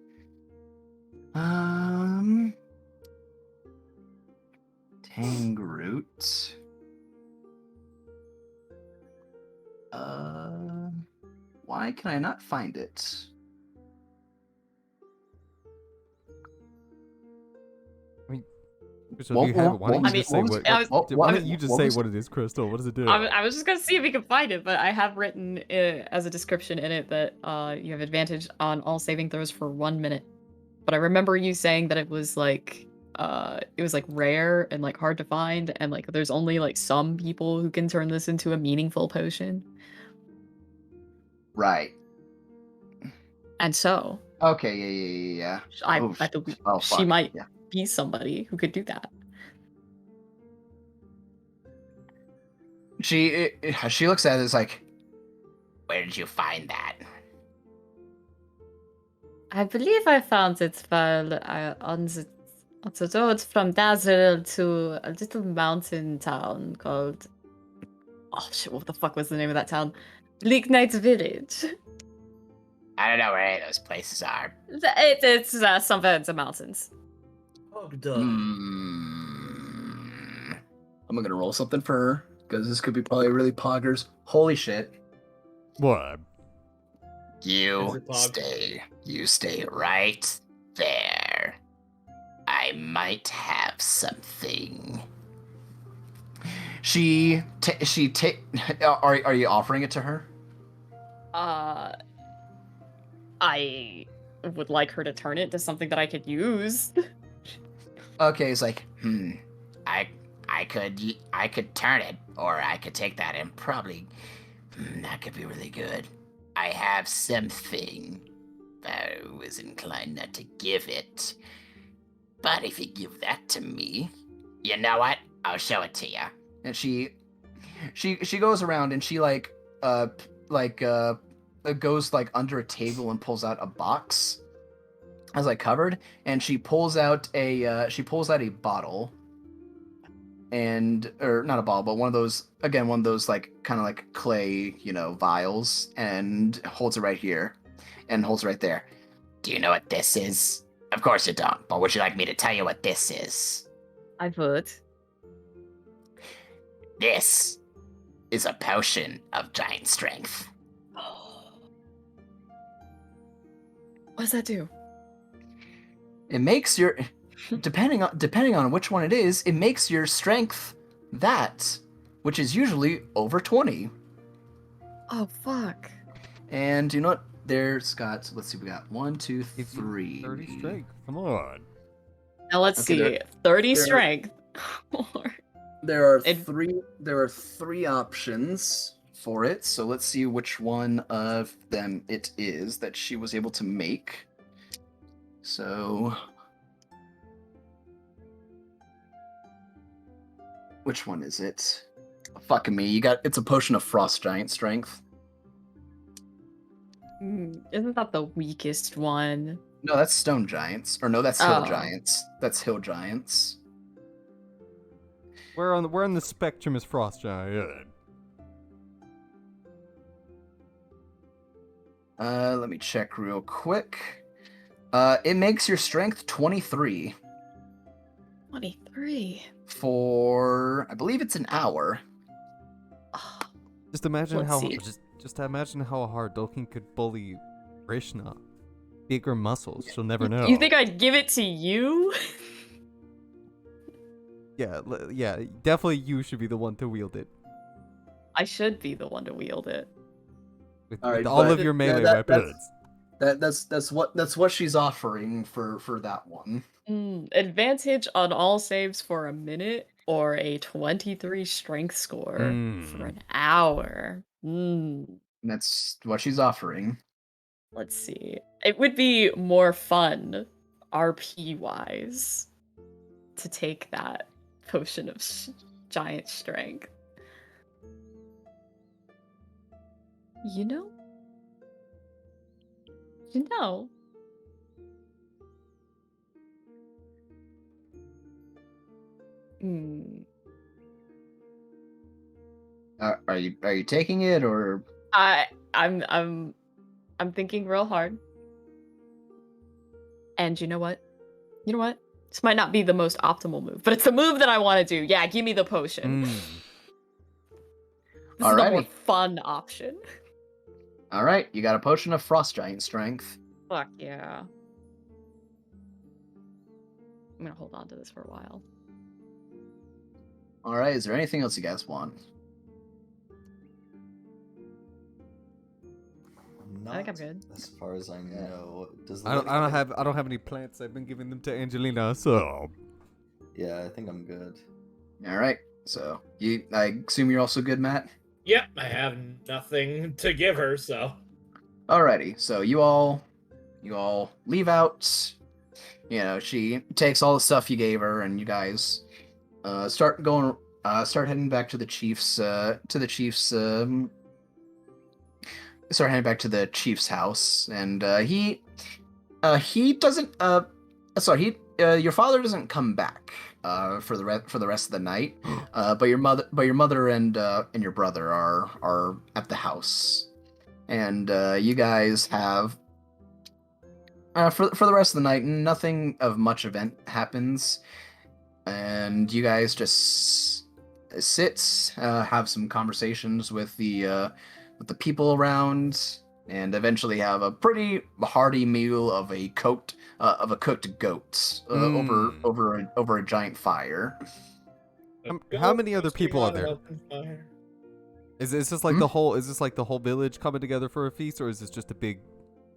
Tangroot. Why can I not find it? Crystal, do you have it? Why don't you just say why don't you just say was- what it is, Crystal? What does it do? I was just gonna see if we can find it, but I have written as a description in it that you have advantage on all saving throws for 1 minute. But I remember you saying that it was like rare and like hard to find, and like there's only like some people who can turn this into a meaningful potion. Right. And so Okay, yeah. I Oh, believe oh, she fuck, might yeah. be somebody who could do that. She looks at it as like, Where did you find that? I believe I found it while on the road from Dazzle to a little mountain town called... Oh shit, what the fuck was the name of that town? Bleak Knight's Village. I don't know where any of those places are. It's somewhere in the mountains. Oh, I'm gonna roll something for her, because this could be probably really poggers. Holy shit. What? You stay right there. I might have something. Are you offering it to her? I would like her to turn it into something that I could use. Okay, it's like, I could turn it, or I could take that and probably that could be really good. I have something. I was inclined not to give it, but if you give that to me, you know what? I'll show it to you. and she goes around and she goes like under a table and pulls out a box as like covered, and she pulls out a bottle, and or not a bottle, but one of those like kind of like clay, vials, and holds it right here and holds it right there. Do you know what this is? Of course you don't, but would you like me to tell you what this is? I would. This is a potion of giant strength. What does that do? It makes your depending on which one it is, it makes your strength that, which is usually over 20. Oh fuck. And you know what? There's got, let's see, we got 1, 2, 3. 30 strength. Come on. Now let's Okay, see. 30 there- strength. There are It- three options for it. So let's see which one of them it is that she was able to make. So which one is it? Fucking me. It's a potion of frost giant strength. Isn't that the weakest one? No, that's stone giants. Or no, that's hill Oh. giants. That's hill giants. Where on the spectrum is Frost Giant? Let me check real quick. It makes your strength 23 23. for, I believe it's an hour. Just imagine Let's how see. just imagine how hard Dolkin could bully Rishna. Bigger muscles, she'll never know. You think I'd give it to you? Yeah, yeah, definitely you should be the one to wield it. I should be the one to wield it. With, All with right, all but- of your melee yeah, weapons. That's what she's offering for that one. Advantage on all saves for a minute or a 23 strength score for Mm. an hour. That's what she's offering. Let's see. It would be more fun, RP wise, to take that potion of giant strength. You know? You know? Are you taking it or? I'm thinking real hard. And you know what? You know what? This might not be the most optimal move, but it's a move that I want to do. Yeah, give me the potion. This is the more Alrighty. fun option. All right, you got a potion of frost giant strength. Fuck yeah. I'm gonna hold on to this for a while. All right, is there anything else you guys want? Not I think I'm good. as far as I know. Does I don't have any plants. I've been giving them to Angelina, so Yeah, I think I'm good. All right, so I assume you're also good, Matt. Yep, I have nothing to give her, so. Alrighty, so you all leave out. You know, she takes all the stuff you gave her, and you guys start heading back to the chief's start heading back to the chief's house, and he doesn't your father doesn't come back for the rest of the night, but your mother and your brother are at the house, and you guys have for the rest of the night nothing of much event happens, and you guys just sit, have some conversations with the people around, and eventually have a pretty hearty meal of a cooked goat over a giant fire. how many other people are there? Is this like the whole? Is this like the whole village coming together for a feast, or is this just a big?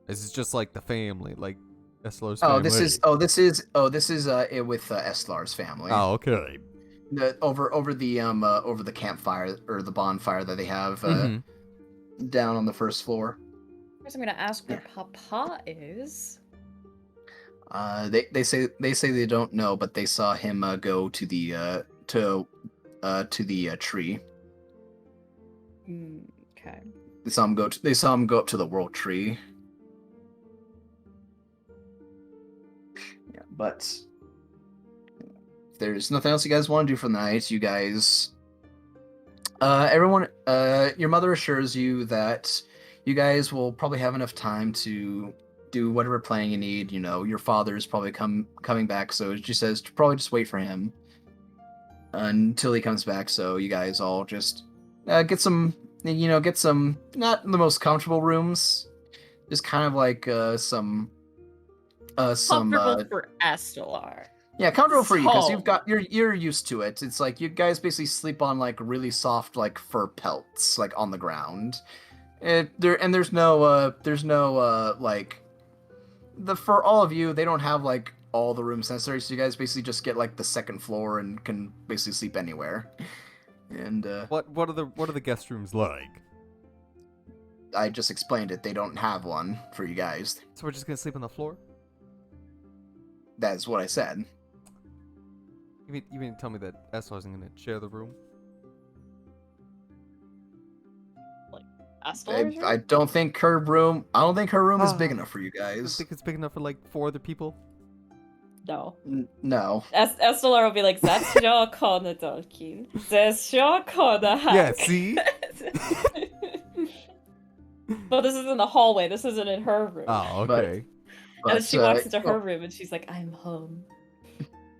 Is this just like the family, like Eslar's family? This is it with Eslar's family. Oh, okay. Over the campfire or the bonfire that they have down on the first floor. First, I'm gonna ask where Papa is. They say they don't know, but they saw him go to the tree. Okay. They saw him go up to the world tree. Yeah, but if there's nothing else you guys want to do for the night, you guys, everyone, your mother assures you that you guys will probably have enough time to do whatever planning you need. You know, your father's probably coming back, so she says to probably just wait for him until he comes back. So you guys all just get some not the most comfortable rooms, just kind of like some comfortable for Estelar. Yeah, comfortable for you because you're used to it. It's like you guys basically sleep on like really soft like fur pelts like on the ground. There's no like for all of you, they don't have like all the rooms necessary, so you guys basically just get like the second floor and can basically sleep anywhere. And what are the guest rooms like? I just explained it. They don't have one for you guys. So we're just gonna sleep on the floor? That's what I said. You mean to tell me that Eslar isn't gonna share the room? I don't think her room is big enough for you guys. You think it's big enough for like 4 other people? No. No. Estelar will be like, that's your corner, Dolkin. That's your corner, Hank. Yeah, see? But this is in the hallway. This isn't in her room. Oh, okay. And then she walks into her room and she's like, I'm home.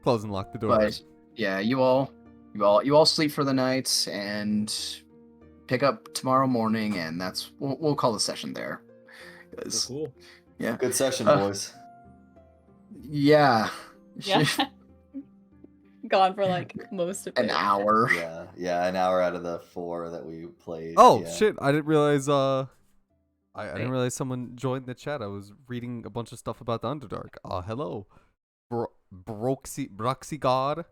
Close and lock the door. But yeah, you all sleep for the night and pick up tomorrow morning, and that's we'll call the session there. Cool. Yeah. Good session, boys. Yeah. Yeah. Gone for like most of An it. hour. Yeah. Yeah, an hour out of the 4 that we played. Oh yeah. shit! I didn't realize. I didn't Wait. realize someone joined the chat. I was reading a bunch of stuff about the Underdark. Hello, Broxy God.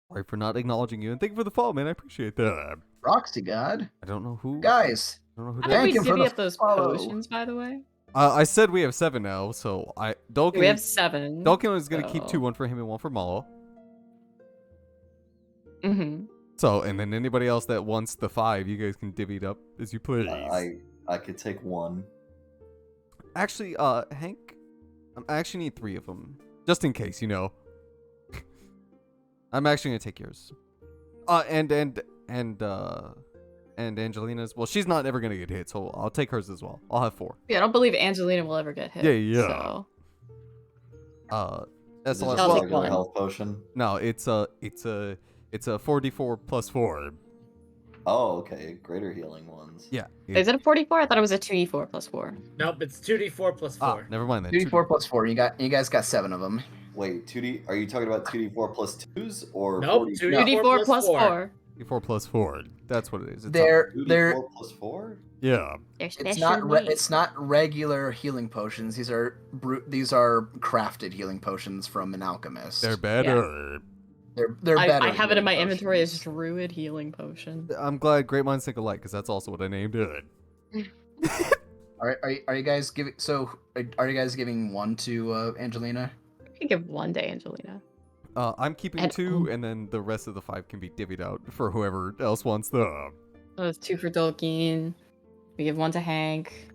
Sorry for not acknowledging you, and thank you for the follow, man. I appreciate that. Roxy God. I don't know who. Guys, I don't know who How that did we Thank you for divvy the up those follow. potions, by the way? I said we have 7 now, so Dolkin. We have 7. Dolkin is gonna keep 2, so- 1 for him and 1 for Malo. Mm-hmm. So, and then anybody else that wants the 5, you guys can divvy it up as you please. I could take 1. Actually, Hank, I actually need 3 of them, just in case, you know. I'm actually gonna take yours. And Angelina's. Well, she's not ever gonna get hit, so I'll take hers as well. I'll have 4. Yeah, I don't believe Angelina will ever get hit. Yeah. So. That's Is the it last just a I'll take regular one. health potion? No, it's a 4d4 plus 4. Oh, okay. Greater healing ones. Yeah. Is it a 44? I thought it was a 2d4 plus 4. Nope, it's 2d4 plus 4. Never mind then. 2d4 plus 4. You guys got 7 of them. Wait, 2D? Are you talking about 2d4 plus 2s or Nope, 40? 2d4 plus 4. 4 plus 4. That's what it is. It's They're 2d4 plus 4? yeah. it's not regular healing potions. These are crafted healing potions from an alchemist. They're better. They're better. I have it in my healing inventory as potions. Druid Healing Potion. I'm glad Great Minds Think Alike, because that's also what I named it. Are you guys giving? So are you guys giving 1 to Angelina? I can give 1 to Angelina. I'm keeping And- 2, and then the rest of the 5 can be divvied out for whoever else wants them. So it's 2 for Dolkeen. We give 1 to Hank,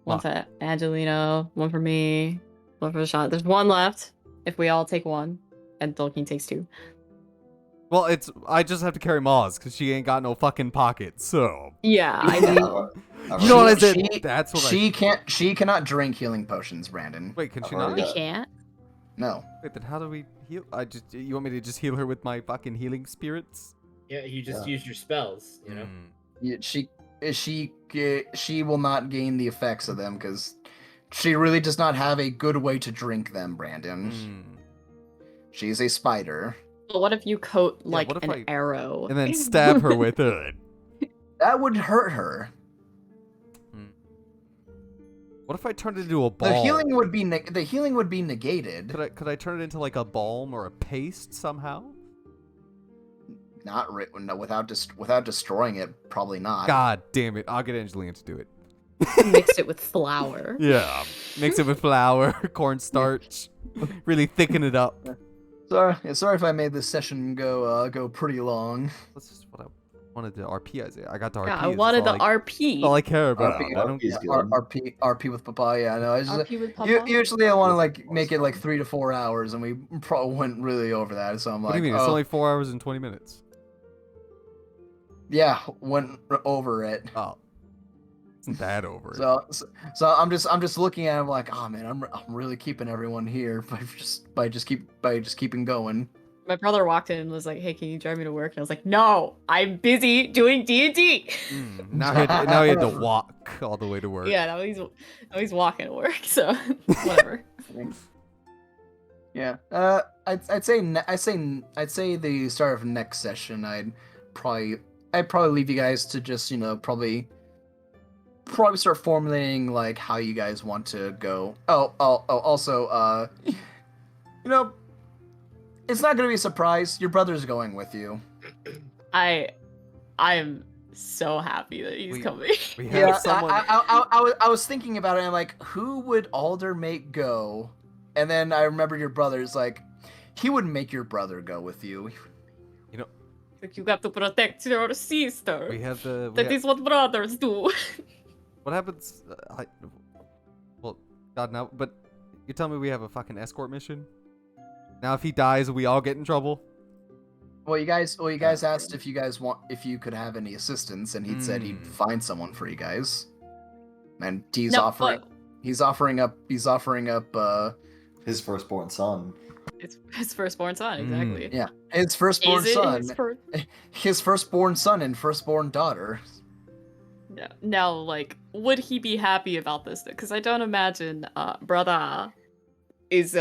1 Wow. to Angelina, 1 for me, 1 for Sean. There's 1 left if we all take 1, and Dolkeen takes 2. Well, I just have to carry Maz, because she ain't got no fucking pockets, so... Yeah, I mean, You know what I said? She- That's what She cannot drink healing potions, Brandon. Wait, can she I've not? already we got- can't. No. Wait, then how do we heal? You want me to just heal her with my fucking healing spirits? Yeah, you just Yeah. use your spells, you know? She will not gain the effects of them because she really does not have a good way to drink them, Brandon. Mm. She's a spider. But what if you coat Yeah, like what if an I- arrow And then stab her with it. That would hurt her. What if I turned it into a ball? The healing would be negated. Could I turn it into like a balm or a paste somehow? Not no, without destroying it, probably not. God damn it! I'll get Angelina to do it. mix it with flour? Yeah, mix it with flour, cornstarch, really thicken it up. Sorry if I made this session go pretty long. That's just what I wanted to RP. I got the RP. Yeah, I that's wanted all the RP. all I care about. RP, I don't. RP 's good. RP with papaya. I know. I just, RP with Papa? usually I want to like make it like 3 to 4 hours, and we probably went really over that. So I'm What like, do you mean? It's oh, only 4 hours and 20 minutes. yeah, went over it. Oh, isn't that over? it? So I'm just looking at him like, oh man, I'm really keeping everyone here by just keeping going. My brother walked in and was like, "Hey, can you drive me to work?" And I was like, "No, I'm busy doing D&D." Now he had to walk all the way to work. Yeah, now he's walking to work. So whatever. Yeah. I'd say the start of next session. I'd probably leave you guys to just probably start formulating like how you guys want to go. Also, it's not gonna be a surprise. Your brother's going with you. I'm so happy that he's coming. We have someone. I was thinking about it. And I'm like, who would Alder make go? And then I remember your brother's like, he would make your brother go with you. Like, you got to protect your sister. We have the. That is what brothers do. What happens? Well, God no. But you tell me we have a fucking escort mission. Now, if he dies, we all get in trouble. Well, you guys asked if you could have any assistance, and he said he'd find someone for you guys. And he's offering up his firstborn son. It's his firstborn son, exactly. Yeah, his firstborn Is it son, his his firstborn son and firstborn daughter. Yeah. Now, like, would he be happy about this? Because I don't imagine brother is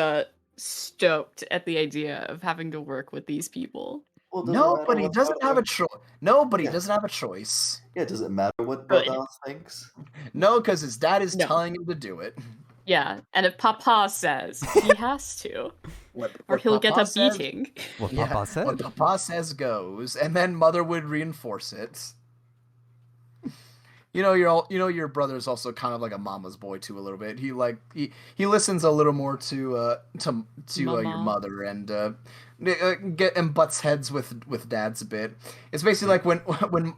stoked at the idea of having to work with these people. Well, does it matter Nobody what doesn't have a choice. Nobody doesn't have a choice. Yeah, does it matter what Good. Bardas thinks? No, because his dad is No. telling him to do it. Yeah, and if Papa says he has to, or What he'll get Papa a says- beating. What Yeah, Papa said. what Papa says goes, and then Mother would reinforce it. You know, your brother's also kind of like a mama's boy too, a little bit. He listens a little more to your Mama. mother and butts heads with dad's a bit. It's basically like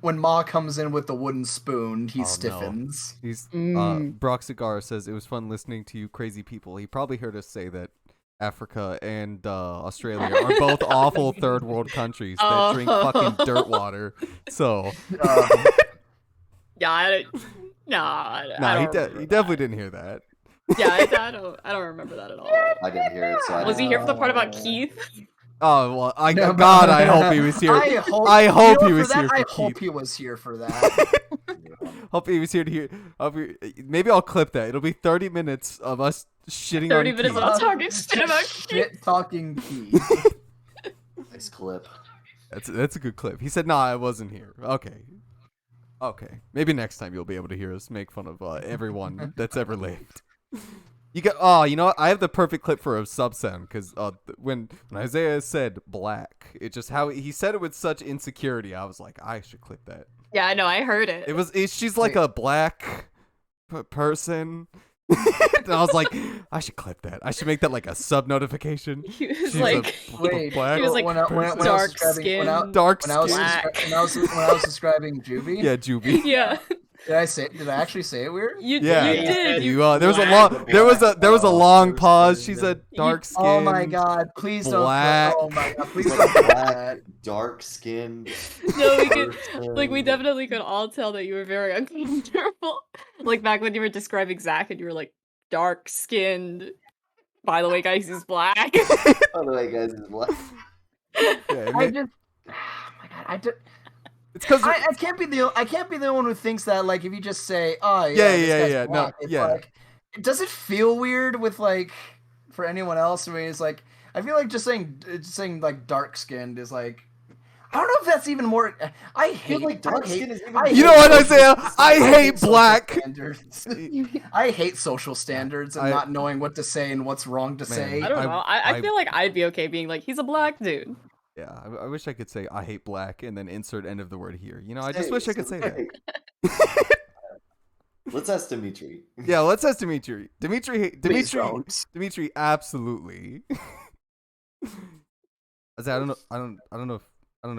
when Ma comes in with the wooden spoon, he Oh, no. stiffens. He's Mm. Brock Cigar says it was fun listening to you crazy people. He probably heard us say that Africa and Australia are both awful third world countries that drink fucking dirt water. So Yeah, I don't he definitely didn't hear that. Yeah, I don't remember that at all. I didn't hear it, so I Was he didn't here for the know. part about Keith? Oh well, No, God, I hope he was here. I hope, I hope you know, he for was that, here for I Keith. hope he was here for that. Hope he was here to hear. Maybe I'll clip that. It'll be 30 minutes of us shitting 30 on minutes Keith. of us talking shit about Keith. Shit talking Keith. Nice clip. That's a good clip. He said, "Nah, I wasn't here." Okay. Maybe next time you'll be able to hear us make fun of everyone that's ever lived. You got. Oh, you know what? I have the perfect clip for a subsound because when Isaiah said black, it just how he said it with such insecurity. I was like, I should clip that. Yeah, I know, I heard it. She's like a black person. And I was like, I should clip that. I should make that like a sub notification. He was She's like, Wait, black he was like person. dark skin, Dark when I was skin. black. when I was describing Juvie. Yeah, Juby. Yeah, Did I actually say it weird? you Yeah, did. there was a black. long there was a long pause. She said dark skin. Oh my god! Please black. don't. Oh my god! Please don't do that. Dark skinned. No, we could, like, we definitely could all tell that you were very uncomfortable. Like back when you were describing Zach and you were like dark skinned. By the way, guys, he's black. By the way, guys, is black. Yeah, I just. Oh my god! I just. it's because I can't be the one who thinks that, like, if you just say, oh yeah, this guy's yeah, no, black, it's yeah. like, does it feel weird with, like, for anyone else? I mean, it's like, I feel like just saying like dark skinned is like, I don't know if that's even more. I hate like dark skin is even. You know what, Isaiah? I hate social black. standards. I hate social standards and not knowing what to say and what's wrong to say. I don't know. I feel like I'd be okay being like, he's a black dude. Yeah, I wish I could say I hate black and then insert end of the word here. You know, I just wish I could say that. Let's ask Dimitri. Yeah, let's ask Dimitri. Please don't. Dimitri, absolutely. I don't know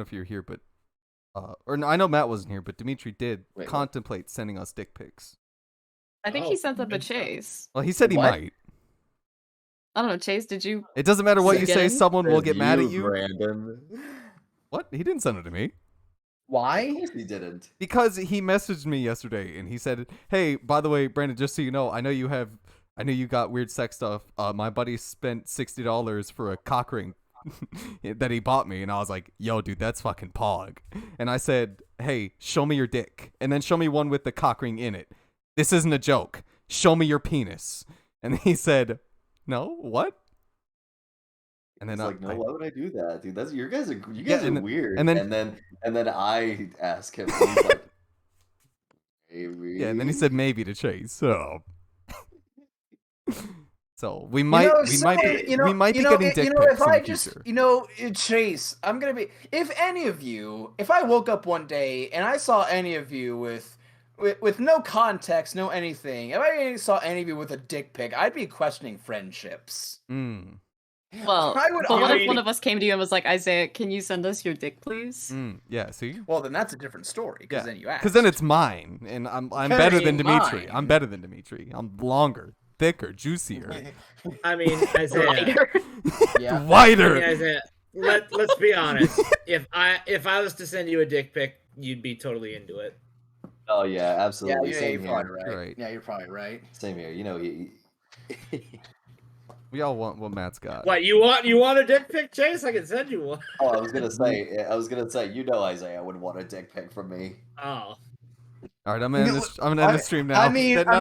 if you're here, but or no, I know Matt wasn't here, but Dimitri did contemplate sending us dick pics. I think he sent up a Chase. Well, he said he What? might. I don't know, Chase, did you? It doesn't matter what you say, Again? someone will get mad at you. Brandon. What? He didn't send it to me. Why? He didn't. Because he messaged me yesterday and he said, "Hey, by the way, Brandon, just so you know, I know you got weird sex stuff. My buddy spent $60 for a cock ring that he bought me." And I was like, "Yo, dude, that's fucking pog." And I said, "Hey, show me your dick. And then show me one with the cock ring in it. This isn't a joke. Show me your penis." And he said, "No, what?" And then He's like, no, why would I do that, dude? That's you guys are and- weird. and And then- then I ask him, and he's like, maybe. Yeah, and then he said maybe to Chase. So we might be getting dick pics in the future. Chase, I'm gonna be. If I woke up one day and I saw any of you with no context, no anything, if I saw any of you with a dick pic, I'd be questioning friendships. Well, I would but what if argue- one of us came to you and was like, Isaiah, can you send us your dick, please? Yeah, see? Well, then that's a different story, because then you ask. Because then it's mine, and I'm Because better it than ain't Dimitri. mine. I'm better than Dimitri. I'm longer, thicker, juicier, I mean, Isaiah. Yeah. wider. I mean, Isaiah, let's be honest. If I was to send you a dick pic, you'd be totally into it. Oh yeah, Yeah, absolutely. you're Same probably here. right. Yeah, you're probably right. Same here. You know, We all want what Matt's got. What you want a dick pic, Chase? I can send you one. oh, I was gonna say, you know, Isaiah would want a dick pic from me. Oh. All right, I'm gonna end the stream now. I mean, That- I